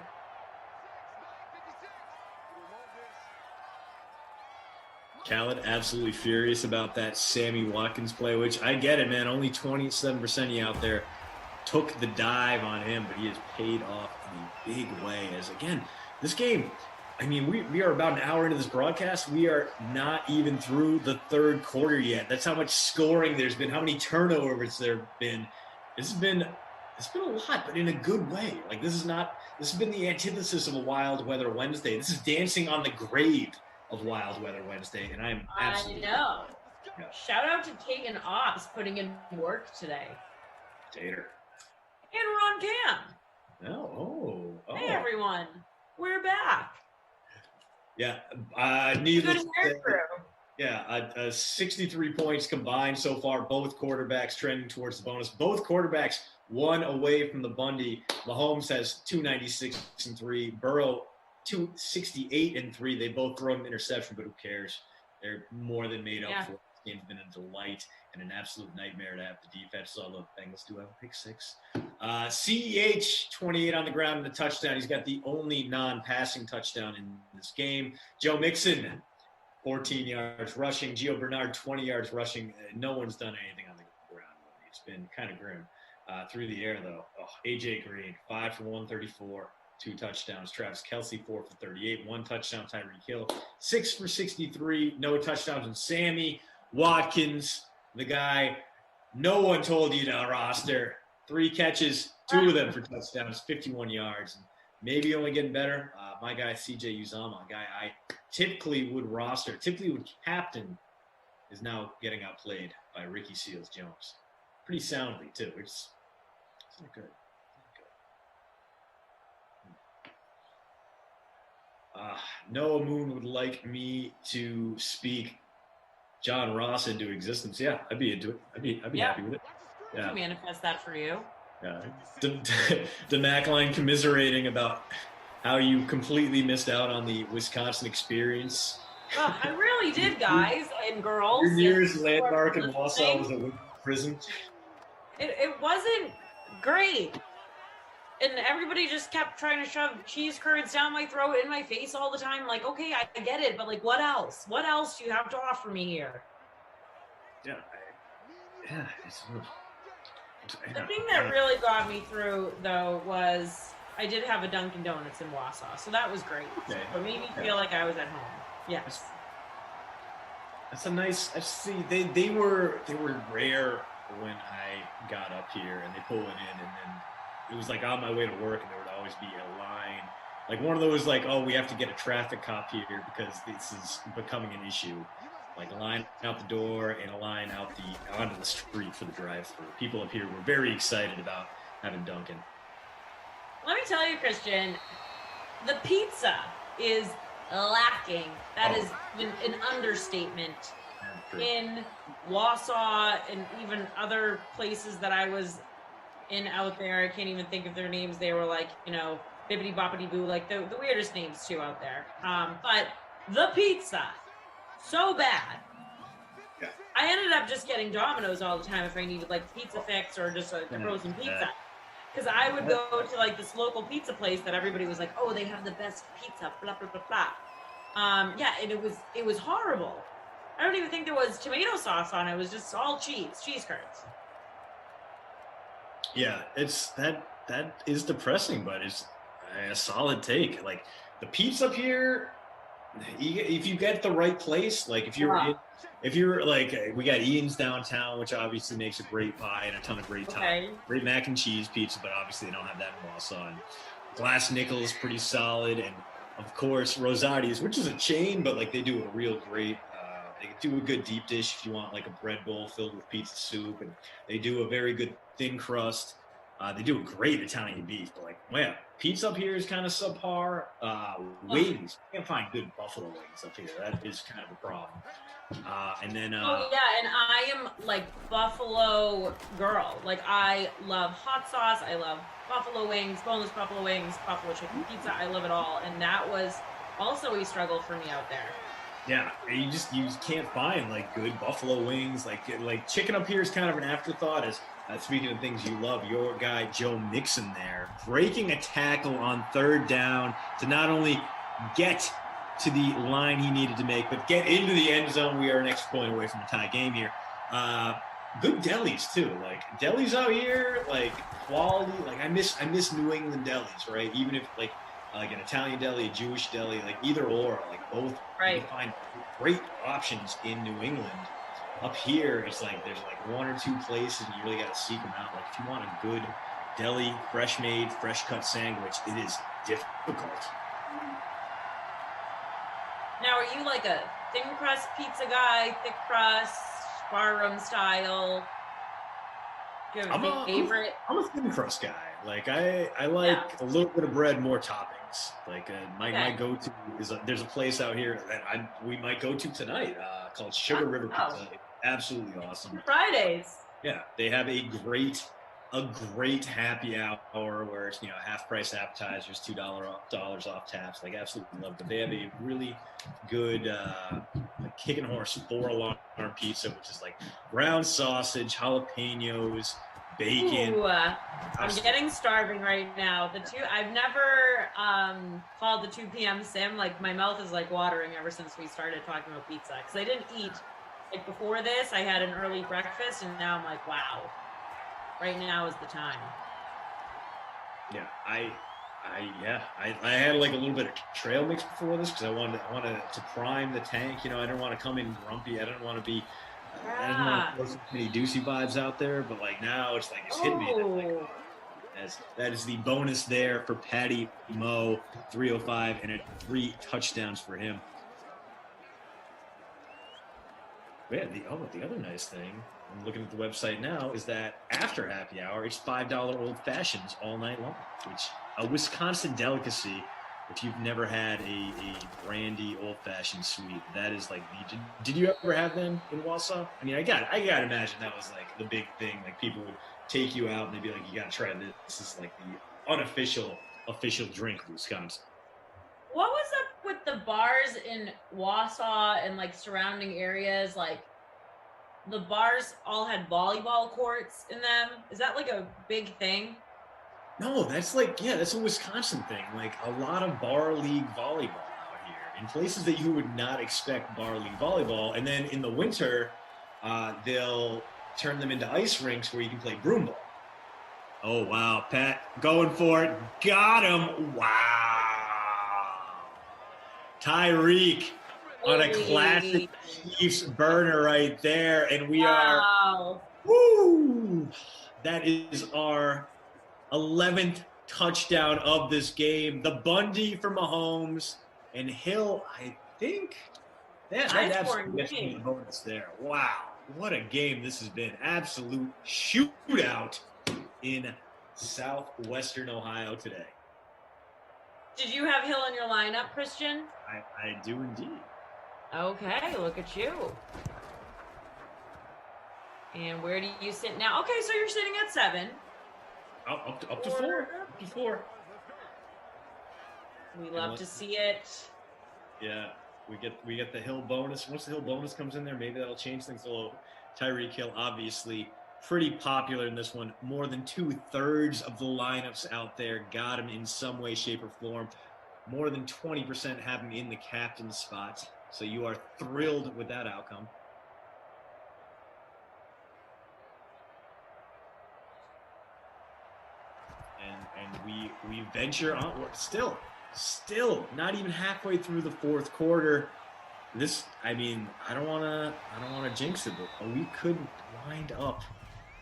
Khaled absolutely furious about that Sammy Watkins play, which I get it, man. Only 27% of you out there took the dive on him, but he has paid off in a big way. As again, this game, I mean, we are about an hour into this broadcast. We are not even through the third quarter yet. That's how much scoring there's been, how many turnovers there have been. It's been a lot, but in a good way. Like this has been the antithesis of a Wild Weather Wednesday. This is dancing on the grave of Wild Weather Wednesday, and I'm absolutely. I know. Yeah. Shout out to Kagan Ops putting in work today. Tater. And Ron Cam. Oh. Hey everyone, we're back. Yeah, needless to say, yeah, 63 points combined so far. Both quarterbacks trending towards the bonus. Both quarterbacks one away from the Bundy. Mahomes has 296 and 3. Burrow 268 and 3. They both throw an interception, but who cares? They're more than made up for it. This game's been a delight and an absolute nightmare to have the defense. Although the Bengals do have a pick 6. CEH 28 on the ground and a touchdown. He's got the only non-passing touchdown in this game. Joe Mixon 14 yards rushing. Gio Bernard 20 yards rushing. No one's done anything on the ground. It's been kind of grim. Through the air though, AJ Green 5 for 134. 2 touchdowns. Travis Kelce 4 for 38. 1 touchdown. Tyreek Hill 6 for 63. No touchdowns. And Sammy Watkins, the guy no one told you to roster. 3 catches, 2 of them for touchdowns, 51 yards. And maybe only getting better. My guy CJ Uzama, a guy I typically would roster, typically would captain, is now getting outplayed by Ricky Seals-Jones. Pretty soundly too. It's not good. Noah Moon would like me to speak John Ross into existence, yeah, I'd be into it. I'd be happy with it. Yeah. To manifest that for you. Yeah. DeMackline commiserating about how you completely missed out on the Wisconsin experience. Oh, I really did, guys and girls. Your nearest landmark in Wausau was a prison. It wasn't great. And everybody just kept trying to shove cheese curds down my throat, in my face all the time. Like, okay, I get it, but like, what else? What else do you have to offer me here? Yeah. The thing that really got me through, though, was I did have a Dunkin' Donuts in Wausau, so that was great. Okay. It made me feel like I was at home. Yes. That's a nice. See, they were rare when I got up here, and they pull it in, and then it was like on my way to work, and there would always be a line, like one of those, like, oh, we have to get a traffic cop here because this is becoming an issue. Like a line out the door and a line out onto the street for the drive-through. People up here were very excited about having Dunkin'. Let me tell you, Christian, the pizza is lacking. That is an understatement. In Wausau and even other places that I was in out there, I can't even think of their names. They were like, bibbity boppity boo, like the weirdest names too out there. But the pizza, so bad. Yeah. I ended up just getting Domino's all the time if I needed like pizza fix or just a frozen pizza. Because I would go to like this local pizza place that everybody was like, oh, they have the best pizza, blah, blah, blah, blah. Yeah, and it was horrible. I don't even think there was tomato sauce on it. It was just all cheese curds. Yeah, that is depressing, but it's a solid take. Like the pizza up here, if you get the right place, like if you're like, we got Ian's downtown, which obviously makes a great pie and a ton of great great mac and cheese pizza, but obviously they don't have that in Wausau. And Glass Nickel is pretty solid, and of course Rosati's, which is a chain, but like they do a real great. They do a good deep dish if you want like a bread bowl filled with pizza soup, and they do a very good thin crust. They do a great Italian beef, but like, well, pizza up here is kind of subpar. Wings, you can't find good buffalo wings up here. That is kind of a problem. And then and I am like buffalo girl. Like I love hot sauce. I love buffalo wings, boneless buffalo wings, buffalo chicken pizza. I love it all, and that was also a struggle for me out there. Yeah, you just can't find like good buffalo wings. Like chicken up here is kind of an afterthought. As speaking of things you love, your guy Joe Mixon there breaking a tackle on third down to not only get to the line he needed to make, but get into the end zone. We are an extra point away from a tie game here. Good delis too. Like delis out here, like quality. Like I miss New England delis, right? Even if like an Italian deli, a Jewish deli, like either or, like both. Right. You find great options in New England. Up here, it's like there's like one or two places, and you really got to seek them out. Like if you want a good deli, fresh made, fresh cut sandwich, it is difficult. Now, are you like a thin crust pizza guy, thick crust, barroom style? Do you have a favorite? I'm a thin crust guy. Like I like a little bit of bread, more toppings. Like my go-to is there's a place out here that we might go to tonight called Sugar River Pizza. It's absolutely awesome. Fridays. Yeah, they have a great happy hour where it's half price appetizers, $2 off taps. Like absolutely love it. They have a really good like Kicking Horse 4-alarm pizza, which is like ground sausage, jalapenos, bacon. Ooh, I'm getting starving right now. I've never called the 2 p.m. sim. Like my mouth is like watering ever since we started talking about pizza. Because I didn't eat like before this. I had an early breakfast, and now I'm like, wow. Right now is the time. Yeah, I had like a little bit of trail mix before this because I wanted to prime the tank. I didn't want to come in grumpy. I didn't want to be. I didn't want to throw so many Deucey vibes out there. But like now, it's like it's hitting me. That is the bonus there for Patty Moe, 305 and 3 touchdowns for him. Yeah, the other nice thing. I'm looking at the website now is that after happy hour, it's $5 old fashions all night long, which a Wisconsin delicacy if you've never had a brandy old-fashioned sweet, that is like the. Did you ever have them in Wausau? I mean, I got to imagine that was like the big thing. Like people would take you out and they'd be like, "You got to try this. This is like the unofficial drink of Wisconsin." What was up with the bars in Wausau and like surrounding areas? Like the bars all had volleyball courts in them. Is that like a big thing? No, that's like, yeah, that's a Wisconsin thing. Like a lot of bar league volleyball out here in places that you would not expect bar league volleyball. And then in the winter, they'll turn them into ice rinks where you can play broom ball. Oh, wow. Pat going for it. Got him. Wow. Tyreek on a classic Chiefs burner right there. And we are, woo, that is our 11th touchdown of this game. The Bundy for Mahomes and Hill, I think that absolutely gets me the bonus there. Wow, what a game this has been. Absolute shootout in southwestern Ohio today. Did you have Hill in your lineup, Christian? I do indeed. Okay, look at you. And where do you sit now? Okay, so you're sitting at 7. Up to 4. Up to 4. We love to see it. Yeah, we get the Hill bonus. Once the Hill bonus comes in there, maybe that'll change things a little. Tyreek Hill, obviously pretty popular in this one. More than 2/3 of the lineups out there got him in some way, shape, or form. More than 20% have him in the captain spot. So you are thrilled with that outcome. And we venture on. We're still not even halfway through the fourth quarter. This, I mean, I don't want to jinx it, but we could wind up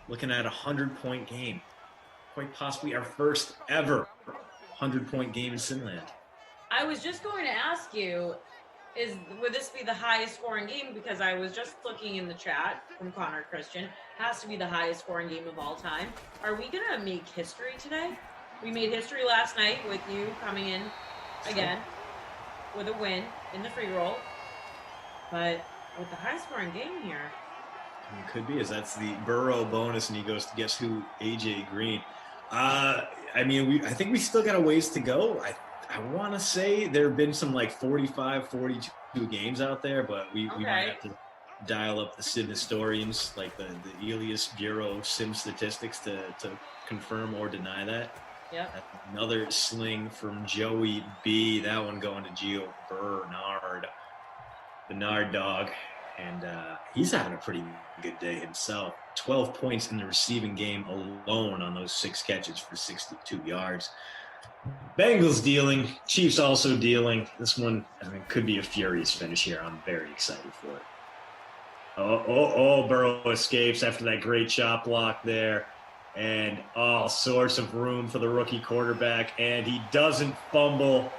looking at a 100-point game, quite possibly our first ever 100-point game in Sinland. I was just going to ask you, would this be the highest scoring game? Because I was just looking in the chat from Connor Christian. Has to be the highest scoring game of all time. Are we going to make history today? We made history last night with you coming in again with a win in the free roll. But with the high scoring game here. It could be, as that's the Burrow bonus, and he goes to guess who? AJ Green. I mean, I think we still got a ways to go. I want to say there have been some like 45, 42 games out there, but we might have to dial up the sim historians, like the Elias Bureau sim statistics to confirm or deny that. Yep. Another sling from Joey B. That one going to Gio Bernard dog. And he's having a pretty good day himself. 12 points in the receiving game alone on those 6 catches for 62 yards. Bengals dealing, Chiefs also dealing. This one, I mean, could be a furious finish here. I'm very excited for it. Oh, Burrow escapes after that great chop block there. And all sorts of room for the rookie quarterback. And he doesn't fumble.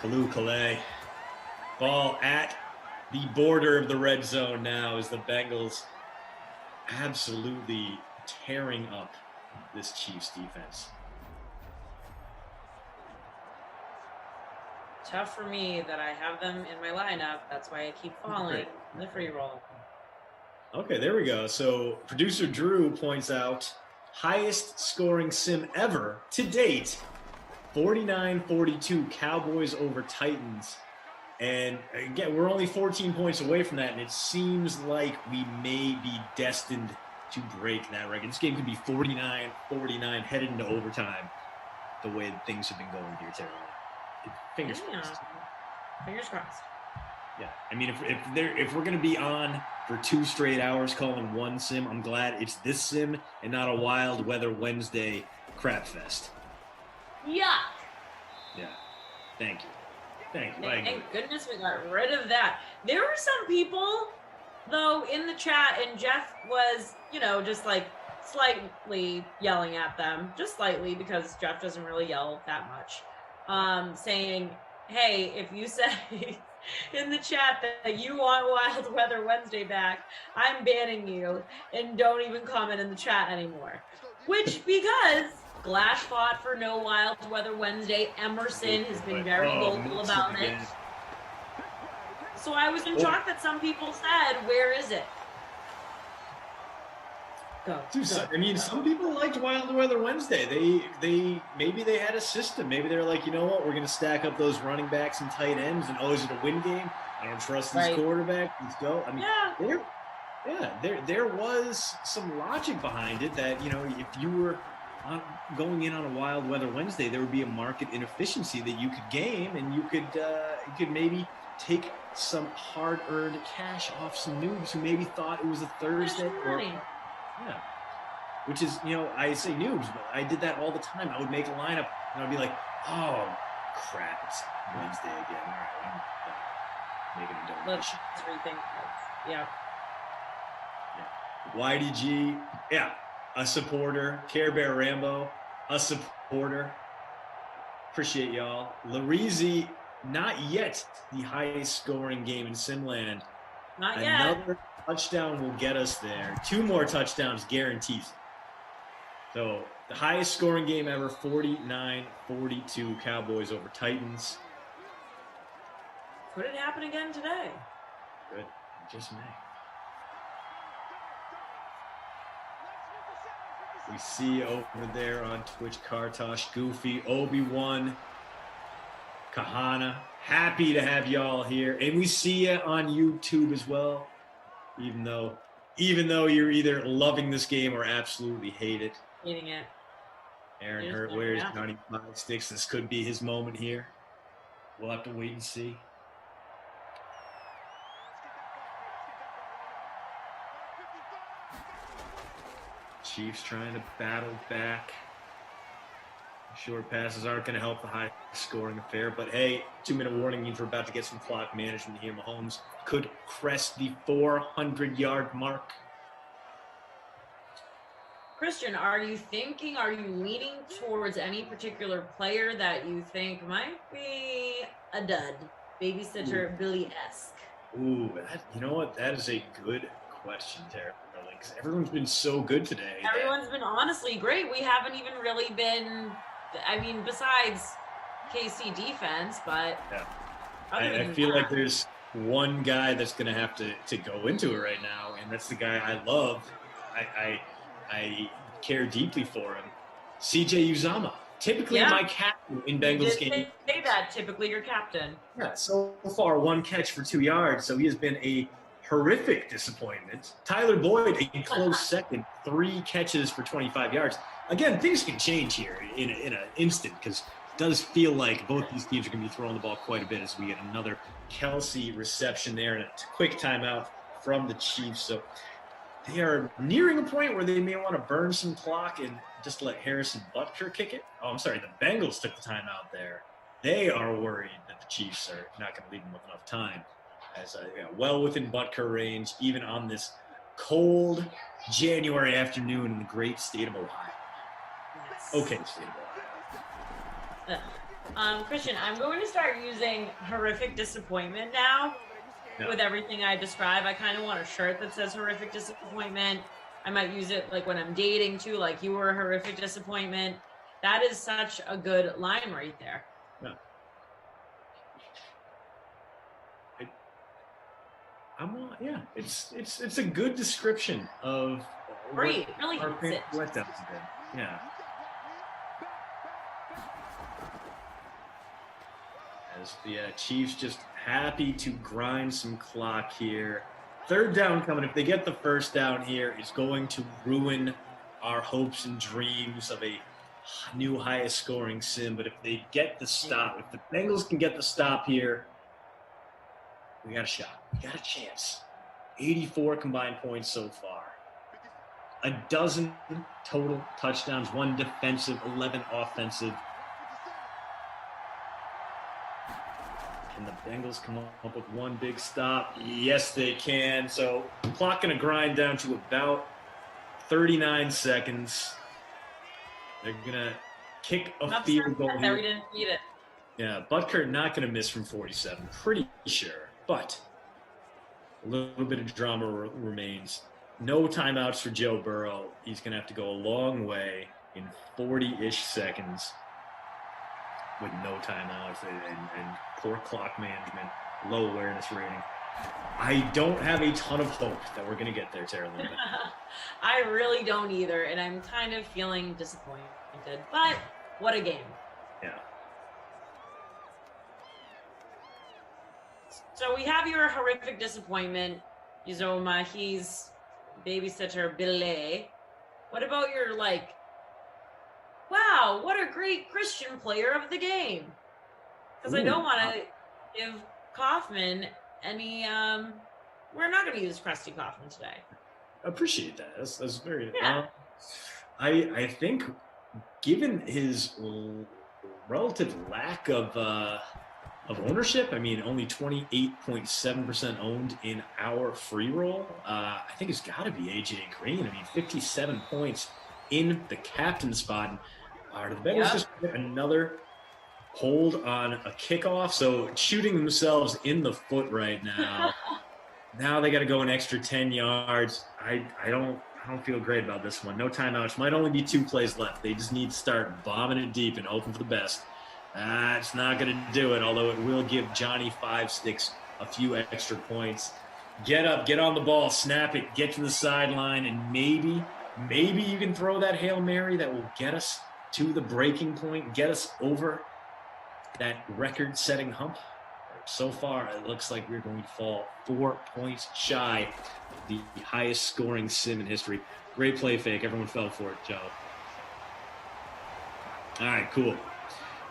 Kalou Calais. Ball at the border of the red zone now as the Bengals absolutely tearing up this Chiefs defense. Tough for me that I have them in my lineup. That's why I keep falling in the free roll. Okay, there we go. So producer Drew points out highest scoring sim ever to date, 49-42 Cowboys over Titans. And again, we're only 14 points away from that, and it seems like we may be destined to break that record. This game could be 49-49 headed into overtime, the way that things have been going here, Terry. Fingers crossed. Fingers crossed. Yeah, I mean, if we're gonna be on for 2 straight hours calling one sim, I'm glad it's this sim and not a Wild Weather Wednesday crap fest. Yuck. Yeah, thank you. Thank goodness we got rid of that. There were some people, though, in the chat, and Jeff was, just like slightly yelling at them, just slightly, because Jeff doesn't really yell that much, saying, hey, if you say in the chat that you want Wild Weather Wednesday back, I'm banning you, and don't even comment in the chat anymore. Which, because Glash fought for no Wild Weather Wednesday, Emerson has been very vocal about it. So I was in shock that some people said, where is it? Go. I mean, some people liked Wild Weather Wednesday. They maybe they had a system. Maybe they're like, you know what, we're going to stack up those running backs and tight ends, and is it a win game? I don't trust this quarterback. Let's go. I mean, there was some logic behind it that, you know, if you were going in on a Wild Weather Wednesday, there would be a market inefficiency that you could game, and you could maybe take some hard-earned cash off some noobs who maybe thought it was a Thursday or. Yeah, which is, you know, I say noobs, but I did that all the time. I would make a lineup, and I'd be like, oh, crap, it's Wednesday again. All right, I'm making a donation. Let's rethink. Yeah. YDG, yeah, a supporter. Care Bear Rambo, a supporter. Appreciate y'all. Larizi, not yet the highest scoring game in Simland. Not yet. Another touchdown will get us there. 2 more touchdowns guarantees. So the highest scoring game ever, 49-42 Cowboys over Titans. Could it happen again today? Good. Just may. We see over there on Twitch, Kartosh, Goofy, Obi-Wan, Kahana. Happy to have y'all here. And we see you on YouTube as well. Even though you're either loving this game or absolutely hate it. Hating it. Aaron Hurt, where's Johnny Five Sticks? This could be his moment here. We'll have to wait and see. Chiefs trying to battle back. Short passes aren't going to help the high-scoring affair, but hey, 2-minute warning means we're about to get some clock management here. Mahomes could crest the 400-yard mark. Christian, are you leaning towards any particular player that you think might be a dud? Babysitter Billy-esque. Ooh, you know what? That is a good question, Tara. Because everyone's been so good today. Everyone's been honestly great. We haven't even really been... I mean, besides KC defense, but yeah. I feel like there's one guy that's going to have to go into it right now, and that's the guy I love. I care deeply for him. CJ Uzama, typically my captain in Bengals game. Say that, typically your captain. Yeah, so far 1 catch for 2 yards, so he has been a horrific disappointment. Tyler Boyd, a close second, 3 catches for 25 yards. Again, things can change here in an instant because it does feel like both these teams are going to be throwing the ball quite a bit as we get another Kelsey reception there and a quick timeout from the Chiefs. So they are nearing a point where they may want to burn some clock and just let Harrison Butker kick it. Oh, I'm sorry. The Bengals took the timeout there. They are worried that the Chiefs are not going to leave them with enough time. As well within Butker range, even on this cold January afternoon in the great state of Ohio. Okay, state of Ohio. Christian, I'm going to start using horrific disappointment now. With everything I describe. I kind of want a shirt that says horrific disappointment. I might use it like when I'm dating too, like you were a horrific disappointment. That is such a good line right there. Yeah. It's a good description of really our letdowns have been. Yeah. As the Chiefs just happy to grind some clock here. 3rd down coming. If they get the 1st down here, it's going to ruin our hopes and dreams of a new highest scoring sim. But if they get the stop, if the Bengals can get the stop here, we got a shot. We got a chance. 84 combined points so far. 12 total touchdowns, 1 defensive, 11 offensive. Can the Bengals come up with 1 big stop? Yes, they can. So clock going to grind down to about 39 seconds. They're going to kick a field goal here. We didn't need it. Yeah, Butker not going to miss from 47. Pretty sure. But a little bit of drama remains. no timeouts for Joe Burrow. He's going to have to go a long way in 40-ish seconds with no timeouts and poor clock management, low awareness rating. I don't have a ton of hope that we're going to get there, Tara Lynn. I really don't either, and I'm kind of feeling disappointed. But what a game. Yeah. So we have your horrific disappointment, Uzoma. He's babysitter Billy. What about your, like, wow, what a great Christian player of the game? Because I don't want to give Kaufman any, we're not going to use Krusty Kaufman today. Appreciate that. That's very, yeah. I think given his relative lack of ownership, I mean, only 28.7% owned in our free roll. I think it's got to be AJ Green. I mean, 57 points in the captain spot. Are the Bengals just get another hold on a kickoff? So shooting themselves in the foot right now. Now they got to go an extra 10 yards. I don't feel great about this one. No timeouts. Might only be 2 plays left. They just need to start bombing it deep and hoping for the best. It's not going to do it, although it will give Johnny Five Sticks a few extra points. Get up, get on the ball, snap it, get to the sideline, and maybe you can throw that Hail Mary that will get us to the breaking point, get us over that record-setting hump. So far, it looks like we're going to fall 4 points shy of the highest scoring sim in history. Great play fake. Everyone fell for it, Joe. All right, cool.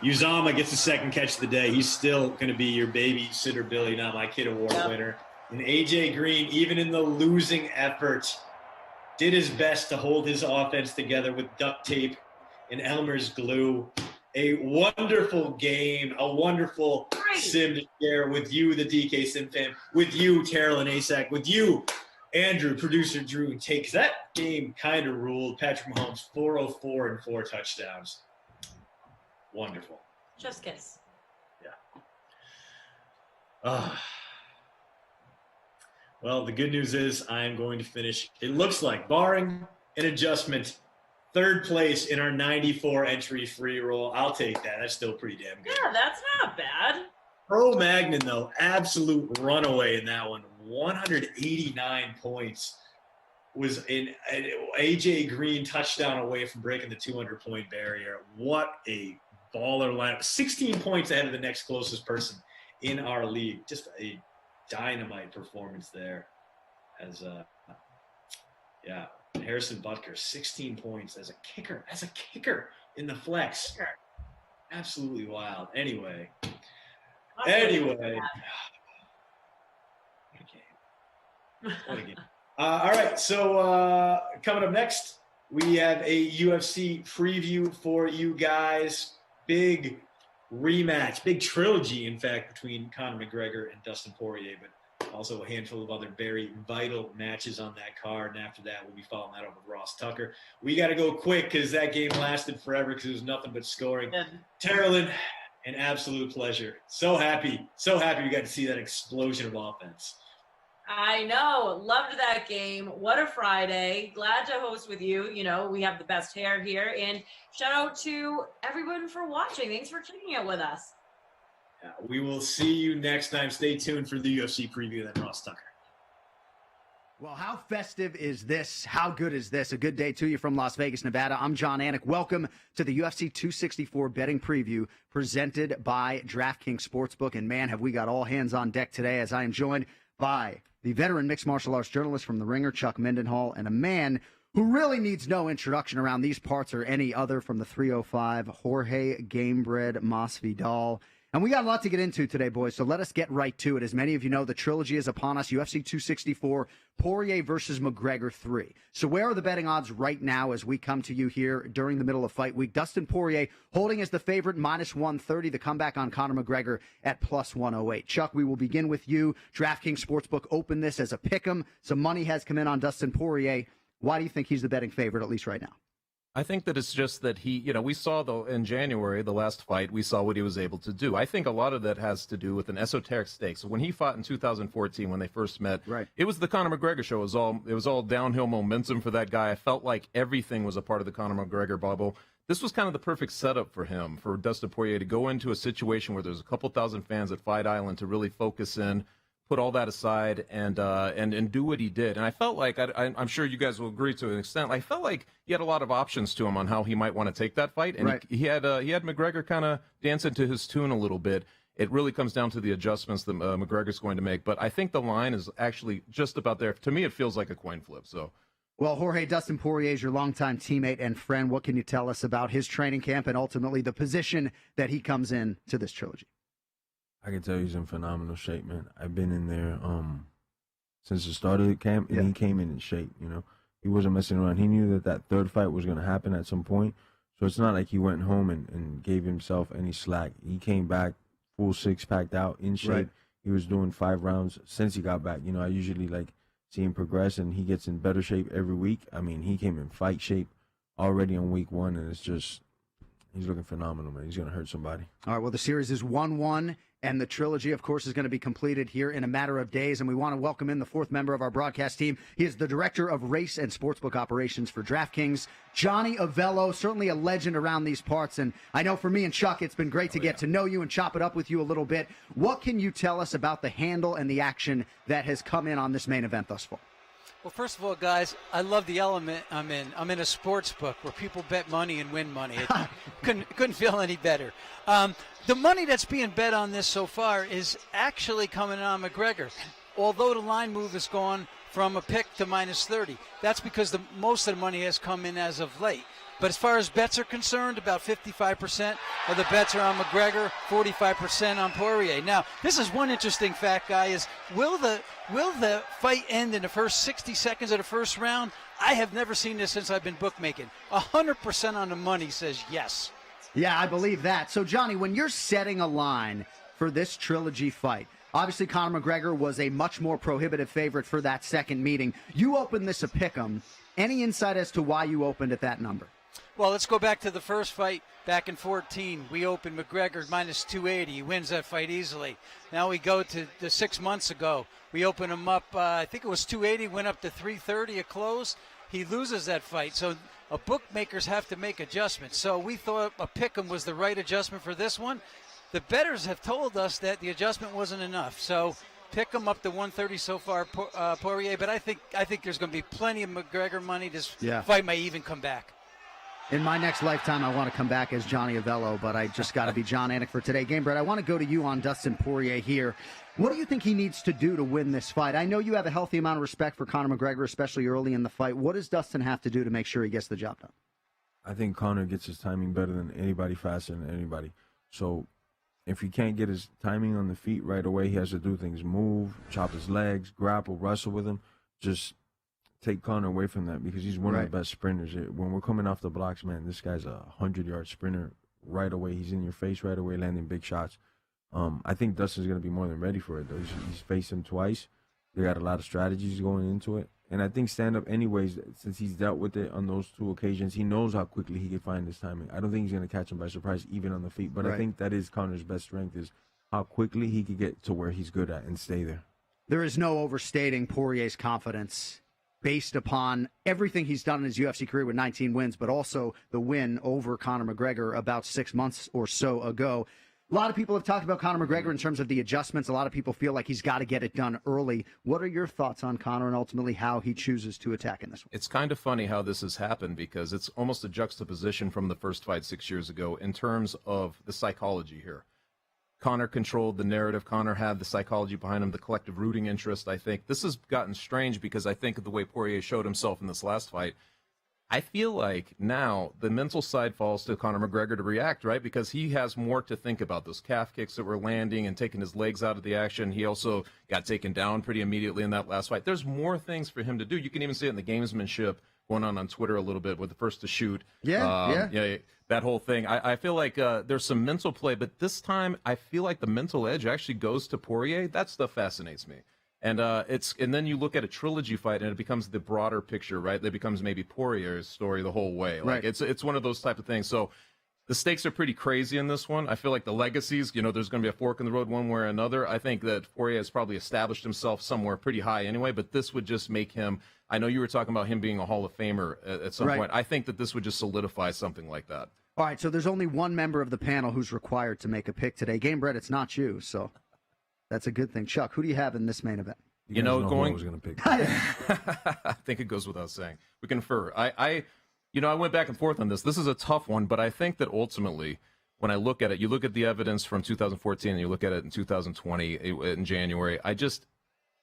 Uzama gets the second catch of the day. He's still going to be your babysitter Billy, not my kid award winner. And AJ Green, even in the losing effort, did his best to hold his offense together with duct tape and Elmer's glue. A wonderful game, a wonderful sim to share with you, the DK Sim fan, with you, Terrell and Asak, with you, Andrew, producer Drew, and takes that game kind of ruled. Patrick Mahomes, 404 and 4 touchdowns. Wonderful. Just kiss. Yeah. Well, the good news is I'm going to finish, it looks like, barring an adjustment, 3rd place in our 94 entry free roll. I'll take that. That's still pretty damn good. Yeah, that's not bad. Pro Magnon, though, absolute runaway in that one. 189 points. Was an AJ Green touchdown away from breaking the 200-point barrier. What a baller lineup. 16 points ahead of the next closest person in our league. Just a dynamite performance there. As Harrison Butker, 16 points as a kicker in the flex. Absolutely wild. Anyway. What a game. All right, so coming up next, we have a UFC preview for you guys. Big rematch, big trilogy, in fact, between Conor McGregor and Dustin Poirier, but also a handful of other very vital matches on that card. And after that, we'll be following that up with Ross Tucker. We got to go quick because that game lasted forever because it was nothing but scoring. Terrell, an absolute pleasure. So happy we got to see that explosion of offense. I know. Loved that game. What a Friday. Glad to host with you. You know, we have the best hair here. And shout out to everyone for watching. Thanks for kicking it with us. Yeah, we will see you next time. Stay tuned for the UFC preview, then Ross Tucker. Well, how festive is this? How good is this? A good day to you from Las Vegas, Nevada. I'm John Anik. Welcome to the UFC 264 betting preview presented by DraftKings Sportsbook. And man, have we got all hands on deck today as I am joined by the veteran mixed martial arts journalist from The Ringer, Chuck Mendenhall, and a man who really needs no introduction around these parts or any other from the 305, Jorge Gamebred Masvidal. And we got a lot to get into today, boys, so let us get right to it. As many of you know, the trilogy is upon us. UFC 264, Poirier versus McGregor 3. So where are the betting odds right now as we come to you here during the middle of fight week? Dustin Poirier holding as the favorite, minus 130. The comeback on Conor McGregor at plus 108. Chuck, we will begin with you. DraftKings Sportsbook opened this as a pick'em. Some money has come in on Dustin Poirier. Why do you think he's the betting favorite, at least right now? I think that it's just that we saw in January, the last fight, we saw what he was able to do. I think a lot of that has to do with an esoteric stake. So when he fought in 2014, when they first met, it was the Conor McGregor show. It was all downhill momentum for that guy. I felt like everything was a part of the Conor McGregor bubble. This was kind of the perfect setup for him, for Dustin Poirier to go into a situation where there's a couple thousand fans at Fight Island to really focus in, put all that aside, and do what he did. And I felt like, I'm sure you guys will agree to an extent, I felt like he had a lot of options to him on how he might want to take that fight. And he had McGregor kind of dancing to his tune a little bit. It really comes down to the adjustments that McGregor's going to make. But I think the line is actually just about there. To me, it feels like a coin flip. So. Well, Jorge, Dustin Poirier is your longtime teammate and friend. What can you tell us about his training camp and ultimately the position that he comes in to this trilogy? I can tell you he's in phenomenal shape, man. I've been in there since the start of the camp, and he came in shape, He wasn't messing around. He knew that third fight was going to happen at some point, so it's not like he went home and gave himself any slack. He came back full six-packed out, in shape. Right. He was doing 5 rounds since he got back. I usually see him progress, and he gets in better shape every week. I mean, he came in fight shape already on week 1, and it's just he's looking phenomenal, man. He's going to hurt somebody. All right, well, the series is 1-1, and the trilogy, of course, is going to be completed here in a matter of days, and we want to welcome in the 4th member of our broadcast team. He is the Director of Race and Sportsbook Operations for DraftKings, Johnny Avello, certainly a legend around these parts, and I know for me and Chuck, it's been great to get to know you and chop it up with you a little bit. What can you tell us about the handle and the action that has come in on this main event thus far? Well, first of all, guys, I love the element I'm in. I'm in a sports book where people bet money and win money. Couldn't feel any better. The money that's being bet on this so far is actually coming on McGregor. Although the line move has gone from a pick to -30. That's because most of the money has come in as of late. But as far as bets are concerned, about 55% of the bets are on McGregor, 45% on Poirier. Now, this is one interesting fact, guy, is will the fight end in the first 60 seconds of the first round? I have never seen this since I've been bookmaking. 100% on the money says yes. Yeah, I believe that. So, Johnny, when you're setting a line for this trilogy fight, obviously Conor McGregor was a much more prohibitive favorite for that second meeting. You opened this a pick'em. Any insight as to why you opened at that number? Well, let's go back to the first fight back in 14. We opened McGregor -280. He wins that fight easily. Now we go to the 6 months ago. We open him up, I think it was 280, went up to 330 at close. He loses that fight. So bookmakers have to make adjustments. So we thought a pick'em was the right adjustment for this one. The bettors have told us that the adjustment wasn't enough. So pick him up to 130 so far, Poirier. But I think there's going to be plenty of McGregor money. This fight may even come back. In my next lifetime, I want to come back as Johnny Avello, but I just got to be John Anik for today. Game Bread, I want to go to you on Dustin Poirier here. What do you think he needs to do to win this fight? I know you have a healthy amount of respect for Conor McGregor, especially early in the fight. What does Dustin have to do to make sure he gets the job done? I think Conor gets his timing better than anybody, faster than anybody. So if he can't get his timing on the feet right away, he has to do things, move, chop his legs, grapple, wrestle with him. Just take Conor away from that because he's one of the best sprinters. When we're coming off the blocks, man, this guy's a 100-yard sprinter right away. He's in your face right away, landing big shots. I think Dustin's going to be more than ready for it, though. He's faced him twice. They got a lot of strategies going into it. And I think stand-up anyways, since he's dealt with it on those 2 occasions, he knows how quickly he can find his timing. I don't think he's going to catch him by surprise, even on the feet. But I think that is Conor's best strength, is how quickly he can get to where he's good at and stay there. There is no overstating Poirier's confidence based upon everything he's done in his UFC career with 19 wins, but also the win over Conor McGregor about 6 months or so ago. A lot of people have talked about Conor McGregor in terms of the adjustments. A lot of people feel like he's got to get it done early. What are your thoughts on Conor and ultimately how he chooses to attack in this one? It's kind of funny how this has happened because it's almost a juxtaposition from the first fight 6 years ago in terms of the psychology here. Conor controlled the narrative. Conor had the psychology behind him, the collective rooting interest, I think. This has gotten strange because I think of the way Poirier showed himself in this last fight. I feel like now the mental side falls to Conor McGregor to react, right? Because he has more to think about. Those calf kicks that were landing and taking his legs out of the action. He also got taken down pretty immediately in that last fight. There's more things for him to do. You can even see it in the gamesmanship going on Twitter a little bit with the first to shoot. Yeah, that whole thing. I feel like there's some mental play, but this time I feel like the mental edge actually goes to Poirier. That stuff fascinates me. And then you look at a trilogy fight and it becomes the broader picture, right? That becomes maybe Poirier's story the whole way. Like it's one of those type of things. So the stakes are pretty crazy in this one. I feel like the legacies, there's going to be a fork in the road one way or another. I think that Poirier has probably established himself somewhere pretty high anyway, but this would just make him, I know you were talking about him being a Hall of Famer at some point. I think that this would just solidify something like that. All right, so there's only one member of the panel who's required to make a pick today. Game Bread, it's not you, so that's a good thing. Chuck, who do you have in this main event? Who I was going to pick. I think it goes without saying. We confer. I went back and forth on this. This is a tough one, but I think that ultimately, when I look at it, you look at the evidence from 2014 and you look at it in 2020 in January, I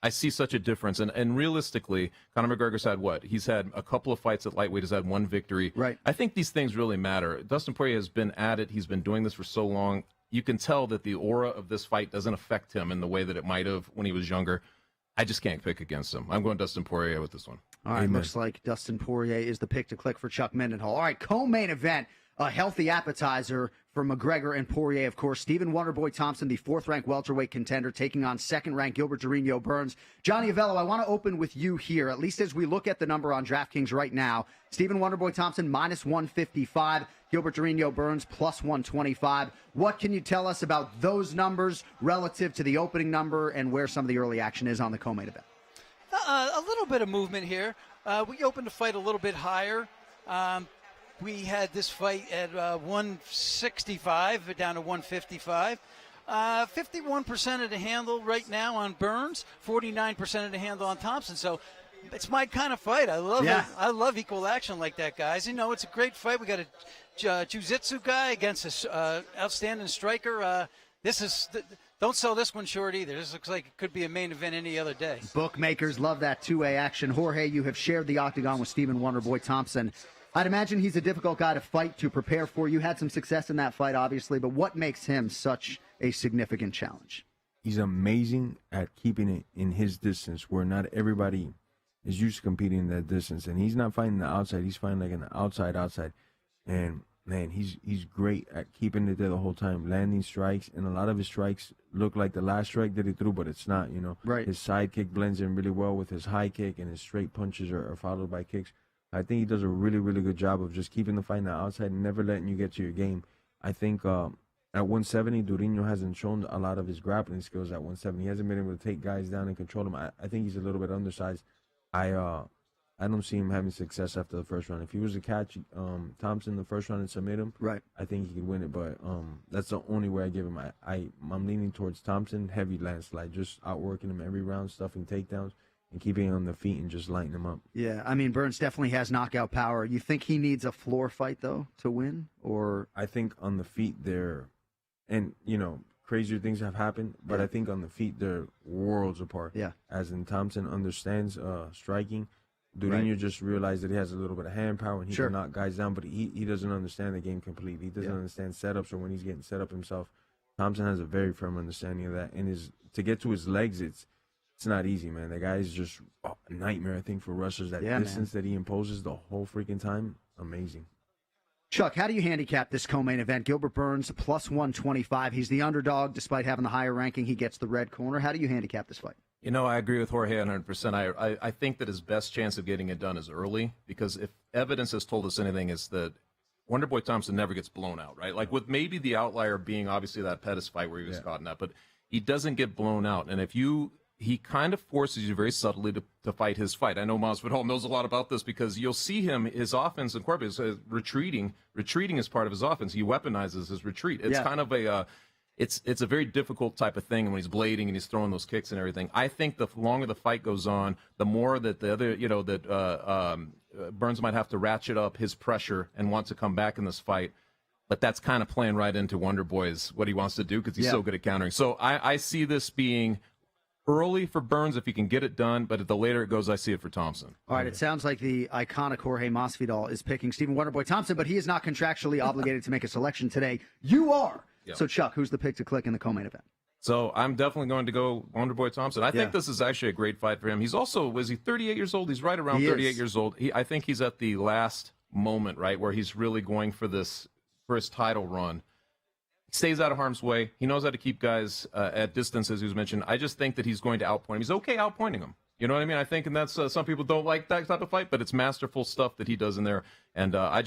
see such a difference. And realistically, Conor McGregor's had what? He's had a couple of fights at lightweight. He's had one victory. Right. I think these things really matter. Dustin Poirier has been at it. He's been doing this for so long. You can tell that the aura of this fight doesn't affect him in the way that it might have when he was younger. I just can't pick against him. I'm going Dustin Poirier with this one. All right, looks like Dustin Poirier is the pick to click for Chuck Mendenhall. All right, co-main event, a healthy appetizer for McGregor and Poirier, of course. Stephen Wonderboy Thompson, the fourth-ranked welterweight contender, taking on second-ranked Gilbert Durinho Burns. Johnny Avello, I want to open with you here, at least as we look at the number on DraftKings right now. Stephen Wonderboy Thompson, -155. Gilbert Durinho Burns, +125. What can you tell us about those numbers relative to the opening number and where some of the early action is on the co-main event? A little bit of movement here. We opened the fight a little bit higher. We had this fight at 165 down to 155. 51% of the handle right now on Burns, 49% of the handle on Thompson. So it's my kind of fight. I love it. I love equal action like that, guys. It's a great fight. We got a jiu-jitsu guy against a outstanding striker. Don't sell this one short either. This looks like it could be a main event any other day. Bookmakers love that two-way action. Jorge, you have shared the octagon with Stephen Wonderboy Thompson. I'd imagine he's a difficult guy to fight, to prepare for. You had some success in that fight, obviously, but what makes him such a significant challenge? He's amazing at keeping it in his distance, where not everybody is used to competing in that distance. And he's not fighting the outside. He's fighting like an outside. And, man, he's great at keeping it there the whole time, landing strikes. And a lot of his strikes look like the last strike that he threw, but it's not, Right. His side kick blends in really well with his high kick, and his straight punches are followed by kicks. I think he does a really, really good job of just keeping the fight on the outside and never letting you get to your game. I think at 170, Durinho hasn't shown a lot of his grappling skills at 170. He hasn't been able to take guys down and control them. I think he's a little bit undersized. I don't see him having success after the first round. If he was to catch Thompson the first round and submit him, right, I think he could win it. But that's the only way I give him. I'm leaning towards Thompson, heavy landslide, just outworking him every round, stuffing takedowns, and keeping him on the feet and just lighting him up. Yeah, I mean, Burns definitely has knockout power. You think he needs a floor fight, though, to win? Or I think on the feet they're, and, crazier things have happened, but I think on the feet they're worlds apart. Yeah. As in Thompson understands striking. Durinho just realized that he has a little bit of hand power and he can knock guys down, but he doesn't understand the game completely. He doesn't understand setups or when he's getting set up himself. Thompson has a very firm understanding of that. And to get to his legs, it's not easy, man. The guy is just a nightmare, I think, for wrestlers. That distance that he imposes the whole freaking time, amazing. Chuck, how do you handicap this co-main event? Gilbert Burns, +125. He's the underdog. Despite having the higher ranking, he gets the red corner. How do you handicap this fight? I agree with Jorge 100%. I think that his best chance of getting it done is early, because if evidence has told us anything, it's that Wonderboy Thompson never gets blown out, right? Like, with maybe the outlier being obviously that Pettis fight where he was caught in that, but he doesn't get blown out. And he kind of forces you very subtly to fight his fight. I know Masvidal knows a lot about this, because you'll see him, his offense in Corbett is retreating is part of his offense. He weaponizes his retreat. It's kind of it's a very difficult type of thing when he's blading and he's throwing those kicks and everything. I think the longer the fight goes on, the more that the other, Burns might have to ratchet up his pressure and want to come back in this fight. But that's kind of playing right into Wonderboy's what he wants to do, because he's so good at countering. So I see this being early for Burns if he can get it done, but the later it goes, I see it for Thompson. All right, it sounds like the iconic Jorge Masvidal is picking Stephen Wonderboy Thompson, but he is not contractually obligated to make a selection today. You are. Yep. So, Chuck, who's the pick to click in the co-main event? So I'm definitely going to go Wonderboy Thompson. I think this is actually a great fight for him. He's also, was he 38 years old? He's right around 38 years old. I think he's at the last moment, right, where he's really going for his title run. stays out of harm's way. He knows how to keep guys at distance, as he was mentioned. I just think that he's going to outpoint him. He's okay outpointing him. You know what I mean? I think, and that's some people don't like that type of fight, but it's masterful stuff that he does in there. And I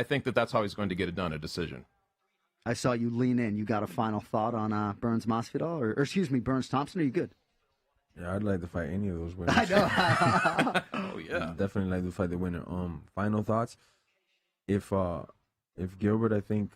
think that that's how he's going to get it done, a decision. I saw you lean in. You got a final thought on Burns Masvidal, or excuse me, Burns Thompson? Are you good? Yeah, I'd like to fight any of those winners. I know. Oh yeah, definitely like to fight the winner. Final thoughts. If Gilbert, I think,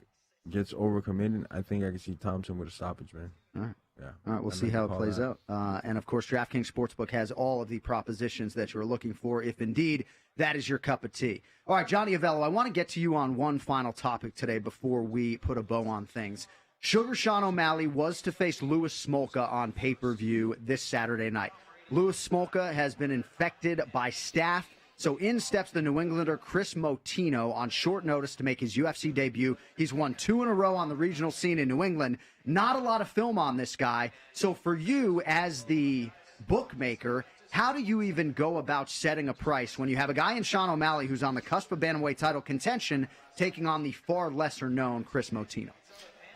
gets overcommitted, I think I can see Thompson with a stoppage, man. All right. Yeah. All right, we'll see how it plays out. And, of course, DraftKings Sportsbook has all of the propositions that you're looking for, if indeed that is your cup of tea. All right, Johnny Avello, I want to get to you on one final topic today before we put a bow on things. Sugar Sean O'Malley was to face Louis Smolka on pay-per-view this Saturday night. Louis Smolka has been infected by staph. So in steps the New Englander Chris Motino on short notice to make his UFC debut. He's won 2 in a row on the regional scene in New England. Not a lot of film on this guy. So for you as the bookmaker, how do you even go about setting a price when you have a guy in Sean O'Malley who's on the cusp of bantamweight title contention taking on the far lesser known Chris Motino?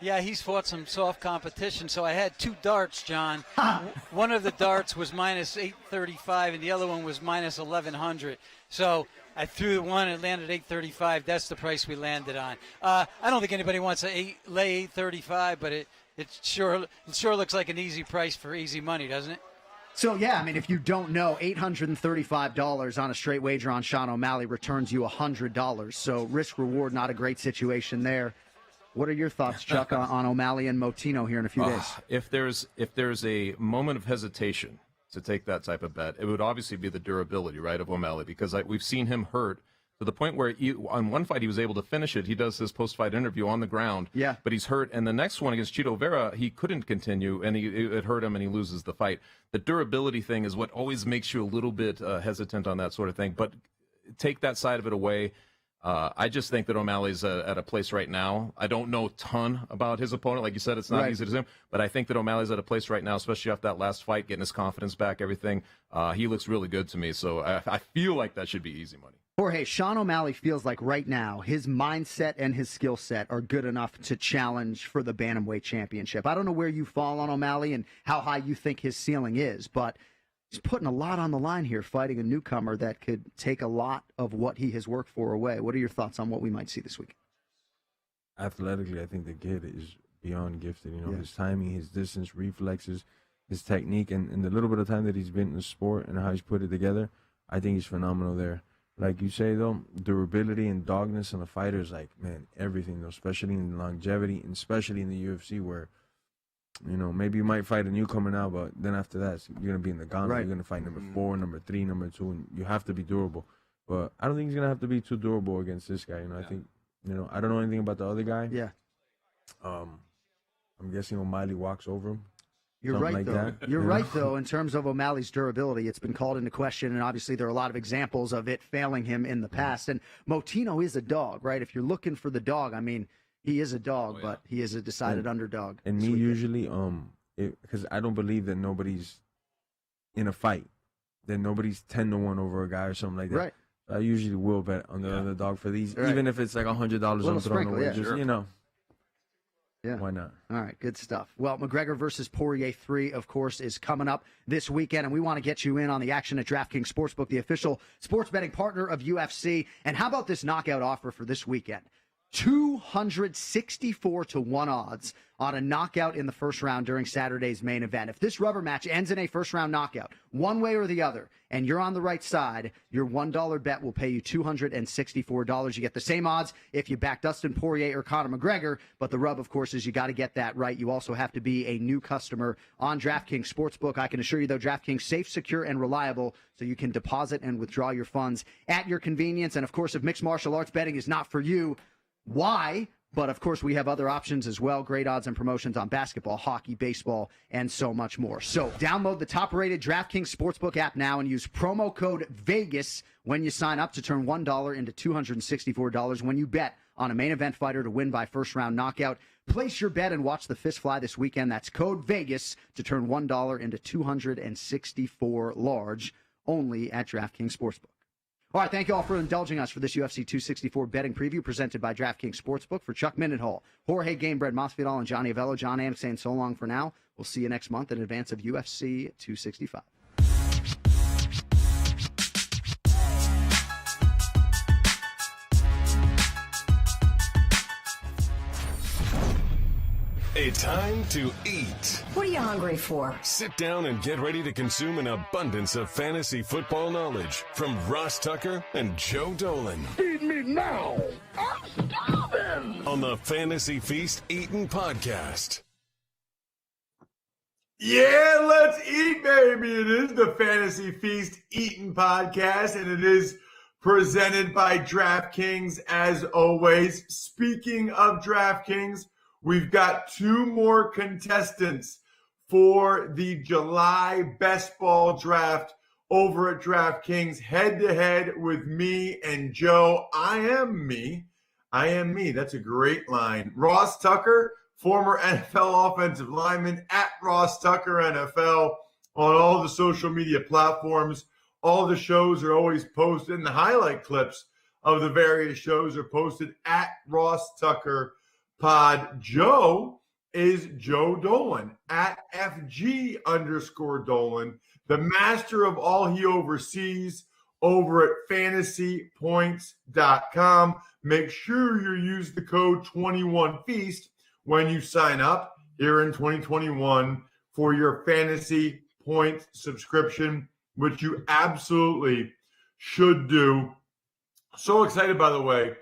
Yeah, he's fought some soft competition, so I had 2 darts, John. One of the darts was minus 835, and the other one was minus 1100. So I threw the one, it landed 835. That's the price we landed on. I don't think anybody wants to lay 835, but it sure looks like an easy price for easy money, doesn't it? So, yeah, I mean, if you don't know, $835 on a straight wager on Sean O'Malley returns you $100. So risk-reward, not a great situation there. What are your thoughts, Chuck, on O'Malley and Motino here in a few days? If there's a moment of hesitation to take that type of bet, it would obviously be the durability, right, of O'Malley, because we've seen him hurt to the point where on one fight he was able to finish it. He does his post-fight interview on the ground, but he's hurt. And the next one against Chito Vera, he couldn't continue, and it hurt him, and he loses the fight. The durability thing is what always makes you a little bit hesitant on that sort of thing. But take that side of it away. I just think that O'Malley's at a place right now. I don't know a ton about his opponent. Like you said, it's not easy to him. But I think that O'Malley's at a place right now, especially after that last fight, getting his confidence back, everything. He looks really good to me. So I feel like that should be easy money. Jorge, Sean O'Malley feels like right now his mindset and his skill set are good enough to challenge for the Bantamweight Championship. I don't know where you fall on O'Malley and how high you think his ceiling is, but he's putting a lot on the line here, fighting a newcomer that could take a lot of what he has worked for away. What are your thoughts on what we might see this week? Athletically, I think the kid is beyond gifted. You know, his timing, his distance, reflexes, his technique, and the little bit of time that he's been in the sport and how he's put it together, I think he's phenomenal there. Like you say, though, durability and dogness on a fighter is like, man, everything, though, especially in longevity and especially in the UFC where, you know, maybe you might fight a newcomer now, but then after that, you're going to be in the gauntlet. You're going to fight number 4, number 3, number 2, and you have to be durable. But I don't think he's going to have to be too durable against this guy. You know, I think, you know, I don't know anything about the other guy. Yeah. I'm guessing O'Malley walks over him. You're Something right, like though. that. You're right, though, in terms of O'Malley's durability. It's been called into question, and obviously there are a lot of examples of it failing him in the past. And Motino is a dog, right? If you're looking for the dog, I mean, he is a dog, but he is a decided underdog. And me usually, because I don't believe that nobody's in a fight, that nobody's 10-1 over a guy or something like that. Right. I usually will bet on the underdog for these, even if it's like $100 I'm throwing away. Just, you know. Yeah. Why not? All right, good stuff. Well, McGregor versus Poirier 3, of course, is coming up this weekend, and we want to get you in on the action at DraftKings Sportsbook, the official sports betting partner of UFC. And how about this knockout offer for this weekend? 264 to 1 odds on a knockout in the first round during Saturday's main event. If this rubber match ends in a first round knockout, one way or the other, and you're on the right side, your $1 bet will pay you $264. You get the same odds if you back Dustin Poirier or Conor McGregor, but the rub, of course, is you got to get that right. You also have to be a new customer on DraftKings Sportsbook. I can assure you, though, DraftKings safe, secure, and reliable, so you can deposit and withdraw your funds at your convenience. And, of course, if mixed martial arts betting is not for you, why? But, of course, we have other options as well. Great odds and promotions on basketball, hockey, baseball, and so much more. So download the top-rated DraftKings Sportsbook app now and use promo code VEGAS when you sign up to turn $1 into $264 when you bet on a main event fighter to win by first-round knockout. Place your bet and watch the fist fly this weekend. That's code VEGAS to turn $1 into $264 large only at DraftKings Sportsbook. All right, thank you all for indulging us for this UFC 264 betting preview presented by DraftKings Sportsbook. For Chuck Mindenhall, Jorge Gamebred Masvidal, and Johnny Avello, John Anik saying so long for now. We'll see you next month in advance of UFC 265. A time to eat. What are you hungry for? Sit down and get ready to consume an abundance of fantasy football knowledge from Ross Tucker and Joe Dolan. Feed me now. I'm starving. On the Fantasy Feast Eatin' Podcast. Yeah, let's eat, baby. It is the Fantasy Feast Eatin' Podcast, and it is presented by DraftKings as always. Speaking of DraftKings, we've got 2 more contestants for the July Best Ball Draft over at DraftKings, head-to-head with me and Joe. I am me. That's a great line. Ross Tucker, former NFL offensive lineman, at Ross Tucker NFL on all the social media platforms. All the shows are always posted, and the highlight clips of the various shows are posted at Ross Tucker Pod. Joe is Joe Dolan at FG_Dolan, the master of all he oversees over at fantasypoints.com. Make sure you use the code 21Feast when you sign up here in 2021 for your Fantasy Point subscription, which you absolutely should do. So excited, by the way,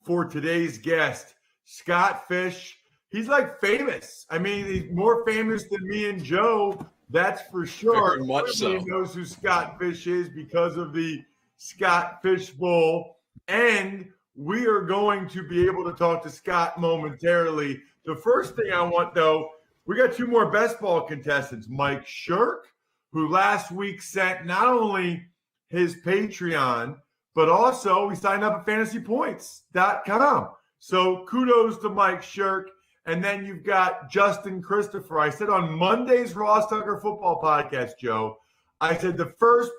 for today's guest, Scott Fish. He's like famous. I mean, he's more famous than me and Joe. That's for sure. Very much so. Everybody knows who Scott Fish is because of the Scott Fish Bowl. And we are going to be able to talk to Scott momentarily. The first thing I want, though, we got 2 more best ball contestants. Mike Shirk, who last week sent not only his Patreon, but also he signed up at fantasypoints.com. So kudos to Mike Shirk. And then you've got Justin Christopher. I said on Monday's Ross Tucker Football Podcast, Joe, I said the first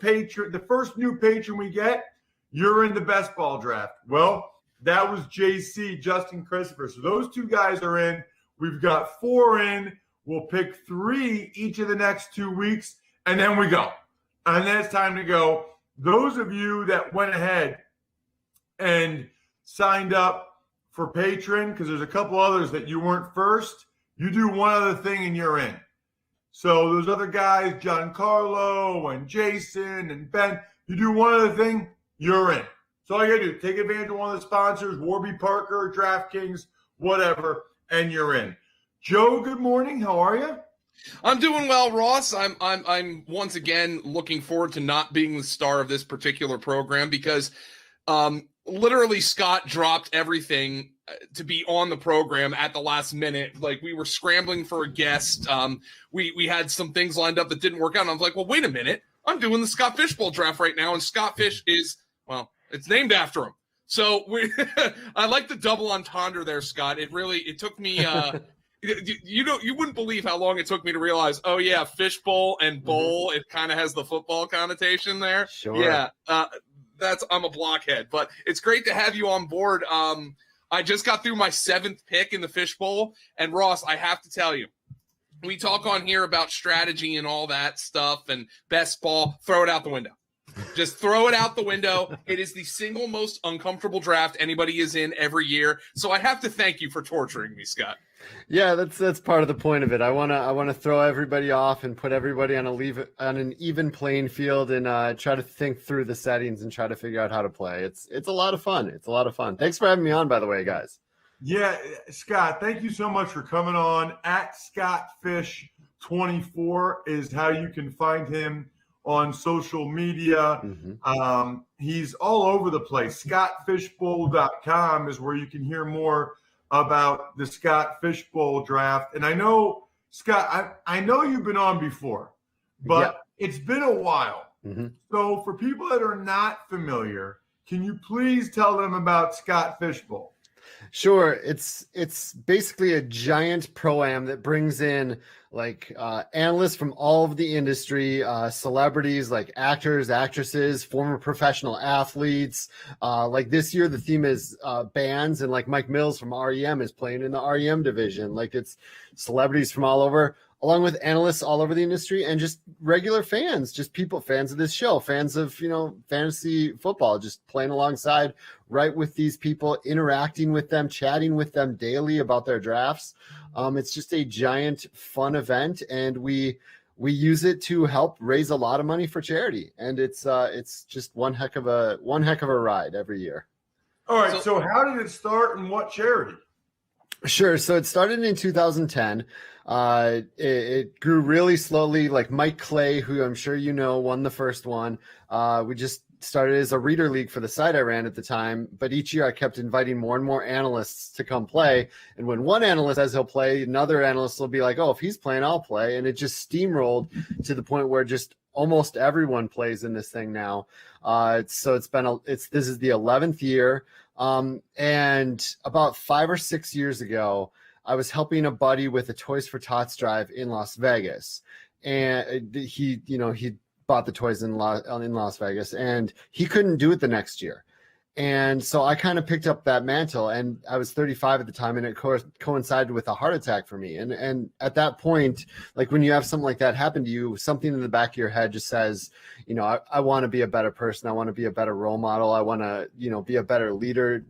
new patron we get, you're in the best ball draft. Well, that was JC, Justin Christopher. So those 2 guys are in. We've got 4 in. We'll pick 3 each of the next 2 weeks, and then we go. And then it's time to go. Those of you that went ahead and signed up for Patreon, because there's a couple others that you weren't first, you do one other thing and you're in. So those other guys, Giancarlo and Jason and Ben, you do one other thing, you're in. So all you gotta do, take advantage of one of the sponsors, Warby Parker, DraftKings, whatever, and you're in. Joe, good morning. How are you? I'm doing well, Ross. I'm once again looking forward to not being the star of this particular program because literally Scott dropped everything to be on the program at the last minute. Like, we were scrambling for a guest. We had some things lined up that didn't work out. And I was like, well, wait a minute. I'm doing the Scott Fish Bowl draft right now. And Scott Fish is, well, it's named after him. So I like the double entendre there, Scott. It took me, you wouldn't believe how long it took me to realize, oh yeah, Fish Bowl and bowl, it kind of has the football connotation there. Sure. Yeah. I'm a blockhead, but it's great to have you on board. I just got through my 7th pick in the Fish Bowl, and Ross, I have to tell you, we talk on here about strategy and all that stuff and best ball. Throw it out the window. Just throw it out the window. It is the single most uncomfortable draft anybody is in every year. So I have to thank you for torturing me, Scott. Yeah, that's part of the point of it. I wanna throw everybody off and put everybody on an even playing field and try to think through the settings and try to figure out how to play. It's a lot of fun. It's a lot of fun. Thanks for having me on, by the way, guys. Yeah, Scott, thank you so much for coming on. At ScottFish24 is how you can find him on social media. He's all over the place. ScottFishBowl.com is where you can hear more about the Scott Fish Bowl draft. And I know, Scott, I know you've been on before, but it's been a while. So for people that are not familiar, can you please tell them about Scott Fish Bowl? Sure. It's basically a giant pro-am that brings in like analysts from all of the industry, celebrities like actors, actresses, former professional athletes. Like this year, the theme is bands, and like Mike Mills from REM is playing in the REM division. Like it's celebrities from all over, along with analysts all over the industry and just regular fans, just people, fans of this show, fans of, fantasy football, just playing alongside right with these people, interacting with them, chatting with them daily about their drafts. It's just a giant fun event, and we use it to help raise a lot of money for charity. And it's just one heck of a ride every year. All right. So how did it start and what charity? Sure. So it started in 2010. It grew really slowly. Like Mike Clay, who I'm sure you know, won the first one. We just started as a reader league for the site I ran at the time, but each year I kept inviting more and more analysts to come play. And when one analyst says he'll play, another analyst will be like, "Oh, if he's playing, I'll play." And it just steamrolled to the point where just almost everyone plays in this thing now. So this is the 11th year. And about 5 or 6 years ago, I was helping a buddy with a Toys for Tots drive in Las Vegas, and he bought the toys in Las Vegas, and he couldn't do it the next year. And so I kind of picked up that mantle, and I was 35 at the time, and it coincided with a heart attack for me. And at that point, like when you have something like that happen to you, something in the back of your head just says, I want to be a better person. I want to be a better role model. I want to, be a better leader.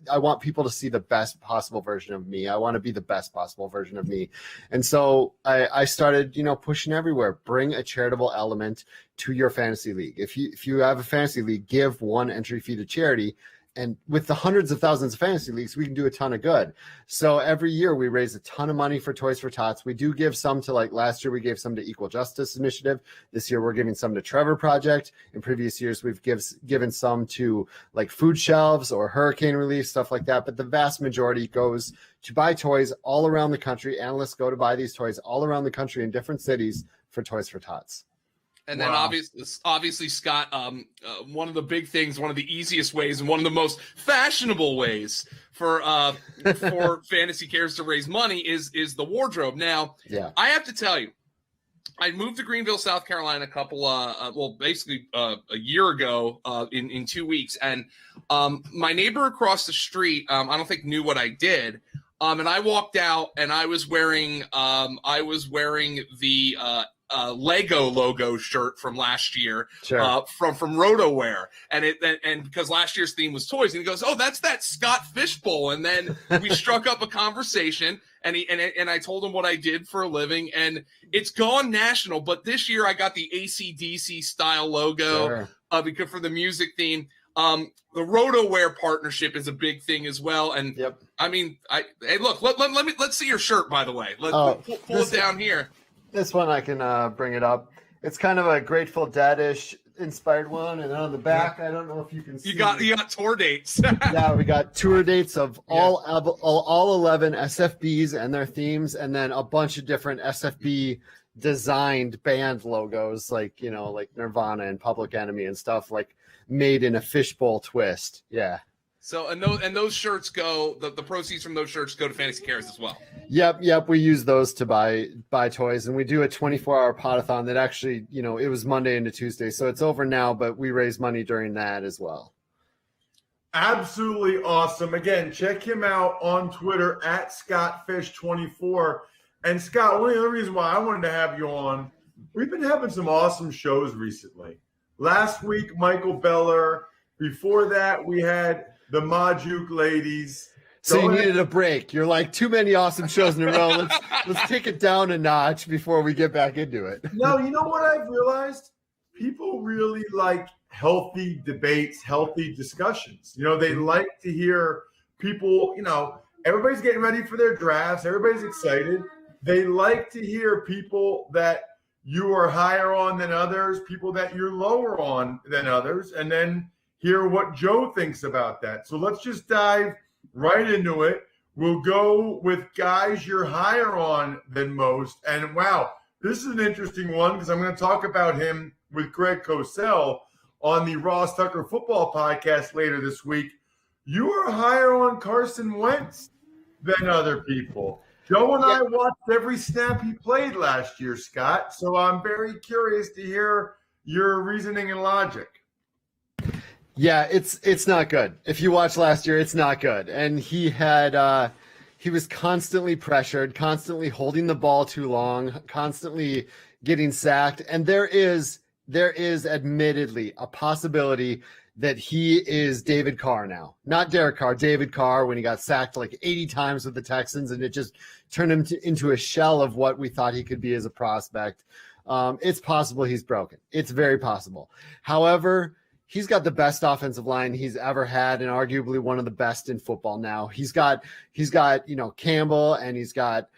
I want people to see the best possible version of me. I want to be the best possible version of me. And so I started, pushing everywhere. Bring a charitable element to your fantasy league. If you have a fantasy league, give one entry fee to charity. And with the hundreds of thousands of fantasy leagues, we can do a ton of good. So every year we raise a ton of money for Toys for Tots. We do give some to, like last year, we gave some to Equal Justice Initiative. This year we're giving some to Trevor Project. In previous years, we've given some to like food shelves or hurricane relief, stuff like that. But the vast majority goes to buy toys all around the country. Analysts go to buy these toys all around the country in different cities for Toys for Tots. And then obviously, Scott, one of the big things, one of the easiest ways, and one of the most fashionable ways for Fantasy Cares to raise money is the wardrobe. Now, I have to tell you, I moved to Greenville, South Carolina, a year ago in 2 weeks, and my neighbor across the street, I don't think knew what I did. And I walked out, and I was wearing the Lego logo shirt from last year, from RotoWare, and because last year's theme was toys, and he goes, "Oh, that's that Scott Fishbowl," and then we struck up a conversation, and I told him what I did for a living, and it's gone national. But this year I got the AC/DC style logo because for the music theme. The RotoWare partnership is a big thing as well, and I mean, hey, look, let's see your shirt, by the way. Pull it down here. This one I can bring it up. It's kind of a Grateful Dead-ish inspired one, and on the back, I don't know if you can see. You got tour dates. Yeah, we got tour dates of all 11 SFBs and their themes, and then a bunch of different SFB designed band logos, like Nirvana and Public Enemy and stuff, like made in a fishbowl twist. Yeah. So and those shirts go, the proceeds from those shirts go to Fantasy Cares as well. Yep. We use those to buy toys, and we do a 24-hour potathon that actually, it was Monday into Tuesday, so it's over now, but we raise money during that as well. Absolutely awesome. Again, check him out on Twitter at ScottFish24. And Scott, one of the other reasons why I wanted to have you on, we've been having some awesome shows recently. Last week, Michael Beller. Before that, we had the Majuk ladies. So you needed a break. You're like, too many awesome shows in a row. Let's take it down a notch before we get back into it. No, you know what I've realized? People really like healthy debates, healthy discussions. They like to hear people, everybody's getting ready for their drafts. Everybody's excited. They like to hear people that you are higher on than others, people that you're lower on than others, and then hear what Joe thinks about that. So let's just dive right into it. We'll go with guys you're higher on than most. And wow, this is an interesting one because I'm going to talk about him with Greg Cosell on the Ross Tucker Football Podcast later this week. you are higher on Carson Wentz than other people. Joe and I watched every snap he played last year, Scott. So I'm very curious to hear your reasoning and logic. Yeah, it's not good. If you watched last year, it's not good. And he was constantly pressured, constantly holding the ball too long, constantly getting sacked. And there is admittedly a possibility that he is David Carr now. Not Derek Carr, David Carr, when he got sacked like 80 times with the Texans, and it just turned him into a shell of what we thought he could be as a prospect. It's possible he's broken. It's very possible. However, he's got the best offensive line he's ever had, and arguably one of the best in football now. He's got Campbell, and he's got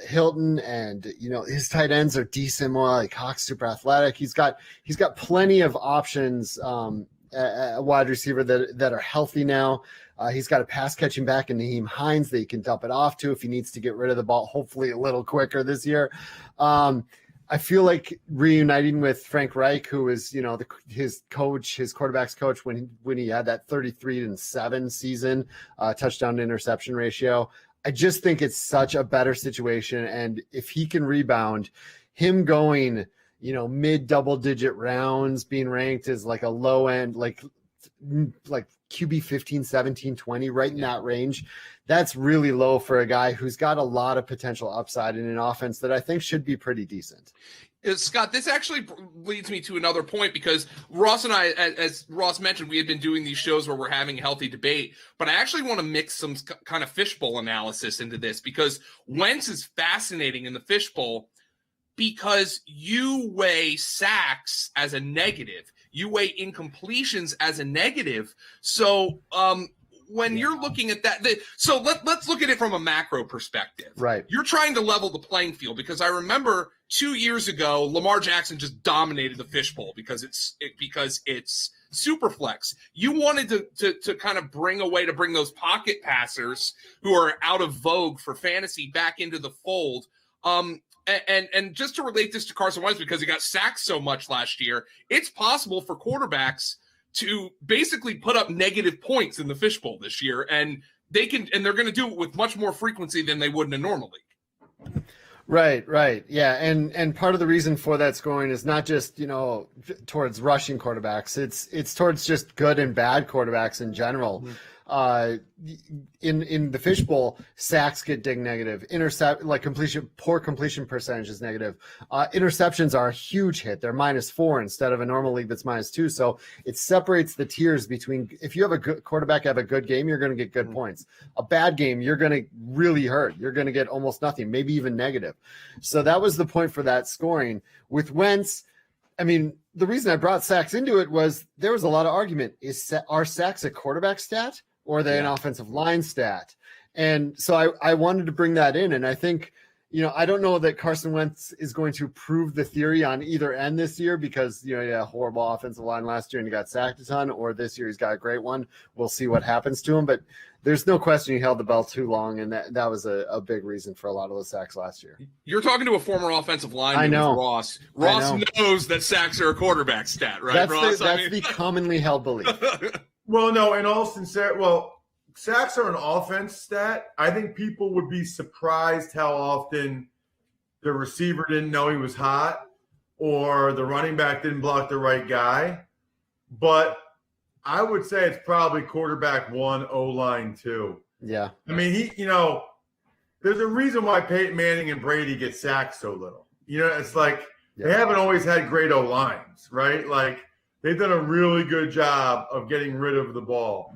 Hilton, and his tight ends are decent. More like Hawk's super athletic. He's got plenty of options at wide receiver that are healthy now. He's got a pass catching back in Naheem Hines that he can dump it off to if he needs to get rid of the ball, hopefully a little quicker this year. I feel like reuniting with Frank Reich, who is, his quarterback's coach when he had that 33-7 season, touchdown to interception ratio. I just think it's such a better situation. And if he can rebound, him going, mid double digit rounds, being ranked as like a low end, like QB 15, 17, 20, right in that range. That's really low for a guy who's got a lot of potential upside in an offense that I think should be pretty decent. Scott, this actually leads me to another point, because Ross and I, as Ross mentioned, we had been doing these shows where we're having a healthy debate, but I actually want to mix some kind of fishbowl analysis into this, because Wentz is fascinating in the fishbowl because you weigh sacks as a negative. You weigh incompletions as a negative. So when you're looking at that, so let's look at it from a macro perspective. Right. You're trying to level the playing field, because I remember 2 years ago, Lamar Jackson just dominated the fishbowl because it's super flex. You wanted to kind of bring those pocket passers who are out of vogue for fantasy back into the fold. And just to relate this to Carson Wentz, because he got sacked so much last year, it's possible for quarterbacks to basically put up negative points in the fishbowl this year, and they're going to do it with much more frequency than they would in a normal league. Right. Yeah. And part of the reason for that scoring is not just, towards rushing quarterbacks. It's towards just good and bad quarterbacks in general. In the fishbowl, sacks get dinged negative. Poor completion percentage is negative. Interceptions are a huge hit. They're -4 instead of a normal league that's -2. So it separates the tiers between, if you have a good quarterback have a good game, you're going to get good points. A bad game, you're going to really hurt. You're going to get almost nothing, maybe even negative. So that was the point for that scoring. With Wentz, I mean, the reason I brought sacks into it was there was a lot of argument. Are sacks a quarterback stat, or are they an offensive line stat? And so I wanted to bring that in. And I think, I don't know that Carson Wentz is going to prove the theory on either end this year, because, he had a horrible offensive line last year and he got sacked a ton, or this year he's got a great one. We'll see what happens to him. But there's no question he held the belt too long, and that was a big reason for a lot of those sacks last year. You're talking to a former offensive lineman. I know. With Ross. Ross knows that sacks are a quarterback stat, right, Ross? That's the commonly held belief. Well, no, in all sincerity, sacks are an offense stat. I think people would be surprised how often the receiver didn't know he was hot, or the running back didn't block the right guy. But I would say it's probably quarterback 1, O-line 2. Yeah. I mean, there's a reason why Peyton Manning and Brady get sacked so little. It's like they haven't always had great O-lines, right? Like, they've done a really good job of getting rid of the ball.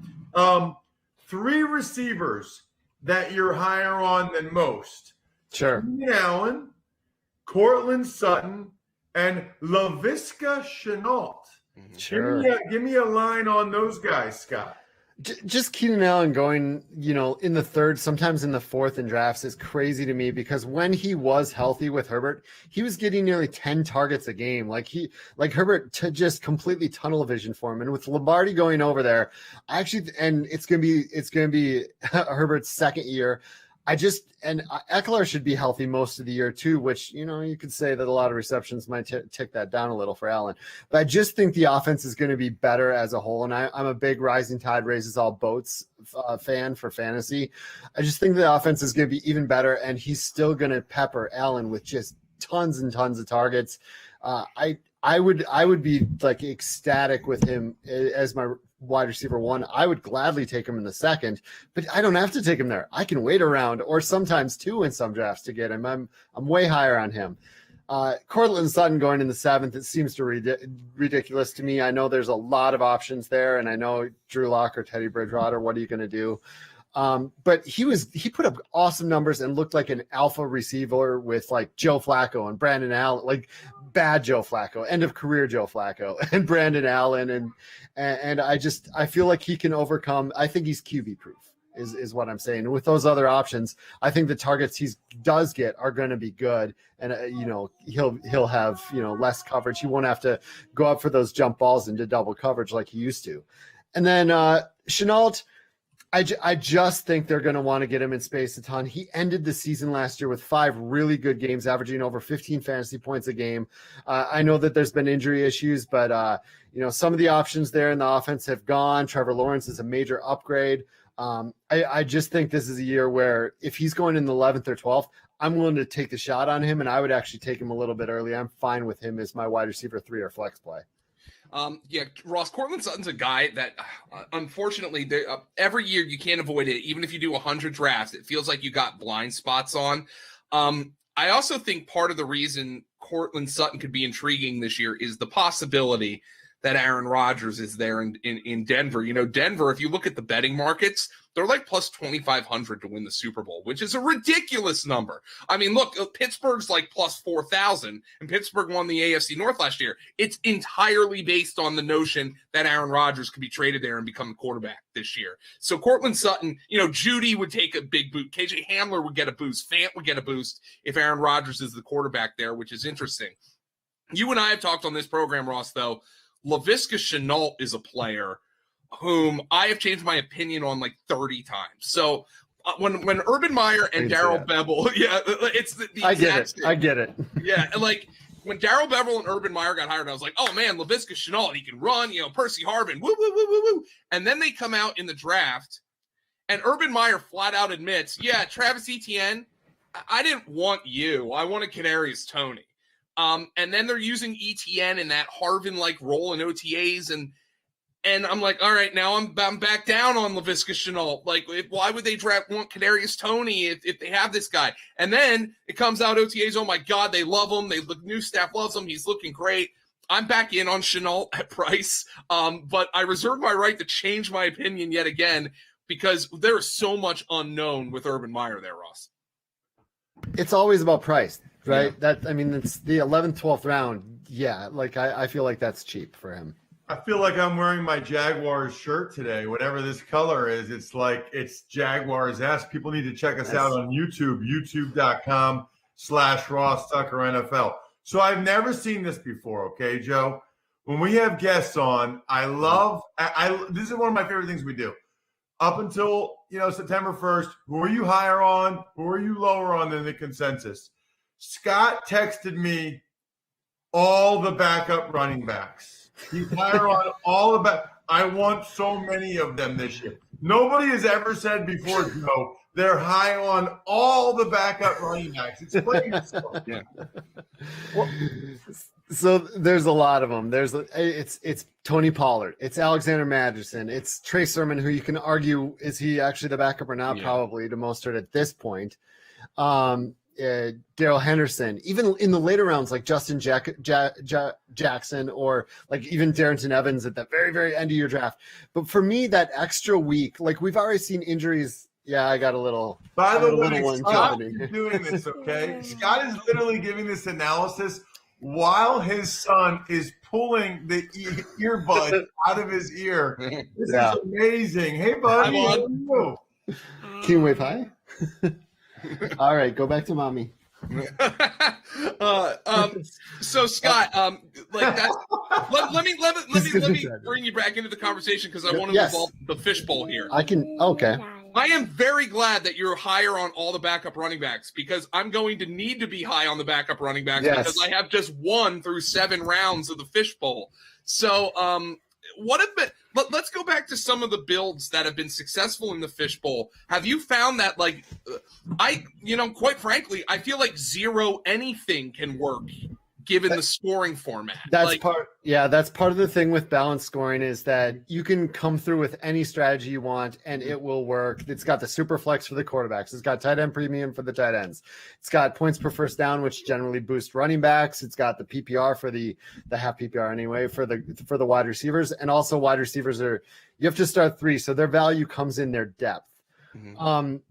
3 receivers that you're higher on than most. Sure. Keenan Allen, Cortland Sutton, and Laviska Shenault. Sure. Give me a line on those guys, Scott. Just Keenan Allen going, in the 3rd, sometimes in the 4th in drafts is crazy to me, because when he was healthy with Herbert, he was getting nearly 10 targets a game. Like Herbert just completely tunnel vision for him. And with Lombardi going over there, and it's going to be Herbert's 2nd year. Eckler should be healthy most of the year too, which, you could say that a lot of receptions might tick that down a little for Allen. But I just think the offense is going to be better as a whole. And I'm a big rising tide raises all boats fan for fantasy. I just think the offense is going to be even better, and he's still going to pepper Allen with just tons and tons of targets. I would be like ecstatic with him as my wide receiver 1. I would gladly take him in the 2nd, but I don't have to take him there. I can wait around, or sometimes 2 in some drafts to get him. I'm way higher on him. Cortland Sutton going in the 7th, it seems to ridiculous to me. I know there's a lot of options there, and I know Drew Lock or Teddy Bridgewater. What are you going to do? But he put up awesome numbers and looked like an alpha receiver with like Joe Flacco and Brandon Allen, like bad Joe Flacco, end of career Joe Flacco, and Brandon Allen. And I feel like he can overcome. I think he's QB proof is what I'm saying. And with those other options, I think the targets he does get are going to be good. And, he'll have, less coverage. He won't have to go up for those jump balls into double coverage like he used to. And then Shenault, I just think they're going to want to get him in space a ton. He ended the season last year with 5 really good games, averaging over 15 fantasy points a game. I know that there's been injury issues, but, some of the options there in the offense have gone. Trevor Lawrence is a major upgrade. I just think this is a year where if he's going in the 11th or 12th, I'm willing to take the shot on him, and I would actually take him a little bit early. I'm fine with him as my wide receiver 3 or flex play. Ross, Cortland Sutton's a guy that, unfortunately, every year you can't avoid it. Even if you do 100 drafts, it feels like you got blind spots on. I also think part of the reason Cortland Sutton could be intriguing this year is the possibility that Aaron Rodgers is there in Denver. Denver, if you look at the betting markets, they're like plus 2,500 to win the Super Bowl, which is a ridiculous number. I mean, look, Pittsburgh's like plus 4,000, and Pittsburgh won the AFC North last year. It's entirely based on the notion that Aaron Rodgers could be traded there and become a quarterback this year. So Cortland Sutton, Judy would take a big boot. KJ Hamler would get a boost. Fant would get a boost if Aaron Rodgers is the quarterback there, which is interesting. You and I have talked on this program, Ross, though. Laviska Shenault is a player whom I have changed my opinion on like 30 times. So when Urban Meyer and Darrell Bevell, it's the I get it. Yeah, and like when Darrell Bevell and Urban Meyer got hired, I was like, oh man, Laviska Shenault, he can run, Percy Harvin, woo, woo, woo, woo, woo. And then they come out in the draft, and Urban Meyer flat out admits, Travis Etienne, I didn't want you. I wanted Kadarius Toney. And then they're using ETN in that Harvin-like role in OTAs, and I'm like, all right, now I'm back down on Laviska Shenault. Like, why would they want Kadarius Toney if they have this guy? And then it comes out OTAs, oh my God, they love him. The new staff loves him. He's looking great. I'm back in on Shenault at price, but I reserve my right to change my opinion yet again because there is so much unknown with Urban Meyer there, Ross. It's always about price. Right. Yeah. It's the 11th, 12th round. Yeah. Like I feel like that's cheap for him. I feel like I'm wearing my Jaguars shirt today. Whatever this color is, it's Jaguars-esque. People need to check us out on YouTube, youtube.com/Ross Tucker NFL. So I've never seen this before. Okay, Joe, when we have guests on, this is one of my favorite things we do. Up until, September 1st, who are you higher on? Who are you lower on than the consensus? Scott texted me all the backup running backs. He's higher on all the back. I want so many of them this year. Nobody has ever said before, Joe, they're high on all the backup running backs. Explain yourself. Yeah. So there's a lot of them. It's Tony Pollard. It's Alexander Madison. It's Trey Sermon, who you can argue, is he actually the backup or not? Yeah. Probably to Mostert at this point. Darrell Henderson, even in the later rounds, like Justin Jackson, or like even Darrington Evans at the very, very end of your draft. But for me, that extra week, like we've already seen injuries. Yeah, I got a little. By the way, Scott is doing this, okay? Scott is literally giving this analysis while his son is pulling the earbud out of his ear. This is amazing. Hey, buddy. How are you? Can you wave hi? All right, go back to mommy. So Scott, like that. Let me bring you back into the conversation because I want to involve the fishbowl here. Okay. I am very glad that you're higher on all the backup running backs, because I'm going to need to be high on the backup running backs because I have just 1 through 7 rounds of the fishbowl. So let's go back to some of the builds that have been successful in the fishbowl. Have you found that, like, quite frankly, I feel like zero anything can work given the scoring format? That's part of the thing with balanced scoring, is that you can come through with any strategy you want and it will work. It's got the super flex for the quarterbacks. It's got tight end premium for the tight ends. It's got points per first down, which generally boosts running backs. It's got the PPR for the half PPR anyway for the wide receivers. And also wide receivers you have to start 3, so their value comes in their depth.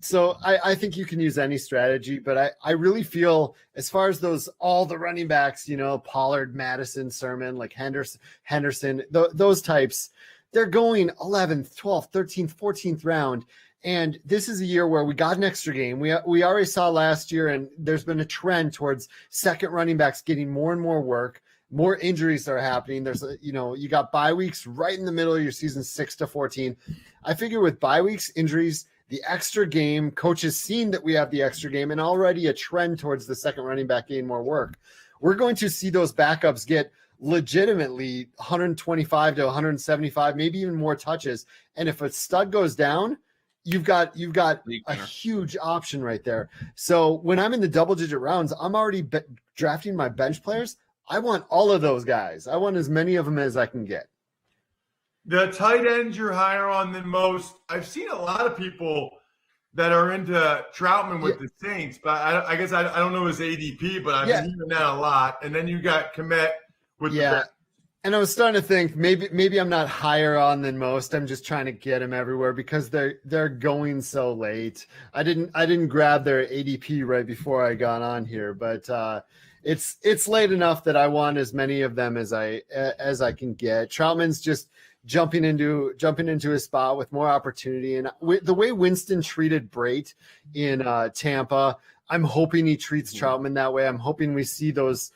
So I think you can use any strategy, but I really feel, as far as all the running backs, Pollard, Madison, Sermon, like Henderson, those types, they're going 11th, 12th, 13th, 14th round. And this is a year where we got an extra game. We already saw last year, and there's been a trend towards second running backs getting more and more work. More injuries are happening. There's you got bye weeks right in the middle of your season, 6 to 14. I figure with bye weeks, injuries, the extra game, coaches seen that we have the extra game, and already a trend towards the second running back getting more work. We're going to see those backups get legitimately 125 to 175, maybe even more touches. And if a stud goes down, you've got a huge option right there. So when I'm in the double-digit rounds, I'm already drafting my bench players. I want all of those guys. I want as many of them as I can get. The tight ends you're higher on than most. I've seen a lot of people that are into Troutman with the Saints, but I guess I don't know his ADP, but I've been hearing that a lot. And then you got Komet with the And I was starting to think maybe I'm not higher on than most. I'm just trying to get them everywhere because they're going so late. I didn't grab their ADP right before I got on here, but it's late enough that I want as many of them as I can get. Troutman's just jumping into his spot with more opportunity, and the way Winston treated Brait in Tampa, I'm hoping he treats Troutman that way. I'm hoping we see those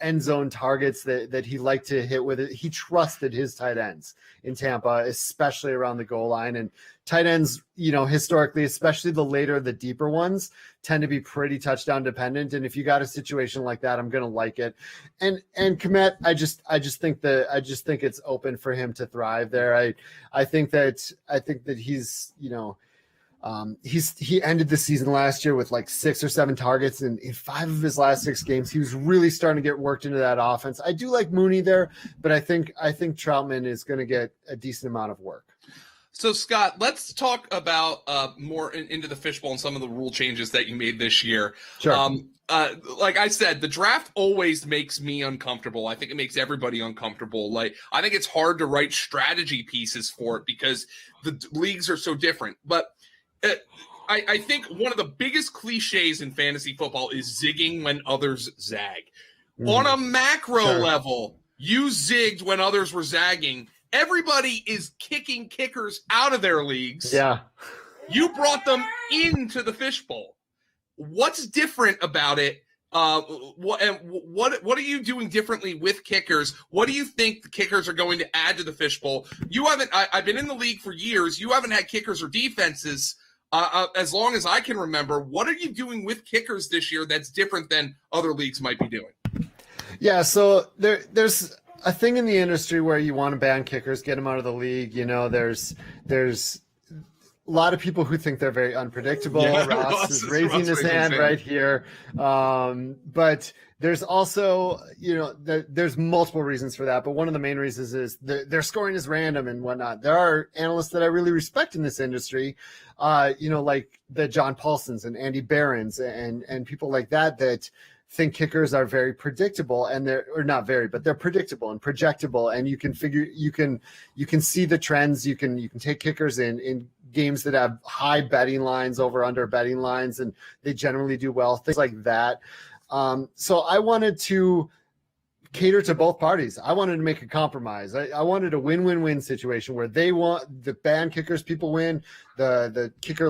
end zone targets that he liked to hit with it. He trusted his tight ends in Tampa, especially around the goal line. And tight ends, historically, especially the later, the deeper ones, tend to be pretty touchdown dependent. And if you got a situation like that, I'm going to like it. And Komet, I just think it's open for him to thrive there. I think that he's, he ended the season last year with like 6 or 7 targets, and in 5 of his last 6 games, he was really starting to get worked into that offense. I do like Mooney there, but I think Troutman is going to get a decent amount of work. So, Scott, let's talk about more into the fishbowl and some of the rule changes that you made this year. Sure. Like I said, the draft always makes me uncomfortable. I think it makes everybody uncomfortable. Like, I think it's hard to write strategy pieces for it because the leagues are so different. But I think one of the biggest cliches in fantasy football is zigging when others zag. On a macro level, you zigged when others were zagging. Everybody is kicking kickers out of their leagues. Yeah. You brought them into the fishbowl. What's different about it? What are you doing differently with kickers? What do you think the kickers are going to add to the fishbowl? I've been in the league for years. You haven't had kickers or defenses as long as I can remember. What are you doing with kickers this year that's different than other leagues might be doing? Yeah, so there's a thing in the industry where you want to ban kickers, get them out of the league. There's a lot of people who think they're very unpredictable. Yeah, Ross is raising his hand right here. But there's also, there's multiple reasons for that. But one of the main reasons is their scoring is random and whatnot. There are analysts that I really respect in this industry, like the John Paulsons and Andy Barons and people like that think kickers are very predictable, and they're predictable and projectable, and you can see the trends. You can take kickers in games that have high betting lines, over under betting lines, and they generally do well, things like that. So I wanted to cater to both parties. I wanted to make a compromise. I wanted a win-win-win situation where they want the ban kickers, people win, the kicker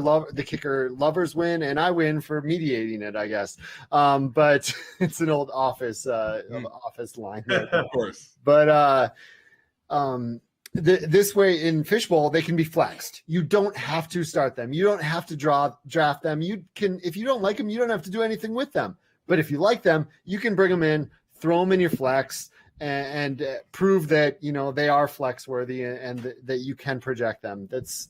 lovers win, and I win for mediating it, I guess. But it's an old office line. Of course. But this way in Fishbowl, they can be flexed. You don't have to start them. You don't have to draft them. You can, if you don't like them, you don't have to do anything with them. But if you like them, you can bring them in, throw them in your flex, and prove that they are flex worthy and that you can project them. It's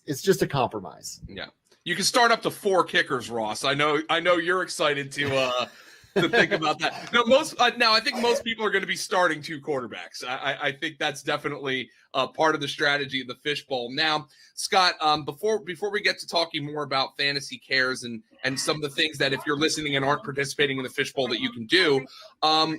just a compromise. Yeah, you can start up to 4 kickers, Ross. I know you're excited to think about that. No, I think most people are going to be starting 2 quarterbacks. I think that's definitely part of the strategy of the Fishbowl. Now, Scott, before we get to talking more about fantasy cares and some of the things that if you're listening and aren't participating in the Fishbowl that you can do,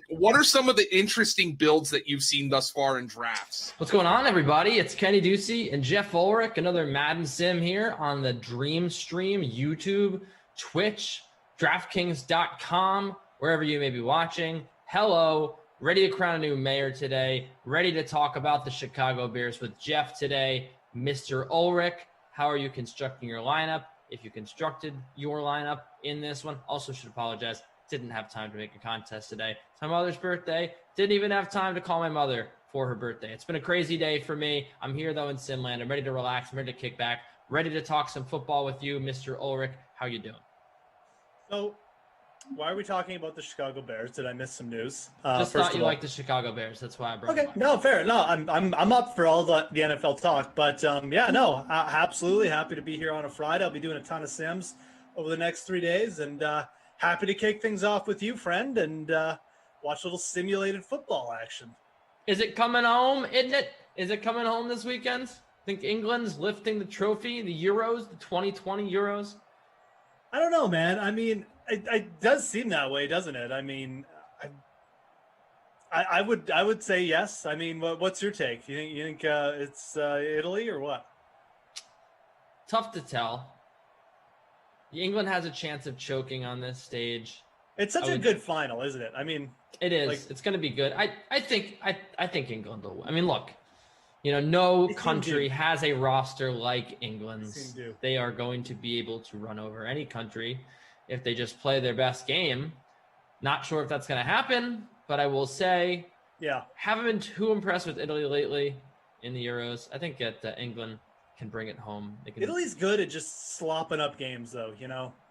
what are some of the interesting builds that you've seen thus far in drafts? What's going on, everybody? It's Kenny Ducey and Jeff Ulrich, another Madden Sim here on the Dream Stream, YouTube, Twitch, DraftKings.com, wherever you may be watching. Hello, ready to crown a new mayor today, ready to talk about the Chicago Bears with Jeff today. Mr. Ulrich, how are you constructing your lineup? If you constructed your lineup in this one, also should apologize, didn't have time to make a contest today. It's my mother's birthday, didn't even have time to call my mother for her birthday. It's been a crazy day for me. I'm here though in Simland. I'm ready to relax, I'm ready to kick back, ready to talk some football with you, Mr. Ulrich. How you doing? So, why are we talking about the Chicago Bears? Did I miss some news? Just thought you liked the Chicago Bears. That's why I brought it up. No, fair. No, I'm up for all the NFL talk, but absolutely happy to be here on a Friday. I'll be doing a ton of sims over the next 3 days, and happy to kick things off with you, friend, and watch a little simulated football action. Is it coming home? Isn't it? Is it coming home this weekend? I think England's lifting the trophy, the Euros, the 2020 Euros. I don't know, man. I mean, it does seem that way, doesn't it? I mean, I would say yes. I mean, what's your take? You think it's Italy or what? Tough to tell. England has a chance of choking on this stage. It's such a good final, isn't it? I mean, it is. It's going to be good. I think England will win. I mean, look, no country has a roster like England's. They are going to be able to run over any country if they just play their best game. Not sure if that's going to happen, but I will say, haven't been too impressed with Italy lately in the Euros. I think that England can bring it home. Italy's good at just slopping up games, though.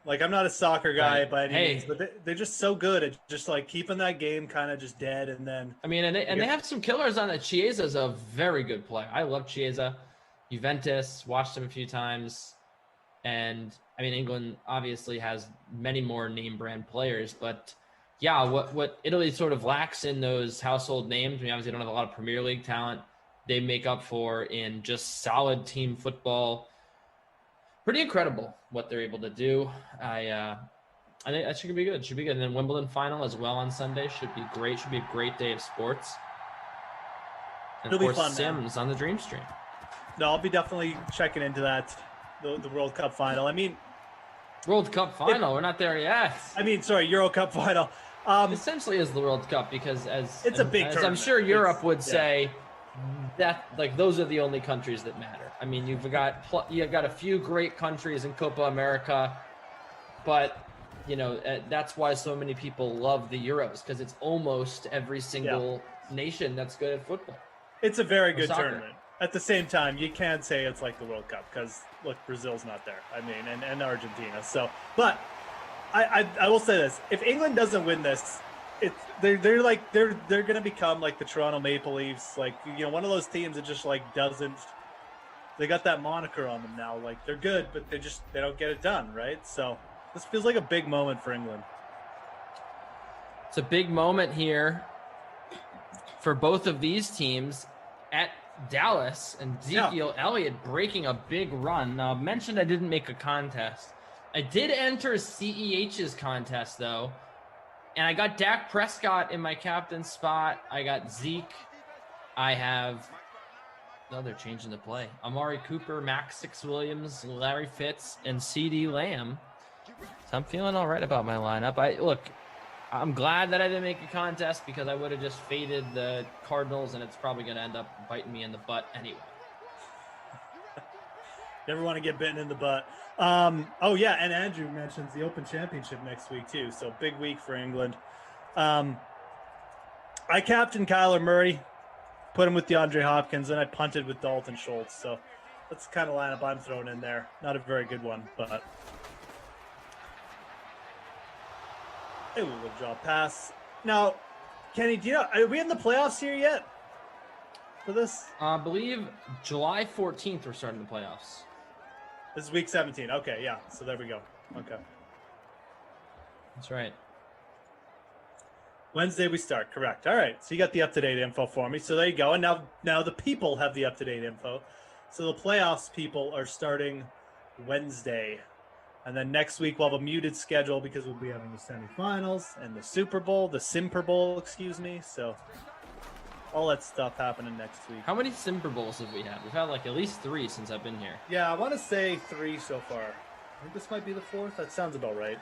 Like, I'm not a soccer guy by any means, but they're just so good at just like keeping that game kind of just dead. And then they have some killers on it. Chiesa's a very good player. I love Chiesa. Juventus, watched him a few times, and I mean England obviously has many more name brand players, but what Italy sort of lacks in those household names. I mean, obviously they don't have a lot of Premier League talent. They make up for in just solid team football. Pretty incredible what they're able to do. I think that should be good. Should be good. And then Wimbledon final as well on Sunday should be great. Should be a great day of sports. And it'll of course, be fun, Sims on the Dream Stream. No, I'll be definitely checking into that. The World Cup final. I mean, World Cup final. We're not there yet. I mean, sorry, Euro Cup final. Essentially, is the World Cup because it's a big tournament. I'm sure Europe would say that those are the only countries that matter. I mean, you've got a few great countries in Copa America, but that's why so many people love the Euros, because it's almost every single nation that's good at football. It's a very good tournament. At the same time, you can't say it's like the World Cup because look, Brazil's not there. I mean, and Argentina. So, but I will say this: if England doesn't win this, they're going to become like the Toronto Maple Leafs, like one of those teams that just like doesn't. They got that moniker on them now. Like they're good, but they don't get it done, right? So this feels like a big moment for England. It's a big moment here for both of these teams at Dallas, and Ezekiel Elliott breaking a big run. Now, I mentioned I didn't make a contest. I did enter CEH's contest, though, and I got Dak Prescott in my captain spot. I got Zeke. I have... No, they're changing the play. Amari Cooper, Max Six Williams, Larry Fitz, and CeeDee Lamb. So I'm feeling all right about my lineup. I'm glad that I didn't make a contest because I would have just faded the Cardinals, and it's probably going to end up biting me in the butt anyway. Never want to get bitten in the butt. And Andrew mentions the Open Championship next week too, so big week for England. I captained Kyler Murray. put him with DeAndre Hopkins, and I punted with Dalton Schultz. So that's the kind of lineup I'm throwing in there. Not a very good one, but it will drop pass. Now, Kenny, do you know, are we in the playoffs here yet for this? I believe July 14th we're starting the playoffs. This is week 17. Okay, yeah. So there we go. Okay. That's right. Wednesday we start, correct. All right, so you got the up-to-date info for me. So there you go. And now the people have the up-to-date info. So the playoffs people are starting Wednesday. And then next week we'll have a muted schedule because we'll be having the semifinals and the Super Bowl, the Simper Bowl, excuse me. So all that stuff happening next week. How many Simper Bowls have we had? We've had like at least 3 since I've been here. Yeah, I want to say 3 so far. I think this might be the 4th. That sounds about right.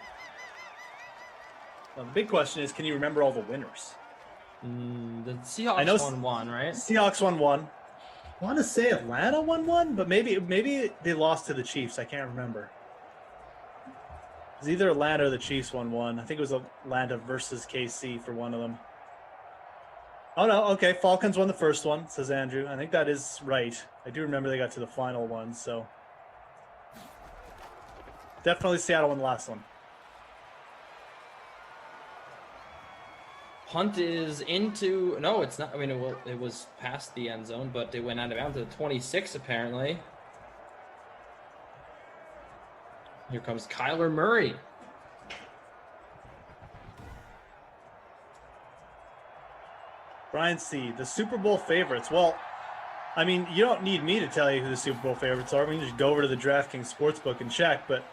Well, the big question is, can you remember all the winners? The Seahawks won 1, right? Seahawks won 1. I want to say Atlanta won 1, but maybe they lost to the Chiefs. I can't remember. It was either Atlanta or the Chiefs won 1. I think it was Atlanta versus KC for one of them. Oh, no. Okay. Falcons won the first one, says Andrew. I think that is right. I do remember they got to the final one, so. Definitely Seattle won the last one. Punt is into, no, it's not. I mean, it was past the end zone, but they went out of bounds to the 26 apparently. Here comes Kyler Murray. Brian C., the Super Bowl favorites. Well, I mean, you don't need me to tell you who the Super Bowl favorites are. We can just go over to the DraftKings Sportsbook and check, but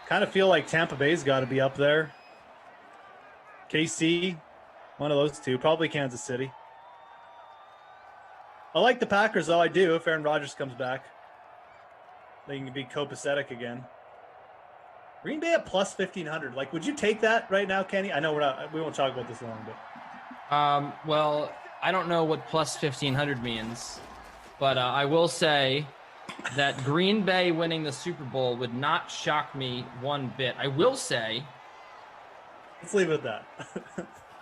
kind of feel like Tampa Bay's got to be up there. KC, one of those two. Probably Kansas City. I like the Packers, though. I do, if Aaron Rodgers comes back. They can be copacetic again. Green Bay at plus 1,500. Like, would you take that right now, Kenny? I know we won't talk about this long, but. Well, I don't know what plus 1,500 means, but I will say that Green Bay winning the Super Bowl would not shock me one bit. I will say. Let's leave it at that.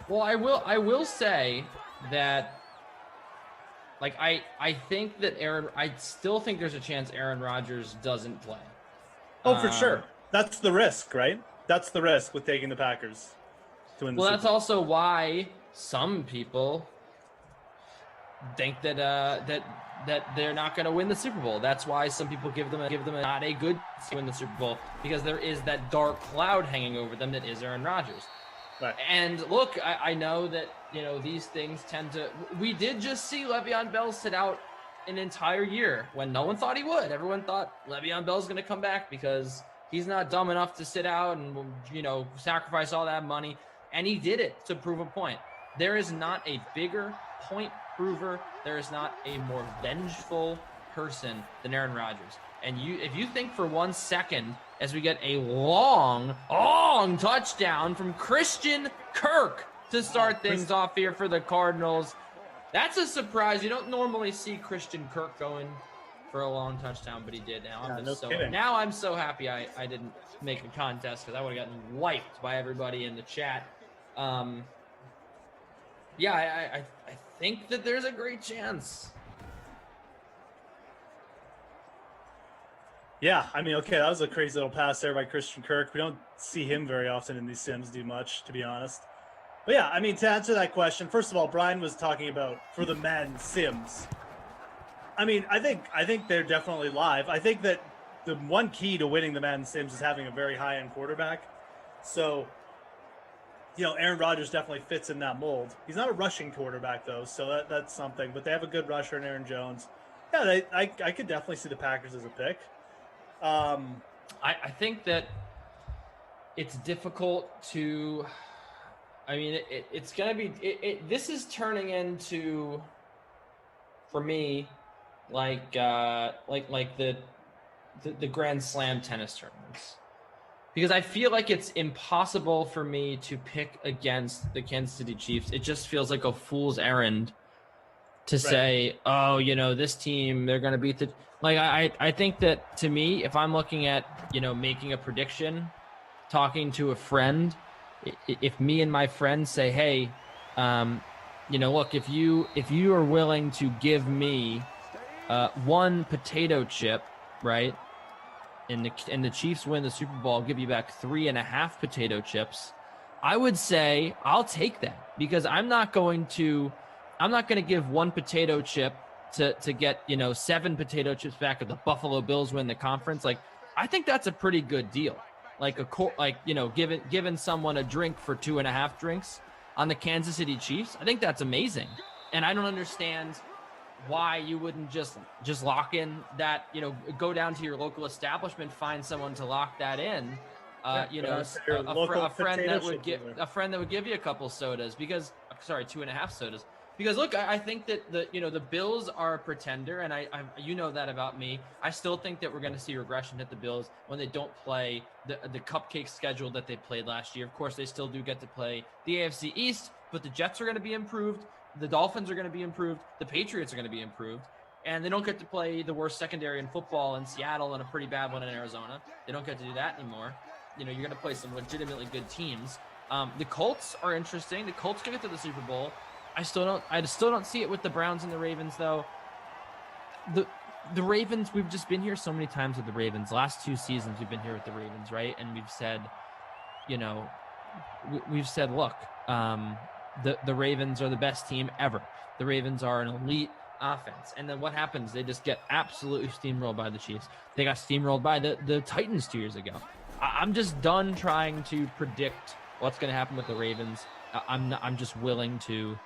Well, I will say that, like, I think that I still think there's a chance Aaron Rodgers doesn't play. Oh, for sure. That's the risk, right? That's the risk with taking the Packers to win the Super Bowl. That's also why some people think that that they're not going to win the Super Bowl. That's why some people give them not a good to win the Super Bowl, because there is that dark cloud hanging over them that is Aaron Rodgers. Right. And look, I know that, you know, these things tend to. We did just see Le'Veon Bell sit out an entire year when no one thought he would. Everyone thought Le'Veon Bell's going to come back because he's not dumb enough to sit out and, you know, sacrifice all that money. And he did it to prove a point. There is not a bigger point prover. There is not a more vengeful person than Aaron Rodgers. And if you think for 1 second, as we get a long touchdown from Christian Kirk to start things off here for the Cardinals, that's a surprise. You don't normally see Christian Kirk going for a long touchdown, but he did. Now I'm so happy I didn't make a contest, because I would have gotten wiped by everybody in the chat. Yeah, I think that there's a great chance. Yeah, I mean, okay, that was a crazy little pass there by Christian Kirk. We don't see him very often in these sims do much, to be honest. But yeah, I mean, to answer that question, first of all, Brian was talking about for the Madden sims. I mean, I think they're definitely live. I think that the one key to winning the Madden sims is having a very high-end quarterback. So, you know, Aaron Rodgers definitely fits in that mold. He's not a rushing quarterback, though, so that's something. But they have a good rusher in Aaron Jones. Yeah, I could definitely see the Packers as a pick. I think that it's difficult to. I mean, it's going to be. This is turning into, for me, like the Grand Slam tennis tournaments. Because I feel like it's impossible for me to pick against the Kansas City Chiefs. It just feels like a fool's errand to say, oh, you know, this team, they're going to beat the... Like, I think that, to me, if I'm looking at, you know, making a prediction, talking to a friend, if me and my friend say, hey, look, if you are willing to give me one potato chip, right, and the Chiefs win the Super Bowl, I'll give you back 3.5 potato chips, I would say I'll take that, because I'm not going to give one potato chip to get 7 potato chips back if the Buffalo Bills win the conference. Like, I think that's a pretty good deal. Like giving someone a drink for 2.5 drinks on the Kansas City Chiefs, I think that's amazing. And I don't understand why you wouldn't just lock in that, go down to your local establishment, find someone to lock that in. A friend that would give you a couple sodas, because 2.5 sodas. Because look, I think that the Bills are a pretender, and I that about me. I still think that we're going to see regression at the Bills when they don't play the cupcake schedule that they played last year. Of course, they still do get to play the AFC East, but the Jets are going to be improved. The Dolphins are going to be improved. The Patriots are going to be improved. And they don't get to play the worst secondary in football in Seattle and a pretty bad one in Arizona. They don't get to do that anymore. You're going to play some legitimately good teams. The Colts are interesting. The Colts can get to the Super Bowl. I still don't see it with the Browns and the Ravens, though. The Ravens, we've just been here so many times with the Ravens. Last 2 seasons we've been here with the Ravens, right? And we've said, look, the Ravens are the best team ever. The Ravens are an elite offense. And then what happens? They just get absolutely steamrolled by the Chiefs. They got steamrolled by the Titans 2 years ago. I'm just done trying to predict what's going to happen with the Ravens. I'm just willing to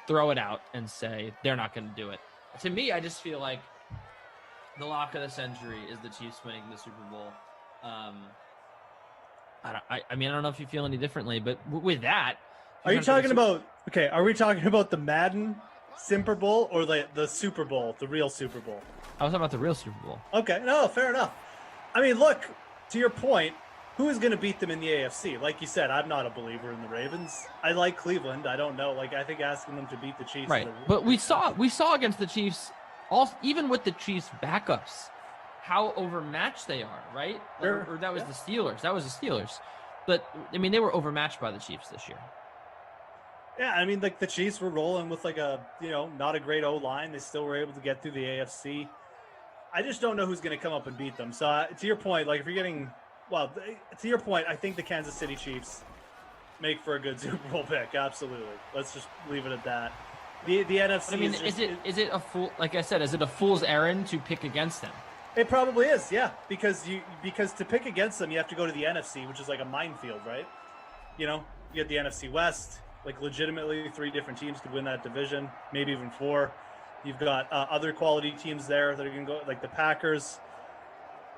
throw it out and say they're not going to do it. To me, I just feel like the lock of the century is the Chiefs winning the Super Bowl. I don't know if you feel any differently, but with that, are we talking about the Madden Super Bowl or the Super Bowl, the real Super Bowl? I was talking about the real Super Bowl. Okay, no, fair enough. I mean, look, to your point, who is going to beat them in the AFC? Like you said, I'm not a believer in the Ravens. I like Cleveland. I don't know. I think asking them to beat the Chiefs. Right. But we saw against the Chiefs, even with the Chiefs backups, how overmatched they are, right? Sure. Or that was the Steelers. That was the Steelers. But, I mean, they were overmatched by the Chiefs this year. Yeah, I mean, the Chiefs were rolling with not a great O-line. They still were able to get through the AFC. I just don't know who's going to come up and beat them. So to your point, if you're getting... Well, to your point, I think the Kansas City Chiefs make for a good Super Bowl pick. Absolutely. Let's just leave it at that. The NFC. I mean, is it a fool? Like I said, is it a fool's errand to pick against them? It probably is, yeah. Because to pick against them, you have to go to the NFC, which is like a minefield, right? You get the NFC West. Legitimately, 3 different teams could win that division, maybe even 4. You've got other quality teams there that are going to go, like the Packers.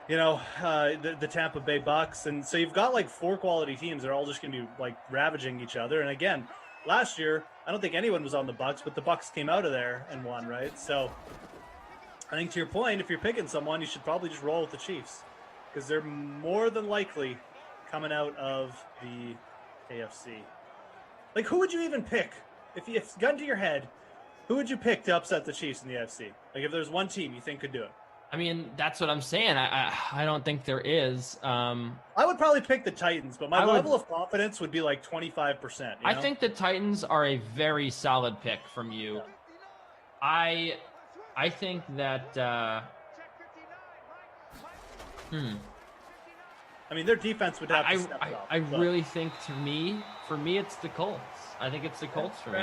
The Tampa Bay Bucks. And so you've got 4 quality teams that are all just going to be ravaging each other. And again, last year, I don't think anyone was on the Bucks, but the Bucks came out of there and won, right? So I think to your point, if you're picking someone, you should probably just roll with the Chiefs, because they're more than likely coming out of the AFC. Who would you even pick? If gun to your head, who would you pick to upset the Chiefs in the AFC? If there's one team you think could do it. I mean, that's what I'm saying. I don't think there is. I would probably pick the Titans, but my level of confidence would be 25%. I think the Titans are a very solid pick from you. Yeah. I think that. I mean, their defense would have to step up. I really think for me, it's the Colts. I think it's the Colts for me.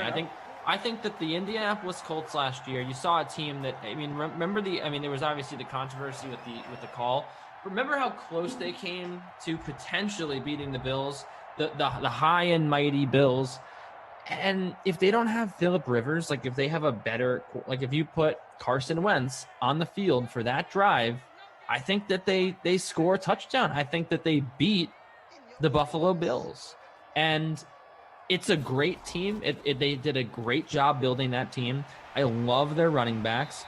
I think that the Indianapolis Colts last year, you saw a team that, remember there was obviously the controversy with the call. Remember how close they came to potentially beating the Bills, the high and mighty Bills. And if they don't have Phillip Rivers, if they have a better, if you put Carson Wentz on the field for that drive, I think that they score a touchdown. I think that they beat the Buffalo Bills. And it's a great team. They did a great job building that team. I love their running backs.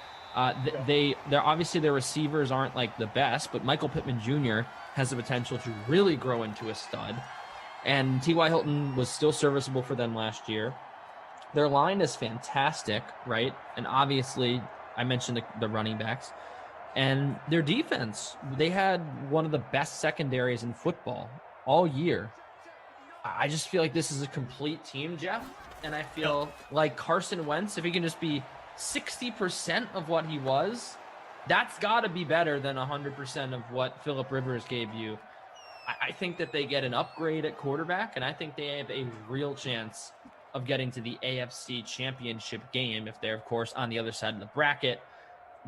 They're obviously their receivers aren't the best, but Michael Pittman Jr. has the potential to really grow into a stud. And T.Y. Hilton was still serviceable for them last year. Their line is fantastic, right? And obviously, I mentioned the running backs. And their defense, they had one of the best secondaries in football all year. I just feel like this is a complete team, Jeff. and I feel like Carson Wentz, if he can just be 60% of what he was, that's got to be better than 100% of what Phillip Rivers gave you. I think that they get an upgrade at quarterback, and I think they have a real chance of getting to the AFC Championship game if they're, of course, on the other side of the bracket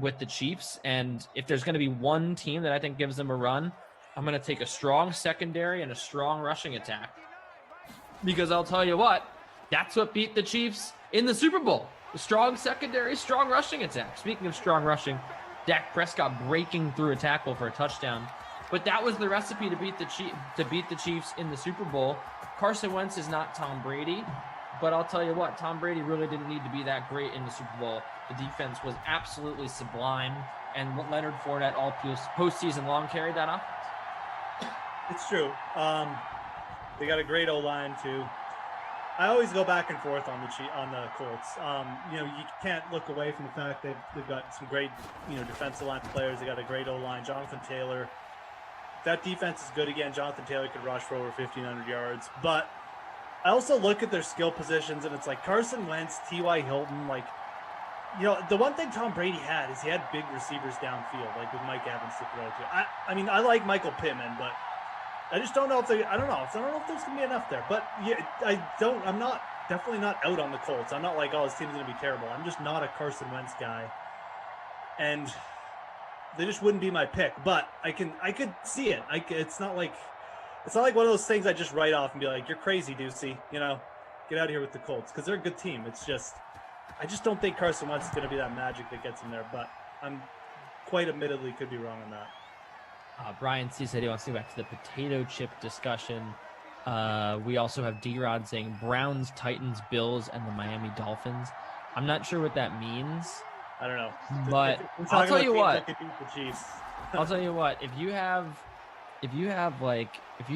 with the Chiefs. And if there's going to be one team that I think gives them a run, I'm going to take a strong secondary and a strong rushing attack. Because I'll tell you what, that's what beat the Chiefs in the Super Bowl. The strong secondary, strong rushing attack. Speaking of strong rushing, Dak Prescott breaking through a tackle for a touchdown. But that was the recipe to beat the Chiefs in the Super Bowl. Carson Wentz is not Tom Brady, but I'll tell you what, Tom Brady really didn't need to be that great in the Super Bowl. The defense was absolutely sublime, and Leonard Fournette all postseason long carried that offense. It's true. They got a great O-line too. I always go back and forth on the Colts. You can't look away from the fact they've got some great, defensive line players. They got a great O-line. Jonathan Taylor. That defense is good again. Jonathan Taylor could rush for over 1,500 yards. But I also look at their skill positions, and it's like Carson Wentz, T.Y. Hilton. The one thing Tom Brady had is he had big receivers downfield, like with Mike Evans to throw to. I like Michael Pittman, but I just don't know if I don't know if there's gonna be enough there. But yeah, I'm definitely not out on the Colts. I'm not like, oh, this team's gonna be terrible. I'm just not a Carson Wentz guy, and they just wouldn't be my pick. But I could see it. It's not like one of those things I just write off and be like, you're crazy, Ducey. Get out of here with the Colts, because they're a good team. It's just I just don't think Carson Wentz is gonna be that magic that gets him there. But I'm quite admittedly could be wrong on that. Brian C said he wants to go back to the potato chip discussion. We also have D-Rod saying Browns, Titans, Bills, and the Miami Dolphins. I'm not sure what that means. I don't know. But I'll tell you what. I'll tell you what. If you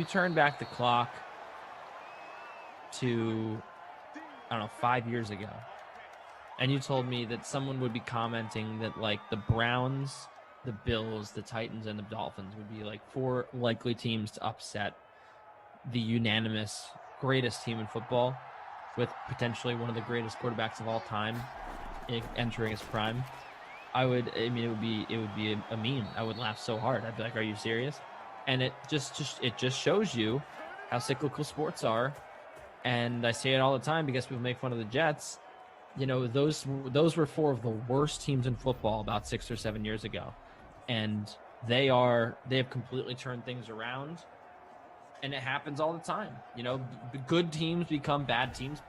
turn back the clock to, 5 years ago, and you told me that someone would be commenting that the Browns, the Bills, the Titans, and the Dolphins would be 4 likely teams to upset the unanimous greatest team in football, with potentially one of the greatest quarterbacks of all time entering his prime, it would be a meme. I would laugh so hard. I'd be like, are you serious? And it just shows you how cyclical sports are. And I say it all the time because people make fun of the Jets. Those were 4 of the worst teams in football about 6 or 7 years ago. And they have completely turned things around, and it happens all the time. Good teams become bad teams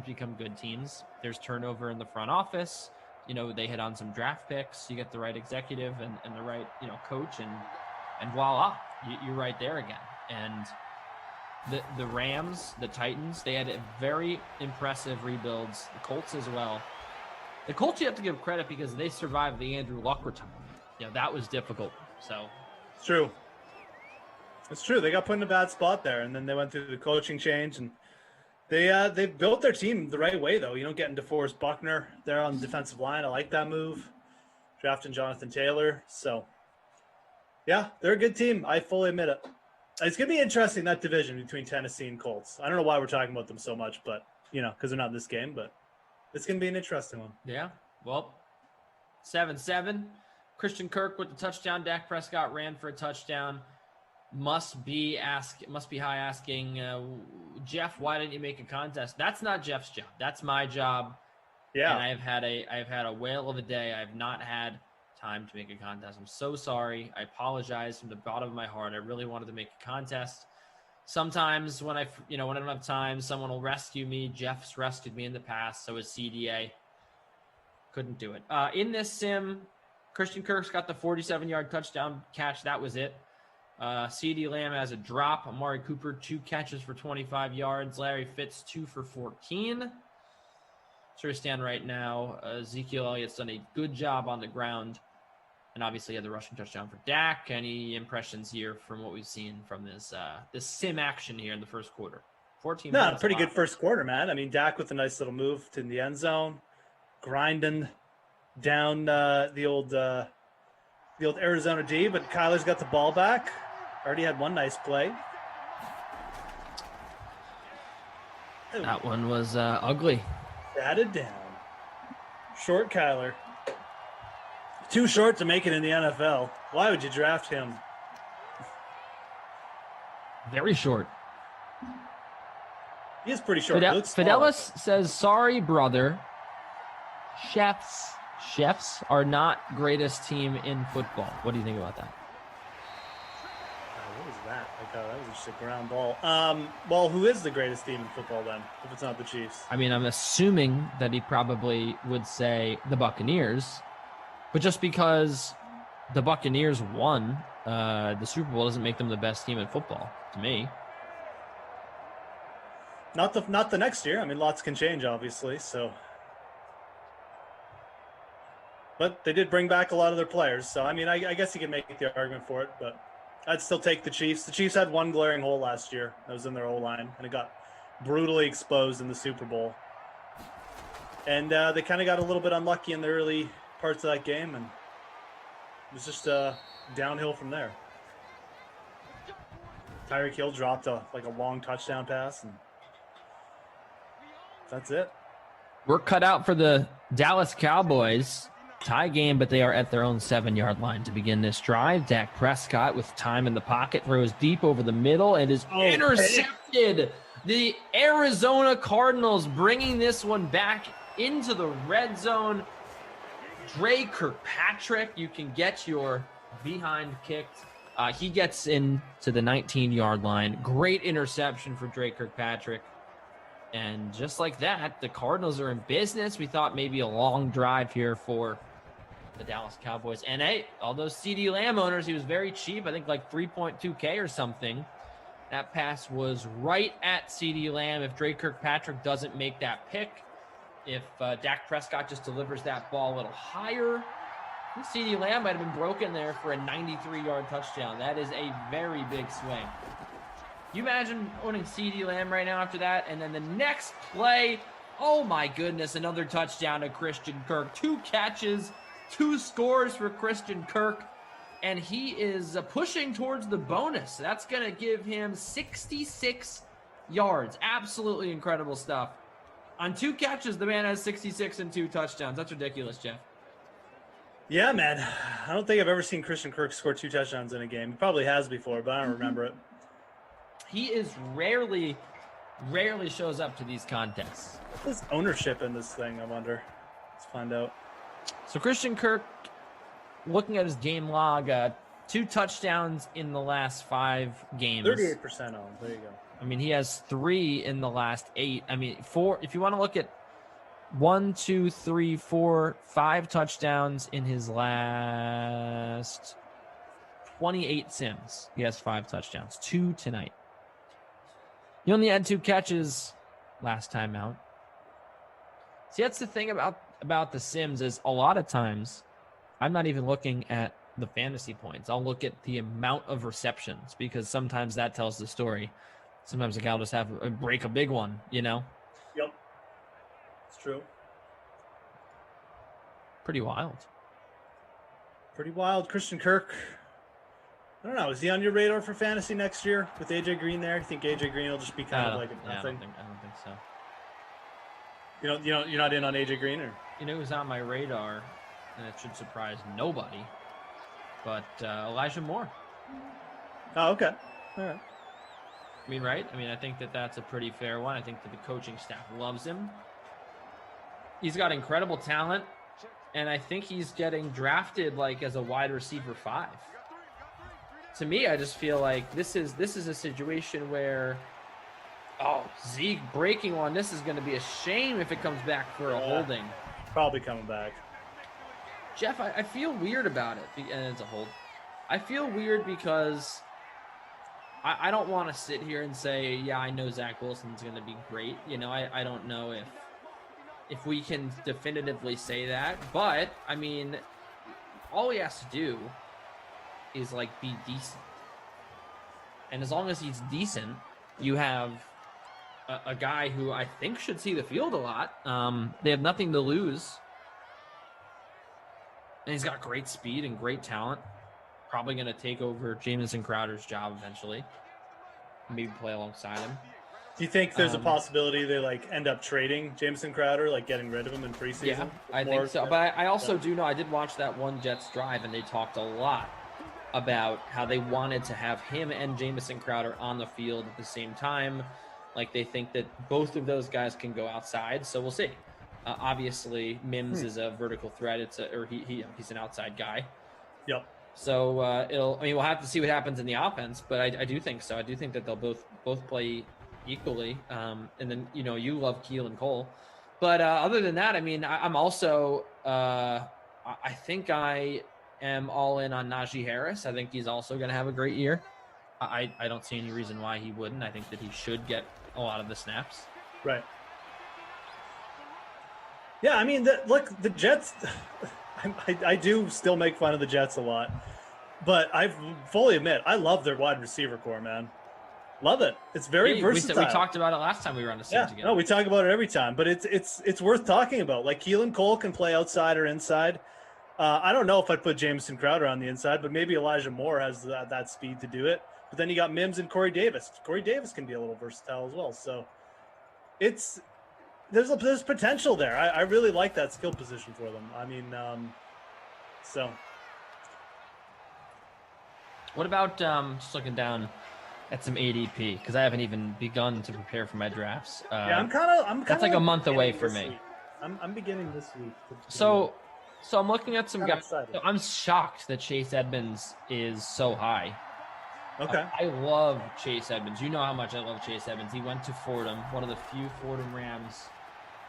become good teams. There's turnover in the front office. They hit on some draft picks. You get the right executive and the right, coach, and voila, you're right there again. And the Rams, the Titans, they had very impressive rebuilds. The Colts as well. The Colts you have to give credit because they survived the Andrew Luck retirement. That was difficult. So it's true. It's true. They got put in a bad spot there, and then they went through the coaching change, and they built their team the right way, though. Getting DeForest Buckner there on the defensive line. I like that move. Drafting Jonathan Taylor. So, yeah, they're a good team. I fully admit it. It's going to be interesting, that division between Tennessee and Colts. I don't know why we're talking about them so much, but, because they're not in this game, but it's going to be an interesting one. Yeah. Well, 7-7. Christian Kirk with the touchdown. Dak Prescott ran for a touchdown. Must be high asking, Jeff, why didn't you make a contest? That's not Jeff's job. That's my job. Yeah. And I've had a whale of a day. I've not had time to make a contest. I'm so sorry. I apologize from the bottom of my heart. I really wanted to make a contest. Sometimes when I don't have time, someone will rescue me. Jeff's rescued me in the past. So is CDA. Couldn't do it. In this sim, Christian Kirk's got the 47-yard touchdown catch. That was it. CeeDee Lamb has a drop. Amari Cooper, 2 catches for 25 yards. Larry Fitz, 2 for 14. That's where we stand right now. Ezekiel Elliott's done a good job on the ground. And obviously had the rushing touchdown for Dak. Any impressions here from what we've seen from this sim action here in the first quarter? 14 No, minutes pretty off. good first quarter, man. I mean, Dak with a nice little move to the end zone, grinding down the old Arizona D, but Kyler's got the ball back. Already had one nice play. That one was ugly. Batted down. Short Kyler. Too short to make it in the NFL. Why would you draft him? Very short. He is pretty short. He looks small. Fidelis says, sorry, brother. Chefs are not greatest team in football. What do you think about that? What was that? That was just a ground ball. Well, who is the greatest team in football then, if it's not the Chiefs? I mean, I'm assuming that he probably would say the Buccaneers, but just because the Buccaneers won the Super Bowl doesn't make them the best team in football, to me. Not the next year. I mean, lots can change, obviously. So, but they did bring back a lot of their players. So, I mean, I guess you can make the argument for it, but I'd still take the Chiefs. The Chiefs had one glaring hole last year. That was in their O-line, and it got brutally exposed in the Super Bowl. And they kind of got a little bit unlucky in the early parts of that game, and it was just downhill from there. Tyreek Hill dropped a long touchdown pass, and that's it. We're cut out for the Dallas Cowboys. Tie game, but they are at their own 7-yard line to begin this drive. Dak Prescott with time in the pocket throws deep over the middle and is intercepted. The Arizona Cardinals bringing this one back into the red zone. Dre Kirkpatrick, you can get your behind kicked. He gets into the 19-yard line. Great interception for Dre Kirkpatrick. And just like that, the Cardinals are in business. We thought maybe a long drive here for the Dallas Cowboys. And hey, all those CD Lamb owners, he was very cheap. I think like 3.2K or something. That pass was right at CD Lamb. If Dre Kirkpatrick doesn't make that pick, if Dak Prescott just delivers that ball a little higher, CD Lamb might have been broken there for a 93-yard touchdown. That is a very big swing. You imagine owning CD Lamb right now after that, and then the next play, oh my goodness, another touchdown to Christian Kirk. 2 catches, 2 scores for Christian Kirk, and he is pushing towards the bonus. That's going to give him 66 yards. Absolutely incredible stuff. On 2 catches, the man has 66 and 2 touchdowns. That's ridiculous, Jeff. Yeah, man. I don't think I've ever seen Christian Kirk score 2 touchdowns in a game. He probably has before, but I don't remember it. He is rarely shows up to these contests. What's his ownership in this thing, I wonder? Let's find out. So Christian Kirk, looking at his game log, 2 touchdowns in the last 5 games. 38% on. There you go. I mean, he has 3 in the last 8. I mean, 4. If you want to look at 1, 2, 3, 4, 5 touchdowns in his last 28 sims. He has 5 touchdowns. 2 tonight. He only had 2 catches last time out. See, that's the thing about the sims is a lot of times I'm not even looking at the fantasy points. I'll look at the amount of receptions because sometimes that tells the story. Sometimes a guy will just have break a big one, you know? Yep. It's true. Pretty wild. Pretty wild. Christian Kirk. I don't know. Is he on your radar for fantasy next year with AJ Green there? You think AJ Green will just be kind of like a nothing? I don't think so. You're not in on AJ Green, or you know who's on my radar, and it should surprise nobody, but Elijah Moore. Oh, okay. All right. I mean, right? I mean, I think that's a pretty fair one. I think that the coaching staff loves him. He's got incredible talent, and I think he's getting drafted like as a wide receiver 5. To me, I just feel like this is a situation where, Zeke breaking one. This is going to be a shame if it comes back for a holding. Probably coming back. Jeff, I feel weird about it, and it's a hold. I feel weird because I don't want to sit here and say, yeah, I know Zach Wilson's going to be great. You know, I don't know if we can definitively say that, but I mean, all he has to do is like be decent, and as long as he's decent, you have a guy who I think should see the field a lot. They have nothing to lose, and he's got great speed and great talent. Probably going to take over Jamison Crowder's job eventually, maybe play alongside him. Do you think there's a possibility they like end up trading Jamison Crowder, like getting rid of him in preseason? Yeah, I think so. But I also do know I did watch that one Jets drive, and they talked a lot about how they wanted to have him and Jamison Crowder on the field at the same time. Like they think that both of those guys can go outside. So we'll see. Obviously, Mims is a vertical threat. He's an outside guy. Yep. So we'll have to see what happens in the offense, but I do think so. I do think that they'll both play equally. And then you love Keelan Cole, but other than that, I mean, I'm also I think I am all in on Najee Harris. I think he's also going to have a great year. I don't see any reason why he wouldn't. I think that he should get a lot of the snaps. Right. Yeah, I mean, the Jets. I do still make fun of the Jets a lot, but I fully admit I love their wide receiver core, man. Love it. It's very versatile. We talked about it last time we were on the same together. No, we talk about it every time, but it's worth talking about. Like Keelan Cole can play outside or inside. I don't know if I'd put Jamison Crowder on the inside, but maybe Elijah Moore has that speed to do it. But then you got Mims and Corey Davis. Corey Davis can be a little versatile as well. So there's potential there. I really like that skill position for them. I mean, so. What about just looking down at some ADP, because I haven't even begun to prepare for my drafts. Yeah, I'm kind of. That's like a month away for me. Week. I'm beginning this week. So I'm looking at some guys. So I'm shocked that Chase Edmonds is so high. Okay. I love Chase Edmonds. You know how much I love Chase Edmonds. He went to Fordham, one of the few Fordham Rams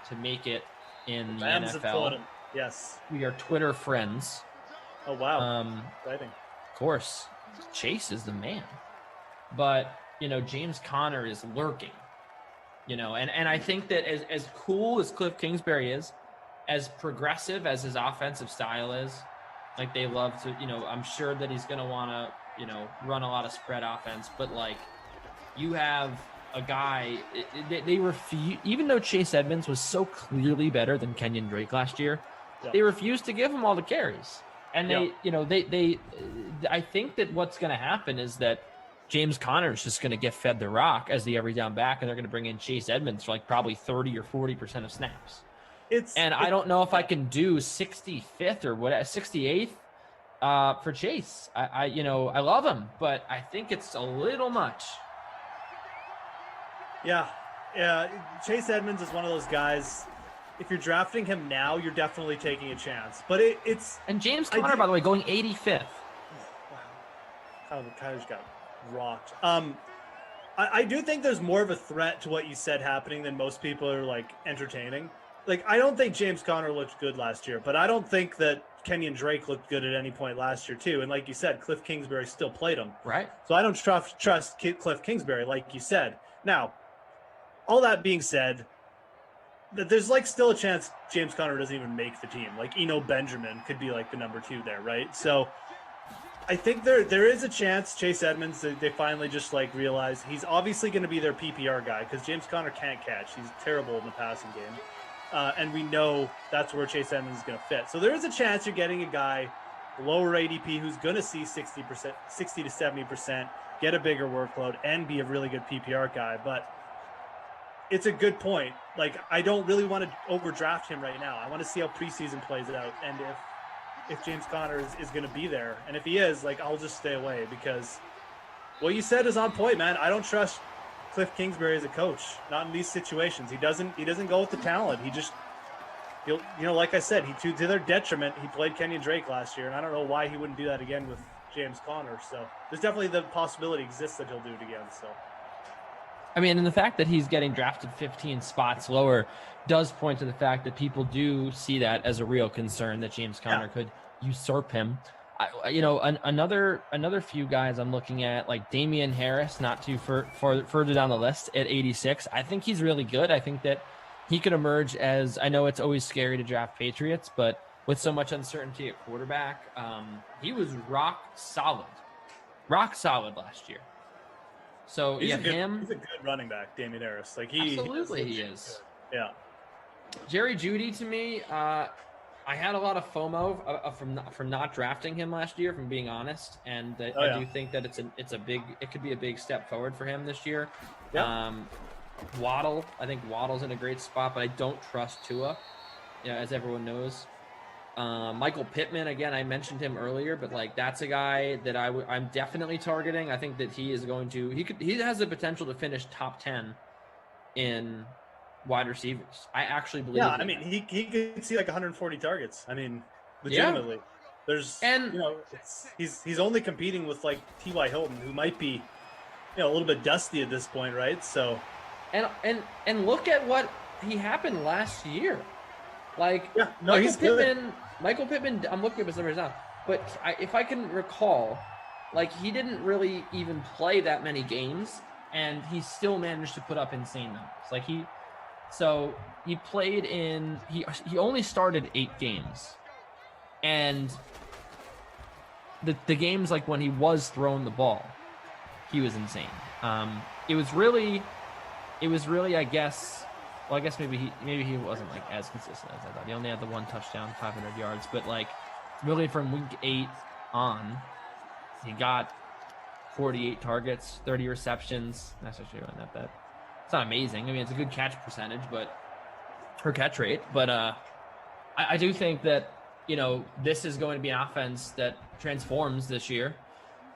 to make it in the Rams NFL. of Fordham. Yes. We are Twitter friends. Oh wow. Exciting. Of course, Chase is the man. But James Conner is lurking. And I think that as cool as Cliff Kingsbury is, as progressive as his offensive style is, like they love to, I'm sure that he's going to want to, run a lot of spread offense, but like you have a guy, they refuse, even though Chase Edmonds was so clearly better than Kenyon Drake last year, they refused to give him all the carries. And I think that what's going to happen is that James Conner is just going to get fed the rock as the every down back, and they're going to bring in Chase Edmonds for like probably 30 or 40% of snaps. I don't know if I can do 65th or what, 68th for Chase. I love him, but I think it's a little much. Yeah. Chase Edmonds is one of those guys. If you're drafting him now, you're definitely taking a chance. But it's and James Conner, by the way, going 85th. Wow. Kind of got rocked. I do think there's more of a threat to what you said happening than most people are like entertaining. Like I don't think James Conner looked good last year, but I don't think that Kenyon Drake looked good at any point last year too. And like you said, Cliff Kingsbury still played him. Right. So I don't trust Cliff Kingsbury, like you said. Now, all that being said, there's like still a chance James Conner doesn't even make the team. Like Eno Benjamin could be like the number 2 there, right? So I think there is a chance Chase Edmonds, they finally just like realize he's obviously going to be their PPR guy because James Conner can't catch. He's terrible in the passing game. And we know that's where Chase Edmonds is going to fit. So there is a chance you're getting a guy lower ADP who's going to see 60%, 60 to 70%, get a bigger workload, and be a really good PPR guy. But it's a good point. Like, I don't really want to overdraft him right now. I want to see how preseason plays out. And if James Conner is going to be there, and if he is, like, I'll just stay away because what you said is on point, man. I don't trust Cliff Kingsbury as a coach, not in these situations. He doesn't go with the talent. He just, like I said, to their detriment, he played Kenyon Drake last year, and I don't know why he wouldn't do that again with James Conner. So there's definitely the possibility exists that he'll do it again. So. I mean, and the fact that he's getting drafted 15 spots lower does point to the fact that people do see that as a real concern that James Conner could usurp him. Another few guys I'm looking at, like Damian Harris, not too further down the list at 86. I think he's really good. I think that he could emerge as, I know it's always scary to draft Patriots, but with so much uncertainty at quarterback, he was rock solid last year. So he's you have him. He's a good running back, Damian Harris. Like Absolutely he is. Yeah. Jerry Jeudy, to me, I had a lot of FOMO from not drafting him last year, from being honest, and I do think that it could be a big step forward for him this year. Yeah. Waddle. I think Waddle's in a great spot, but I don't trust Tua, as everyone knows. Michael Pittman, again, I mentioned him earlier, but like that's a guy that I'm definitely targeting. I think that he is going to he has the potential to finish top 10 in wide receivers. I actually believe. Yeah, I mean he could see like 140 targets. I mean, legitimately. Yeah. He's only competing with like T.Y. Hilton, who might be a little bit dusty at this point, right? So and look at what happened last year. Like Michael Pittman, I'm looking at his numbers now, but if I can recall, like he didn't really even play that many games, and he still managed to put up insane numbers. Like he only started 8 games, and the games like when he was throwing the ball, he was insane. It was really, I guess. Well, I guess maybe he wasn't like as consistent as I thought. He only had the 1 touchdown, 500 yards, but like really from week 8 on, he got 48 targets, 30 receptions. That's actually not that bad. It's not amazing. I mean, it's a good catch percentage, catch rate. But I do think that this is going to be an offense that transforms this year.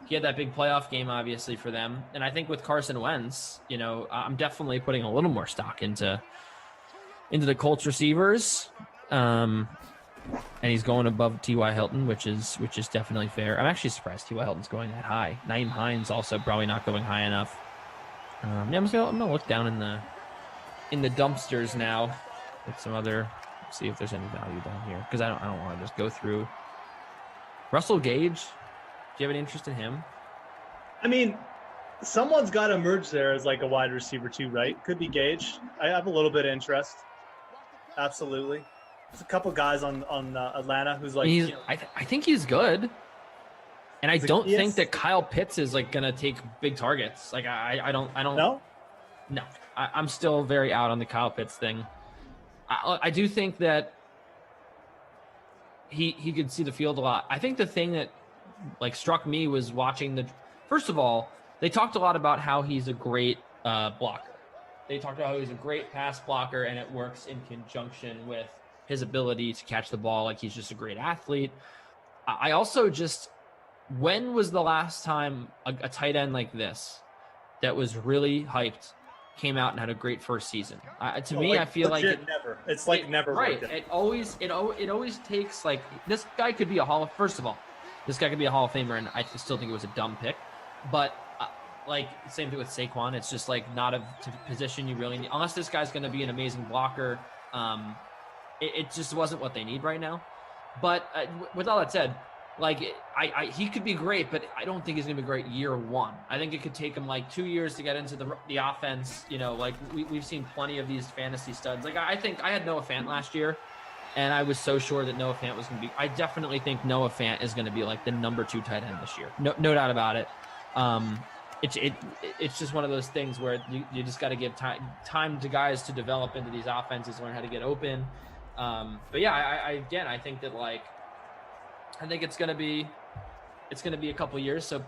He had that big playoff game, obviously, for them. And I think with Carson Wentz, I'm definitely putting a little more stock into the Colts receivers. And he's going above T.Y. Hilton, which is definitely fair. I'm actually surprised T.Y. Hilton's going that high. Naeem Hines also probably not going high enough. I'm gonna look down in the dumpsters now with some other, see if there's any value down here, because I don't want to just go through. Russell Gage. Do you have any interest in him? I mean, someone's got to emerge there as like a wide receiver too, right? Could be Gage. I have a little bit of interest. Absolutely. There's a couple guys on Atlanta who's like. I think he's good, and I don't think that Kyle Pitts is like gonna take big targets. Like I don't. No. I'm still very out on the Kyle Pitts thing. I do think that he could see the field a lot. I think the thing that like struck me was watching first of all, they talked a lot about how he's a great blocker. They talked about how he's a great pass blocker, and it works in conjunction with his ability to catch the ball. Like he's just a great athlete. I also when was the last time a tight end like this that was really hyped came out and had a great first season? I feel like never. It's like never. Right. It always takes like this guy could be a First of all, this guy could be a Hall of Famer, and I still think it was a dumb pick. But like same thing with Saquon, it's just like not a position you really need unless this guy's going to be an amazing blocker. It just wasn't what they need right now. But with all that said, like he could be great, but I don't think he's going to be great year 1. I think it could take him like 2 years to get into the offense. Like we've seen plenty of these fantasy studs. Like I think I had Noah Fant last year, and I was so sure that Noah Fant was going to be. I definitely think Noah Fant is going to be like the number 2 tight end this year. No doubt about it. It's just one of those things where you just got to give time to guys to develop into these offenses, learn how to get open. But yeah, I think that like. I think it's gonna be a couple years. So,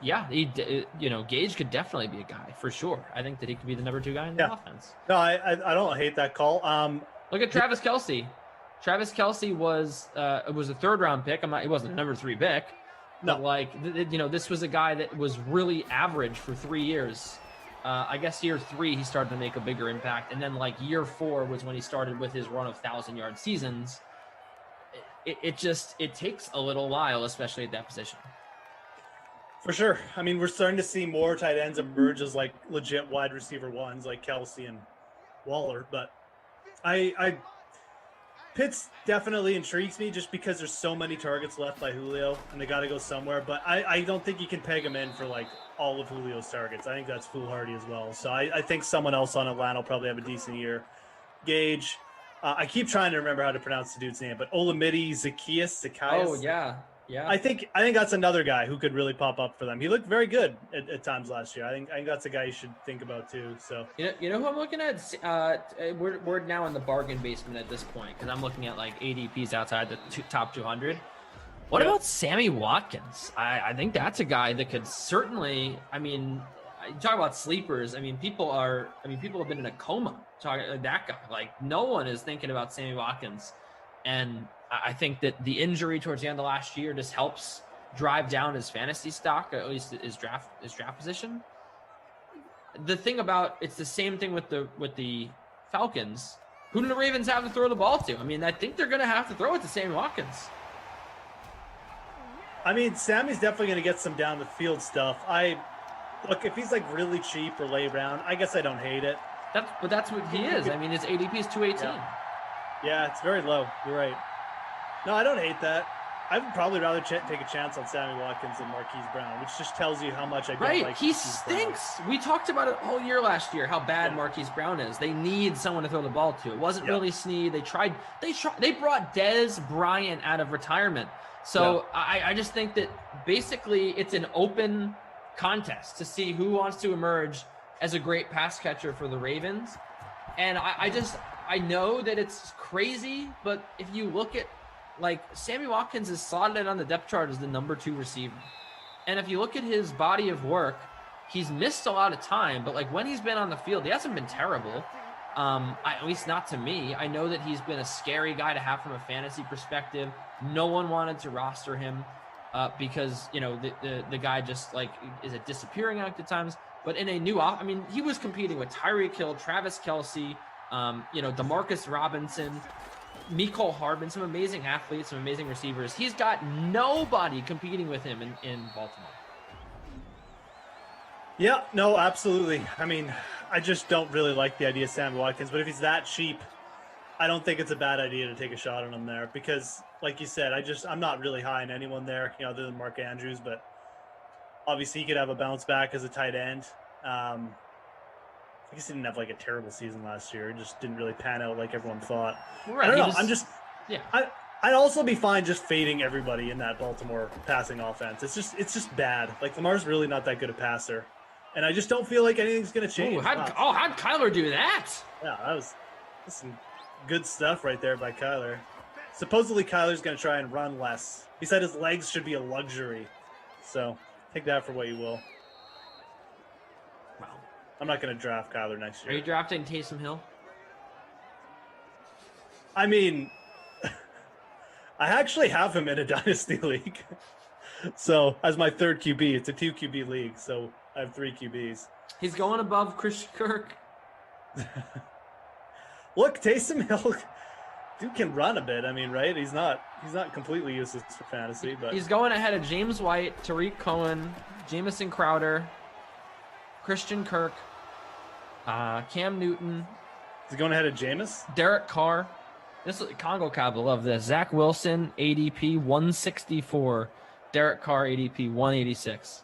yeah, Gage could definitely be a guy for sure. I think that he could be the number 2 guy in the offense. No, I don't hate that call. Look at Travis Kelce. Travis Kelce was a 3rd round pick. He wasn't a number 3 pick. No, but like this was a guy that was really average for 3 years. I guess year 3 he started to make a bigger impact, and then like year 4 was when he started with his run of 1,000-yard seasons. It takes a little while, especially at that position. For sure. I mean, we're starting to see more tight ends emerge as like legit wide receiver 1s, like Kelce and Waller. But Pitts definitely intrigues me just because there's so many targets left by Julio, and they got to go somewhere. But I don't think you can peg him in for like all of Julio's targets. I think that's foolhardy as well. So I think someone else on Atlanta will probably have a decent year. Gage. I keep trying to remember how to pronounce the dude's name, but Olamide Zacchaeus. Oh yeah. I think that's another guy who could really pop up for them. He looked very good at times last year. I think that's a guy you should think about too. So you know who I'm looking at? We're now in the bargain basement at this point because I'm looking at like ADPs outside the top 200. What about Sammy Watkins? I think that's a guy that could certainly. I mean, you talk about sleepers. I mean, people have been in a coma talking like that guy. Like, no one is thinking about Sammy Watkins. And I think that the injury towards the end of last year just helps drive down his fantasy stock, or at least his draft position. The thing about it's the same thing with the Falcons. Who do the Ravens have to throw the ball to? I mean, I think they're going to have to throw it to Sammy Watkins. I mean, Sammy's definitely going to get some down the field stuff. Look, if he's like really cheap or late round, I guess I don't hate it. That's what he is. I mean, his ADP is 218. Yeah, it's very low. You're right. No, I don't hate that. I would probably rather take a chance on Sammy Watkins than Marquise Brown, which just tells you how much I don't like He Marquise stinks. We talked about it all year last year, how bad Marquise Brown is. They need someone to throw the ball to. It wasn't really Snead. They brought Dez Bryant out of retirement. So I just think that basically it's an open contest to see who wants to emerge as a great pass catcher for the Ravens. And I know that it's crazy, but if you look at, like, Sammy Watkins is slotted on the depth chart as the number 2 receiver. And if you look at his body of work, he's missed a lot of time, but like when he's been on the field, he hasn't been terrible. At least not to me. I know that he's been a scary guy to have from a fantasy perspective. No one wanted to roster him because, you know, the guy just like is a disappearing act at times. But in a new, he was competing with Tyreek Hill, Travis Kelce, Demarcus Robinson, Mecole Hardman, some amazing athletes, some amazing receivers. He's got nobody competing with him in Baltimore. Yeah, no, absolutely. I mean, I just don't really like the idea of Sammy Watkins, but if he's that cheap, I don't think it's a bad idea to take a shot on him there because, like you said, I'm not really high on anyone there, other than Mark Andrews, but obviously he could have a bounce back as a tight end. I guess he didn't have like a terrible season last year. It just didn't really pan out like everyone thought. Right. I don't know. I'd also be fine just fading everybody in that Baltimore passing offense. It's just bad. Like Lamar's really not that good a passer, and I just don't feel like anything's going to change. How'd Kyler do that? Yeah, that's some good stuff right there by Kyler. Supposedly Kyler's going to try and run less. He said his legs should be a luxury. So take that for what you will. Wow. I'm not going to draft Kyler next year. Are you drafting Taysom Hill? I mean, I actually have him in a dynasty league. So as my third QB, it's a 2 QB league. So I have 3 QBs. He's going above Christian Kirk. Look, Taysom Hill, dude can run a bit. I mean, right? He's not completely useless for fantasy, but he's going ahead of James White, Tariq Cohen, Jamison Crowder, Christian Kirk, Cam Newton. Is he going ahead of Jameis? Derek Carr. This is Congo Cab. I love this. Zach Wilson, ADP 164. Derek Carr, ADP 186.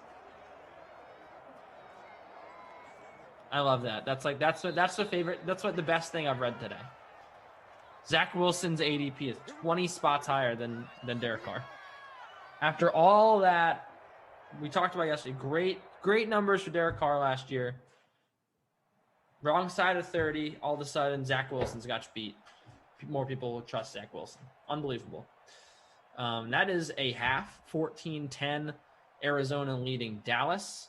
I love that. That's the favorite. That's what the best thing I've read today. Zach Wilson's ADP is 20 spots higher than Derek Carr. After all that we talked about yesterday, great numbers for Derek Carr last year. Wrong side of 30. All of a sudden, Zach Wilson's got you beat. More people will trust Zach Wilson. Unbelievable. That is a half, 14-10, Arizona leading Dallas.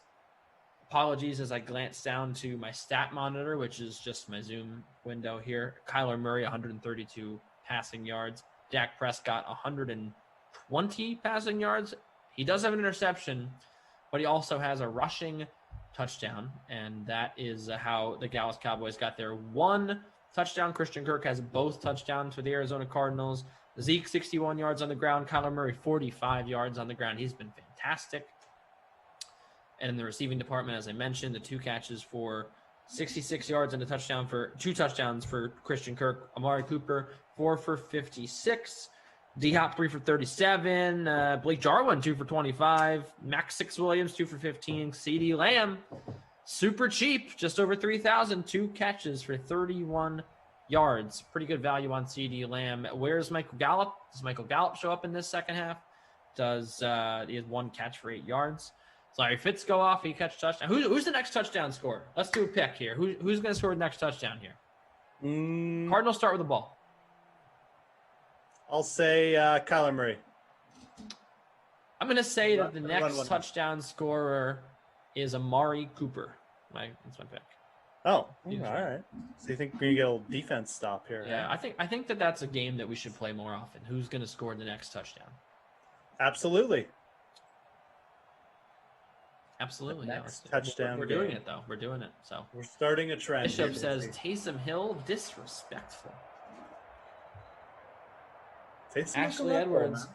Apologies as I glance down to my stat monitor, which is just my Zoom window here. Kyler Murray, 132 passing yards. Dak Prescott, 120 passing yards. He does have an interception, but he also has a rushing touchdown, and that is how the Dallas Cowboys got their 1 touchdown. Christian Kirk has both touchdowns for the Arizona Cardinals. Zeke, 61 yards on the ground. Kyler Murray, 45 yards on the ground. He's been fantastic. And in the receiving department, as I mentioned, the 2 catches for 66 yards and a touchdown for 2 touchdowns for Christian Kirk. Amari Cooper, 4 for 56. D-Hop, 3 for 37. Blake Jarwin, 2 for 25. Max 6 Williams, 2 for 15. CeeDee Lamb, super cheap, just over 3,000. 2 catches for 31 yards. Pretty good value on CeeDee Lamb. Where's Michael Gallup? Does Michael Gallup show up in this second half? He has 1 catch for 8 yards. Sorry, Fitz go off. He catch touchdown. Who's the next touchdown scorer? Let's do a pick here. Who's going to score the next touchdown here? Cardinals start with the ball. I'll say Kyler Murray. I'm going to say that the next touchdown scorer is Amari Cooper. That's my pick. Oh, all right. So you think we're gonna get a little defense stop here? Yeah, I think that's a game that we should play more often. Who's going to score the next touchdown? Absolutely. Absolutely. The next touchdown. We're doing it though. We're doing it. So we're starting a trend. Bishop says Taysom Hill disrespectful. Ashley Edwards.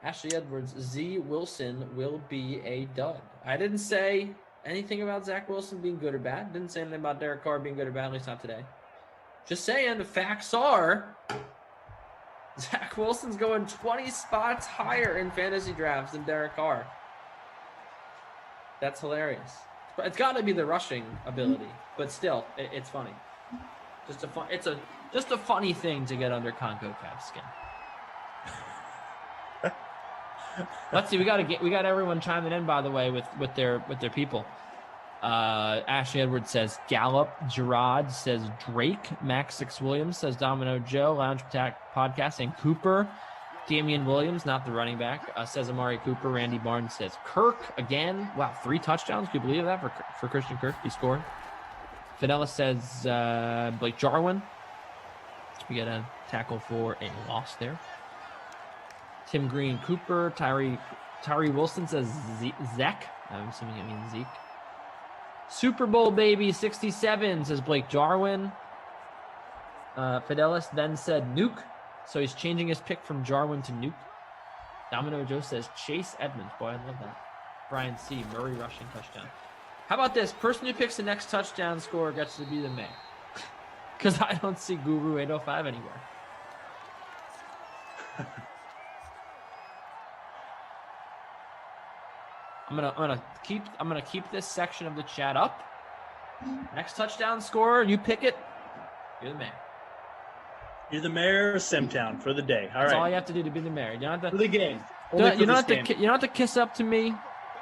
Ashley Edwards. Z Wilson will be a dud. I didn't say anything about Zach Wilson being good or bad. Didn't say anything about Derek Carr being good or bad, at least not today. Just saying, the facts are Zach Wilson's going 20 spots higher in fantasy drafts than Derek Carr. That's hilarious. It's got to be the rushing ability, but still, it's funny. Just a funny thing to get under CONCACAF skin. Let's see. We got everyone chiming in, by the way, with their people. Ashley Edwards says Gallup. Gerard says Drake. Max 6 Williams says Domino Joe. Lounge Attack Podcast and Cooper. Damian Williams, not the running back, says Amari Cooper. Randy Barnes says Kirk again. Wow, 3 touchdowns. Can you believe that for Christian Kirk? He scored. Fidelis says Blake Jarwin. We get a tackle for a loss there. Tim Green, Cooper. Tyree Wilson says Zek. I'm assuming it means Zeke. Super Bowl baby 67 says Blake Jarwin. Fidelis then said Nuke. So he's changing his pick from Jarwin to Nuke. Domino Joe says Chase Edmonds. Boy, I love that. Brian C. Murray rushing touchdown. How about this? Person who picks the next touchdown scorer gets to be the mayor. Because I don't see Guru 805 anywhere. I'm gonna keep this section of the chat up. Next touchdown scorer, you pick it. You're the mayor. You're the mayor of Simtown for the day. That's all you have to do to be the mayor. You don't have to, for the game. You don't have to kiss up to me.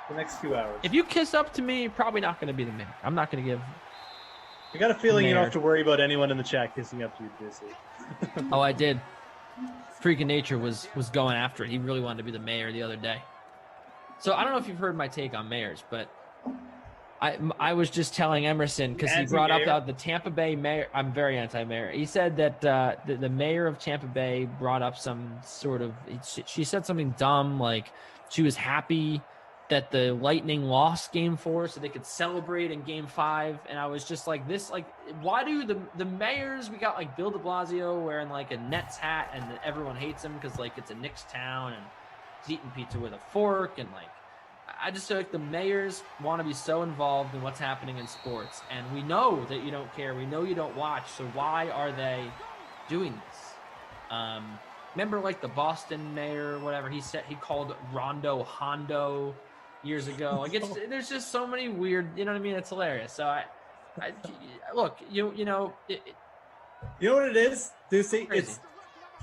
The next 2 hours. If you kiss up to me, you're probably not going to be the mayor. I'm not going to give. I got a feeling you don't have to worry about anyone in the chat kissing up to you, JC. Oh, I did. Freak of Nature was going after it. He really wanted to be the mayor the other day. So I don't know if you've heard my take on mayors, but I was just telling Emerson because he brought up the Tampa Bay mayor. I'm very anti-mayor. He said that the mayor of Tampa Bay brought up some sort of. She said something dumb, like she was happy that the Lightning lost Game 4 so they could celebrate in Game 5, and I was just like, why do the mayors? We got like Bill De Blasio wearing like a Nets hat, and everyone hates him because like it's a Knicks town, and he's eating pizza with a fork, and like. I just feel like the mayors want to be so involved in what's happening in sports, and we know that you don't care. We know you don't watch, so why are they doing this? Remember, like the Boston mayor, or whatever he said, he called Rondo Hondo years ago. Like there's just so many weird, you know what I mean? It's hilarious. So I look, you know what it is, Ducey? It's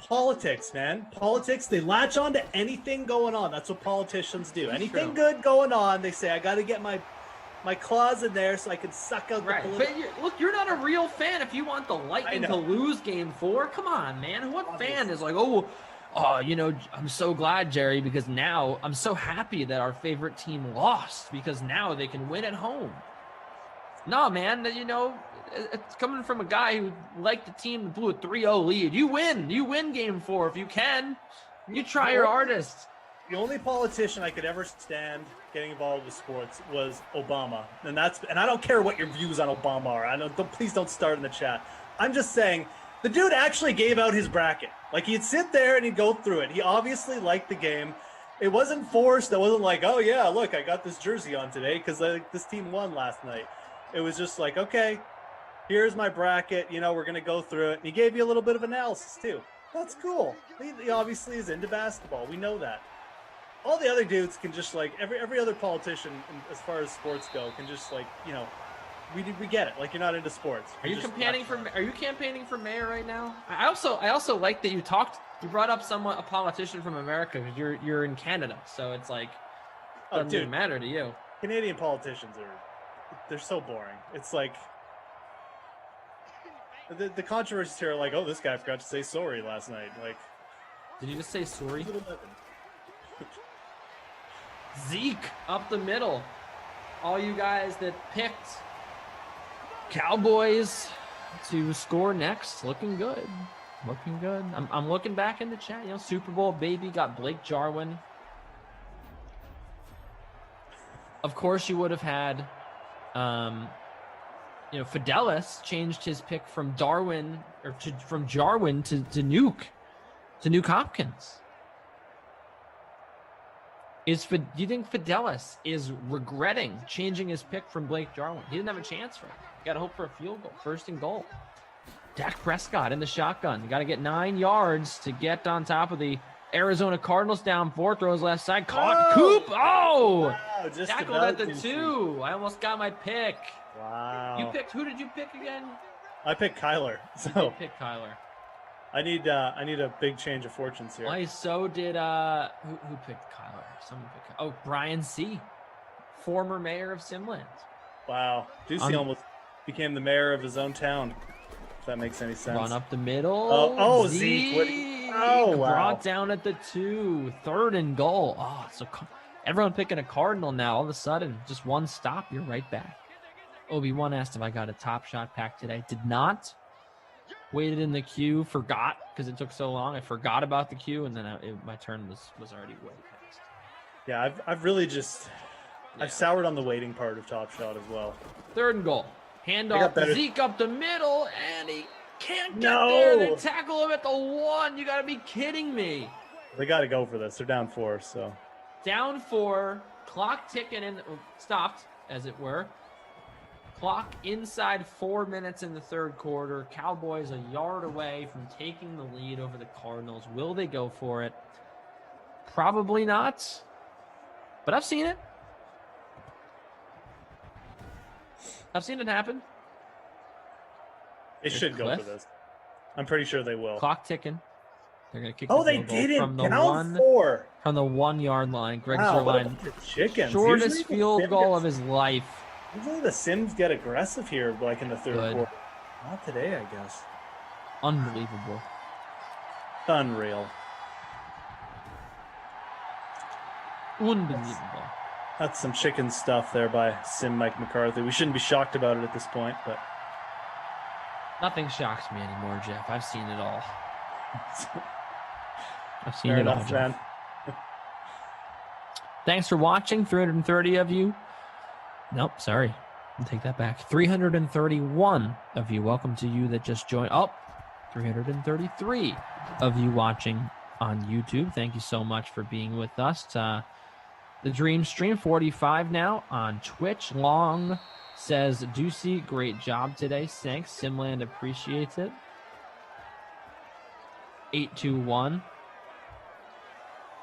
politics, man. Politics, they latch on to anything going on. That's what politicians do. Anything good going on, they say, I got to get my claws in there so I can suck out the political. But you're not a real fan if you want the Lightning to lose Game 4. Come on, man. What fan is like, you know, I'm so glad, Jerry, because now I'm so happy that our favorite team lost because now they can win at home. No, man, you know, it's coming from a guy who liked the team that blew a 3-0 lead. You win Game 4 if you can. You try your hardest. The only politician I could ever stand getting involved with sports was Obama, and I don't care what your views on Obama are. Please don't start in the chat. I'm just saying the dude actually gave out his bracket. Like he'd sit there and he'd go through it. He obviously liked the game. It wasn't forced. It wasn't like, oh yeah, look, I got this jersey on today because this team won last night. It was just like, okay, here's my bracket. You know, we're gonna go through it. And he gave you a little bit of analysis too. That's cool. He obviously is into basketball. We know that. All the other dudes can just like every other politician, as far as sports go, can just like, you know, we get it. Like you're not into sports. Are you campaigning for mayor right now? I also like that you brought up a politician from America because you're in Canada, so it's like doesn't even matter to you. Canadian politicians they're so boring. It's like the controversies here are like, oh, this guy forgot to say sorry last night. Like, did you just say sorry? Zeke up the middle. all you guys that picked Cowboys to score next, looking good. Looking good. I'm looking back in the chat. You know, Super Bowl baby got Blake Jarwin. Of course, you would have had, Fidelis changed his pick from Darwin from Jarwin to Nuke Hopkins. Do you think Fidelis is regretting changing his pick from Blake Jarwin? He didn't have a chance for it. Got to hope for a field goal, 1st and goal. Dak Prescott in the shotgun. You got to get 9 yards to get on top of the Arizona Cardinals. Down 4, throws left side, caught. Coop. Oh, wow, just tackled at the 2. I almost got my pick. Wow. Who did you pick again? I picked Kyler. So you did pick Kyler. I need a big change of fortunes here. Why? So did who picked Kyler? Someone picked. Brian C., former mayor of Simland. Wow, Ducey almost became the mayor of his own town. If that makes any sense. Run up the middle. Oh, Zeke. Wow. Brought down at the 2. 3rd and goal. Oh, so everyone picking a Cardinal now. All of a sudden, just one stop, you're right back. Obi-Wan asked if I got a Top Shot pack today. Did not. Waited in the queue. Forgot because it took so long. I forgot about the queue, and then my turn was already way past. Yeah, I've really just I've soured on the waiting part of Top Shot as well. 3rd and goal. Handoff to Zeke up the middle, and he can't get there. They tackle him at the 1. You got to be kidding me. They got to go for this. They're down 4, so. Down 4. Clock ticking and stopped, as it were. Clock inside 4 minutes in the 3rd quarter. Cowboys a yard away from taking the lead over the Cardinals. Will they go for it? Probably not. But I've seen it. I've seen it happen. They should go for this. I'm pretty sure they will. Clock ticking. They're going to kick the field goal did it. From the down 1 4. From the 1 yard line. Greg Wow, Zerline. Chickens. Shortest Usually field goal of his life. Usually the Sims get aggressive here, like in the 3rd Good. quarter. Not today, I guess. Unbelievable. Unreal. Unbelievable. That's some chicken stuff there by Sim Mike McCarthy. We shouldn't be shocked about it at this point, but nothing shocks me anymore, Jeff. I've seen it all. I've seen fair it all, enough, Jeff. man. Thanks for watching. 330 of you. Nope, sorry. I'll take that back. 331 of you. Welcome to you that just joined. 333 of you watching on YouTube. Thank you so much for being with us. The Dream Stream 45 now on Twitch. Long says, Ducey, great job today. Thanks. Simland appreciates it. 821.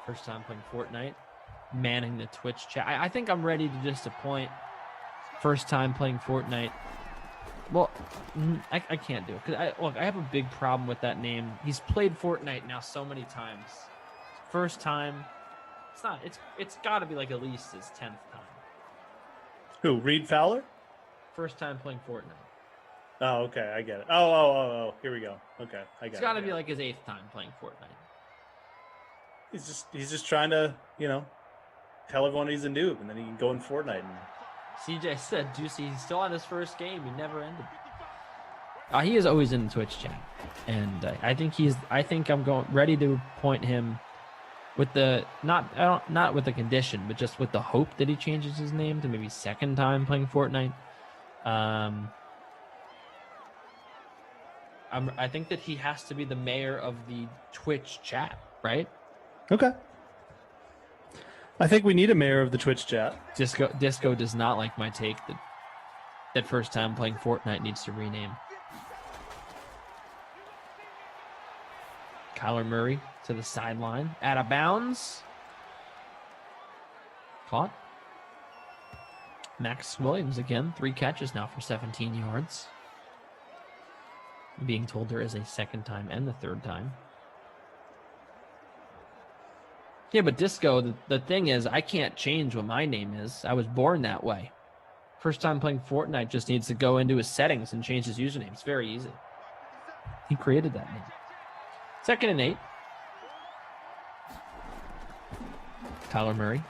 First time playing Fortnite. Manning the Twitch chat. I think I'm ready to disappoint. First time playing Fortnite. Well, I can't do it. Because I have a big problem with that name. He's played Fortnite now so many times. First time. It's not. It's got to be like at least his 10th time. Who? Reed Fowler? First time playing Fortnite. Oh, okay, I get it. Oh, here we go. Okay, I get it. It's got to be like his 8th time playing Fortnite. He's just trying to, tell everyone he's a noob, and then he can go in Fortnite. CJ said, Juicy, he's still on his first game. He never ended. He is always in the Twitch chat, and I think I'm ready to point him with the not with the condition, but just with the hope that he changes his name to maybe 2nd time playing Fortnite. I think that he has to be the mayor of the Twitch chat, right? Okay. I think we need a mayor of the Twitch chat. Disco does not like my take that first time playing Fortnite needs to rename. Kyler Murray to the sideline. Out of bounds. Caught. Max Williams again. 3 catches now for 17 yards. Being told there is a 2nd time and the 3rd time. Yeah, but Disco, the thing is, I can't change what my name is. I was born that way. First time playing Fortnite just needs to go into his settings and change his username. It's very easy. He created that name. 2nd and 8. Kyler Murray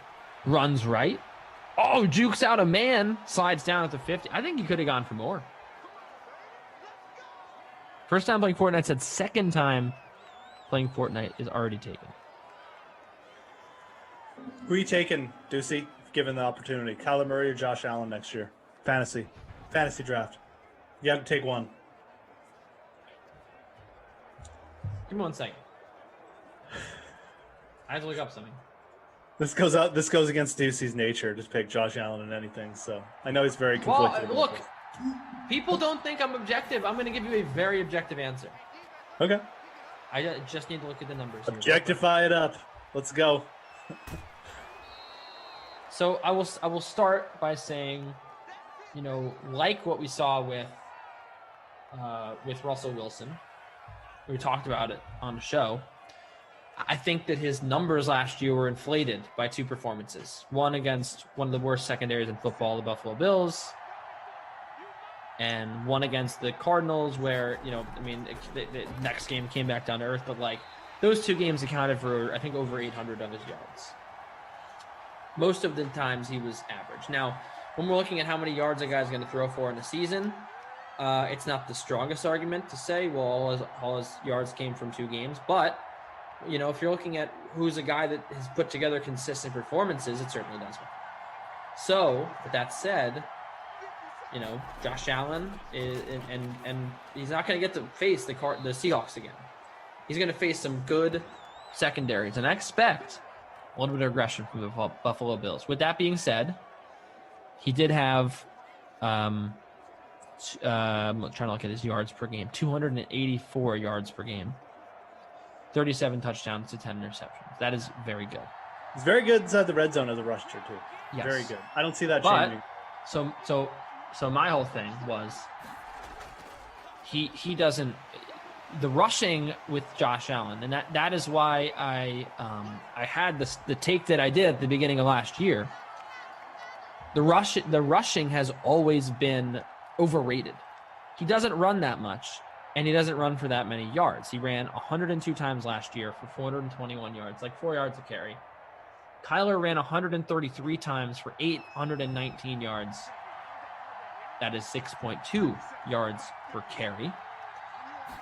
runs right. Oh, jukes out a man, slides down at the 50. I think he could have gone for more. First time playing Fortnite said second time playing Fortnite is already taken. Who are you taking, Ducey, if given the opportunity? Kyler Murray or Josh Allen next year? Fantasy draft. You have to take one. Give me 1 second. I have to look up something. This goes against Ducey's nature to pick Josh Allen in anything. So I know he's very conflicted. Well, look, people don't think I'm objective. I'm going to give you a very objective answer. Okay. I just need to look at the numbers. Objectify it up. Let's go. So I will start by saying, like what we saw with Russell Wilson, we talked about it on the show. I think that his numbers last year were inflated by two performances. One against one of the worst secondaries in football, the Buffalo Bills, and one against the Cardinals where, the next game came back down to earth, but those two games accounted for, I think, over 800 of his yards. Most of the times he was average. Now, when we're looking at how many yards a guy's going to throw for in a season, it's not the strongest argument to say, well, all his yards came from two games. But, if you're looking at who's a guy that has put together consistent performances, it certainly does. So, with that said, Josh Allen is, and he's not going to get to face the Seahawks again. He's going to face some good secondaries, and I expect a little bit of aggression from the Buffalo Bills. With that being said, he did have, I'm trying to look at his yards per game, 284 yards per game, 37 touchdowns to 10 interceptions. That is very good. He's very good inside the red zone as a rusher too. Yes. Very good. I don't see that changing. So my whole thing was he doesn't. The rushing with Josh Allen, and that is why I had the take that I did at the beginning of last year. The rushing has always been overrated. He doesn't run that much, and he doesn't run for that many yards. He ran 102 times last year for 421 yards, 4 yards a carry. Kyler ran 133 times for 819 yards. That is 6.2 yards per carry.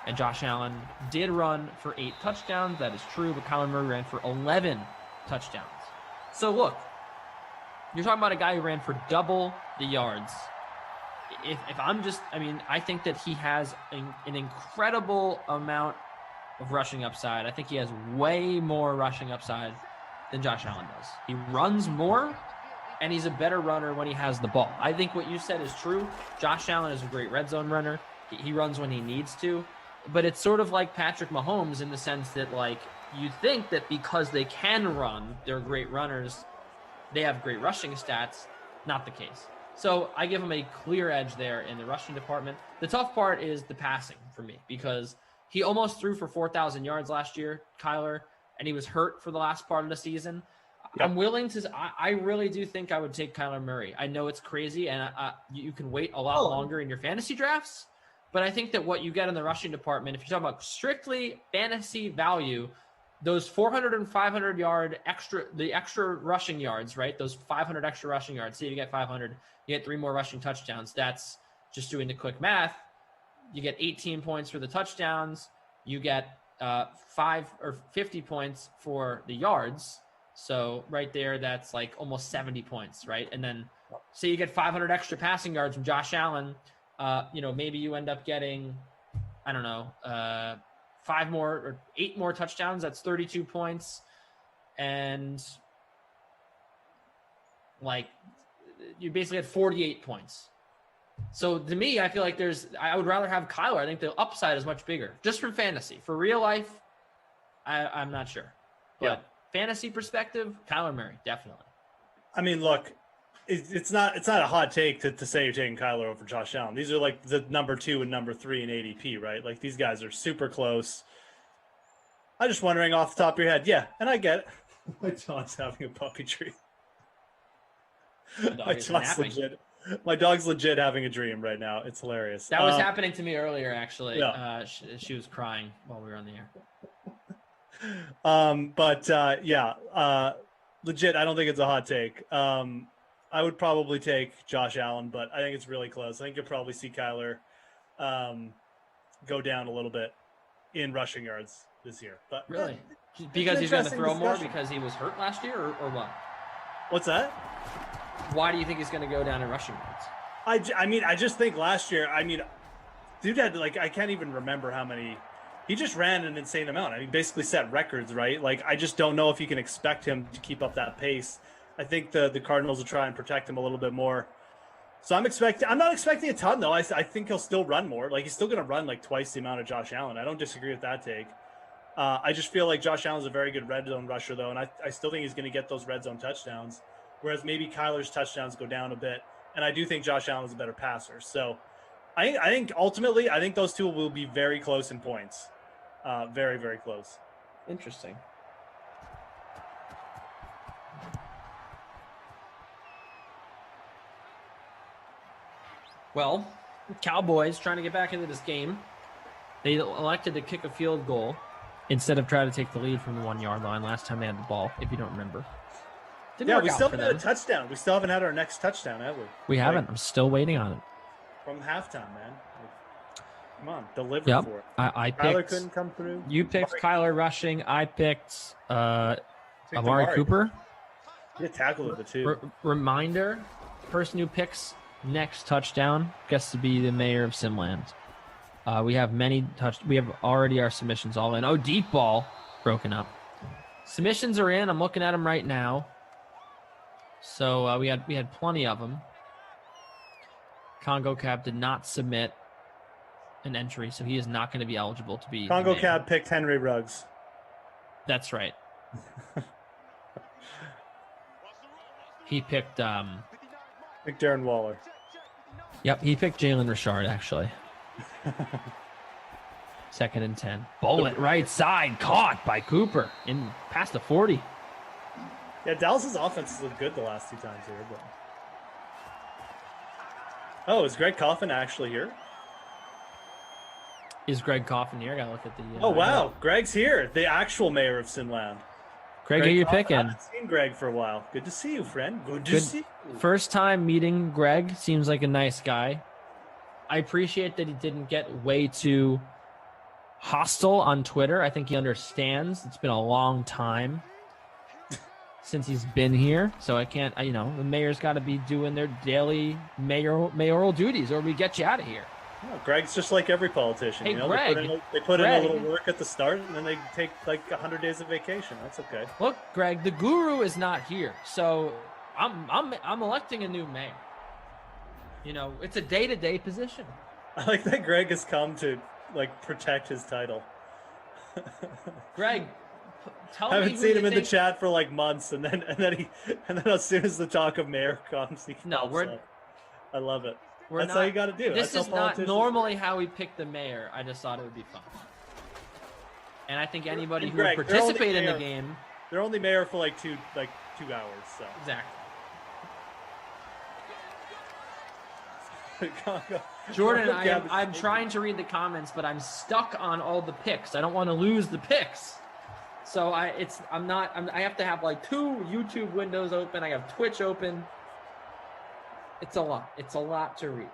And Josh Allen did run for 8 touchdowns. That is true, but Kyler Murray ran for 11 touchdowns. So look, you're talking about a guy who ran for double the yards. If I'm just, I think that he has an incredible amount of rushing upside. I think he has way more rushing upside than Josh Allen does. He runs more, and he's a better runner when he has the ball. I think what you said is true. Josh Allen is a great red zone runner. He runs when he needs to. But it's sort of like Patrick Mahomes in the sense that, you think that because they can run, they're great runners, they have great rushing stats. Not the case. So I give him a clear edge there in the rushing department. The tough part is the passing for me because he almost threw for 4,000 yards last year, Kyler, and he was hurt for the last part of the season. Yep. I'm willing to. I really do think I would take Kyler Murray. I know it's crazy, and you can wait a lot longer in your fantasy drafts. But I think that what you get in the rushing department, if you're talking about strictly fantasy value, those 400 and 500 yard extra rushing yards, right? Those 500 extra rushing yards. Say you get 500, you get 3 more rushing touchdowns. That's just doing the quick math. You get 18 points for the touchdowns. You get 5 or 50 points for the yards. So right there, that's almost 70 points, right? And then say you get 500 extra passing yards from Josh Allen. Maybe you end up getting, 5 more or 8 more touchdowns. That's 32 points. And you basically had 48 points. So to me, I feel like I would rather have Kyler. I think the upside is much bigger just from fantasy. For real life, I'm not sure. But fantasy perspective, Kyler Murray, definitely. Look, it's not a hot take to say you're taking Kyler over Josh Allen. These are the number 2 and number 3 in ADP, right? These guys are super close. I'm just wondering off the top of your head. Yeah, and I get it. My dog's having a puppy dream. My dog's legit having a dream right now. It's hilarious. That was happening to me earlier, actually. Yeah. She was crying while we were on the air. Legit, I don't think it's a hot take. I would probably take Josh Allen, but I think it's really close. I think you'll probably see Kyler go down a little bit in rushing yards this year. But Really? Because he's going to throw more because he was hurt last year, or what? What's that? Why do you think he's going to go down in rushing yards? I mean, I just think last year, dude had I can't even remember how many. He just ran an insane amount. I mean, basically set records, right? Like, I just don't know if you can expect him to keep up that pace. I think the Cardinals will try and protect him a little bit more. So I'm not expecting a ton, though. I think he'll still run more. Like, he's still going to run like twice the amount of Josh Allen. I don't disagree with that take. I just feel like Josh Allen's a very good red zone rusher, though, and I still think he's going to get those red zone touchdowns, whereas maybe Kyler's touchdowns go down a bit. And I do think Josh Allen is a better passer. So I think ultimately, I think those two will be very close in points. Very, very close. Interesting. Well, Cowboys trying to get back into this game. They elected to kick a field goal instead of trying to take the lead from the 1 yard line last time they had the ball, if you don't remember. Yeah, we still haven't had a touchdown. We still haven't had our next touchdown, have we? We haven't. I'm still waiting on it. From halftime, man. Come on, deliver for it. I Kyler picked. couldn't come through. You picked Kyler rushing. I picked Amari Cooper. You tackled it, the two. Reminder: person who picks next touchdown gets to be the mayor of Simland. We have we have already our submissions all in. Oh, deep ball broken up. Submissions are in. I'm looking at them right now. So we had plenty of them. Congo Cab did not submit an entry, so he is not going to be eligible to be. Congo Cab picked Henry Ruggs. That's right. He picked Darren Waller. Yep, he picked Jalen Richard, actually. 2nd and 10. Bullet right side, caught by Cooper in past the 40. Yeah, Dallas's offense has looked good the last 2 times here. But... Oh, is Greg Coffin actually here? Is Greg Coffin here? I gotta look at the. Oh wow, Greg's here. The actual mayor of Sinland. Greg, who you Coffin. picking? I haven't seen Greg for a while. Good to see you, friend. Good to see you. First time meeting Greg. Seems like a nice guy. I appreciate that he didn't get way too hostile on Twitter. I think he understands. It's been a long time since he's been here, so I can't. The mayor's got to be doing their daily mayoral duties, or we get you out of here. Oh, Greg's just like every politician. Hey, Greg, they put in a little work at the start, and then they take like 100 days of vacation. That's okay. Look, Greg, the guru is not here, so I'm electing a new mayor. It's a day-to-day position. I like that Greg has come to protect his title. Greg, tell me. I haven't seen him in the chat for months, and then as soon as the talk of mayor comes, he pops up. I love it. That's how you got to do. This is not normally how we pick the mayor. I just thought it would be fun. And I think anybody who would participate in the game. They're only mayor for 2 hours. So exactly. Jordan, I'm trying to read the comments, but I'm stuck on all the picks. I don't want to lose the picks. So I have to have 2 YouTube windows open. I have Twitch open. It's a lot. It's a lot to read.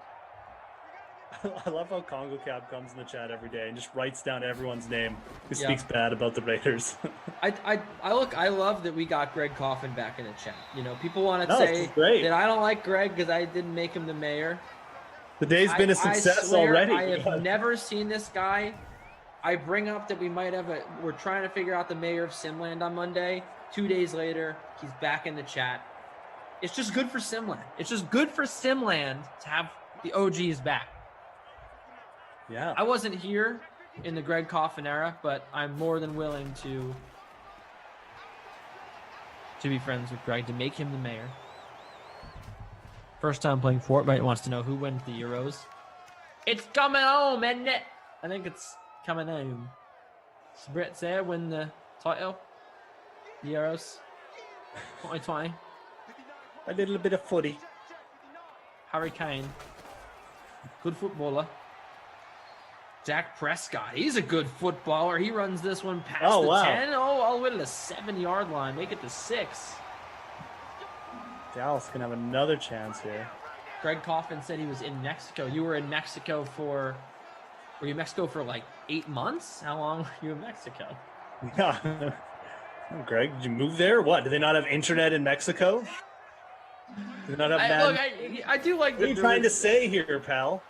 I love how Congo Cab comes in the chat every day and just writes down everyone's name who speaks bad about the Raiders. I love that we got Greg Coffin back in the chat. People want to say that I don't like Greg because I didn't make him the mayor. The day's been a success already. I have never seen this guy. I bring up that we're trying to figure out the mayor of Simland on Monday. 2 days later, he's back in the chat. It's just good for Simland. It's just good for Simland to have the OGs back. Yeah. I wasn't here in the Greg Coffin era, but I'm more than willing to be friends with Greg, to make him the mayor. First time playing Fortnite, wants to know who wins the Euros. It's coming home, isn't it? I think it's coming home. Does Brett Sayre win the title? The Euros 2020. A little bit of footy. Harry Kane. Good footballer. Dak Prescott. He's a good footballer. He runs this one past the 10. Oh, all the way to the 7-yard line. Make it to 6. Dallas can have another chance here. Greg Coffin said he was in Mexico. You were in Mexico for... Were you in Mexico for like 8 months? How long were you in Mexico? Yeah. Greg, did you move there? What? Do they not have internet in Mexico? Do they not have Madden? Look, I do like... What are you trying to say here, pal?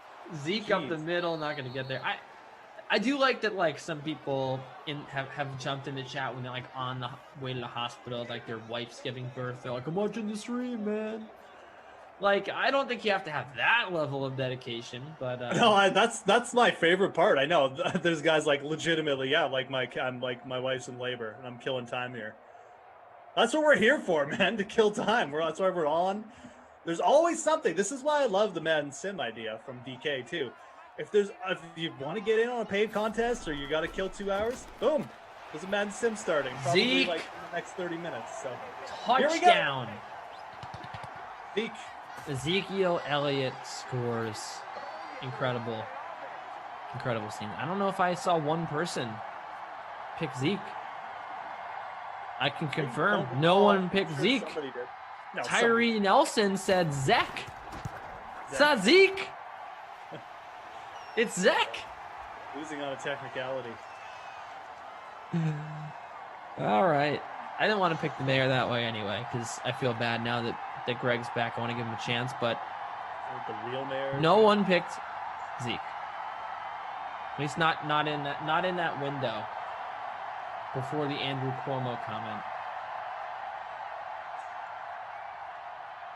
Zeke up the middle, not going to get there. I do like that, like, some people have jumped in the chat when they're, like, on the way to the hospital, like, their wife's giving birth. They're like, I'm watching the stream, man. Like, I don't think you have to have that level of dedication, but... No, that's my favorite part. I know. There's guys, like, legitimately, yeah, like, my wife's in labor, and I'm killing time here. That's what we're here for, man, to kill time. That's why we're on. There's always something. This is why I love the Madden Sim idea from DK, too. If you want to get in on a paid contest or you got to kill 2 hours, boom, there's a Madden Sim starting. Probably Zeke. like in the next 30 minutes. So Touchdown. Zeke. Ezekiel Elliott scores. Incredible scene. I don't know if I saw one person pick Zeke. I can confirm no one picked Zeke. No, Tyree Nelson said Zach. It's not Zeke. It's Zach. Losing on a technicality. All right. I didn't want to pick the mayor that way anyway, because I feel bad now that Greg's back. I want to give him a chance, but the real mayor. No one picked Zeke. At least not in that window before the Andrew Cuomo comment.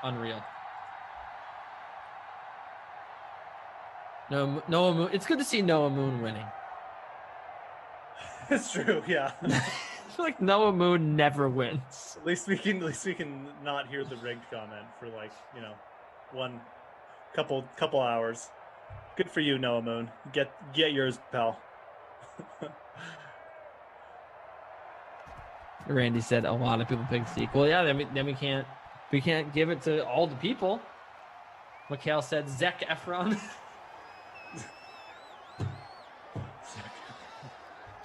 Unreal. No, Noah Moon. It's good to see Noah Moon winning. It's true, yeah. I feel like Noah Moon never wins. At least we can not hear the rigged comment for like, one couple hours. Good for you, Noah Moon. Get yours, pal. Randy said a lot of people picked Zeke. Well, yeah, then we can't give it to all the people. Mikhail said Zac Efron.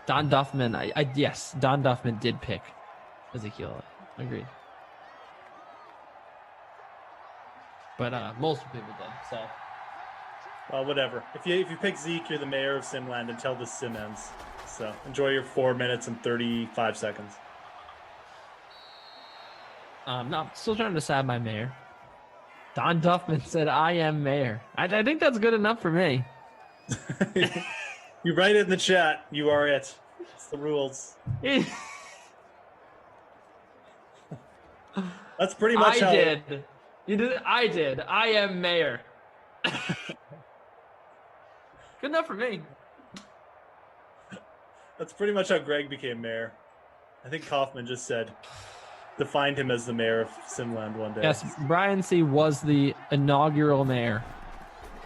Don Duffman, yes, Don Duffman did pick Ezekiel. Agreed. But most people did. So, well, whatever. If you pick Zeke, you're the mayor of Simland until the sim ends. So enjoy your 4 minutes and 35 seconds. No, I'm still trying to decide my mayor. Don Duffman said, "I am mayor." I think that's good enough for me. You write it in the chat. You are it. It's the rules. That's pretty much how... did. You did. I did. I am mayor. Good enough for me. That's pretty much how Greg became mayor. I think Kaufman just defined him as the mayor of Simland one day. Yes, Brian C. was the inaugural mayor.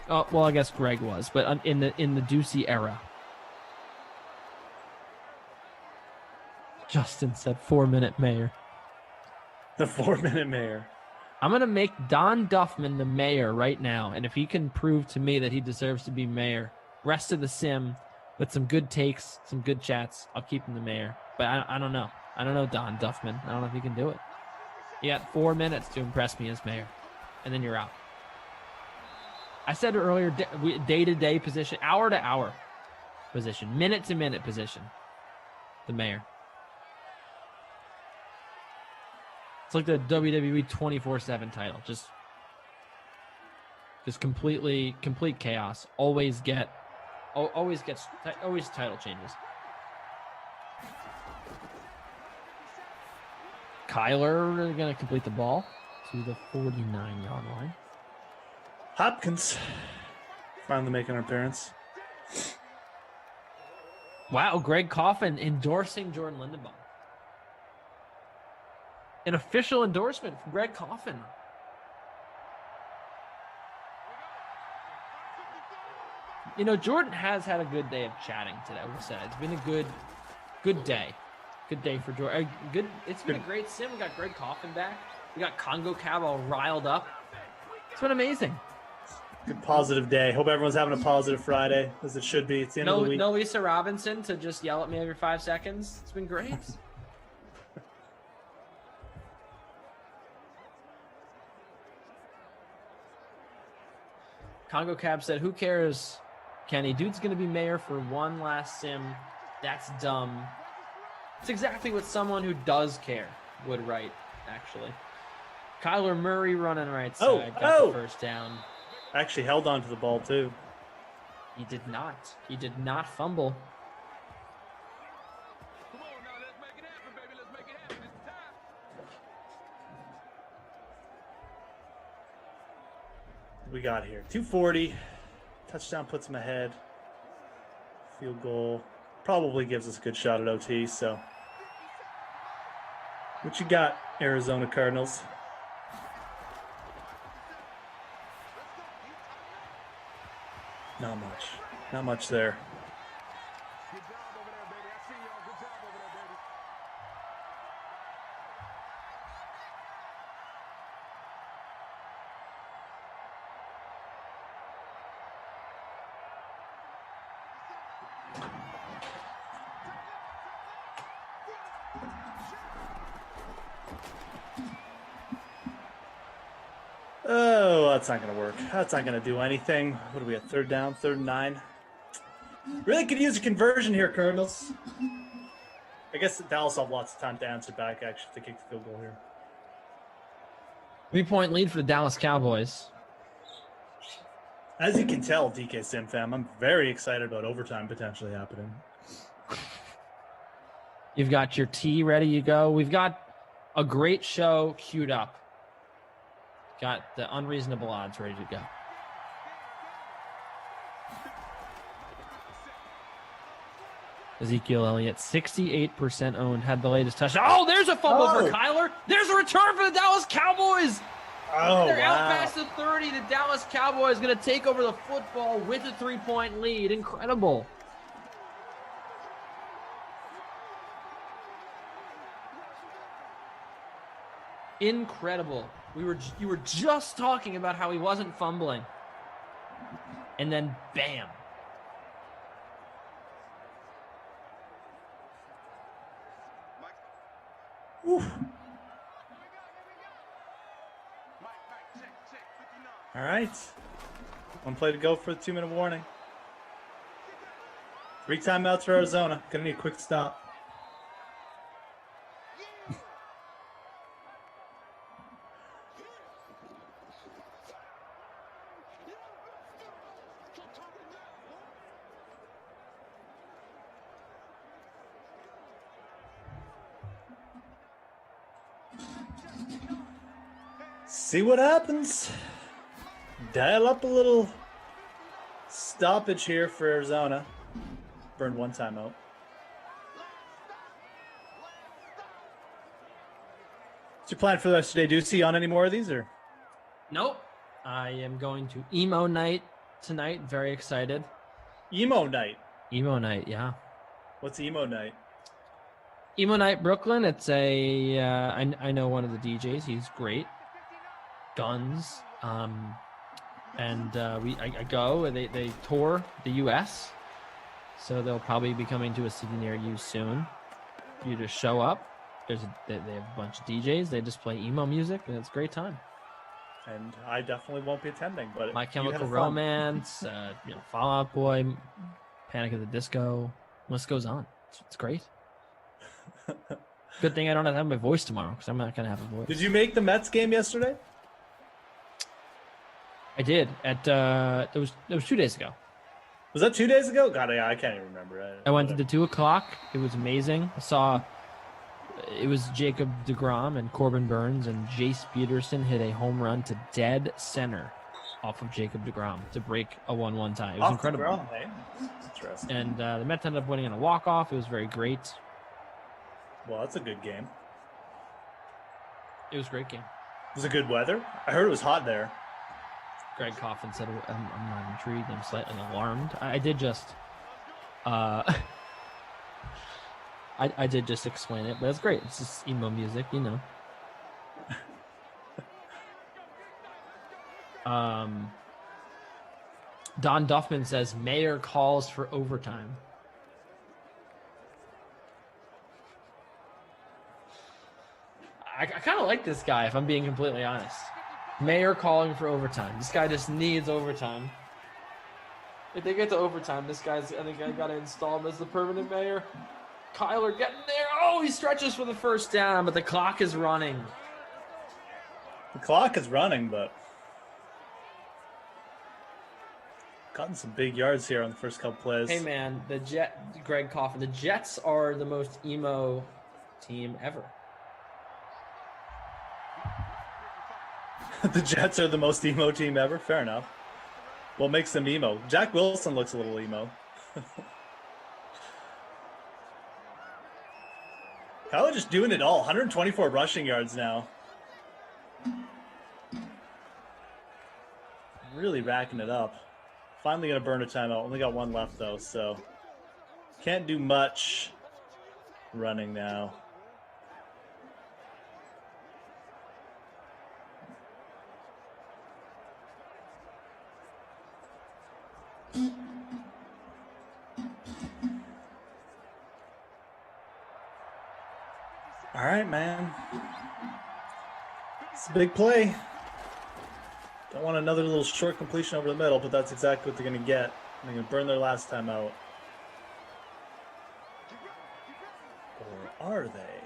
Oh, well, I guess Greg was, but in the Ducey era. Justin said 4-minute mayor. The 4-minute mayor. I'm going to make Don Duffman the mayor right now, and if he can prove to me that he deserves to be mayor, rest of the sim, with some good takes, some good chats, I'll keep him the mayor. But I don't know. I don't know Don Duffman. I don't know if he can do it. You got 4 minutes to impress me as mayor, and then you're out. I said earlier, day-to-day position, hour-to-hour position, minute-to-minute position, the mayor. It's like the WWE 24/7 title, just complete chaos. Always title changes. Kyler gonna complete the ball to the 49-yard line. Hopkins finally making an appearance. Wow, Greg Coffin endorsing Jordan Lindenbaum. An official endorsement from Greg Coffin. Jordan has had a good day of chatting today. We said it's been a good day. Good day for Jordan. It's been a great sim. We got Greg Coffin back. We got Congo Cab all riled up. It's been amazing. Good positive day. Hope everyone's having a positive Friday, as it should be. It's the end of the week. No Lisa Robinson to just yell at me every 5 seconds. It's been great. Congo Cab said, who cares, Kenny? Dude's going to be mayor for one last sim. That's dumb. It's exactly what someone who does care would write, actually. Kyler Murray running right side. Got the first down. Actually held on to the ball, too. He did not. He did not fumble. We got here 240. Touchdown puts him ahead. Field goal probably gives us a good shot at OT. So, what you got, Arizona Cardinals? Not much. Not much there. Oh, that's not going to work. That's not going to do anything. What are we at? Third down, 3rd and 9. Really could use a conversion here, Cardinals. I guess Dallas will have lots of time to answer back, actually, if they kick the field goal here. 3-point lead for the Dallas Cowboys. As you can tell, DK Sim fam, I'm very excited about overtime potentially happening. You've got your tea ready to go. We've got a great show queued up. Got the unreasonable odds ready to go. Ezekiel Elliott, 68% owned, had the latest touchdown. Oh, there's a fumble for Kyler. There's a return for the Dallas Cowboys. Oh, They're out wow. past the 30. The Dallas Cowboys going to take over the football with a 3-point lead. Incredible. Incredible. You were just talking about how he wasn't fumbling. And then bam. Oof. All right. 1 play to go for the 2-minute warning. 3 timeouts for Arizona. Gonna need a quick stop. See what happens. Dial up a little stoppage here for Arizona. Burned 1 timeout. What's your plan for the rest of the day? Do you see on any more of these or? Nope. I am going to emo night tonight. Very excited. Emo night? Emo night, yeah. What's emo night? Emo night Brooklyn. It's a, I know one of the DJs. He's great. Guns. I go. They tour the U.S., so they'll probably be coming to a city near you soon. You just show up. They have a bunch of DJs. They just play emo music, and it's a great time. And I definitely won't be attending. But My Chemical Romance, Fall Out Boy, Panic at the Disco. List goes on. It's great. Good thing I don't have to have my voice tomorrow because I'm not gonna have a voice. Did you make the Mets game yesterday? I did. It was 2 days ago. Was that 2 days ago? God, I can't even remember. I went to the 2 o'clock. It was amazing. It was Jacob deGrom and Corbin Burns, and Jace Peterson hit a home run to dead center off of Jacob deGrom to break a 1-1 tie. It was incredible. DeGrom, eh? Interesting. And the Mets ended up winning on a walk-off. It was very great. Well, that's a good game. It was a great game. Was it good weather? I heard it was hot there. Greg Coffin said, I'm not intrigued. I'm slightly alarmed. I did just... I did just explain it, but it's great. It's just emo music, you know. Don Duffman says, Mayor calls for overtime. I kind of like this guy, if I'm being completely honest. Mayor calling for overtime. This guy just needs overtime. If they get to overtime, this guy's, I think I got to install him as the permanent mayor. Kyler getting there. Oh, he stretches for the first down, but the clock is running. The clock is running, but gotten some big yards here on the first couple plays. Hey, man, Greg Coffin, the Jets are the most emo team ever. The Jets are the most emo team ever? Fair enough. What makes them emo? Jack Wilson looks a little emo. Kyler just doing it all. 124 rushing yards now. Really racking it up. Finally going to burn a timeout. Only got one left, though, so can't do much running now. All right, man. It's a big play. Don't want another little short completion over the middle, but that's exactly what they're going to get. They're going to burn their last time out. Or are they?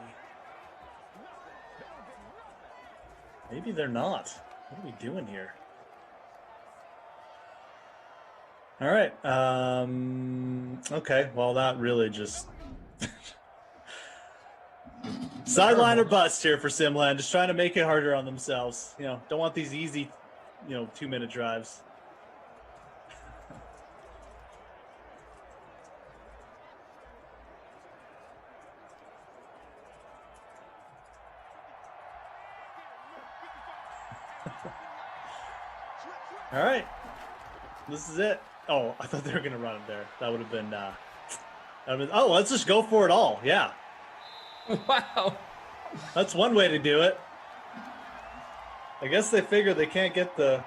Maybe they're not. What are we doing here? All right. Okay. Well, that really just... Sideline or bust here for Simland. Just trying to make it harder on themselves. You know, don't want these easy, 2-minute drives. All right. This is it. Oh, I thought they were going to run it there. That would have been, oh, let's just go for it all. Yeah. Wow. That's one way to do it. I guess they figure they can't get the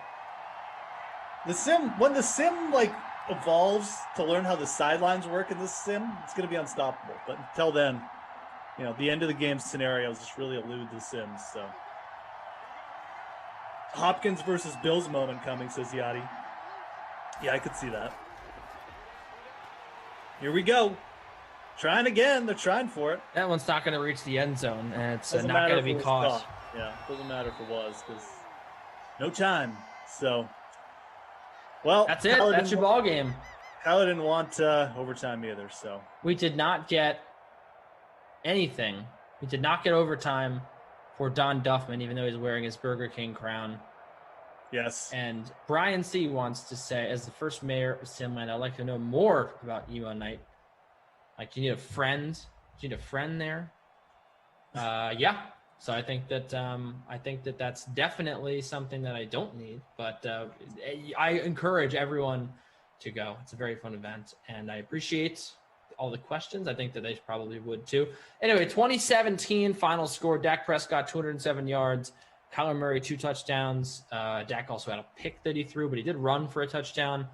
sim. When the sim evolves to learn how the sidelines work in this sim, it's going to be unstoppable. But until then, the end of the game scenarios just really elude the sims. So Hopkins versus Bills moment coming, says Yachty. Yeah, I could see that. Here we go. Trying again. They're trying for it. That one's not going to reach the end zone, and it's Doesn't not matter going to if be it was caught. Yeah, doesn't matter if it was, because no time. So, well, That's it. That's your ball game. Kyler didn't want overtime either. So We did not get anything. We did not get overtime for Don Duffman, even though he's wearing his Burger King crown. Yes. And Brian C. wants to say, as the first mayor of Simland, I'd like to know more about Emo Night. Like, do you need a friend? Do you need a friend there? Yeah. So I think that that's definitely something that I don't need. But I encourage everyone to go. It's a very fun event, and I appreciate all the questions. I think that they probably would too. Anyway, 2017 final score: Dak Prescott 207 yards, Kyler Murray 2 touchdowns. Dak also had a pick that he threw, but he did run for a touchdown.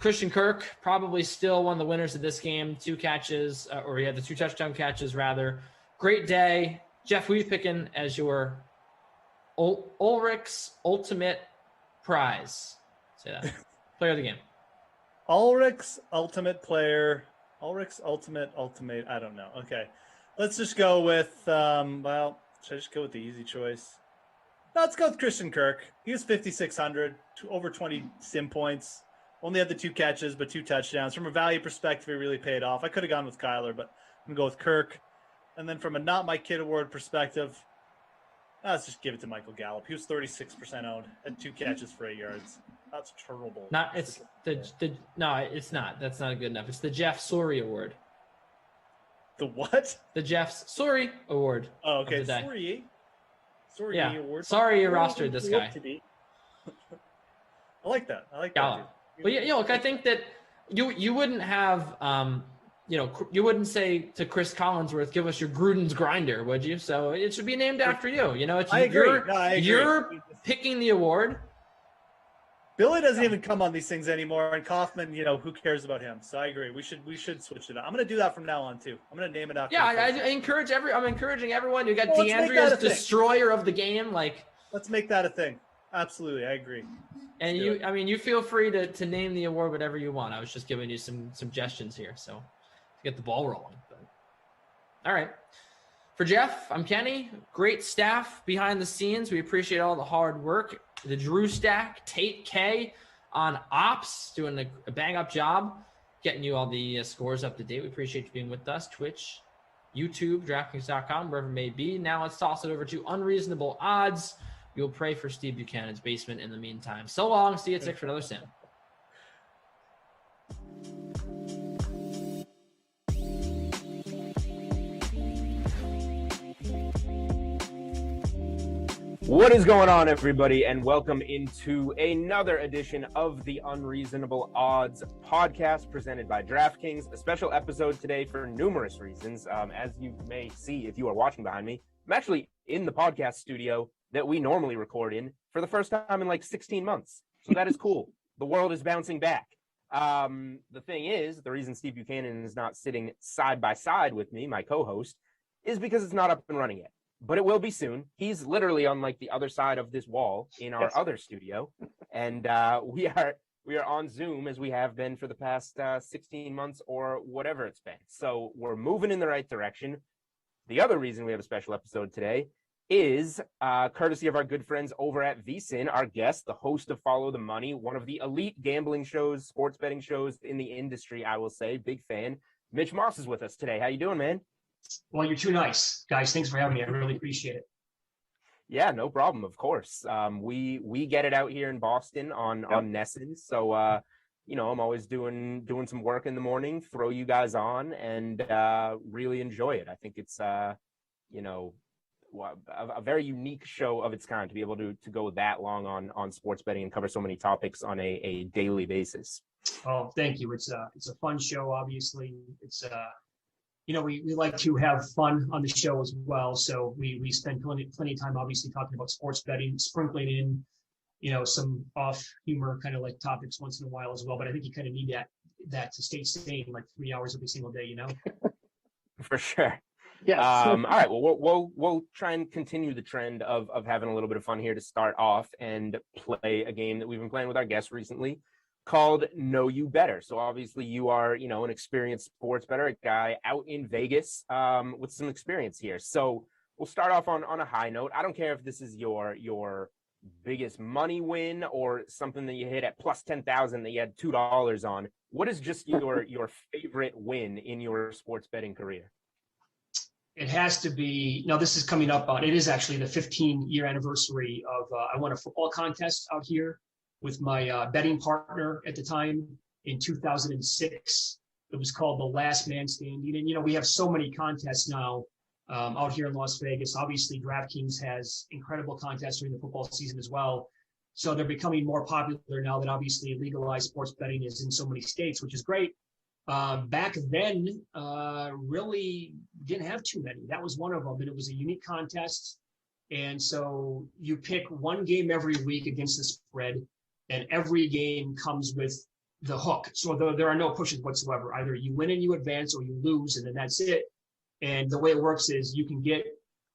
Christian Kirk, probably still one of the winners of this game. 2 catches, or he had the 2 touchdown catches, rather. Great day. Jeff, who are you picking as your Ulrich's Ultimate Prize? Say that. Player of the game. Ulrich's Ultimate Player. Ulrich's Ultimate. I don't know. Okay. Let's just go with, should I just go with the easy choice? No, let's go with Christian Kirk. He was 5,600, over 20 sim points. Only had the 2 catches, but 2 touchdowns. From a value perspective, it really paid off. I could have gone with Kyler, but I'm going to go with Kirk. And then from a Not My Kid Award perspective, let's just give it to Michael Gallup. He was 36% owned, had 2 catches for 8 yards. That's terrible. No, it's not. That's not good enough. It's the Jeff Sorry Award. The what? The Jeff Sorry Award. Oh, okay. Of the day. Sorry Yeah. award. Sorry you rostered this guy. I like that. Gallup. But yeah, look, I think that you wouldn't have you wouldn't say to Chris Collinsworth, give us your Gruden's grinder, would you? So it should be named after you. I agree. You're picking the award. Billy doesn't even come on these things anymore, and Kaufman, who cares about him? So I agree. We should switch it up. I'm going to do that from now on too. I'm going to name it after. Yeah, I encourage I'm encouraging everyone. You got DeAndrea's Destroyer of the Game. Let's make that a thing. Absolutely, I agree. And you feel free to name the award whatever you want. I was just giving you some suggestions here, so to get the ball rolling. But all right. For Jeff, I'm Kenny. Great staff behind the scenes. We appreciate all the hard work. The Drew Stack, Tate K on ops, doing a bang-up job, getting you all the scores up to date. We appreciate you being with us. Twitch, YouTube, DraftKings.com, wherever it may be. Now let's toss it over to Unreasonable Odds. We'll pray for Steve Buchanan's basement in the meantime. So long. See you at 6 for another sim. What is going on, everybody, and welcome into another edition of the Unreasonable Odds podcast presented by DraftKings. A special episode today for numerous reasons. As you may see if you are watching behind me, I'm actually in the podcast studio that we normally record in for the first time in like 16 months. So that is cool. The world is bouncing back. The thing is, the reason Steve Buchanan is not sitting side by side with me, my co-host, is because it's not up and running yet. But it will be soon. He's literally on like the other side of this wall in our other studio. And we are on Zoom as we have been for the past 16 months or whatever it's been. So we're moving in the right direction. The other reason we have a special episode today is courtesy of our good friends over at VSiN, our guest, the host of Follow the Money, one of the elite gambling shows, sports betting shows in the industry, I will say. Big fan. Mitch Moss is with us today. How you doing, man? Well, you're too nice, guys. Thanks for having me. I really appreciate it. Yeah, no problem. Of course. We get it out here in Boston on NESN. So, I'm always doing some work in the morning, throw you guys on and really enjoy it. I think it's, a very unique show of its kind to be able to go that long on sports betting and cover so many topics on a daily basis. Oh, thank you. It's a fun show. Obviously, it's we like to have fun on the show as well. So we spend plenty of time, obviously, talking about sports betting, sprinkling in, some off humor kind of like topics once in a while as well. But I think you kind of need that to stay sane, like 3 hours every single day, For sure. Yeah. All right. Well, we'll try and continue the trend of having a little bit of fun here to start off and play a game that we've been playing with our guests recently, called Know You Better. So obviously you are, an experienced sports bettor, a guy out in Vegas with some experience here. So we'll start off on a high note. I don't care if this is your biggest money win or something that you hit at plus 10,000 that you had $2 on. What is just your favorite win in your sports betting career? It has to be, this is coming up it is actually the 15-year anniversary of, I won a football contest out here with my betting partner at the time in 2006. It was called The Last Man Standing. And, we have so many contests now out here in Las Vegas. Obviously, DraftKings has incredible contests during the football season as well. So they're becoming more popular now that obviously legalized sports betting is in so many states, which is great. Back then, really didn't have too many. That was one of them. And it was a unique contest. And so you pick one game every week against the spread. And every game comes with the hook. So there are no pushes whatsoever. Either you win and you advance or you lose, and then that's it. And the way it works is you can get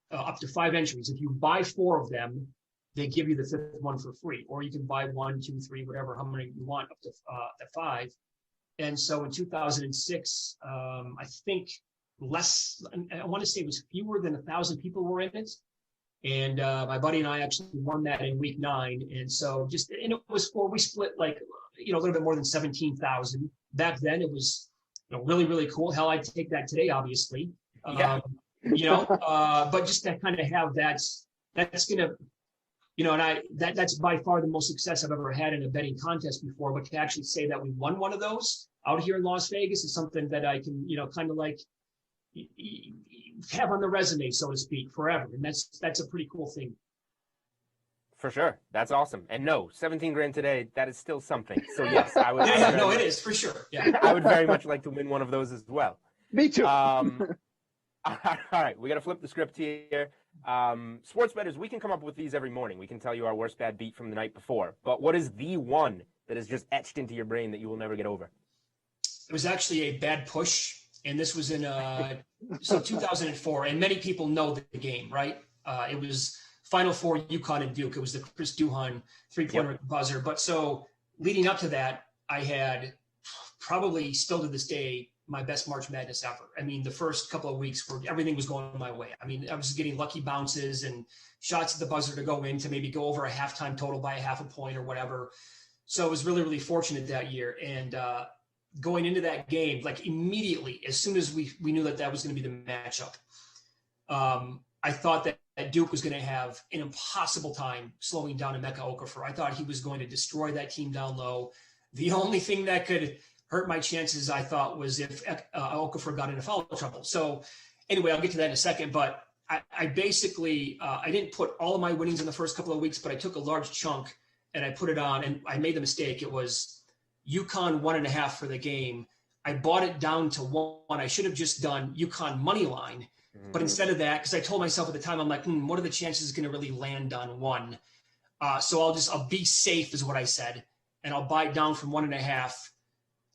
up to 5 entries. If you buy 4 of them, they give you the 5th one for free. Or you can buy 1, 2, 3, whatever, how many you want, up to 5. And so in 2006, I think I want to say it was fewer than 1,000 people were in it. And my buddy and I actually won that in week 9. And so and it was we split like, a little bit more than 17,000. Back then it was really, really cool. Hell, I'd take that today, obviously. Yeah. But just to kind of have that's going to, and that's by far the most success I've ever had in a betting contest before. But to actually say that we won one of those out here in Las Vegas is something that I can, kind of like have on the resume, so to speak, forever. And that's a pretty cool thing. For sure. That's awesome. And no, 17 grand today, that is still something. So yes, I would. It is for sure. Yeah. I would very much like to win one of those as well. Me too. All right. We got to flip the script here. Sports bettors, we can come up with these every morning. We can tell you our worst bad beat from the night before. But what is the one that is just etched into your brain that you will never get over? It was actually a bad push. And this was in 2004. And many people know the game, right? It was Final Four, UConn and Duke. It was the Chris Duhon three-pointer buzzer. But so leading up to that, I had probably still to this day my best March Madness ever. I mean, the first couple of weeks where everything was going my way. I mean, I was getting lucky bounces and shots at the buzzer to go in to maybe go over a halftime total by a half a point or whatever. So I was really, really fortunate that year. And going into that game, like immediately, as soon as we knew that was going to be the matchup, I thought that Duke was going to have an impossible time slowing down Emeka Okafor. I thought he was going to destroy that team down low. The only thing that could hurt my chances, I thought, was if Okafor got into foul trouble. So anyway, I'll get to that in a second. But I basically, I didn't put all of my winnings in the first couple of weeks, but I took a large chunk and I put it on, and I made the mistake. It was UConn 1.5 for the game. I bought it down to 1. I should have just done UConn money line. But instead of that, because I told myself at the time, I'm like, what are the chances it's going to really land on 1? So I'll be safe is what I said. And I'll buy it down from 1.5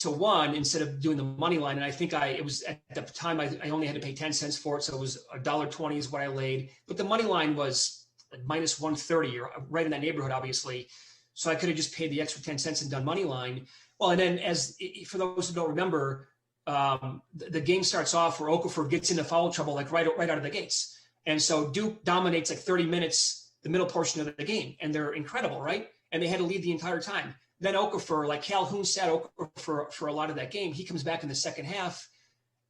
to 1 instead of doing the money line. And I think it was at the time I only had to pay 10 cents for it. So it was $1.20 is what I laid. But the money line was like minus 130 or right in that neighborhood, obviously. So I could have just paid the extra 10 cents and done money line. Well, and then for those who don't remember, the game starts off where Okafor gets into foul trouble, like right out of the gates. And so Duke dominates like 30 minutes, the middle portion of the game. And they're incredible, right? And they had to lead the entire time. Then Okafor, like Calhoun sat Okafor for a lot of that game. He comes back in the second half,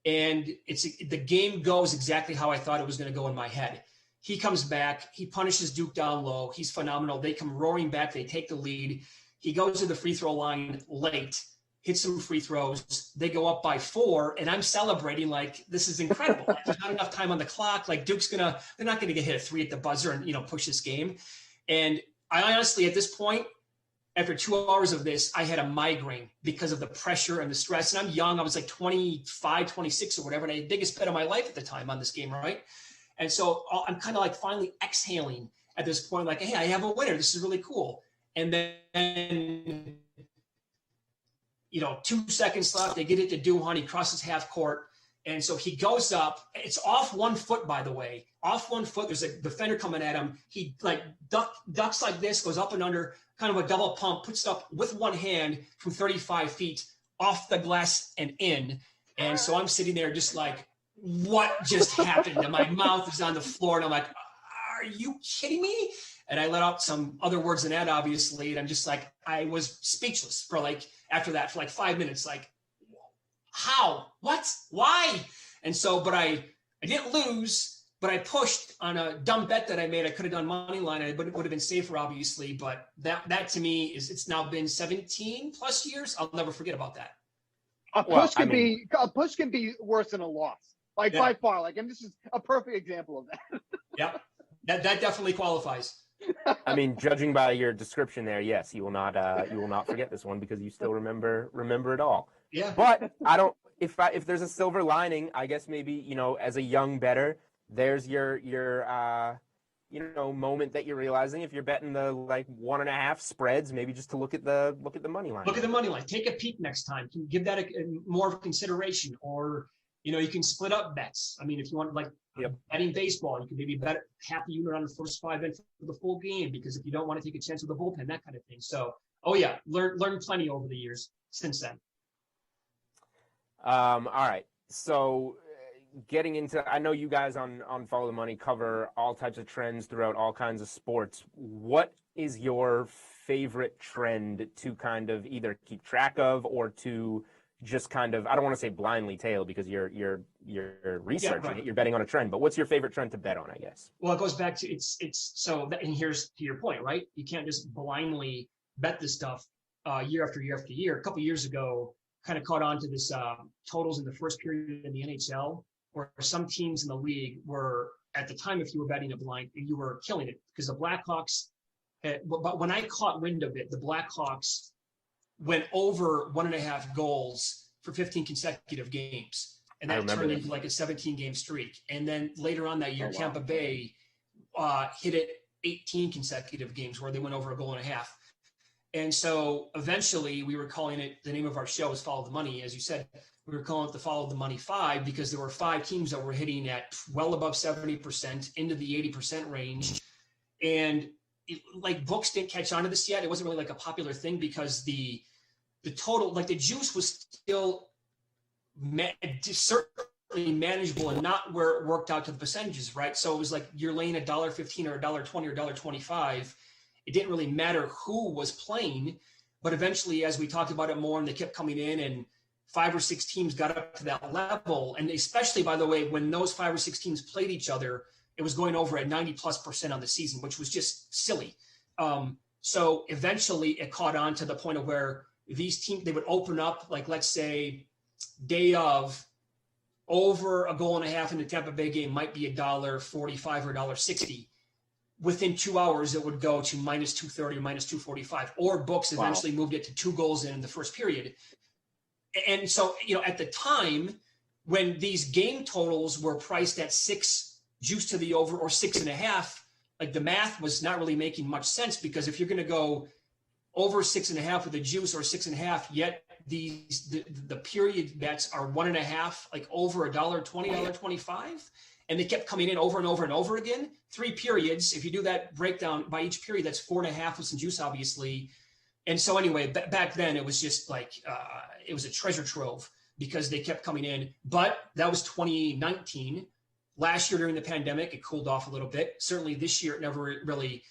and the game goes exactly how I thought it was going to go in my head. He comes back. He punishes Duke down low. He's phenomenal. They come roaring back. They take the lead. He goes to the free throw line late, hits some free throws. They go up by 4, and I'm celebrating like this is incredible. There's not enough time on the clock. Like they're not going to get hit a 3 at the buzzer and push this game. And I honestly, at this point, after 2 hours of this, I had a migraine because of the pressure and the stress. And I'm young. I was like 25, 26 or whatever. And I had the biggest bet of my life at the time on this game, right? And so I'm kind of like finally exhaling at this point, like, hey, I have a winner. This is really cool. And then, 2 seconds left. They get it to Duhon. He crosses half court. And so he goes up. It's off 1 foot, by the way. Off 1 foot. There's a defender coming at him. He like ducks like this, goes up and under, kind of a double pump, puts it up with one hand from 35 feet off the glass and in. And so I'm sitting there just like, what just happened? And my mouth is on the floor. And I'm like, are you kidding me? And I let out some other words than that, obviously. And I'm just like, I was speechless for after that, for 5 minutes, like, how, what, why? And so, but I didn't lose, but I pushed on a dumb bet that I made. I could have done money line. It would have been safer, obviously. But that to me it's now been 17 plus years. I'll never forget about that. A push can be worse than a loss, by far. And this is a perfect example of that. Yeah, that definitely qualifies. I mean, judging by your description there, yes, you will not forget this one because you still remember it all. Yeah. But I don't. If there's a silver lining, I guess maybe as a young bettor, there's your moment that you're realizing if you're betting the 1.5 spreads, maybe just to look at the money line. Look at the money line. Take a peek next time. Can give that more of a consideration, or you can split up bets. I mean, if you want betting baseball, you can maybe bet half a unit on the first 5 innings for the full game, because if you don't want to take a chance with the bullpen, that kind of thing. So, learn plenty over the years since then. All right. So getting into, I know you guys on Follow the Money cover all types of trends throughout all kinds of sports. What is your favorite trend to kind of either keep track of or to just kind of, I don't want to say blindly tail because you're researching it, you're betting on a trend, but what's your favorite trend to bet on, I guess? Well, it goes back to and here's to your point, right? You can't just blindly bet this stuff year after year after year. A couple of years ago, kind of caught on to this totals in the first period in the NHL, where some teams in the league were, at the time, if you were betting a blind, you were killing it, because the Blackhawks, but when I caught wind of it, the Blackhawks went over 1.5 goals for 15 consecutive games. And that turned into a 17-game streak. And then later on that year, Tampa Bay hit it 18 consecutive games where they went over 1.5 goals. And so eventually we were calling it, the name of our show is Follow the Money. As you said, we were calling it the Follow the Money 5 because there were 5 teams that were hitting at well above 70% into the 80% range. And like books didn't catch on to this yet. It wasn't really like a popular thing because the total, like the juice was still certainly manageable and not where it worked out to the percentages, right? So it was like you're laying $1.15 or $1.20 or $1.25. It didn't really matter who was playing, but eventually, as we talked about it more, and they kept coming in, and 5 or 6 teams got up to that level, and especially, by the way, when those 5 or 6 teams played each other, it was going over at 90+% on the season, which was just silly. So eventually, it caught on to the point of where these teams, they would open up, like let's say, day of, over a goal and a half in the Tampa Bay game might be $1.45 or $1.60. Within 2 hours, it would go to minus 230 or minus 245. Or books eventually moved it to 2 goals in the first period. And so, at the time when these game totals were priced at 6 juice to the over or 6.5, like the math was not really making much sense, because if you're going to go over 6.5 with a juice or 6.5, yet the period bets are 1.5, like over $1.20, $1.25. And they kept coming in over and over and over again. 3 periods. If you do that breakdown by each period, that's 4.5 with some juice, obviously. And so anyway, back then it was just like, it was a treasure trove because they kept coming in. But that was 2019. Last year during the pandemic, it cooled off a little bit. Certainly this year, it never really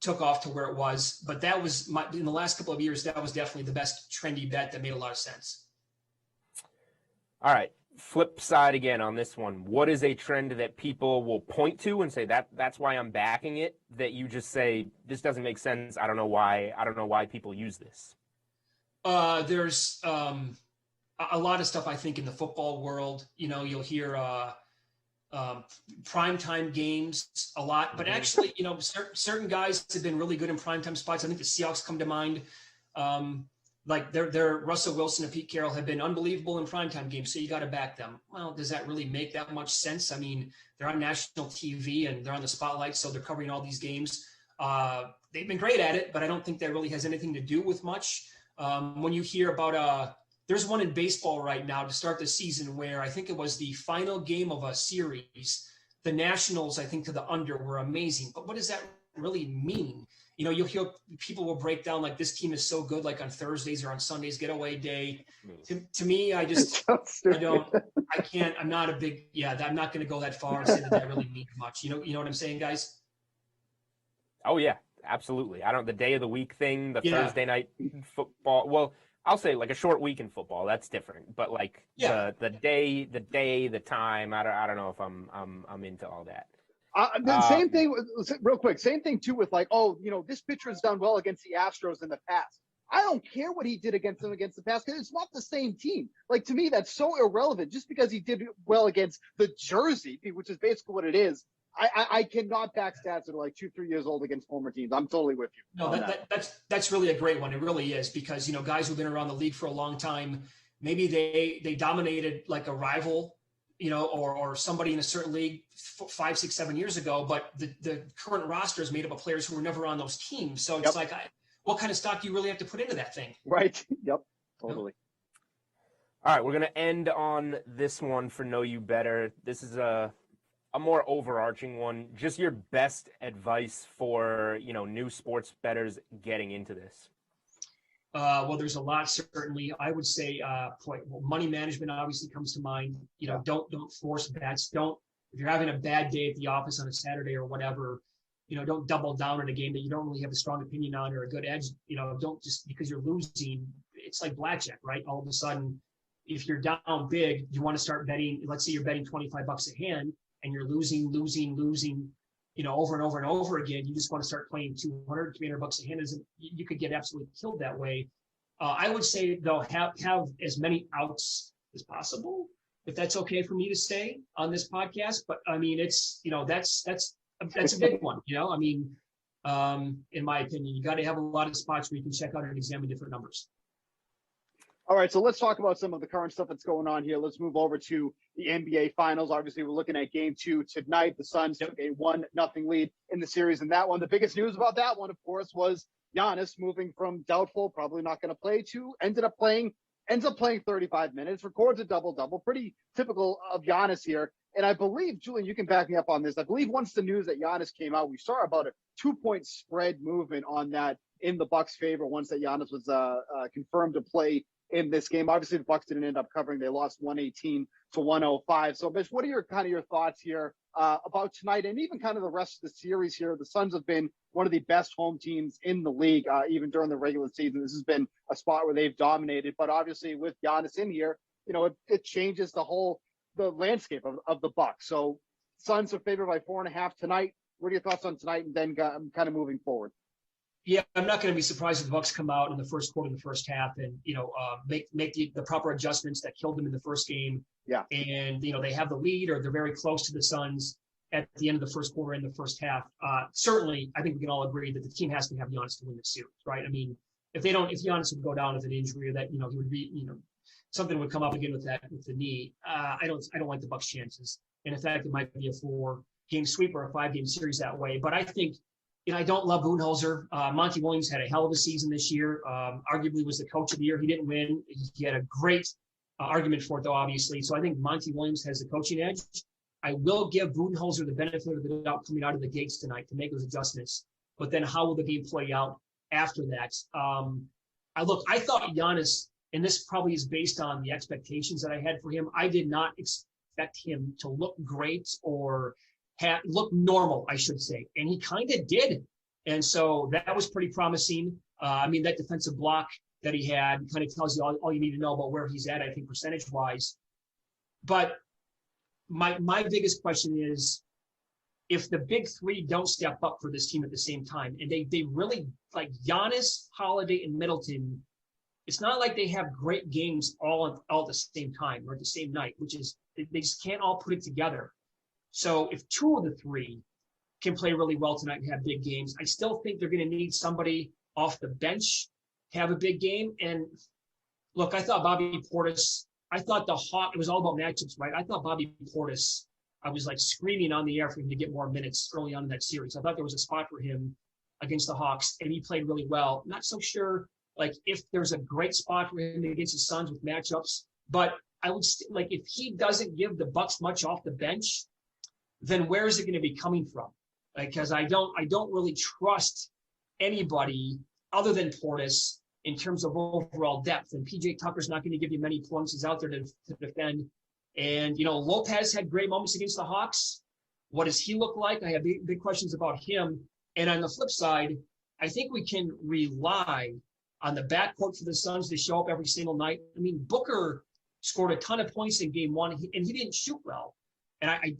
took off to where it was. But that was in the last couple of years, that was definitely the best trendy bet that made a lot of sense. All right. Flip side again on this one. What is a trend that people will point to and say that's why I'm backing it, that you just say this doesn't make sense? I don't know why people use this. There's a lot of stuff, I think, in the football world. You'll hear primetime games a lot, but actually, certain guys have been really good in primetime spots. I think the Seahawks come to mind. Like their Russell Wilson and Pete Carroll have been unbelievable in primetime games, so you got to back them. Well, does that really make that much sense? I mean, they're on national TV and they're on the spotlight, so they're covering all these games. They've been great at it, but I don't think that really has anything to do with much. When you hear about there's one in baseball right now to start the season where I think it was the final game of a series. The Nationals, I think, to the under were amazing, but what does that really mean? You'll hear people will break down like this team is so good, like on Thursdays or on Sundays, getaway day. To me, I'm not a big, I'm not going to go that far and say that really means much. You know what I'm saying, guys? Oh yeah, absolutely. The day of the week thing, the Thursday night football. Well, I'll say like a short week in football, that's different. But like the day, the time, I don't know if I'm into all that. The same thing, real quick, same thing too with like, this pitcher has done well against the Astros in the past. I don't care what he did against them against the past, because it's not the same team. Like, to me, that's so irrelevant. Just because he did well against the Jersey, which is basically what it is, I cannot back stats that are like 2-3 years old against former teams. I'm totally with you. No, that's really a great one. It really is, because guys who've been around the league for a long time, maybe they dominated like a rival, or somebody in a certain league 5, 6, 7 years ago, but the current roster is made up of players who were never on those teams. So it's like, what kind of stock do you really have to put into that thing? Right. Yep. Totally. All right. We're going to end on this one for Know You Better. This is a more overarching one. Just your best advice for, new sports bettors getting into this. Well, there's a lot, certainly. I would say money management obviously comes to mind. Don't force bets. If you're having a bad day at the office on a Saturday or whatever, don't double down on a game that you don't really have a strong opinion on or a good edge. Don't just because you're losing. It's like blackjack, right? All of a sudden, if you're down big, you want to start betting. Let's say you're betting $25 a hand and you're losing, over and over and over again. You just want to start playing $200, $300 a hand. You could get absolutely killed that way. I would say, though, have as many outs as possible, if that's okay for me to say on this podcast. But I mean, it's, that's a big one. In my opinion, you got to have a lot of spots where you can check out and examine different numbers. All right, so let's talk about some of the current stuff that's going on here. Let's move over to the NBA Finals. Obviously, we're looking at Game 2 tonight. The Suns took a 1-0 lead in the series in that one. The biggest news about that one, of course, was Giannis moving from doubtful, probably not going to play, to ends up playing 35 minutes, records a double-double. Pretty typical of Giannis here. And I believe, Julian, you can back me up on this. I believe once the news that Giannis came out, we saw about a 2-point spread movement on that in the Bucks' favor once that Giannis was confirmed to play in this game. Obviously, the Bucks didn't end up covering; they lost 118 to 105. So, Mitch, what are your thoughts here about tonight, and even kind of the rest of the series here? The Suns have been one of the best home teams in the league, even during the regular season. This has been a spot where they've dominated. But obviously, with Giannis in here, it changes the landscape of the Bucks. So, Suns are favored by 4.5 tonight. What are your thoughts on tonight, and then kind of moving forward? Yeah, I'm not going to be surprised if the Bucks come out in the first quarter, in the first half, and make the proper adjustments that killed them in the first game. Yeah, and they have the lead, or they're very close to the Suns at the end of the first quarter in the first half. Certainly, I think we can all agree that the team has to have Giannis to win the series, right? I mean, if Giannis would go down with an injury, or that he would be, something would come up again with the knee. I don't like the Bucks' chances, and in fact, it might be a 4-game sweep or a 5-game series that way. But I think. I don't love Budenholzer. Monty Williams had a hell of a season this year. Arguably was the coach of the year. He didn't win. He had a great argument for it, though, obviously. So I think Monty Williams has the coaching edge. I will give Budenholzer the benefit of the doubt coming out of the gates tonight to make those adjustments. But then how will the game play out after that? I thought Giannis, and this probably is based on the expectations that I had for him. I did not expect him to look great or look normal, I should say. And he kind of did. And so that was pretty promising. That defensive block that he had kind of tells you all you need to know about where he's at, I think, percentage-wise. But my biggest question is, if the big three don't step up for this team at the same time, and they really, like Giannis, Holiday, and Middleton, it's not like they have great games all at the same time or at the same night, which is they just can't all put it together. So if 2 of the 3 can play really well tonight and have big games, I still think they're going to need somebody off the bench to have a big game. And look, I thought Bobby Portis, it was all about matchups, right? I thought Bobby Portis, I was like screaming on the air for him to get more minutes early on in that series. I thought there was a spot for him against the Hawks, and he played really well. Not so sure, if there's a great spot for him against the Suns with matchups, but I would if he doesn't give the Bucks much off the bench, then where is it going to be coming from? Because I don't really trust anybody other than Portis in terms of overall depth. And PJ Tucker's not going to give you many points. He's out there to defend. And, Lopez had great moments against the Hawks. What does he look like? I have big questions about him. And on the flip side, I think we can rely on the backcourt for the Suns to show up every single night. Booker scored a ton of points in game 1, and he didn't shoot well. And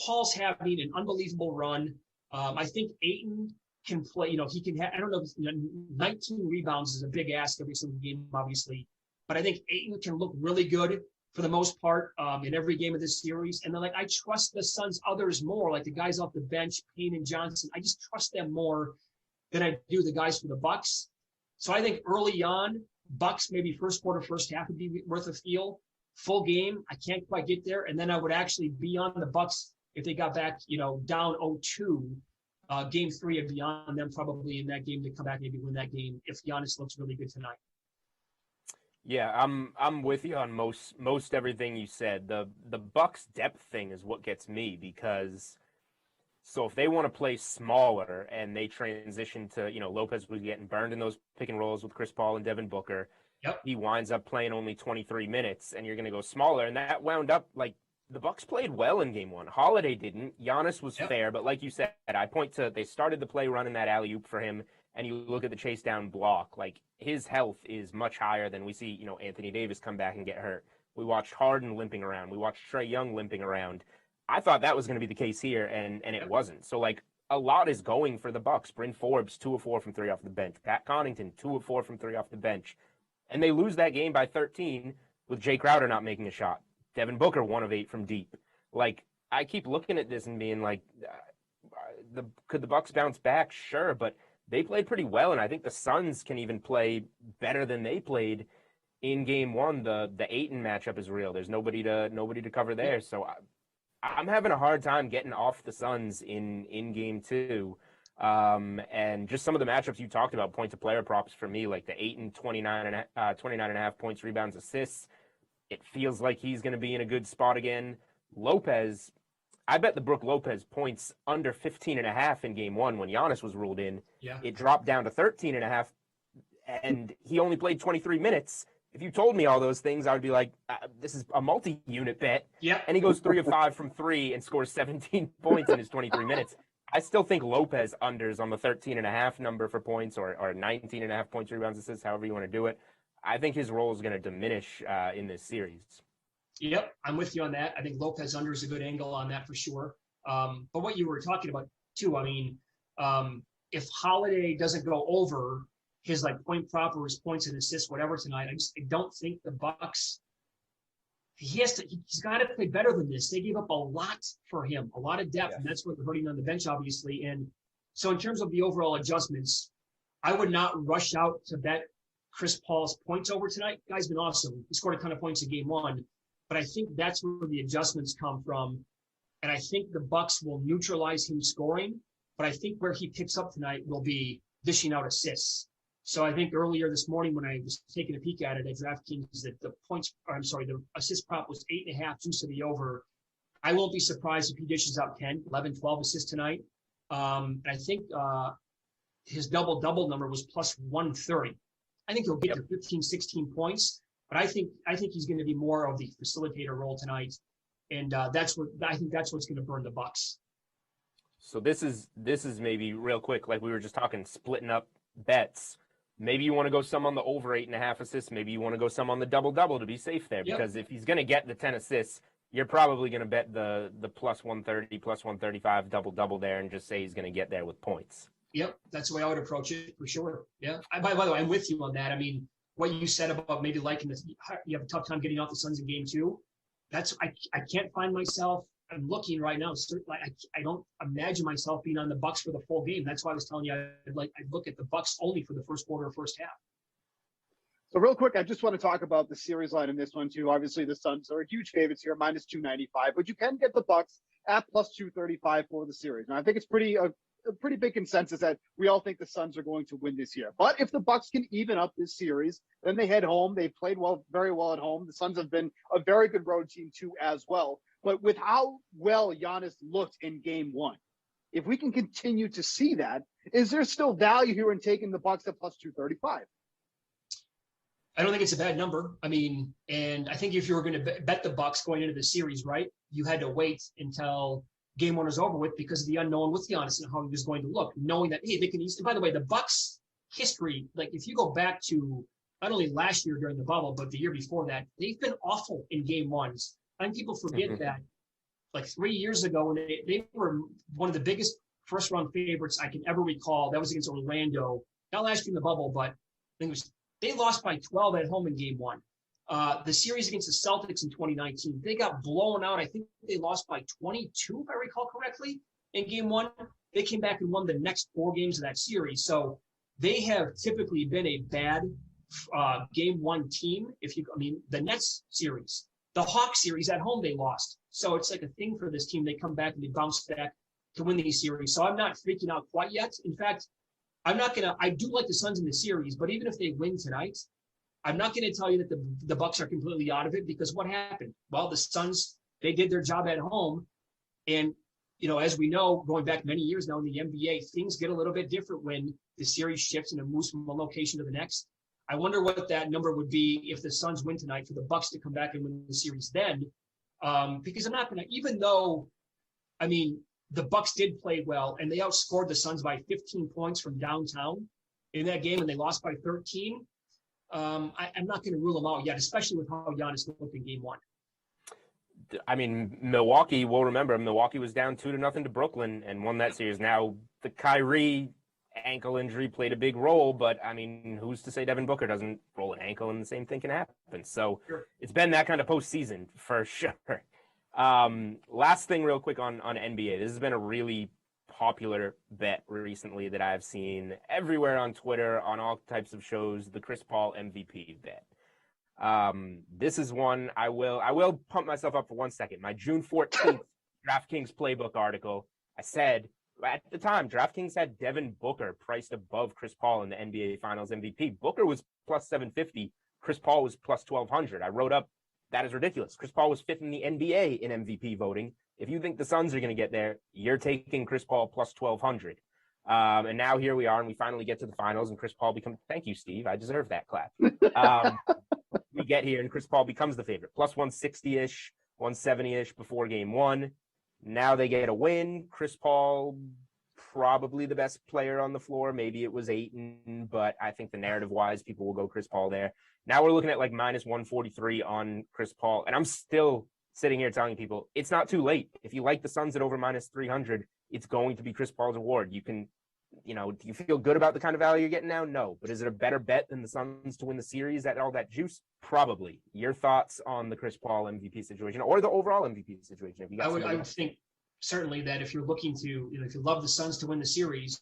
Paul's having an unbelievable run. I think Ayton can play. He can have, 19 rebounds is a big ask every single game, obviously. But I think Ayton can look really good for the most part in every game of this series. And then, I trust the Suns others more, like the guys off the bench, Payne and Johnson. I just trust them more than I do the guys for the Bucks. So I think early on, Bucks maybe first quarter, first half would be worth a feel. Full game, I can't quite get there. And then I would actually be on the Bucks if they got back, down 0-2, game 3 and beyond them probably in that game to come back, maybe win that game if Giannis looks really good tonight. Yeah, I'm with you on most everything you said. The Bucks depth thing is what gets me, because if they want to play smaller and they transition to, Lopez was getting burned in those pick and rolls with Chris Paul and Devin Booker. Yep. He winds up playing only 23 minutes, and you're going to go smaller, and that wound up the Bucks played well in game 1. Holiday didn't. Giannis was fair, but like you said, I point to they started the play running that alley-oop for him, and you look at the chase down block. His health is much higher than we see, Anthony Davis come back and get hurt. We watched Harden limping around. We watched Trae Young limping around. I thought that was going to be the case here, and it wasn't. So, a lot is going for the Bucks. Bryn Forbes, 2 of 4 from 3 off the bench. Pat Connaughton, 2 of 4 from 3 off the bench. And they lose that game by 13 with Jay Crowder not making a shot. Devin Booker, 1 of 8 from deep. I keep looking at this and being could the Bucks bounce back? Sure, but they played pretty well, and I think the Suns can even play better than they played in game 1. The Ayton matchup is real. There's nobody to cover there. So I'm having a hard time getting off the Suns in game 2. And just some of the matchups you talked about, point to player props for me, like the Ayton 29.5 points, rebounds, assists. It feels like he's going to be in a good spot again. Lopez, I bet the Brook Lopez points under 15.5 in game one when Giannis was ruled in. Yeah. It dropped down to 13.5, and he only played 23 minutes. If you told me all those things, I would be like, this is a multi-unit bet. Yeah. And he goes 3 of 5 from 3 and scores 17 points in his 23 minutes. I still think Lopez unders on the 13.5 number for points or 19.5 points, rebounds, assists, however you want to do it. I think his role is going to diminish in this series. Yep, I'm with you on that. I think Lopez under is a good angle on that for sure. But what you were talking about too, I mean, if Holiday doesn't go over his like point prop or his points and assists, whatever tonight, I don't think the Bucks. He's got to play better than this. They gave up a lot for him, a lot of depth, and that's what they're hurting on the bench, obviously. And so, in terms of the overall adjustments, I would not rush out to bet Chris Paul's points over tonight. Guy's been awesome. He scored a ton of points in game one, but I think that's where the adjustments come from. And I think the Bucks will neutralize him scoring, but I think where he picks up tonight will be dishing out assists. So I think earlier this morning when I was taking a peek at it at DraftKings, that the assist prop was 8.5 juice to the over. I won't be surprised if he dishes out 10, 11, 12 assists tonight. I think his double-double number was plus 130. I think he'll get to 15, 16 points, but I think he's going to be more of the facilitator role tonight, and that's what's going to burn the Bucks. So this is maybe real quick, like we were just talking, splitting up bets. Maybe you want to go some on the over 8.5 assists. Maybe you want to go some on the double-double to be safe there. Because if he's going to get the 10 assists, you're probably going to bet the plus 130, plus 135 double-double there and just say he's going to get there with points. Yep, that's the way I would approach it for sure. Yeah. By the way, I'm with you on that. I mean, what you said about maybe liking this, you have a tough time getting off the Suns in game two. That's I can't find myself. I'm looking right now. I don't imagine myself being on the Bucks for the full game. That's why I was telling you I'd look at the Bucks only for the first quarter or first half. So real quick, I just want to talk about the series line in this one too. Obviously, the Suns are huge favorites here, minus 295, but you can get the Bucks at plus 235 for the series. And I think it's a pretty big consensus that we all think the Suns are going to win this year. But if the Bucks can even up this series, then they head home. They played very well at home. The Suns have been a very good road team too as well. But with how well Giannis looked in game one, if we can continue to see that, is there still value here in taking the Bucks at plus 235? I don't think it's a bad number. I mean, and I think if you were going to bet the Bucks going into the series, right, you had to wait until game one was over with because of the unknown with Giannis and how he was going to look, knowing that, hey, they can easily. By the way, the Bucks history, like if you go back to not only last year during the bubble, but the year before that, they've been awful in game ones. I think people forget that like 3 years ago when they were one of the biggest first round favorites I can ever recall. That was against Orlando, not last year in the bubble, but I think it was, they lost by 12 at home in game one. The series against the Celtics in 2019, they got blown out. I think they lost by 22, if I recall correctly, in game one. They came back and won the next 4 games of that series. So they have typically been a bad game one team. The Nets series, the Hawks series at home, they lost. So it's like a thing for this team. They come back and they bounce back to win these series. So I'm not freaking out quite yet. In fact, I do like the Suns in the series, but even if they win tonight, I'm not going to tell you that the Bucks are completely out of it, because what happened? Well, the Suns, they did their job at home. And, as we know, going back many years now in the NBA, things get a little bit different when the series shifts and it moves from one location to the next. I wonder what that number would be if the Suns win tonight for the Bucks to come back and win the series then. Because I'm not going to, even though, the Bucks did play well and they outscored the Suns by 15 points from downtown in that game and they lost by 13. I'm not going to rule them out yet, especially with how Giannis looked in game one. Milwaukee, we'll remember, Milwaukee was down 2-0 to Brooklyn and won that series. Now, the Kyrie ankle injury played a big role, but who's to say Devin Booker doesn't roll an ankle and the same thing can happen? So It's been that kind of postseason for sure. Last thing real quick on NBA. This has been a really popular bet recently that I've seen everywhere on Twitter, on all types of shows, the Chris Paul MVP bet. This is one I will pump myself up for 1 second. My June 14th DraftKings playbook article, I said at the time, DraftKings had Devin Booker priced above Chris Paul in the NBA Finals MVP. Booker was plus 750. Chris Paul was plus 1,200. I wrote up that is ridiculous. Chris Paul was 5th in the NBA in MVP voting. If you think the Suns are going to get there, you're taking Chris Paul plus 1,200. And now here we are, and we finally get to the finals, and Chris Paul becomes, thank you, Steve, I deserve that clap. We get here, and Chris Paul becomes the favorite, plus 160-ish, 170-ish before game one. Now they get a win. Chris Paul, probably the best player on the floor. Maybe it was Ayton, but I think the narrative-wise, people will go Chris Paul there. Now we're looking at like minus 143 on Chris Paul, and I'm still sitting here telling people it's not too late. If you like the Suns at over minus 300, it's going to be Chris Paul's award. You can, do you feel good about the kind of value you're getting now? No. But is it a better bet than the Suns to win the series at all that juice? Probably. Your thoughts on the Chris Paul MVP situation or the overall MVP situation? If you got I would think certainly that if you're looking to, if you love the Suns to win the series,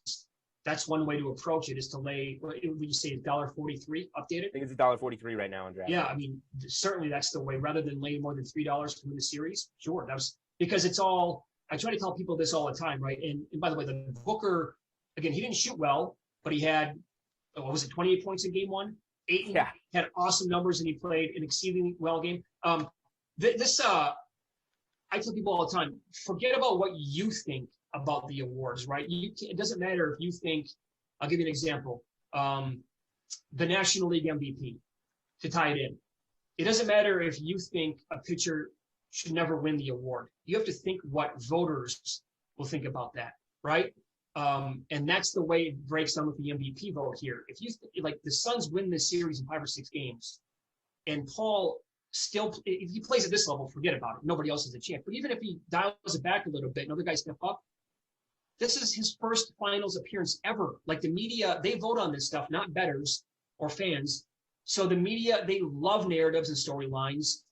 that's one way to approach it, is to lay, what would you say, $1.43 updated? I think it's $1.43 right now on DraftKings. Yeah, I mean, certainly that's the way, rather than laying more than $3 to win the series. Sure, that was because it's all. I try to tell people this all the time, right? And by the way, the Booker, again, he didn't shoot well, but he had, 28 points in game one? Ayton had awesome numbers, and he played an exceedingly well game. I tell people all the time, forget about what you think about the awards, right? It doesn't matter if you think, I'll give you an example, the National League MVP, to tie it in. It doesn't matter if you think a pitcher should never win the award. You have to think what voters will think about that, right? And that's the way it breaks down with the MVP vote here. If you like the Suns win this series in 5 or 6 games, and Paul still, if he plays at this level, forget about it. Nobody else has a chance. But even if he dials it back a little bit, and other guys step up, this is his first finals appearance ever. Like the media, they vote on this stuff, not bettors or fans. So the media, they love narratives and storylines.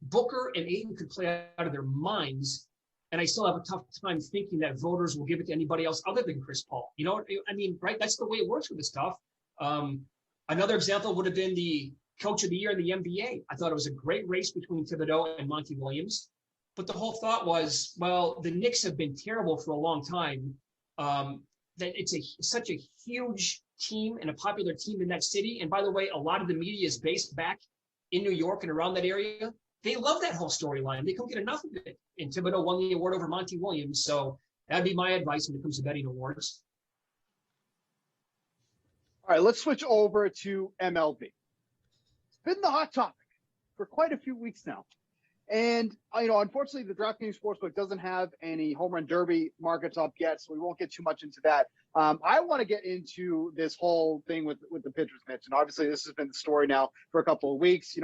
Booker and Ayton could play out of their minds, and I still have a tough time thinking that voters will give it to anybody else other than Chris Paul. You know what I mean, right? That's the way it works with this stuff. Another example would have been the Coach of the Year in the NBA. I thought it was a great race between Thibodeau and Monty Williams. But the whole thought was, well, the Knicks have been terrible for a long time. That it's such a huge team and a popular team in that city. And by the way, a lot of the media is based back in New York and around that area. They love that whole storyline. They couldn't get enough of it. And Thibodeau won the award over Monty Williams. So that'd be my advice when it comes to betting awards. All right, let's switch over to MLB. It's been the hot topic for quite a few weeks now. And, unfortunately, the DraftKings Sportsbook doesn't have any home run derby markets up yet, so we won't get too much into that. I want to get into this whole thing with the pitcher's mitts. And obviously, this has been the story now for a couple of weeks.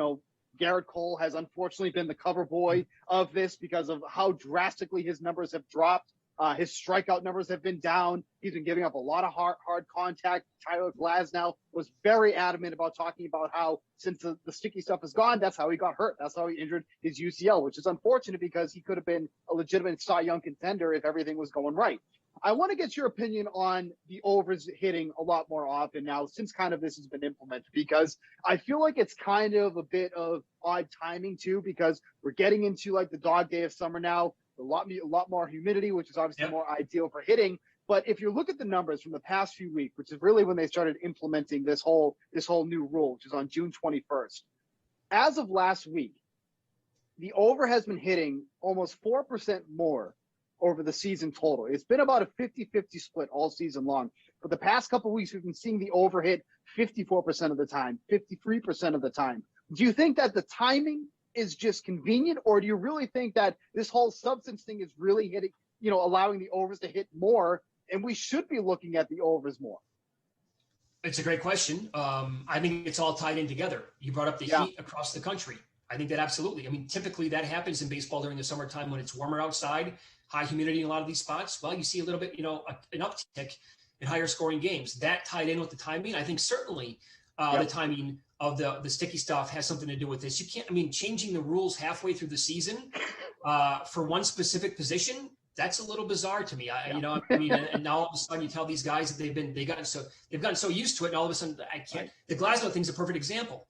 Garrett Cole has unfortunately been the cover boy of this because of how drastically his numbers have dropped. His strikeout numbers have been down. He's been giving up a lot of hard contact. Tyler Glasnow was very adamant about talking about how since the sticky stuff is gone, that's how he got hurt. That's how he injured his UCL, which is unfortunate because he could have been a legitimate Cy Young contender if everything was going right. I want to get your opinion on the overs hitting a lot more often now since kind of this has been implemented, because I feel like it's kind of a bit of odd timing too, because we're getting into like the dog day of summer now. A lot more humidity, which is obviously more ideal for hitting. But if you look at the numbers from the past few weeks, which is really when they started implementing this whole new rule, which is on June 21st, as of last week, the over has been hitting almost 4% more over the season total. It's been about a 50-50 split all season long. For the past couple of weeks, we've been seeing the over hit 54% of the time, 53% of the time. Do you think that the timing is just convenient, or do you really think that this whole substance thing is really hitting, allowing the overs to hit more, and we should be looking at the overs more? It's a great question. I think it's all tied in together. You brought up the heat across the country. I think that absolutely. I mean, typically that happens in baseball during the summertime when it's warmer outside, high humidity in a lot of these spots. Well, you see a little bit, an uptick in higher scoring games. That tied in with the timing. I think certainly the timing of the sticky stuff has something to do with this. You can't, changing the rules halfway through the season for one specific position, that's a little bizarre to me. And now all of a sudden you tell these guys that they've gotten so used to it, and all of a sudden I can't. The Glasnow thing's a perfect example.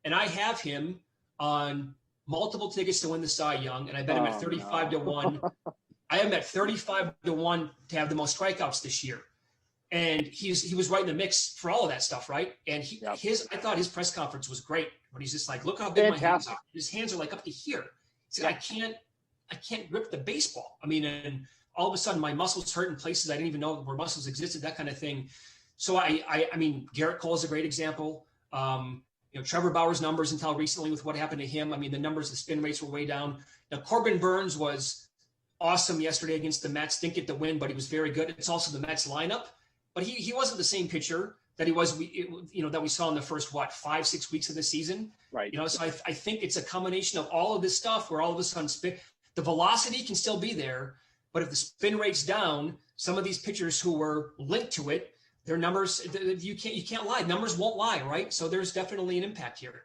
And I have him on multiple tickets to win the Cy Young, and I bet him at 35 to 1. I am at 35 to 1 to have the most strikeouts this year. And he was right in the mix for all of that stuff, right? And I thought his press conference was great, but he's just like, look how big my hands are. His hands are like up to here. He's like, I can't grip the baseball. I mean, and all of a sudden my muscles hurt in places I didn't even know where muscles existed, that kind of thing. So I mean, Garrett Cole is a great example. Trevor Bauer's numbers until recently with what happened to him. I mean, the spin rates were way down. Now, Corbin Burns was awesome yesterday against the Mets. Didn't get the win, but he was very good. It's also the Mets lineup. But he wasn't the same pitcher that he was, that we saw in the first, 5-6 weeks of the season. Right. So I think it's a combination of all of this stuff where all of a sudden the velocity can still be there, but if the spin rate's down, some of these pitchers who were linked to it, their numbers, you can't lie. Numbers won't lie, right? So there's definitely an impact here.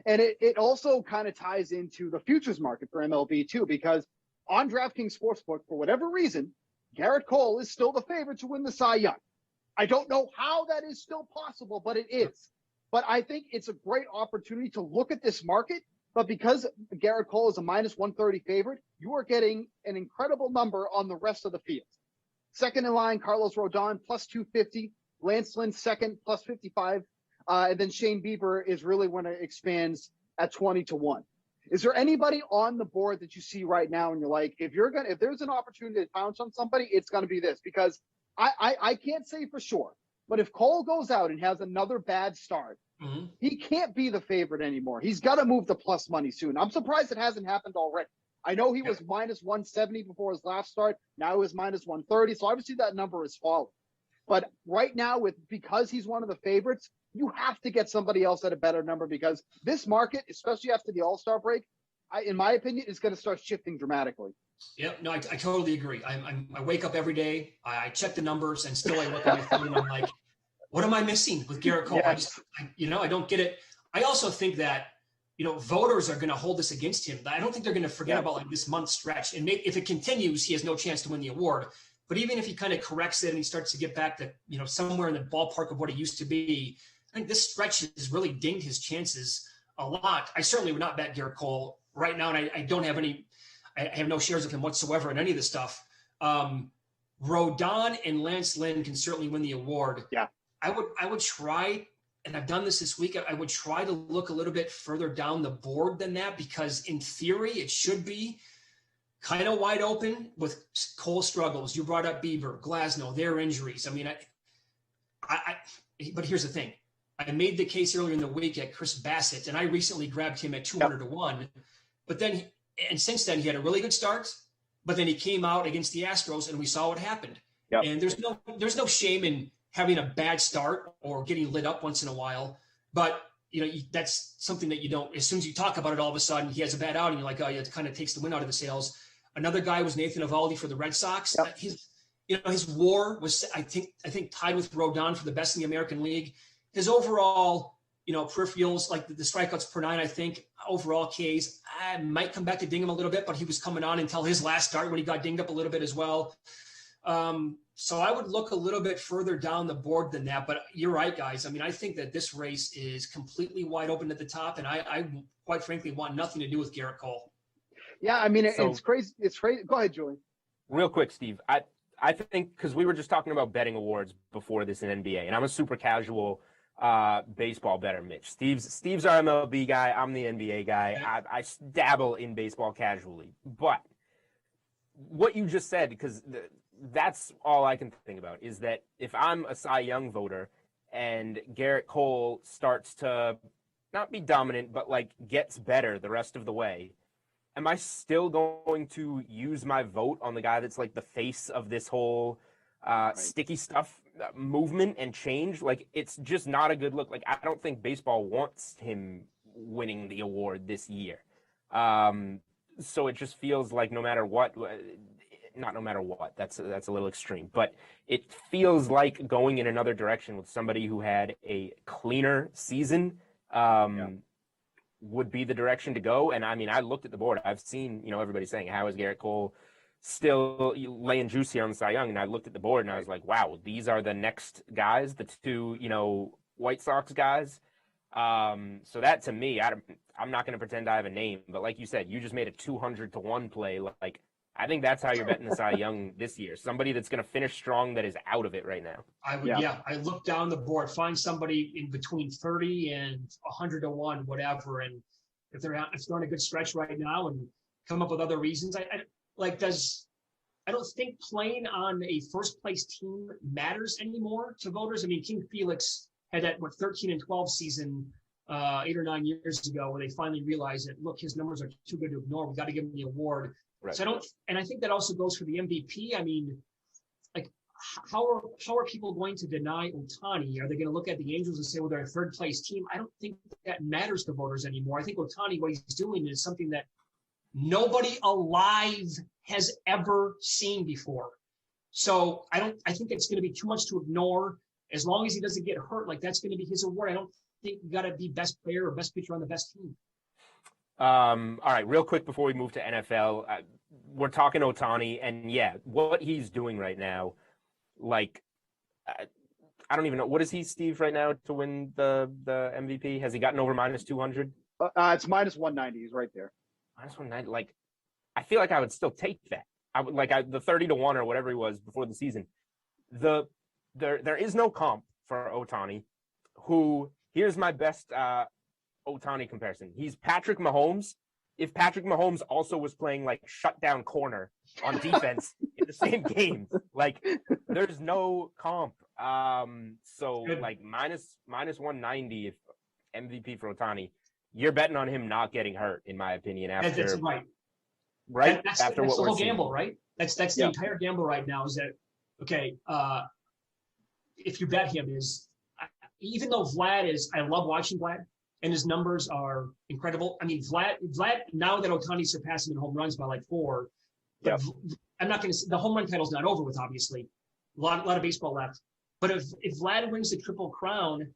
And it also kind of ties into the futures market for MLB too, because on DraftKings Sportsbook, for whatever reason, Garrett Cole is still the favorite to win the Cy Young. I don't know how that is still possible, but it is. But I think it's a great opportunity to look at this market. But because Garrett Cole is a -130 favorite, you are getting an incredible number on the rest of the field. Second in line, Carlos Rodon, +250. Lance Lynn, second, +55. And then Shane Bieber is really when it expands at 20-1. Is there anybody on the board that you see right now and you're like, if there's an opportunity to pounce on somebody, it's going to be this? Because I can't say for sure, but if Cole goes out and has another bad start, he can't be the favorite anymore. He's got to move to plus money soon. I'm surprised it hasn't happened already. I know he was -170 before his last start. Now he was -130. So obviously that number is falling. But right now, because he's one of the favorites, you have to get somebody else at a better number, because this market, especially after the All-Star break, in my opinion, is going to start shifting dramatically. Yep. No, I totally agree. I wake up every day, I check the numbers, and still I look at my phone and I'm like, what am I missing with Garrett Cole? Yes. I don't get it. I also think that, voters are going to hold this against him. I don't think they're going to forget about this month stretch. And if it continues, he has no chance to win the award. But even if he kind of corrects it and he starts to get back to, somewhere in the ballpark of what he used to be, I think this stretch has really dinged his chances a lot. I certainly would not bet Garrett Cole right now, and I don't have I have no shares of him whatsoever in any of this stuff. Rodon and Lance Lynn can certainly win the award. Yeah. I would try, and I've done this week, I would try to look a little bit further down the board than that, because in theory it should be kind of wide open with Cole struggles. You brought up Bieber, Glasnow, their injuries. I mean, but here's the thing. I made the case earlier in the week at Chris Bassett, and I recently grabbed him at 200-1. But then, and since then, he had a really good start. But then he came out against the Astros, and we saw what happened. Yep. And there's no shame in having a bad start or getting lit up once in a while. But that's something that you don't. As soon as you talk about it, all of a sudden he has a bad outing. You're like, oh, yeah, it kind of takes the wind out of the sails. Another guy was Nathan Eovaldi for the Red Sox. Yep. His WAR was, I think tied with Rodon for the best in the American League. His overall, peripherals, like the strikeouts per nine, I think overall Ks, I might come back to ding him a little bit, but he was coming on until his last start when he got dinged up a little bit as well. So I would look a little bit further down the board than that. But you're right, guys. I mean, I think that this race is completely wide open at the top, and I quite frankly want nothing to do with Garrett Cole. Yeah, I mean, it's crazy. It's crazy. Go ahead, Julie. Real quick, Steve. I think, because we were just talking about betting awards before this in NBA, and I'm a super casual baseball better, Mitch. Steve's our MLB guy. I'm the NBA guy. I dabble in baseball casually. But what you just said, because that's all I can think about, is that if I'm a Cy Young voter and Garrett Cole starts to not be dominant, but gets better the rest of the way, am I still going to use my vote on the guy that's the face of this whole sticky stuff movement and change? It's just not a good look. I don't think baseball wants him winning the award this year. So it just feels like no matter what, that's a little extreme, but it feels like going in another direction with somebody who had a cleaner season would be the direction to go. And I mean, I looked at the board. I've seen, everybody saying, how is Garrett Cole still laying juice here on the Cy Young? And I looked at the board and I was like, wow, these are the next guys, the two, White Sox guys. So that, to me, I'm not going to pretend I have a name, but like you said, you just made a 200-1 play. I think that's how you're betting the Cy Young this year. Somebody that's going to finish strong that is out of it right now. I would, I look down the board, find somebody in between 30 and 100 to 1, whatever. And if they're on a good stretch right now and come up with other reasons, I don't think playing on a first place team matters anymore to voters. I mean, King Felix had that 13-12 season 8 or 9 years ago where they finally realized that, look, his numbers are too good to ignore. We got to give him the award. Right. So I think that also goes for the MVP. I mean, like, how are people going to deny Ohtani? Are they going to look at the Angels and say, well, they're a third place team? I don't think that matters to voters anymore. I think Ohtani, what he's doing is something that nobody alive has ever seen before. So I think it's going to be too much to ignore. As long as he doesn't get hurt, like, that's going to be his award. I don't think you got to be best player or best pitcher on the best team. All right, real quick before we move to NFL, we're talking Ohtani, and what he's doing right now, like, I don't even know. What is he, Steve, right now to win the MVP? Has he gotten over minus 200? It's minus 190. He's right there. Minus 190. Like, I feel like I would still take that. I would the 30 to 1 or whatever he was before the season. There is no comp for Ohtani, who, here's my best Ohtani comparison. He's Patrick Mahomes. If Patrick Mahomes also was playing like shutdown corner on defense in the same game, like, there's no comp. So like minus 190 if MVP for Ohtani, you're betting on him not getting hurt, in my opinion. After that's right. Right? That's after the what we're whole seeing. gamble, right? That's the entire gamble right now. Is that okay? If you bet him, even though Vlad is, I love watching Vlad, and his numbers are incredible. I mean, Vlad, now that Ohtani surpassed him in home runs by like 4, but I'm not going to say the home run title's not over with, obviously. A lot of baseball left. But if Vlad wins the Triple Crown,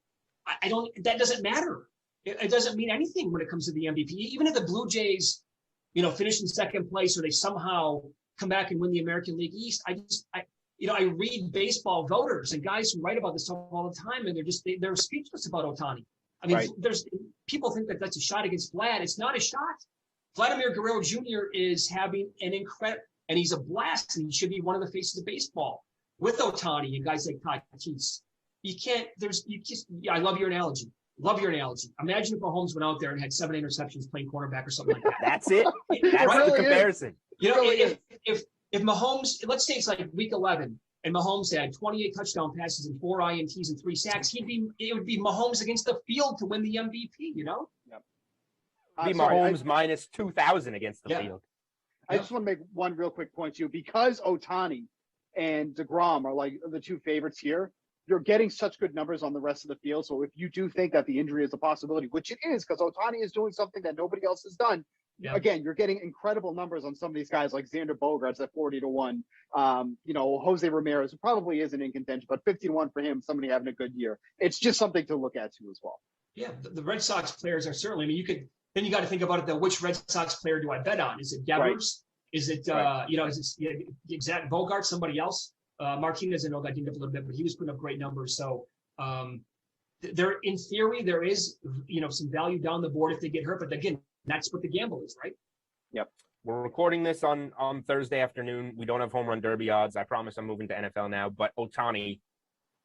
that doesn't matter. It doesn't mean anything when it comes to the MVP. Even if the Blue Jays, finish in second place, or they somehow come back and win the American League East, I read baseball voters and guys who write about this all the time, and they're speechless about Ohtani. I mean, there's people think that that's a shot against Vlad. It's not a shot. Vladimir Guerrero Jr. is having an incredible, and he's a blast, and he should be one of the faces of baseball with Ohtani and guys like Tatis. I love your analogy. Imagine if Mahomes went out there and had 7 interceptions playing cornerback or something like that. That's it. That's the comparison. If Mahomes, let's say it's like week 11, and Mahomes had 28 touchdown passes and 4 INTs and 3 sacks, it would be Mahomes against the field to win the MVP, Yep. Be Mahomes minus 2,000 against the field. I just want to make one real quick point to you. Because Ohtani and DeGrom are like the 2 favorites here, you're getting such good numbers on the rest of the field. So if you do think that the injury is a possibility, which it is, because Ohtani is doing something that nobody else has done, again, you're getting incredible numbers on some of these guys like Xander Bogaerts at 40 to 1. Jose Ramirez, who probably isn't in contention, but 50 to 1 for him, somebody having a good year. It's just something to look at too as well. Yeah, the Red Sox players are certainly. I mean, then you got to think about it though. Which Red Sox player do I bet on? Is it Devers? Right. Is it is it exact Bogart? Somebody else? Martinez, I know got dinged up a little bit, but he was putting up great numbers. So there, in theory, there is some value down the board if they get hurt. But again, that's what the gamble is, right? Yep. We're recording this on Thursday afternoon. We don't have home run derby odds. I promise I'm moving to NFL now. But Ohtani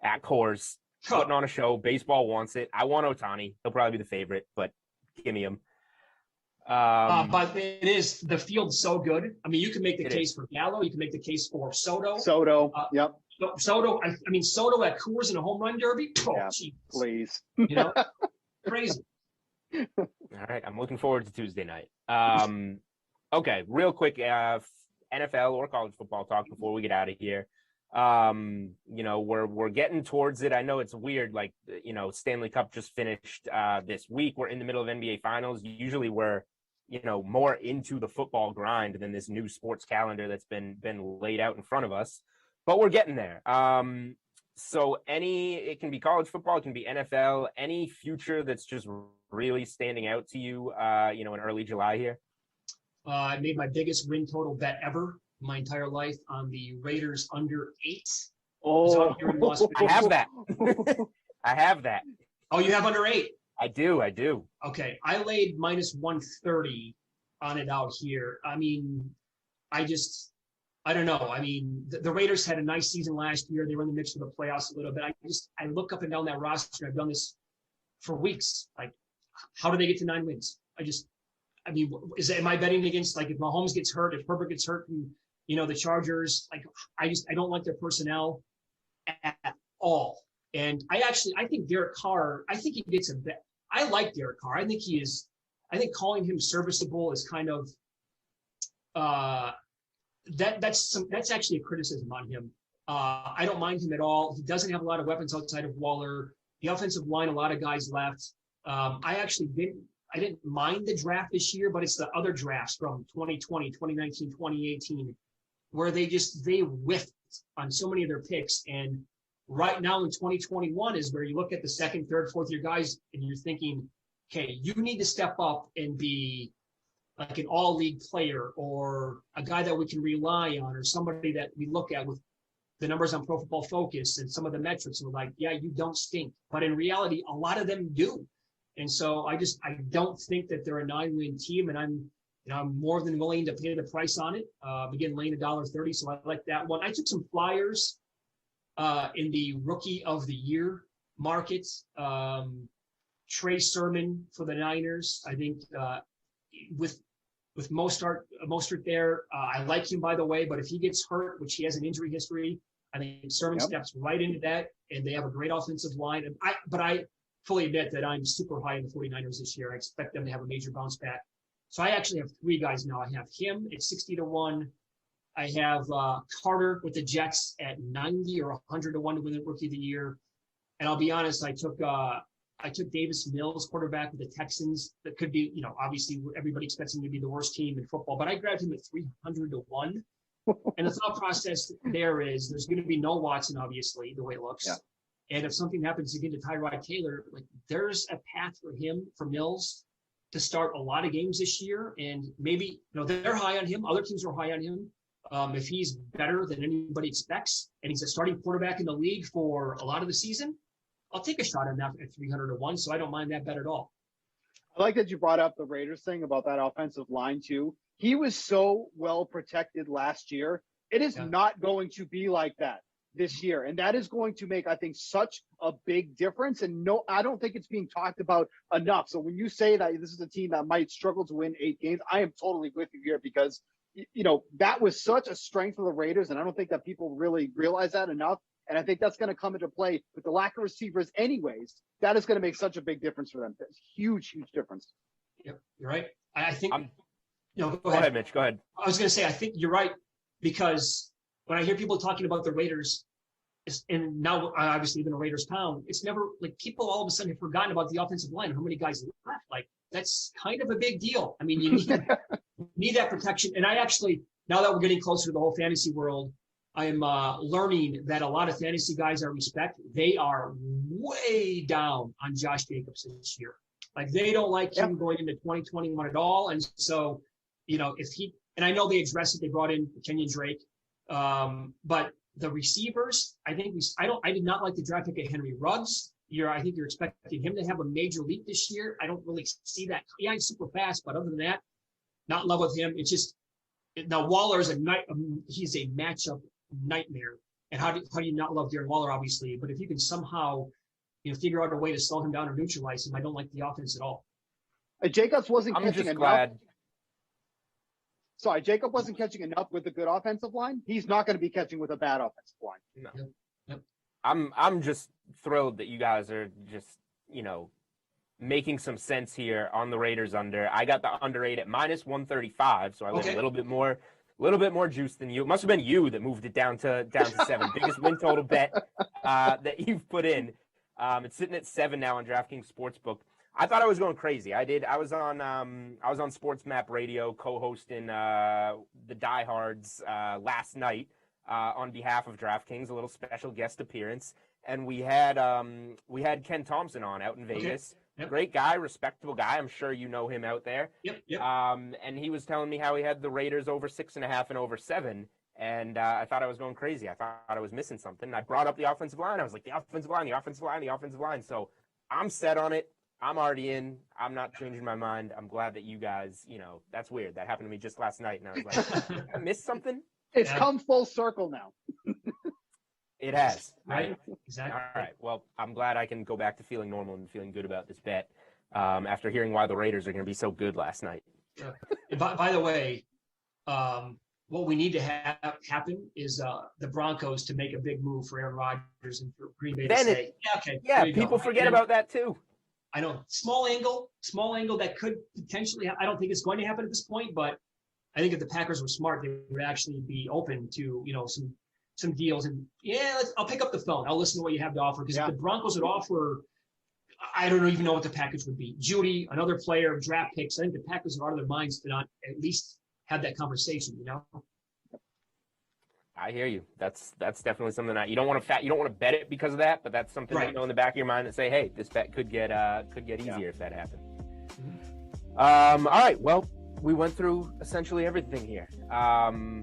at Coors, putting on a show. Baseball wants it. I want Ohtani. He'll probably be the favorite, but give me him. But it is, the field's so good. I mean, you can make the case for Gallo. You can make the case for Soto. Yep. Soto. I mean, Soto at Coors in a home run derby. Geez. Please. Crazy. All right, I'm looking forward to Tuesday night. Okay, real quick, NFL or college football talk before we get out of here. We're getting towards it. I know it's weird, like, Stanley Cup just finished this week. We're in the middle of NBA Finals. Usually we're, more into the football grind than this new sports calendar that's been laid out in front of us. But we're getting there. So it can be college football, it can be NFL, any future that's just really standing out to you, in early July here? I made my biggest win total bet ever my entire life on the Raiders under 8. Oh, I have that. I have that. Oh, you have under 8? I do. Okay. I laid minus 130 on it out here. I mean, I don't know. I mean, the Raiders had a nice season last year. They were in the mix of the playoffs a little bit. I look up and down that roster. I've done this for weeks. Like, how do they get to 9 wins? Am I betting against, like, if Mahomes gets hurt, if Herbert gets hurt, and, the Chargers, like, I don't like their personnel at all. And I think Derek Carr, I think he gets a bet. I like Derek Carr. I think calling him serviceable is kind of, that's actually a criticism on him. I don't mind him at all. He doesn't have a lot of weapons outside of Waller. The offensive line, a lot of guys left. I didn't mind the draft this year, but it's the other drafts from 2020, 2019, 2018, where they whiffed on so many of their picks. And right now in 2021 is where you look at the second, third, fourth year guys and you're thinking, okay, you need to step up and be like an all-league player or a guy that we can rely on or somebody that we look at with the numbers on Pro Football Focus and some of the metrics. And we're like, yeah, you don't stink. But in reality, a lot of them do. And so I don't think that they're a 9-win team. And I'm more than willing to pay the price on it. Again, laying $1.30. So I like that one. I took some flyers in the Rookie of the Year market. Trey Sermon for the Niners. I think with Mostert there, I like him, by the way, but if he gets hurt, which he has an injury history, I think Sermon steps right into that, and they have a great offensive line. But I fully admit that I'm super high in the 49ers this year. I expect them to have a major bounce back. So I actually have 3 guys now. I have him at 60-1. I have Carter with the Jets at 90 or 100-1 to win the Rookie of the Year. And I'll be honest, I took Davis Mills, quarterback with the Texans. That could be, obviously everybody expects him to be the worst team in football, but I grabbed him at 300-1. And the thought process there is there's going to be no Watson, obviously, the way it looks. Yeah. And if something happens again to Tyrod Taylor, like there's a path for Mills to start a lot of games this year. And maybe, they're high on him. Other teams are high on him. If he's better than anybody expects and he's a starting quarterback in the league for a lot of the season, I'll take a shot on that at 300-1, so I don't mind that bet at all. I like that you brought up the Raiders thing about that offensive line too. He was so well protected last year. It is not going to be like that this year. And that is going to make, I think, such a big difference. And no, I don't think it's being talked about enough. So when you say that this is a team that might struggle to win 8 games, I am totally with you here because, that was such a strength of the Raiders. And I don't think that people really realize that enough. And I think that's going to come into play with the lack of receivers anyways. That is going to make such a big difference for them. It's huge, huge difference. Yep, you're right. I think go ahead, Mitch. Go ahead. I was going to say, I think you're right because when I hear people talking about the Raiders, and now obviously even a Raiders pound, it's never like people all of a sudden have forgotten about the offensive line. How many guys left? Like that's kind of a big deal. I mean, you need that protection. And I actually, now that we're getting closer to the whole fantasy world, I'm learning that a lot of fantasy guys I respect, they are way down on Josh Jacobs this year. Like they don't like him going into 2021 at all. And so, if he, and I know they addressed it, they brought in Kenyon Drake. But the receivers, I did not like the draft pick of Henry Ruggs. I think you're expecting him to have a major leap this year. I don't really see that. Yeah, he's super fast, but other than that, not in love with him. It's just, now Waller is he's a matchup nightmare. And how do you not love Darren Waller, obviously? But if you can somehow, figure out a way to slow him down or neutralize him, I don't like the offense at all. Jacobs wasn't catching enough. Glad. Sorry, Jacob wasn't catching enough with a good offensive line. He's not going to be catching with a bad offensive line. No. Yep. I'm just thrilled that you guys are just, making some sense here on the Raiders under. I got the under 8 at -135, so I was a little bit more juice than you. It must have been you that moved it down to 7. Biggest win total bet that you've put in. It's sitting at 7 now on DraftKings Sportsbook. I thought I was going crazy. I was on Sports Map Radio co-hosting the Diehards last night on behalf of DraftKings, a little special guest appearance, and we had Ken Thompson on out in Vegas. Okay. Yep. Great guy, respectable guy. I'm sure you know him out there. Yep. And he was telling me how he had the Raiders over 6.5 and over 7. And I thought I was going crazy. I thought I was missing something. I brought up the offensive line. I was like, the offensive line. So I'm set on it. I'm already in. I'm not changing my mind. I'm glad that you guys, that's weird. That happened to me just last night, and I was like, I missed something? It's come full circle now. It has. Right? Exactly. All right. Well, I'm glad I can go back to feeling normal and feeling good about this bet after hearing why the Raiders are going to be so good last night. And by the way, what we need to have happen is the Broncos to make a big move for Aaron Rodgers and for Green Bay to say, people forget about that too. I know. Small angle that could potentially, I don't think it's going to happen at this point, but I think if the Packers were smart, they would actually be open to, some deals. And I'll pick up the phone. I'll listen to what you have to offer. Because if the Broncos would offer, I don't even know what the package would be. Judy, another player, draft picks. I think the Packers are out of their minds to not at least have that conversation, I hear you. That's definitely something that you don't want to bet it because of that, but that's something that in the back of your mind that say, hey, this bet could get easier if that happened. All right. Well, we went through essentially everything here. I'm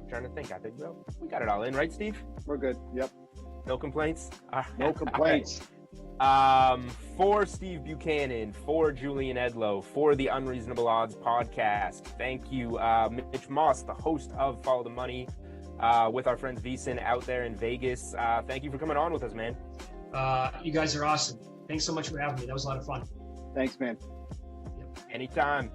trying to think. I think we got it all in, right, Steve? We're good. Yep. No complaints. No complaints. For Steve Buchanan, for Julian Edlow, for the Unreasonable Odds podcast. Thank you, Mitch Moss, the host of Follow the Money, with our friends VSiN out there in Vegas. Thank you for coming on with us, man. You guys are awesome. Thanks so much for having me. That was a lot of fun. Thanks, man. Anytime.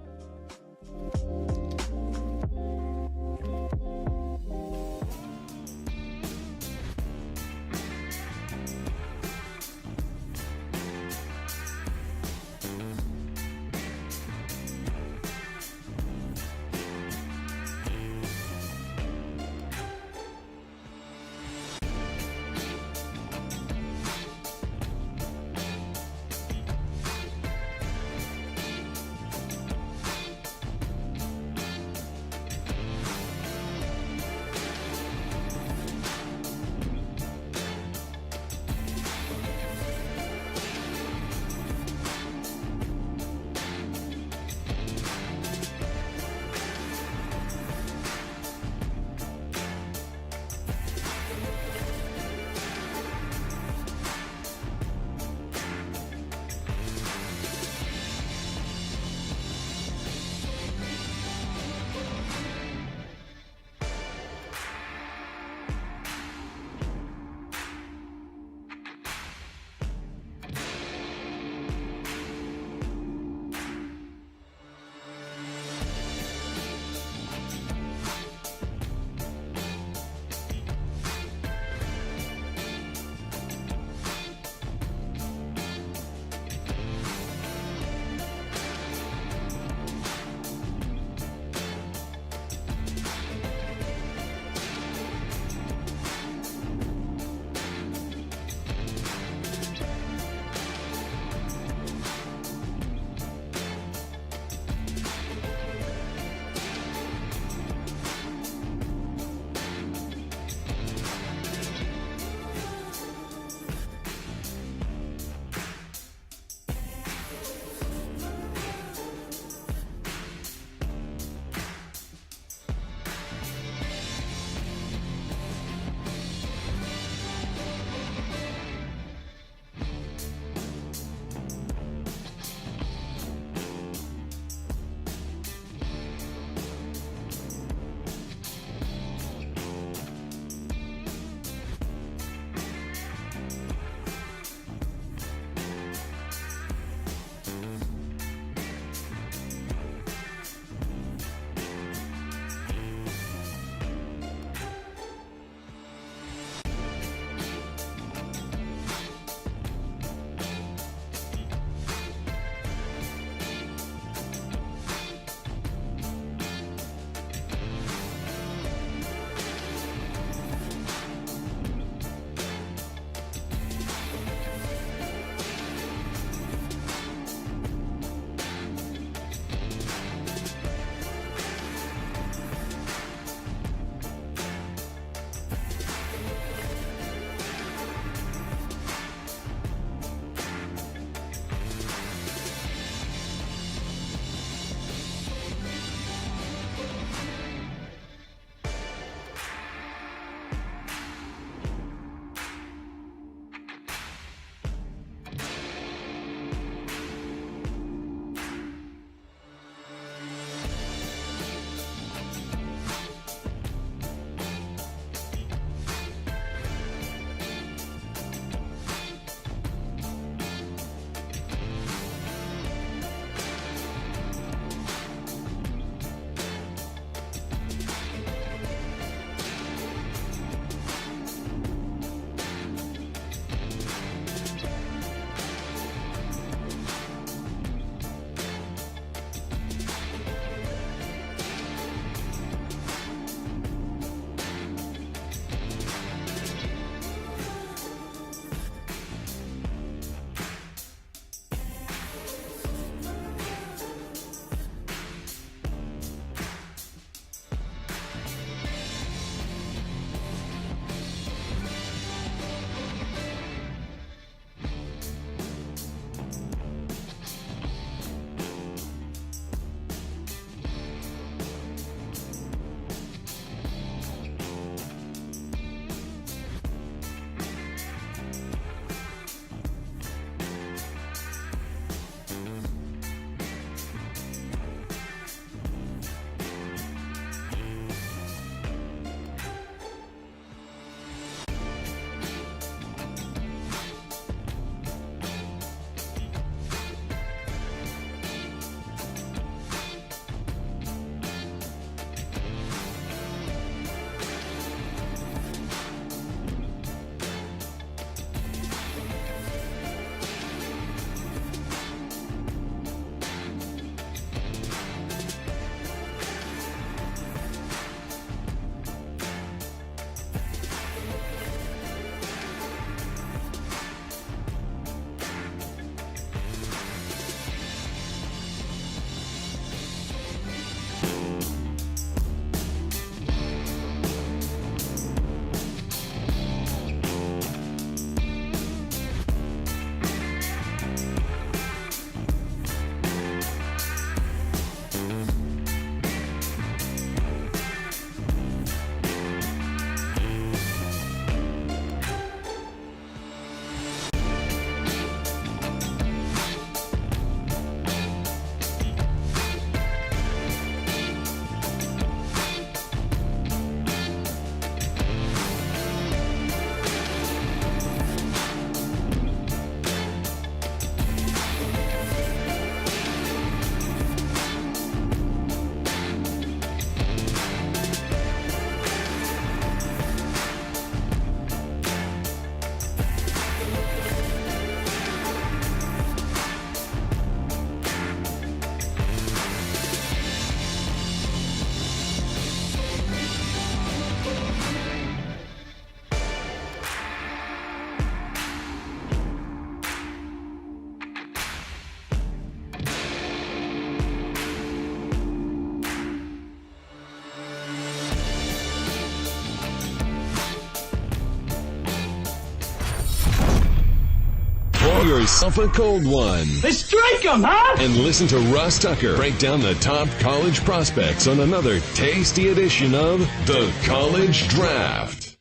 yourself a cold one. Let's drink 'em, huh? And listen to Ross Tucker break down the top college prospects on another tasty edition of The College Draft.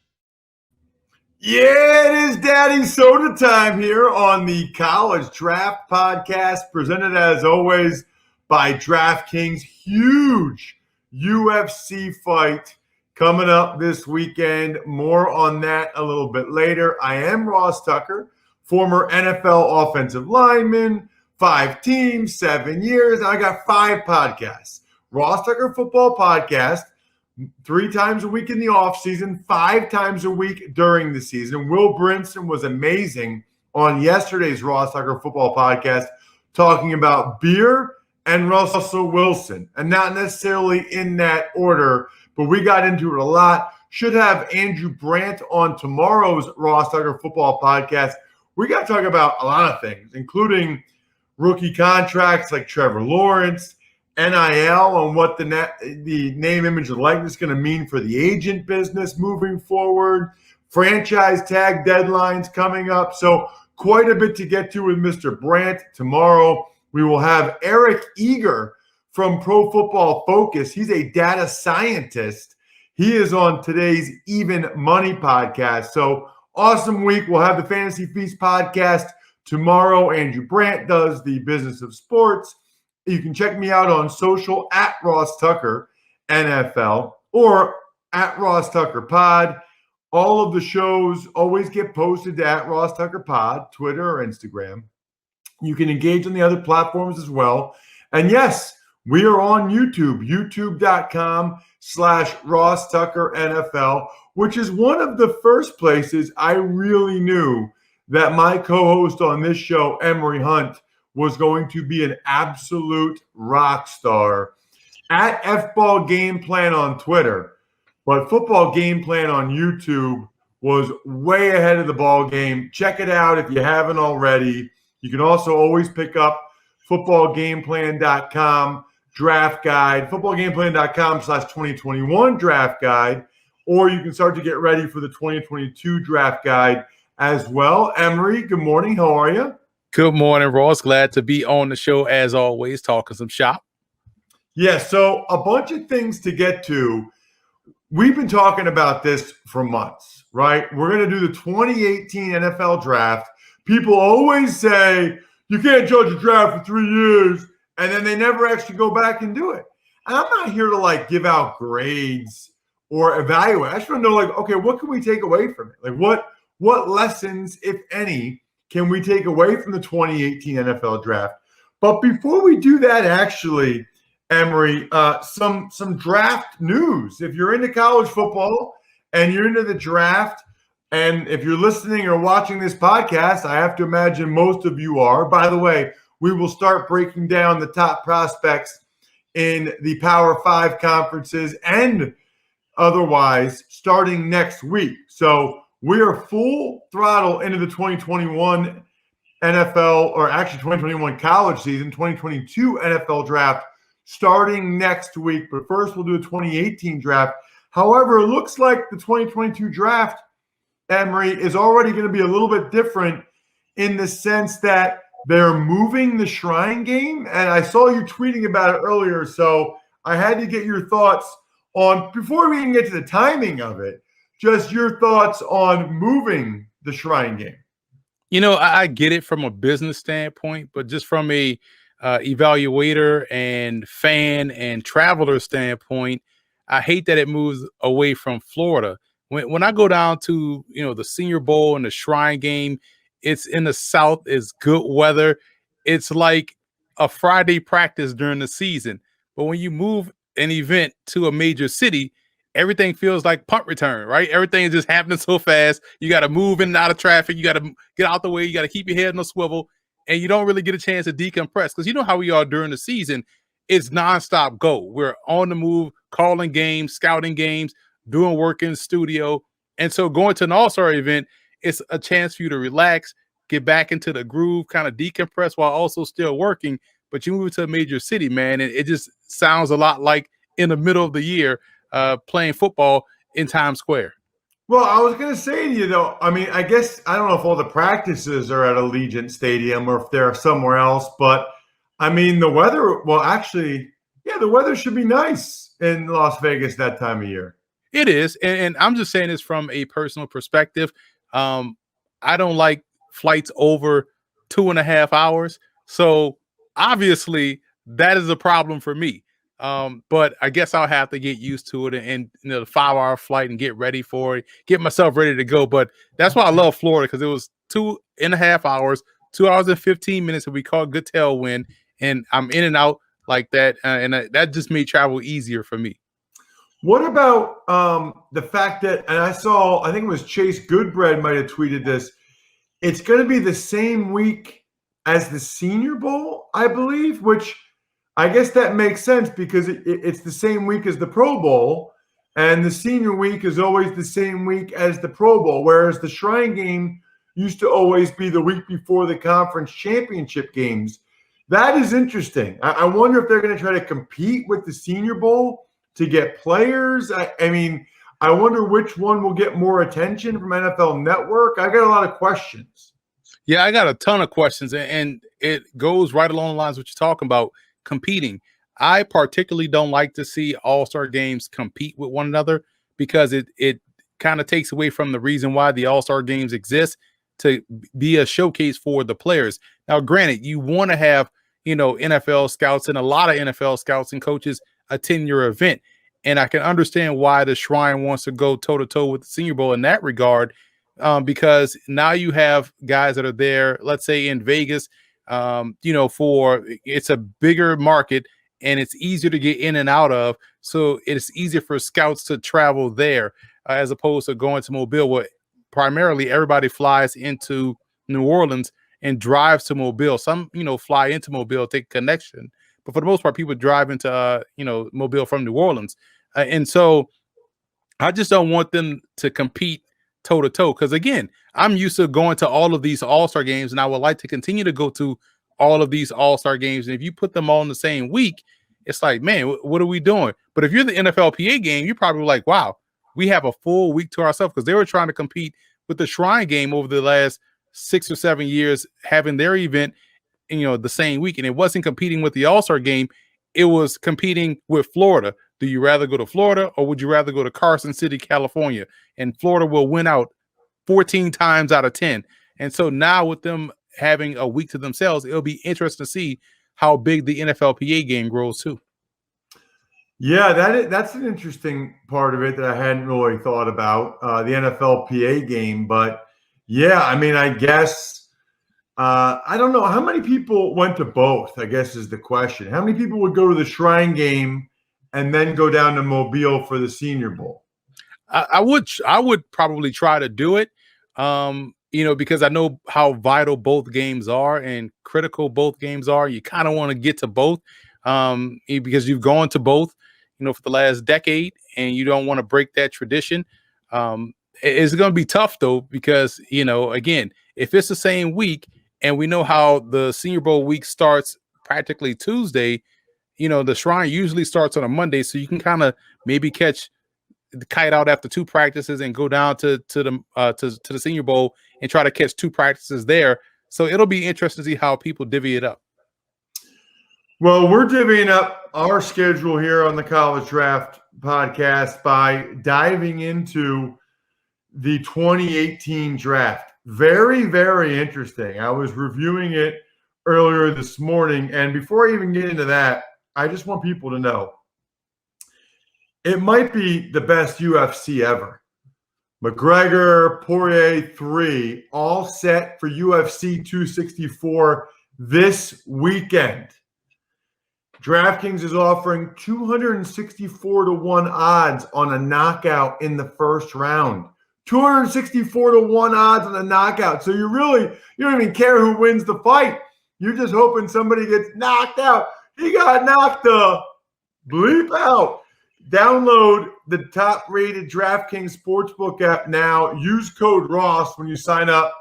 Yeah, it is Daddy Soda time here on the College Draft Podcast, presented as always by DraftKings. Huge UFC fight coming up this weekend. More on that a little bit later. I am Ross Tucker, former NFL offensive lineman, 5 teams, 7 years. I got 5 podcasts. Ross Tucker Football Podcast, 3 times a week in the offseason, 5 times a week during the season. Will Brinson was amazing on yesterday's Ross Tucker Football Podcast, talking about beer and Russell Wilson, and not necessarily in that order, but we got into it a lot. Should have Andrew Brandt on tomorrow's Ross Tucker Football Podcast. We got to talk about a lot of things, including rookie contracts like Trevor Lawrence, NIL, and what the name, image, and likeness is going to mean for the agent business moving forward, franchise tag deadlines coming up. So quite a bit to get to with Mr. Brandt tomorrow. We will have Eric Eager from Pro Football Focus. He's a data scientist. He is on today's Even Money podcast. So awesome week. We'll have the Fantasy Feast podcast tomorrow. Andrew Brandt does the business of sports. You can check me out on social at Ross Tucker NFL or at Ross Tucker Pod. All of the shows always get posted to at Ross Tucker Pod, Twitter or Instagram. You can engage on the other platforms as well. And yes, we are on YouTube, youtube.com/Ross Tucker NFL, which is one of the first places I really knew that my co-host on this show, Emery Hunt, was going to be an absolute rock star. At F-Ball Game Plan on Twitter, but Football Game Plan on YouTube was way ahead of the ball game. Check it out if you haven't already. You can also always pick up footballgameplan.com draft guide, footballgameplan.com/2021 draft guide, or you can start to get ready for the 2022 draft guide as well. Emery, good morning. How are you? Good morning, Ross. Glad to be on the show as always, talking some shop. Yeah, so a bunch of things to get to. We've been talking about this for months, right? We're going to do the 2018 NFL draft. People always say, you can't judge a draft for 3 years, and then they never actually go back and do it. And I'm not here to give out grades or evaluate. I just want to know, okay, what can we take away from it? What lessons, if any, can we take away from the 2018 NFL draft? But before we do that, actually, Emery, some draft news. If you're into college football and you're into the draft, and if you're listening or watching this podcast, I have to imagine most of you are. By the way, we will start breaking down the top prospects in the Power 5 conferences and otherwise starting next week. So we are full throttle into the 2021 NFL, or actually 2021 college season, 2022 NFL draft starting next week. But first, we'll do a 2018 draft. However, it looks like the 2022 draft, Emery, is already going to be a little bit different in the sense that they're moving the Shrine Game. And I saw you tweeting about it earlier, so I had to get your thoughts on, before we even get to the timing of it, just your thoughts on moving the Shrine Game. You know, I get it from a business standpoint, but just from a evaluator and fan and traveler standpoint, I hate that it moves away from Florida. When I go down to, the Senior Bowl and the Shrine Game, it's in the South, it's good weather. It's like a Friday practice during the season. But when you move an event to a major city, everything feels like punt return, right? Everything is just happening so fast. You got to move in and out of traffic. You got to get out the way. You got to keep your head on a swivel, and you don't really get a chance to decompress, because you know how we are during the season. It's nonstop go. We're on the move, calling games, scouting games, doing work in the studio. And so going to an all-star event, it's a chance for you to relax, get back into the groove, kind of decompress while also still working. But you move to a major city, man, and it just sounds a lot like in the middle of the year playing football in Times Square. Well, I was going to say to you, though, I mean, I guess I don't know if all the practices are at Allegiant Stadium or if they're somewhere else, but I mean, the weather, well, actually, yeah, the weather should be nice in Las Vegas that time of year. It is. And I'm just saying this from a personal perspective. I don't like flights over 2.5 hours. So obviously that is a problem for me. But I guess I'll have to get used to it and the 5-hour flight and get ready for it, get myself ready to go. But that's why I love Florida, because it was 2.5 hours, 2 hours and 15 minutes, and we caught good tailwind, and I'm in and out like that, and that just made travel easier for me. What about the fact that, and I think it was Chase Goodbread might have tweeted this, it's going to be the same week as the Senior Bowl, I believe, which I guess that makes sense because it's the same week as the Pro Bowl, and the Senior Week is always the same week as the Pro Bowl, whereas the Shrine Game used to always be the week before the conference championship games. That is interesting. I wonder if they're going to try to compete with the Senior Bowl to get players. I mean, I wonder which one will get more attention from NFL Network. I got a lot of questions. Yeah, I got a ton of questions, and it goes right along the lines of what you're talking about, competing. I particularly don't like to see all-star games compete with one another because it kind of takes away from the reason why the all-star games exist, to be a showcase for the players. Now, granted, you want to have, NFL scouts and a lot of NFL scouts and coaches attend your event. And I can understand why the Shrine wants to go toe-to-toe with the Senior Bowl in that regard, because now you have guys that are there, let's say in Vegas, for it's a bigger market and it's easier to get in and out of. So it's easier for scouts to travel there as opposed to going to Mobile, where primarily everybody flies into New Orleans and drives to Mobile. Some, fly into Mobile, take a connection. But for the most part, people drive into, Mobile from New Orleans. And so I just don't want them to compete toe-to-toe. Because, again, I'm used to going to all of these all-star games, and I would like to continue to go to all of these all-star games. And if you put them all in the same week, it's like, man, what are we doing? But if you're the NFLPA game, you're probably like, wow, we have a full week to ourselves, because they were trying to compete with the Shrine Game over the last 6 or 7 years, having their event, the same week. And it wasn't competing with the All-Star Game. It was competing with Florida. Do you rather go to Florida, or would you rather go to Carson City, California? And Florida will win out 14 times out of 10. And so now with them having a week to themselves, it'll be interesting to see how big the NFLPA game grows too. Yeah, that's an interesting part of it that I hadn't really thought about, the NFLPA game. But yeah, I mean, I guess I don't know how many people went to both, I guess is the question. How many people would go to the Shrine Game and then go down to Mobile for the Senior Bowl? I would probably try to do it, because I know how vital both games are and critical both games are. You kind of want to get to both because you've gone to both, for the last decade, and you don't want to break that tradition. It's going to be tough, though, because, again, if it's the same week and we know how the Senior Bowl week starts practically Tuesday, the Shrine usually starts on a Monday, so you can kind of maybe catch the kite out after 2 practices and go down to the Senior Bowl and try to catch 2 practices there. So it'll be interesting to see how people divvy it up. Well, we're divvying up our schedule here on the College Draft Podcast by diving into the 2018 draft. Very, very interesting. I was reviewing it earlier this morning, and before I even get into that, I just want people to know it might be the best UFC ever. McGregor, Poirier 3, all set for UFC 264 this weekend. DraftKings is offering 264-1 odds on a knockout in the first round. 264-1 odds on a knockout. So you don't even care who wins the fight. You're just hoping somebody gets knocked out. He got knocked the bleep out. Download the top-rated DraftKings Sportsbook app now. Use code Ross when you sign up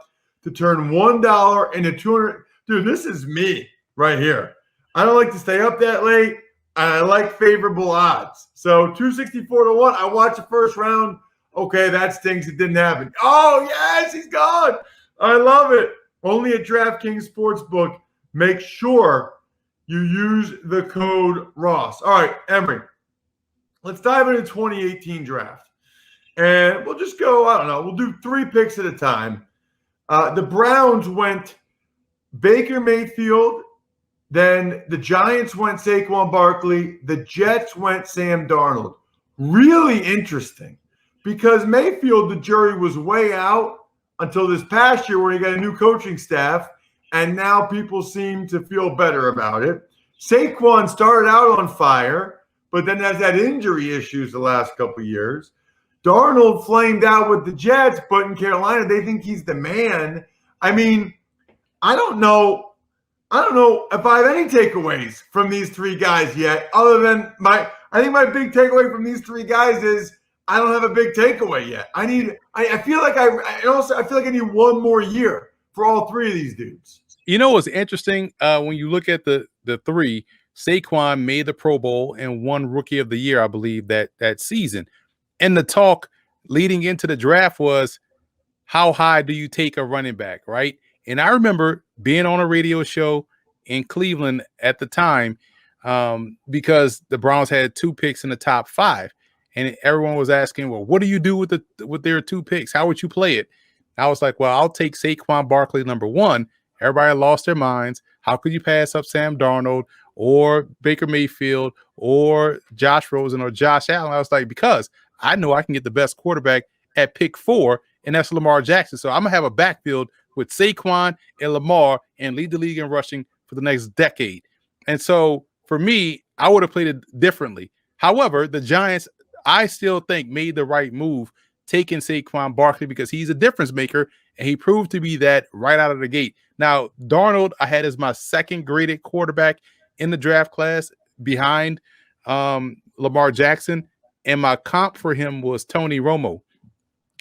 to turn $1 into $200. Dude, this is me right here. I don't like to stay up that late, and I like favorable odds. So 264-1. I watched the first round Okay, that stinks. It didn't happen. Oh, yes, he's gone. I love it. Only at DraftKings Sportsbook. Make sure you use the code Ross. All right, Emery, let's dive into 2018 draft. And we'll just go, I don't know, we'll do 3 picks at a time. The Browns went Baker Mayfield. Then the Giants went Saquon Barkley. The Jets went Sam Darnold. Really interesting because Mayfield, the jury was way out until this past year where he got a new coaching staff, and now people seem to feel better about it. Saquon started out on fire, but then has had injury issues the last couple of years. Darnold flamed out with the Jets, but in Carolina, they think he's the man. I mean, I don't know if I have any takeaways from these 3 guys yet, other than I think my big takeaway from these 3 guys is I don't have a big takeaway yet. I feel like I need one more year for all 3 of these dudes. You know what's interesting? When you look at the 3, Saquon made the Pro Bowl and won Rookie of the Year, I believe, that season. And the talk leading into the draft was, how high do you take a running back, right? And I remember being on a radio show in Cleveland at the time because the Browns had 2 picks in the top 5. And everyone was asking, well, what do you do with their 2 picks? How would you play it? I was like, well, I'll take Saquon Barkley number 1. Everybody lost their minds. How could you pass up Sam Darnold or Baker Mayfield or Josh Rosen or Josh Allen? I was like, because I know I can get the best quarterback at pick 4, and that's Lamar Jackson. So I'm going to have a backfield with Saquon and Lamar and lead the league in rushing for the next decade. And so for me, I would have played it differently. However, the Giants, I still think, made the right move taking Saquon Barkley because he's a difference maker, and he proved to be that right out of the gate. Now, Darnold, I had as my 2nd graded quarterback in the draft class behind Lamar Jackson, and my comp for him was Tony Romo.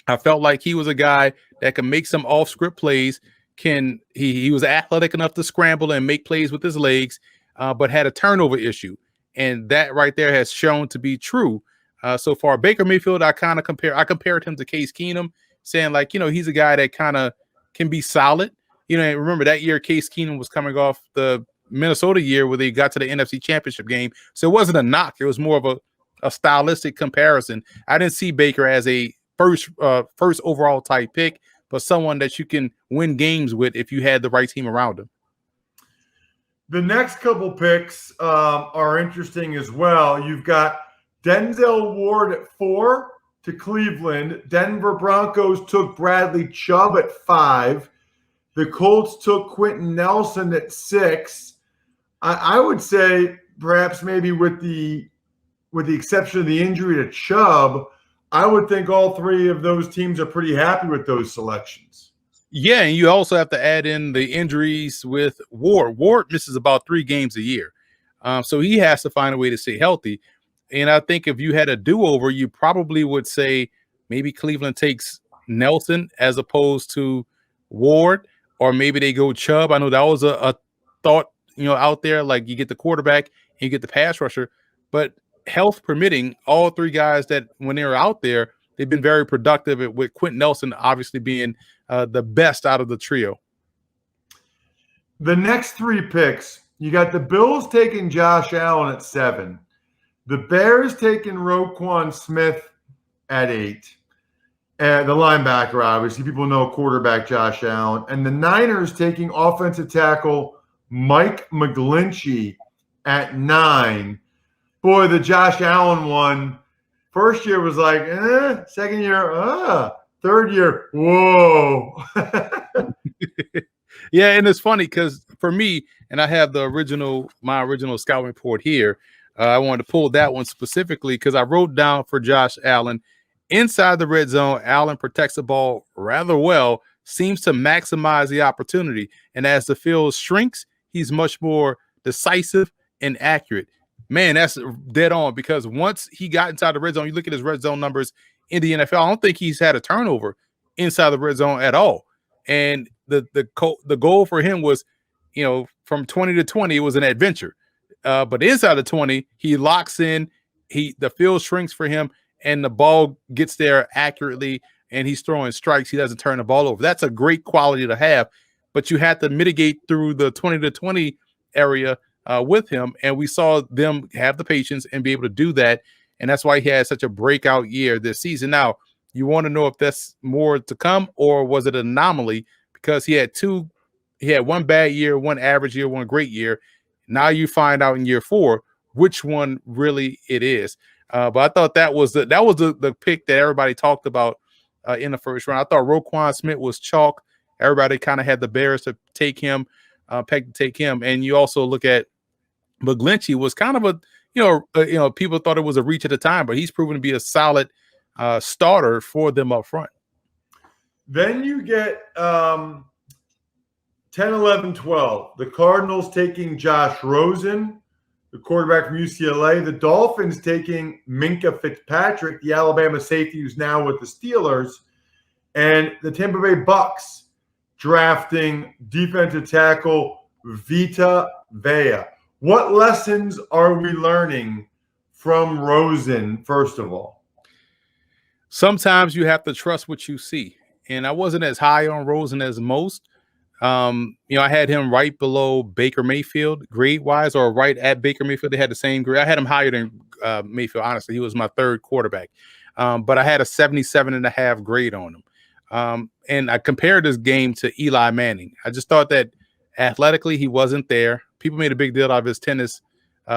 I felt like he was a guy that can make some off-script plays. He was athletic enough to scramble and make plays with his legs, but had a turnover issue. And that right there has shown to be true so far. Baker Mayfield, I compared him to Case Keenum, saying like, he's a guy that kind of can be solid. Remember that year Case Keenum was coming off the Minnesota year where they got to the NFC Championship game. So it wasn't a knock. It was more of a stylistic comparison. I didn't see Baker as a first overall type pick, but someone that you can win games with if you had the right team around him. The next couple picks are interesting as well. You've got Denzel Ward at 4 to Cleveland. Denver Broncos took Bradley Chubb at 5. The Colts took Quentin Nelson at 6. I would say perhaps maybe with the exception of the injury to Chubb, I would think all 3 of those teams are pretty happy with those selections. Yeah, and you also have to add in the injuries with Ward. Ward misses about 3 games a year. So he has to find a way to stay healthy. And I think if you had a do-over, you probably would say maybe Cleveland takes Nelson as opposed to Ward, or maybe they go Chubb. I know that was a thought, out there, like you get the quarterback and you get the pass rusher. But health permitting, all 3 guys that when they're out there, they've been very productive, with Quentin Nelson obviously being the best out of the trio. The next 3 picks, you got the Bills taking Josh Allen at 7. The Bears taking Roquan Smith at 8. The linebacker, obviously. People know quarterback Josh Allen. And the Niners taking offensive tackle Mike McGlinchey at 9. Boy, the Josh Allen one, first year was like, second year, third year, whoa. Yeah, and it's funny because for me, and I have my original scouting report here, I wanted to pull that one specifically because I wrote down for Josh Allen, inside the red zone, Allen protects the ball rather well, seems to maximize the opportunity. And as the field shrinks, he's much more decisive and accurate. Man, that's dead on, because once he got inside the red zone, you look at his red zone numbers in the NFL, I don't think he's had a turnover inside the red zone at all. And the goal for him was, from 20 to 20, it was an adventure. But inside the 20, he locks in, the field shrinks for him, and the ball gets there accurately and he's throwing strikes, he doesn't turn the ball over. That's a great quality to have, but you have to mitigate through the 20-20 area with him. And we saw them have the patience and be able to do that. And that's why he had such a breakout year this season. Now, you want to know if that's more to come, or was it an anomaly? Because he had one bad year, one average year, one great year. Now you find out in year 4 which one really it is. But I thought that was the pick that everybody talked about in the first round. I thought Roquan Smith was chalk. Everybody kind of had the Bears to take him, and you also look at McGlinchey was kind of people thought it was a reach at the time, but he's proven to be a solid starter for them up front. Then you get 10, 11, 12. The Cardinals taking Josh Rosen, the quarterback from UCLA. The Dolphins taking Minkah Fitzpatrick, the Alabama safety who's now with the Steelers. And the Tampa Bay Bucks drafting defensive tackle Vita Vea. What lessons are we learning from Rosen, first of all? Sometimes you have to trust what you see. And I wasn't as high on Rosen as most. I had him right below Baker Mayfield grade-wise, or right at Baker Mayfield. They had the same grade. I had him higher than Mayfield, honestly. He was my third quarterback. But I had a 77.5 grade on him. And I compared this game to Eli Manning. I just thought that athletically he wasn't there. People made a big deal out of his tennis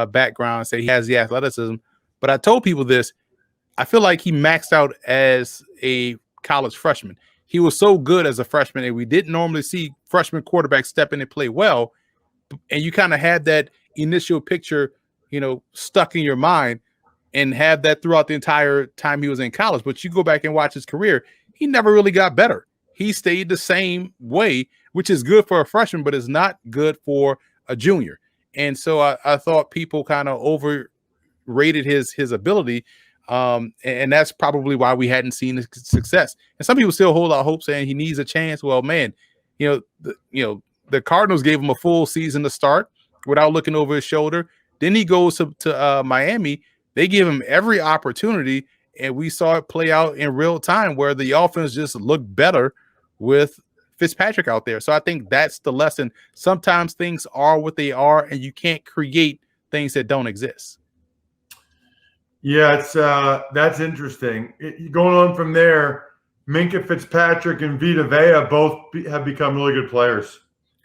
background, say he has the athleticism. But I told people this. I feel like he maxed out as a college freshman. He was so good as a freshman, and we didn't normally see freshman quarterbacks step in and play well. And you kind of had that initial picture, stuck in your mind, and have that throughout the entire time he was in college. But you go back and watch his career, he never really got better. He stayed the same way, which is good for a freshman, but is not good for a junior. And so I thought people kind of overrated his ability. And that's probably why we hadn't seen the success. And some people still hold out hope, saying he needs a chance. Well, man, the Cardinals gave him a full season to start without looking over his shoulder. Then he goes to Miami. They give him every opportunity, and we saw it play out in real time where the offense just looked better with Fitzpatrick out there. So I think that's the lesson. Sometimes things are what they are, and you can't create things that don't exist. Yeah, that's interesting. Going on from there, Minkah Fitzpatrick and Vita Vea both have become really good players.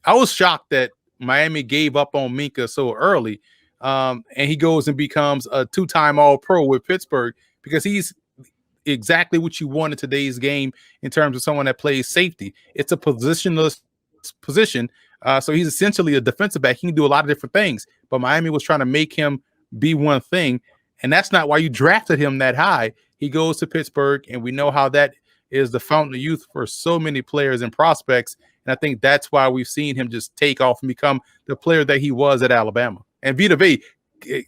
I was shocked that Miami gave up on Minkah so early, and he goes and becomes a 2-time All-Pro with Pittsburgh, because he's exactly what you want in today's game in terms of someone that plays safety. It's a positionless position, so he's essentially a defensive back. He can do a lot of different things, but Miami was trying to make him be one thing. And that's not why you drafted him that high. He goes to Pittsburgh, and we know how that is the fountain of youth for so many players and prospects. And I think that's why we've seen him just take off and become the player that he was at Alabama. And Vita Vea,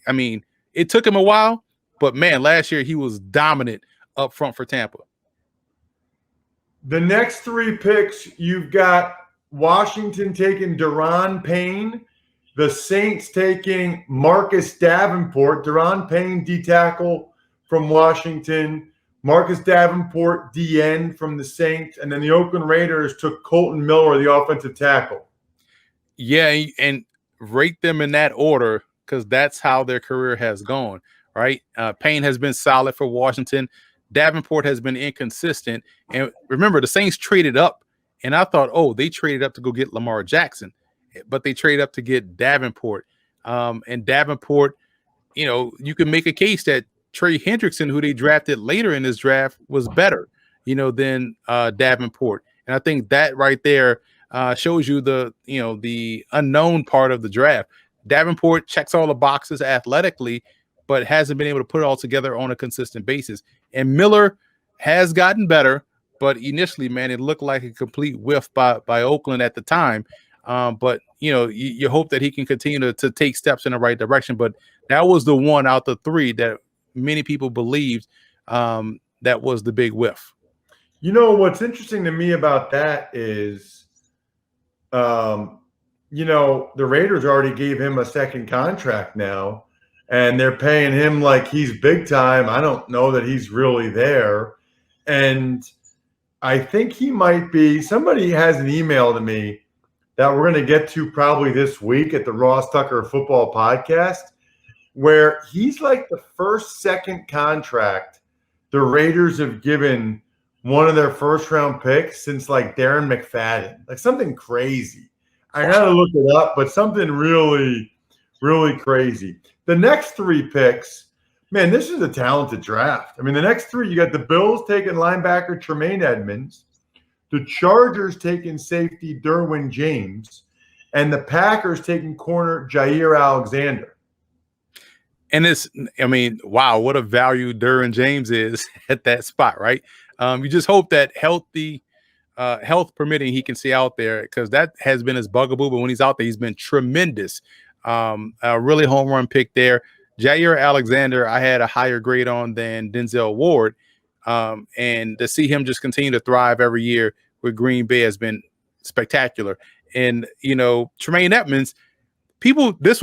I mean, it took him a while, but man, last year he was dominant up front for Tampa. The next 3 picks, you've got Washington taking Daron Payne, the Saints taking Marcus Davenport. Daron Payne, D-tackle from Washington. Marcus Davenport, D-end from the Saints. And then the Oakland Raiders took Colton Miller, the offensive tackle. Yeah, and rate them in that order, because that's how their career has gone, right? Payne has been solid for Washington. Davenport has been inconsistent. And remember, the Saints traded up, and I thought, they traded up to go get Lamar Jackson. But they trade up to get Davenport. And Davenport, you can make a case that Trey Hendrickson, who they drafted later in this draft, was better, than Davenport. And I think that right there shows you the unknown part of the draft. Davenport checks all the boxes athletically, but hasn't been able to put it all together on a consistent basis. And Miller has gotten better, but initially, man, it looked like a complete whiff by Oakland at the time. But you hope that he can continue to take steps in the right direction. But that was the one out the 3 that many people believed that was the big whiff. What's interesting to me about that is, the Raiders already gave him a second contract now, and they're paying him like he's big time. I don't know that he's really there. And I think he might be – somebody has an email to me that we're going to get to probably this week at the Ross Tucker Football Podcast, where he's like the second contract the Raiders have given one of their first-round picks since like Darren McFadden, like something crazy. I got to look it up, but something really, really crazy. The next 3 picks, man, this is a talented draft. I mean, the next 3, you got the Bills taking linebacker Tremaine Edmonds, the Chargers taking safety Derwin James, and the Packers taking corner Jair Alexander. And wow, what a value Derwin James is at that spot, right? You just hope that health permitting, he can see out there, because that has been his bugaboo. But when he's out there, he's been tremendous. A really home run pick there. Jair Alexander, I had a higher grade on than Denzel Ward. And to see him just continue to thrive every year with Green Bay has been spectacular. And, Tremaine Edmonds, this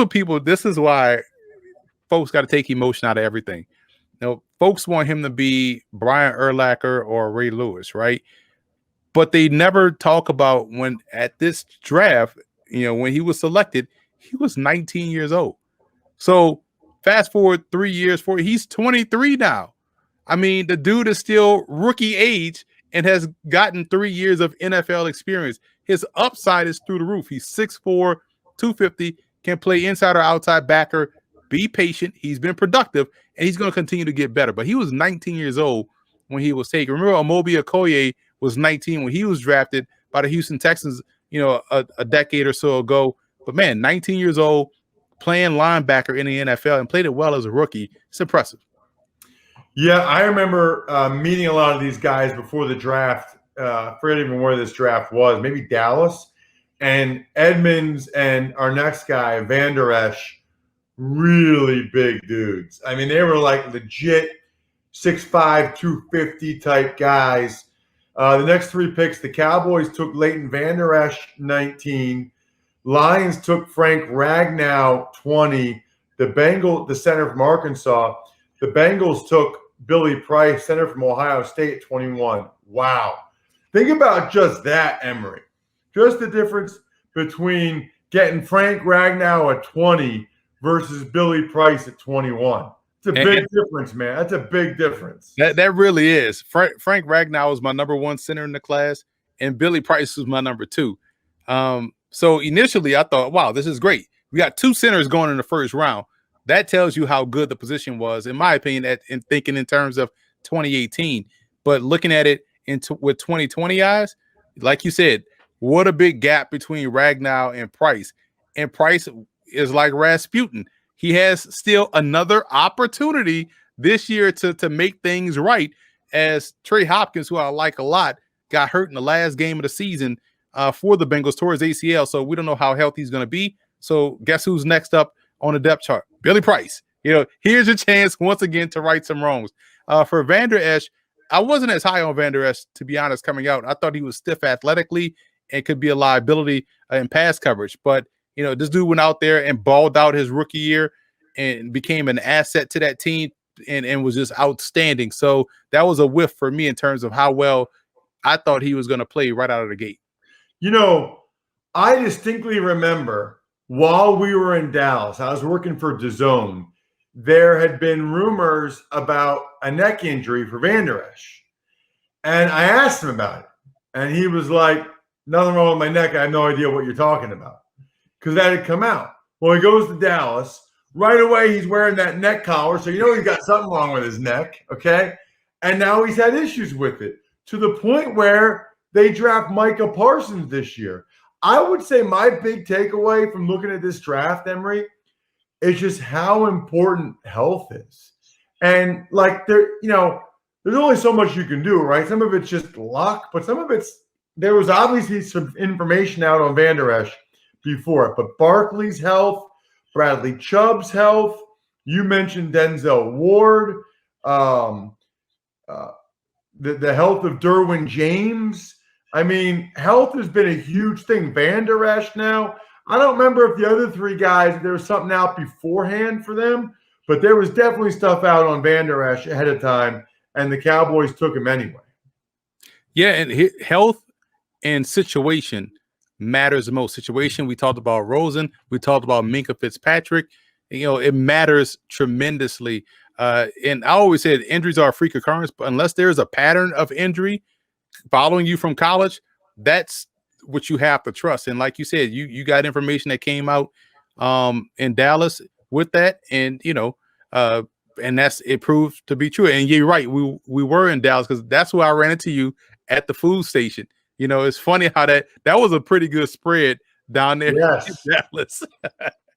is why folks got to take emotion out of everything. Folks want him to be Brian Urlacher or Ray Lewis, right? But they never talk about when at this draft, when he was selected, he was 19 years old. So fast forward 3 years, he's 23 now. I mean, the dude is still rookie age and has gotten 3 years of NFL experience. His upside is through the roof. He's 6'4", 250, can play inside or outside backer. Be patient. He's been productive, and he's going to continue to get better. But he was 19 years old when he was taken. Remember, Amobi Okoye was 19 when he was drafted by the Houston Texans, a decade or so ago. But, man, 19 years old, playing linebacker in the NFL and played it well as a rookie. It's impressive. Yeah, I remember meeting a lot of these guys before the draft. I forget even where this draft was, maybe Dallas. And Edmonds and our next guy, Van Der Esch, really big dudes. I mean, they were like legit 6'5", 250 type guys. The next 3 picks, the Cowboys took Leighton Van Der Esch, 19. Lions took Frank Ragnow, 20. The center from Arkansas. The Bengals took Billy Price, center from Ohio State, 21. Wow. Think about just that, Emory. Just the difference between getting Frank Ragnow at 20 versus Billy Price at 21. It's a big difference, man. That's a big difference. That really is. Frank Ragnow was my number 1 center in the class, and Billy Price was my number 2. So initially I thought, wow, this is great. We got 2 centers going in the first round. That tells you how good the position was, in my opinion, in thinking in terms of 2018. But looking at it with 2020 eyes, like you said, what a big gap between Ragnow and Price. And Price is like Rasputin. He has still another opportunity this year to make things right, as Trey Hopkins, who I like a lot, got hurt in the last game of the season for the Bengals towards ACL. So we don't know how healthy he's going to be. So guess who's next up on the depth chart? Billy Price. Here's your chance once again to right some wrongs. For Van Der Esch, I wasn't as high on Van Der Esch, to be honest, coming out. I thought he was stiff athletically and could be a liability in pass coverage. But, this dude went out there and balled out his rookie year and became an asset to that team and was just outstanding. So that was a whiff for me in terms of how well I thought he was going to play right out of the gate. I distinctly remember while we were in Dallas, I was working for DAZN, there had been rumors about a neck injury for Van Der Esch. And I asked him about it. And he was like, nothing wrong with my neck. I have no idea what you're talking about. Because that had come out. Well, he goes to Dallas. Right away, he's wearing that neck collar. So he's got something wrong with his neck. Okay. And now he's had issues with it to the point where they draft Micah Parsons this year. I would say my big takeaway from looking at this draft, Emory, is just how important health is. And there's only so much you can do, right? Some of it's just luck, but some of there was obviously some information out on Van Der Esch before it. But Barkley's health, Bradley Chubb's health, you mentioned Denzel Ward, the health of Derwin James. I mean, health has been a huge thing. Van Der Esch now, I don't remember if the other 3 guys, there was something out beforehand for them, but there was definitely stuff out on Van Der Esch ahead of time, and the Cowboys took him anyway. Yeah, and health and situation matters the most. Situation, we talked about Rosen, we talked about Minkah Fitzpatrick. It matters tremendously. And I always said injuries are a freak occurrence, but unless there's a pattern of injury following you from college, that's what you have to trust. And like you said, you got information that came out in Dallas with that, and and it proved to be true. And you're right, we were in Dallas because that's where I ran into you at the food station. It's funny how that was a pretty good spread down there in Dallas.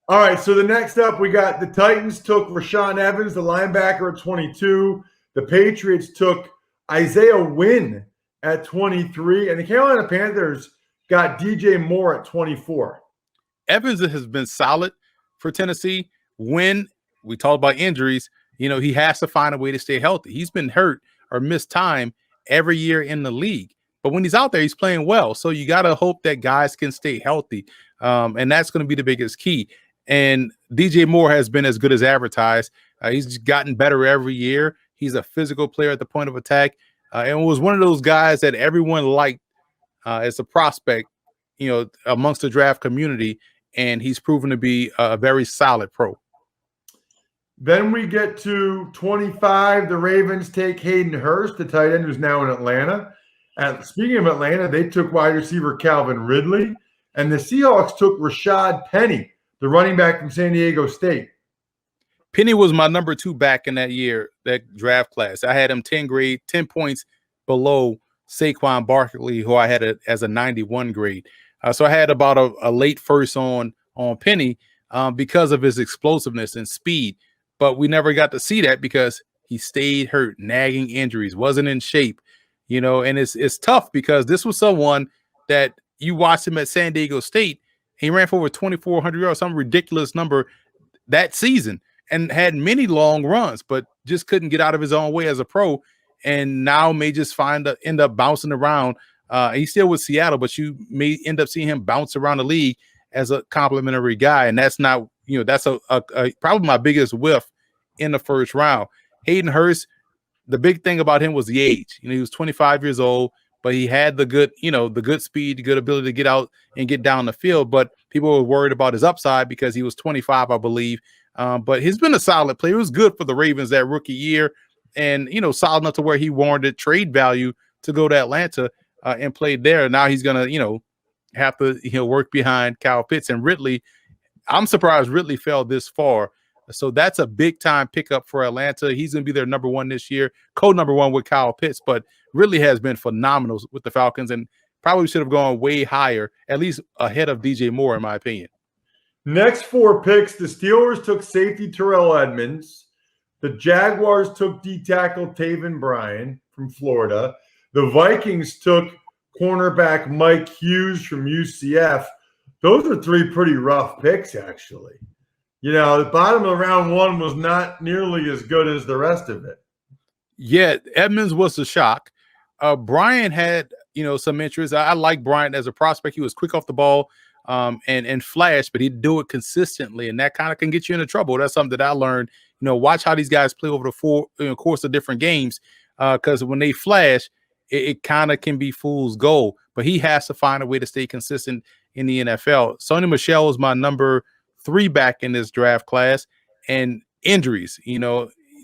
All right, so the next up, we got the Titans took Rashaan Evans, the linebacker, at 22. The Patriots took Isaiah Wynn at 23, and the Carolina Panthers got DJ Moore at 24. Evans has been solid for Tennessee. When we talk about injuries, he has to find a way to stay healthy. He's been hurt or missed time every year in the league. But when he's out there, he's playing well. So you got to hope that guys can stay healthy. And that's going to be the biggest key. And DJ Moore has been as good as advertised. He's gotten better every year. He's a physical player at the point of attack. And was one of those guys that everyone liked as a prospect, amongst the draft community. And he's proven to be a very solid pro. Then we get to 25. The Ravens take Hayden Hurst, the tight end who's now in Atlanta. And speaking of Atlanta, they took wide receiver Calvin Ridley. And the Seahawks took Rashad Penny, the running back from San Diego State. Penny was my number 2 back in that year, that draft class. I had him 10 points below Saquon Barkley, who I had as a 91 grade. So I had about a late first on Penny because of his explosiveness and speed. But we never got to see that because he stayed hurt, nagging injuries, wasn't in shape, and it's tough because this was someone that you watched him at San Diego State. He ran for over 2,400 yards, some ridiculous number that season, and had many long runs, but just couldn't get out of his own way as a pro. And now may just end up bouncing around. He's still with Seattle, but you may end up seeing him bounce around the league as a complimentary guy. And that's not, that's probably my biggest whiff in the first round. Hayden Hurst, the big thing about him was the age. He was 25 years old, but he had the good speed, the good ability to get out and get down the field. But people were worried about his upside because he was 25, I believe. But he's been a solid player. He was good for the Ravens that rookie year, and solid enough to where he warranted trade value to go to Atlanta and play there. Now he's gonna have to work behind Kyle Pitts and Ridley. I'm surprised Ridley fell this far. So that's a big time pickup for Atlanta. He's going to be their number 1 this year, co-number 1 with Kyle Pitts, but Ridley has been phenomenal with the Falcons and probably should have gone way higher, at least ahead of DJ Moore, in my opinion. Next 4 picks, the Steelers took safety Terrell Edmonds. The Jaguars took D-tackle Taven Bryan from Florida. The Vikings took cornerback Mike Hughes from UCF. Those are 3 pretty rough picks, actually. The bottom of round 1 was not nearly as good as the rest of it. Yeah, Edmonds was a shock. Bryan had, some interest. I like Bryan as a prospect. He was quick off the ball and flash, but he'd do it consistently, and that kind of can get you into trouble. That's something that I learned. Watch how these guys play over the course of different games, because when they flash, it kind of can be fool's gold. But he has to find a way to stay consistent in the NFL. Sony Michel is my number 3 back in this draft class, and injuries,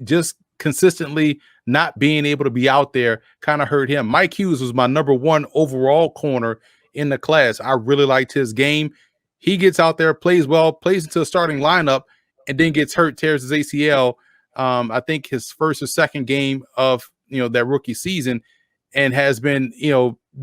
just consistently not being able to be out there kind of hurt him. Mike Hughes was my number 1 overall corner in the class. I really liked his game. He gets out there, plays well, plays into the starting lineup, and then gets hurt, tears his ACL. I think his first or second game of that rookie season, and has been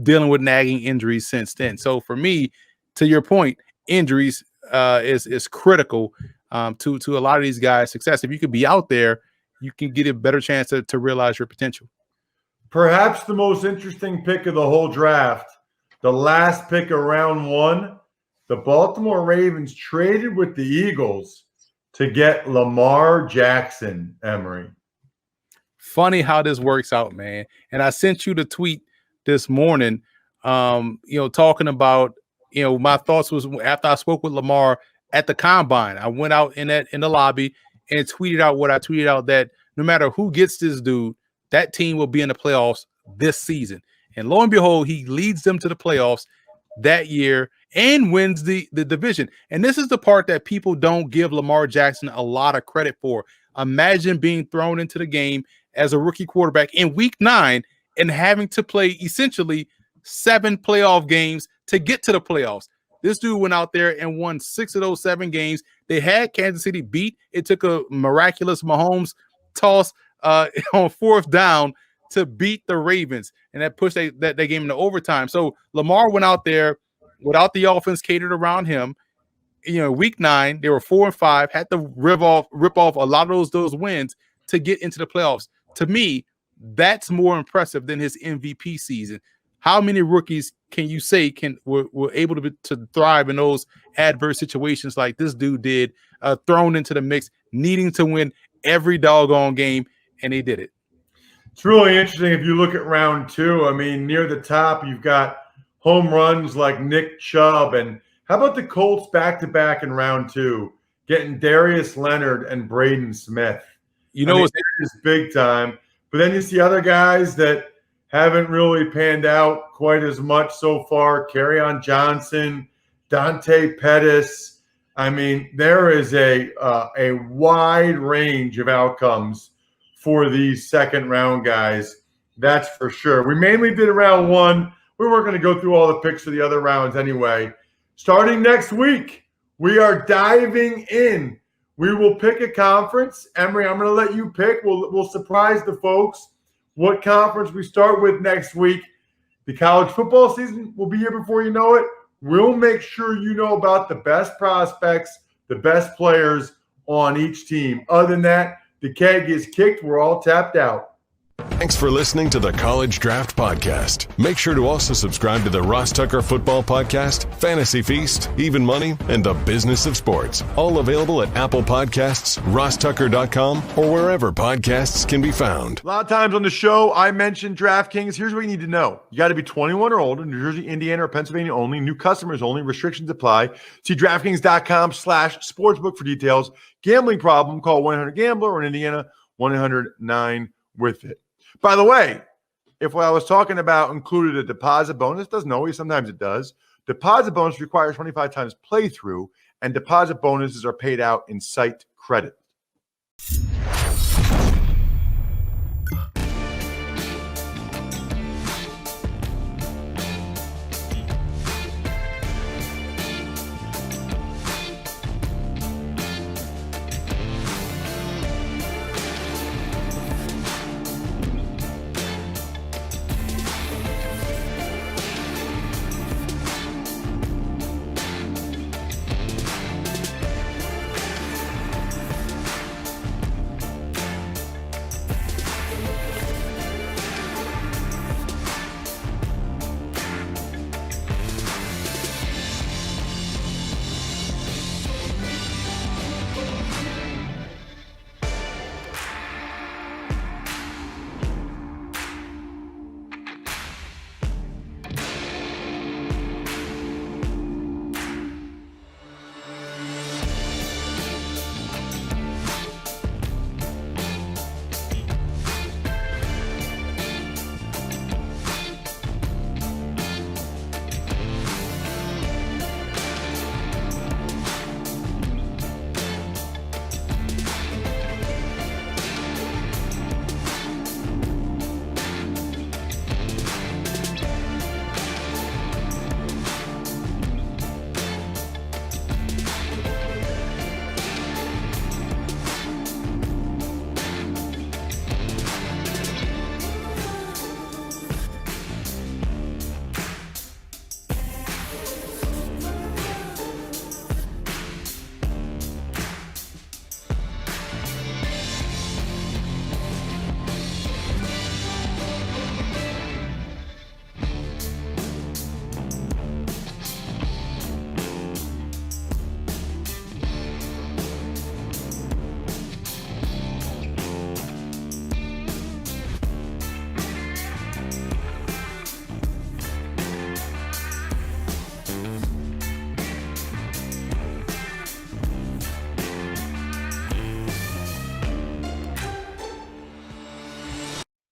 dealing with nagging injuries since then. So for me, to your point, injuries is critical to a lot of these guys' success. If you could be out there, you can get a better chance to realize your potential. Perhaps the most interesting pick of the whole draft, the last pick of round 1, the Baltimore Ravens traded with the Eagles to get Lamar Jackson, Emery. Funny how this works out, man. And I sent you the tweet this morning, talking about, my thoughts was after I spoke with Lamar at the combine. I went out in the lobby and tweeted out what I tweeted out, that no matter who gets this dude, that team will be in the playoffs this season. And lo and behold, he leads them to the playoffs that year and wins the division. And this is the part that people don't give Lamar Jackson a lot of credit for. Imagine being thrown into the game as a rookie quarterback in week 9 and having to play essentially 7 playoff games to get to the playoffs. This dude went out there and won 6 of those 7 games. They had Kansas City beat. It took a miraculous Mahomes toss on 4th down to beat the Ravens, and that pushed that game into overtime. So Lamar went out there without the offense catered around him. Week 9, they were 4-5, had to rip off a lot of those wins to get into the playoffs. To me, that's more impressive than his MVP season. How many rookies can you say were able to thrive in those adverse situations like this dude did, thrown into the mix, needing to win every doggone game, and they did it. It's really interesting if you look at round 2. I mean, near the top, you've got home runs like Nick Chubb. And how about the Colts back-to-back in round 2, getting Darius Leonard and Braden Smith? It's big time. But then you see other guys that haven't really panned out quite as much so far. Kerryon Johnson, Dante Pettis. I mean, there is a wide range of outcomes for these second-round guys, that's for sure. We mainly did round 1. We weren't going to go through all the picks for the other rounds anyway. Starting next week, we are diving in. We will pick a conference. Emery, I'm going to let you pick. We'll surprise the folks what conference we start with next week. The college football season will be here before you know it. We'll make sure you know about the best prospects, the best players on each team. Other than that, the keg is kicked. We're all tapped out. Thanks for listening to the College Draft Podcast. Make sure to also subscribe to the Ross Tucker Football Podcast, Fantasy Feast, Even Money, and The Business of Sports. All available at Apple Podcasts, rosstucker.com, or wherever podcasts can be found. A lot of times on the show, I mentioned DraftKings. Here's what you need to know. You got to be 21 or older, New Jersey, Indiana, or Pennsylvania only. New customers only. Restrictions apply. See DraftKings.com/sportsbook for details. Gambling problem, call 1-800-GAMBLER, or in Indiana, 1-800-9-WITH-IT. By the way, if what I was talking about included a deposit bonus, doesn't always, sometimes it does. Deposit bonus requires 25 times playthrough, and deposit bonuses are paid out in site credit.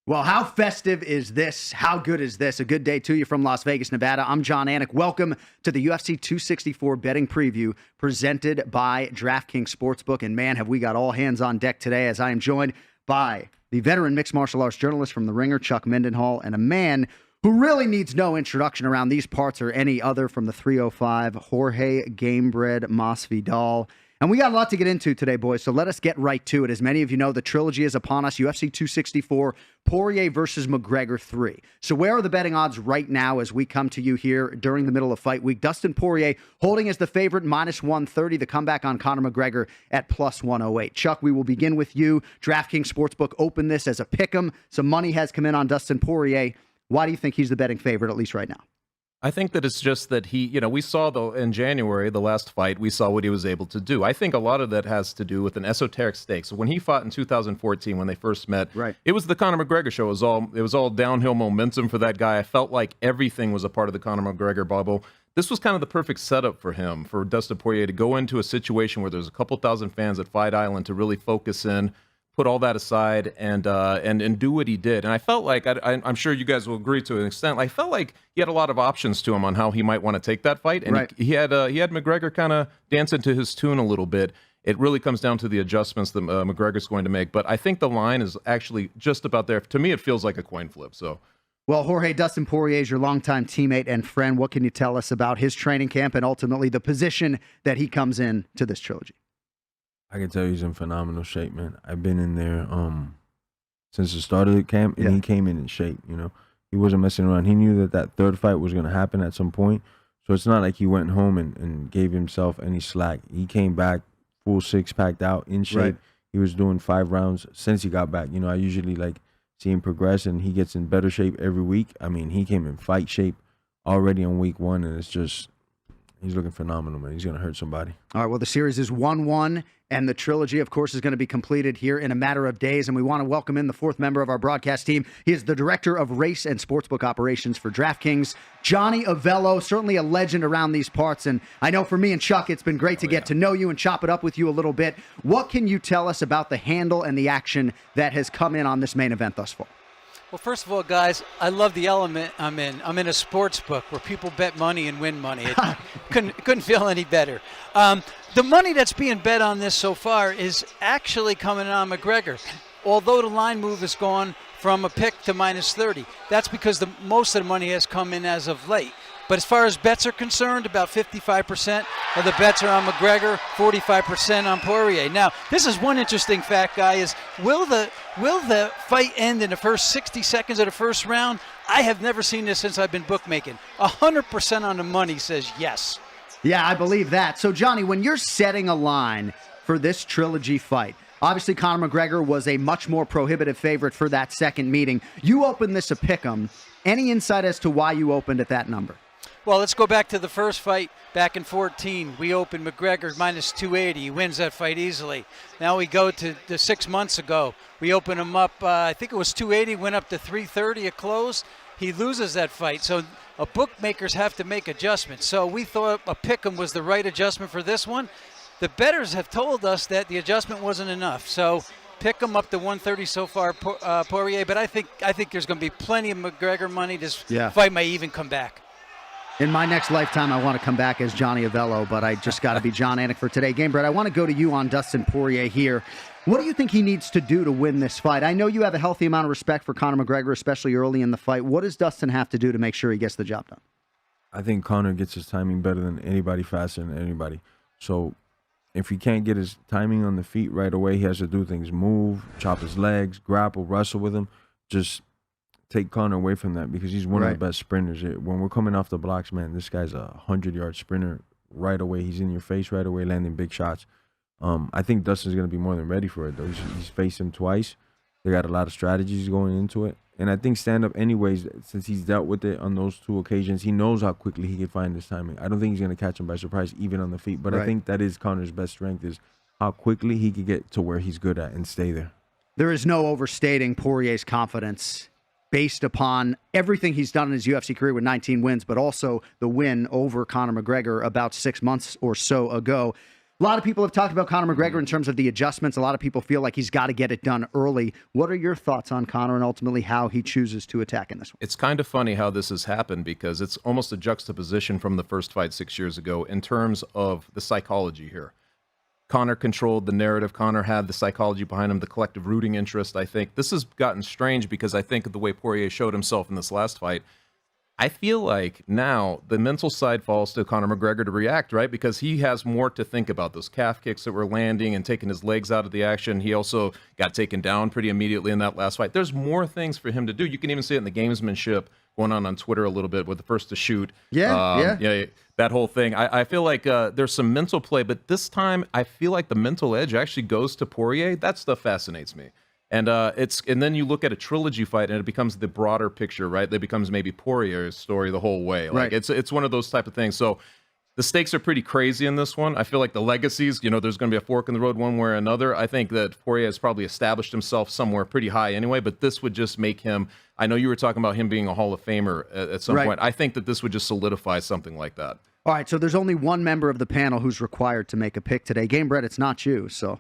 Well, how festive is this? How good is this? A good day to you from Las Vegas, Nevada. I'm John Anik. Welcome to the UFC 264 betting preview presented by DraftKings Sportsbook. And man, have we got all hands on deck today as I am joined by the veteran mixed martial arts journalist from The Ringer, Chuck Mindenhall, and a man who really needs no introduction around these parts or any other from the 305, Jorge Gamebred Masvidal. And we got a lot to get into today, boys, so let us get right to it. As many of you know, the trilogy is upon us. UFC 264, Poirier versus McGregor 3. So where are the betting odds right now as we come to you here during the middle of fight week? Dustin Poirier holding as the favorite, minus 130. The comeback on Conor McGregor at plus 108. Chuck, we will begin with you. DraftKings Sportsbook opened this as a pick'em. Some money has come in on Dustin Poirier. Why do you think he's the betting favorite, at least right now? I think that it's just that we saw in January, the last fight, we saw what he was able to do. I think a lot of that has to do with an esoteric stake. So when he fought in 2014, when they first met, it was the Conor McGregor show. It was all downhill momentum for that guy. I felt like everything was a part of the Conor McGregor bubble. This was kind of the perfect setup for him, for Dustin Poirier to go into a situation where there's a couple thousand fans at Fight Island to really focus in, put all that aside, and do what he did. And I felt like, I'm sure you guys will agree to an extent, I felt like he had a lot of options to him on how he might want to take that fight. And he had McGregor kind of dancing to his tune a little bit. It really comes down to the adjustments that McGregor's going to make. But I think the line is actually just about there. To me, it feels like a coin flip. So, well, Jorge, Dustin Poirier is your longtime teammate and friend. What can you tell us about his training camp and ultimately the position that he comes in to this trilogy? I can tell you he's in phenomenal shape, man. I've been in there since the start of the camp, and he came in shape, He wasn't messing around. He knew that third fight was going to happen at some point. So it's not like he went home and gave himself any slack. He came back full six-packed out, in shape. Right. He was doing 5 rounds since he got back. I usually see him progress, and he gets in better shape every week. I mean, he came in fight shape already on week 1, and it's just he's looking phenomenal, man. He's going to hurt somebody. All right, well, the series is 1-1. And the trilogy, of course, is going to be completed here in a matter of days. And we want to welcome in the 4th member of our broadcast team. He is the director of race and sportsbook operations for DraftKings, Johnny Avello, certainly a legend around these parts. And I know for me and Chuck, it's been great to get to know you and chop it up with you a little bit. What can you tell us about the handle and the action that has come in on this main event thus far? Well, first of all, guys, I love the element I'm in. I'm in a sports book where people bet money and win money. It couldn't feel any better. The money that's being bet on this so far is actually coming on McGregor. Although the line move has gone from a pick to minus 30. That's because most of the money has come in as of late. But as far as bets are concerned, about 55% of the bets are on McGregor, 45% on Poirier. Now, this is one interesting fact, guys. Will the fight end in the first 60 seconds of the first round? I have never seen this since I've been bookmaking. 100% on the money says yes. Yeah, I believe that. So, Johnny, when you're setting a line for this trilogy fight, obviously Conor McGregor was a much more prohibitive favorite for that second meeting. You opened this a pick'em. Any insight as to why you opened at that number? Well, let's go back to the first fight back in 2014. We opened McGregor minus 280. He wins that fight easily. Now we go to the 6 months ago. We open him up, I think it was 280, went up to 330 at close. He loses that fight. So bookmakers have to make adjustments. So we thought a pick'em was the right adjustment for this one. The bettors have told us that the adjustment wasn't enough. So pick him up to 130 so far, Poirier. But I think there's going to be plenty of McGregor money. This fight may even come back. In my next lifetime, I want to come back as Johnny Avello, but I just got to be John Anik for today. Gamebred, I want to go to you on Dustin Poirier here. What do you think he needs to do to win this fight? I know you have a healthy amount of respect for Conor McGregor, especially early in the fight. What does Dustin have to do to make sure he gets the job done? I think Conor gets his timing better than anybody, faster than anybody. So if he can't get his timing on the feet right away, he has to do things, move, chop his legs, grapple, wrestle with him. Just take Conor away from that because he's one of the best sprinters. When we're coming off the blocks, man, this guy's a 100-yard sprinter right away. He's in your face right away, landing big shots. I think Dustin's going to be more than ready for it, though. He's faced him twice. They got a lot of strategies going into it. And I think stand-up anyways, since he's dealt with it on those 2 occasions, he knows how quickly he can find his timing. I don't think he's going to catch him by surprise, even on the feet. But I think that is Conor's best strength, is how quickly he can get to where he's good at and stay there. There is no overstating Poirier's confidence based upon everything he's done in his UFC career with 19 wins, but also the win over Conor McGregor about 6 months or so ago. A lot of people have talked about Conor McGregor in terms of the adjustments. A lot of people feel like he's got to get it done early. What are your thoughts on Conor and ultimately how he chooses to attack in this one? It's kind of funny how this has happened because it's almost a juxtaposition from the first fight 6 years ago in terms of the psychology here. Conor controlled the narrative. Conor had the psychology behind him, the collective rooting interest, I think. This has gotten strange because I think of the way Poirier showed himself in this last fight. I feel like now the mental side falls to Conor McGregor to react, right? Because he has more to think about. Those calf kicks that were landing and taking his legs out of the action. He also got taken down pretty immediately in that last fight. There's more things for him to do. You can even see it in the gamesmanship going on Twitter a little bit with the first to shoot. Yeah, that whole thing. I feel like there's some mental play, but this time I feel like the mental edge actually goes to Poirier. That stuff fascinates me. And and then you look at a trilogy fight and it becomes the broader picture, right? That becomes maybe Poirier's story the whole way. Like it's one of those type of things. So the stakes are pretty crazy in this one. I feel like the legacies, there's going to be a fork in the road one way or another. I think that Poirier has probably established himself somewhere pretty high anyway, but this would just make him, I know you were talking about him being a Hall of Famer at some point. I think that this would just solidify something like that. All right, so there's only one member of the panel who's required to make a pick today. Game Bread, it's not you, so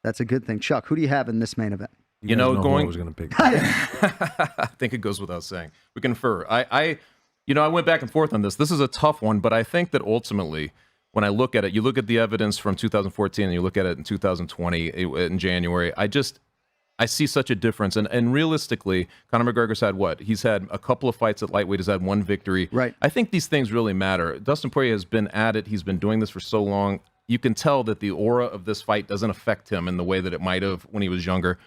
that's a good thing. Chuck, who do you have in this main event? You know who going. I was going to pick. I think it goes without saying. We can infer. I went back and forth on this. This is a tough one, but I think that ultimately, when I look at it, you look at the evidence from 2014 and you look at it in 2020 in January. I see such a difference. And realistically, Conor McGregor's had what? He's had a couple of fights at lightweight. He's had one victory. Right. I think these things really matter. Dustin Poirier has been at it. He's been doing this for so long. You can tell that the aura of this fight doesn't affect him in the way that it might have when he was younger.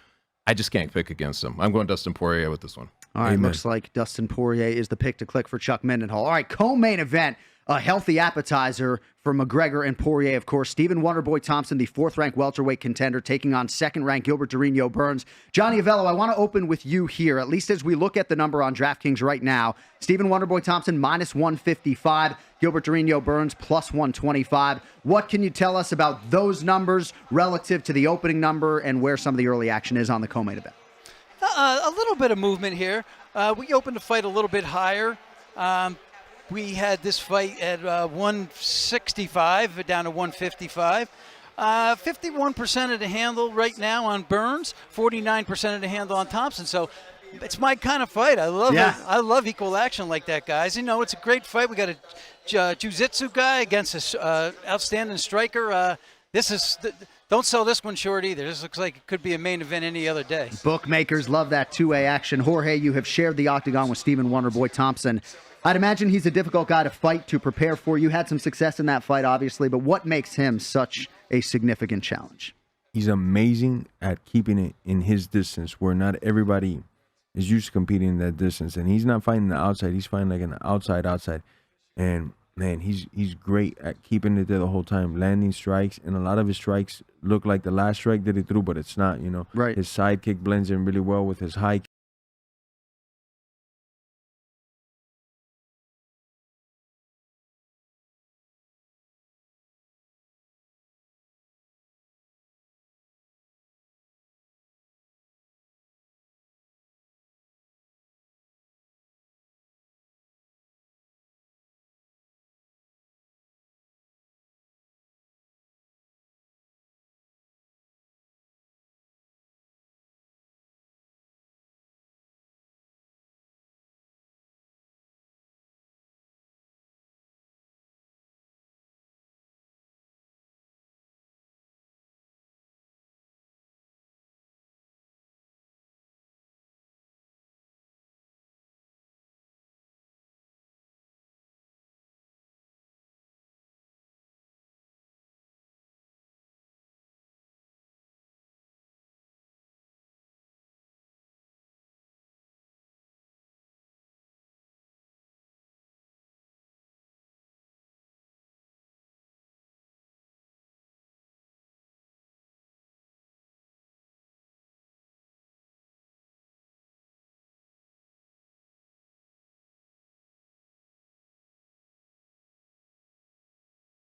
I just can't pick against him. I'm going Dustin Poirier with this one. All right, looks like Dustin Poirier is the pick to click for Chuck Mendenhall. All right, co-main event, a healthy appetizer for McGregor and Poirier, of course. Stephen Wonderboy Thompson, the fourth-ranked welterweight contender, taking on second-ranked Gilbert Durinho Burns. Johnny Avello, I want to open with you here, at least as we look at the number on DraftKings right now. Stephen Wonderboy Thompson, minus 155. Gilbert Durinho Burns, plus 125. What can you tell us about those numbers relative to the opening number and where some of the early action is on the co-main event? A little bit of movement here. We opened the fight a little bit higher. We had this fight at 165 down to 155. 51% of the handle right now on Burns, 49% of the handle on Thompson. So it's my kind of fight. I love it. I love equal action like that, guys. It's a great fight. We got a jiu-jitsu guy against an outstanding striker. Don't sell this one short either. This looks like it could be a main event any other day. Bookmakers love that two-way action. Jorge, you have shared the octagon with Stephen Wonderboy Thompson. I'd imagine he's a difficult guy to fight, to prepare for. You had some success in that fight, obviously, but what makes him such a significant challenge? He's amazing at keeping it in his distance where not everybody is used to competing in that distance. And he's not fighting the outside. He's fighting like an outside. And, man, he's great at keeping it there the whole time, landing strikes. And a lot of his strikes look like the last strike that he threw, but it's not, Right. His side kick blends in really well with his high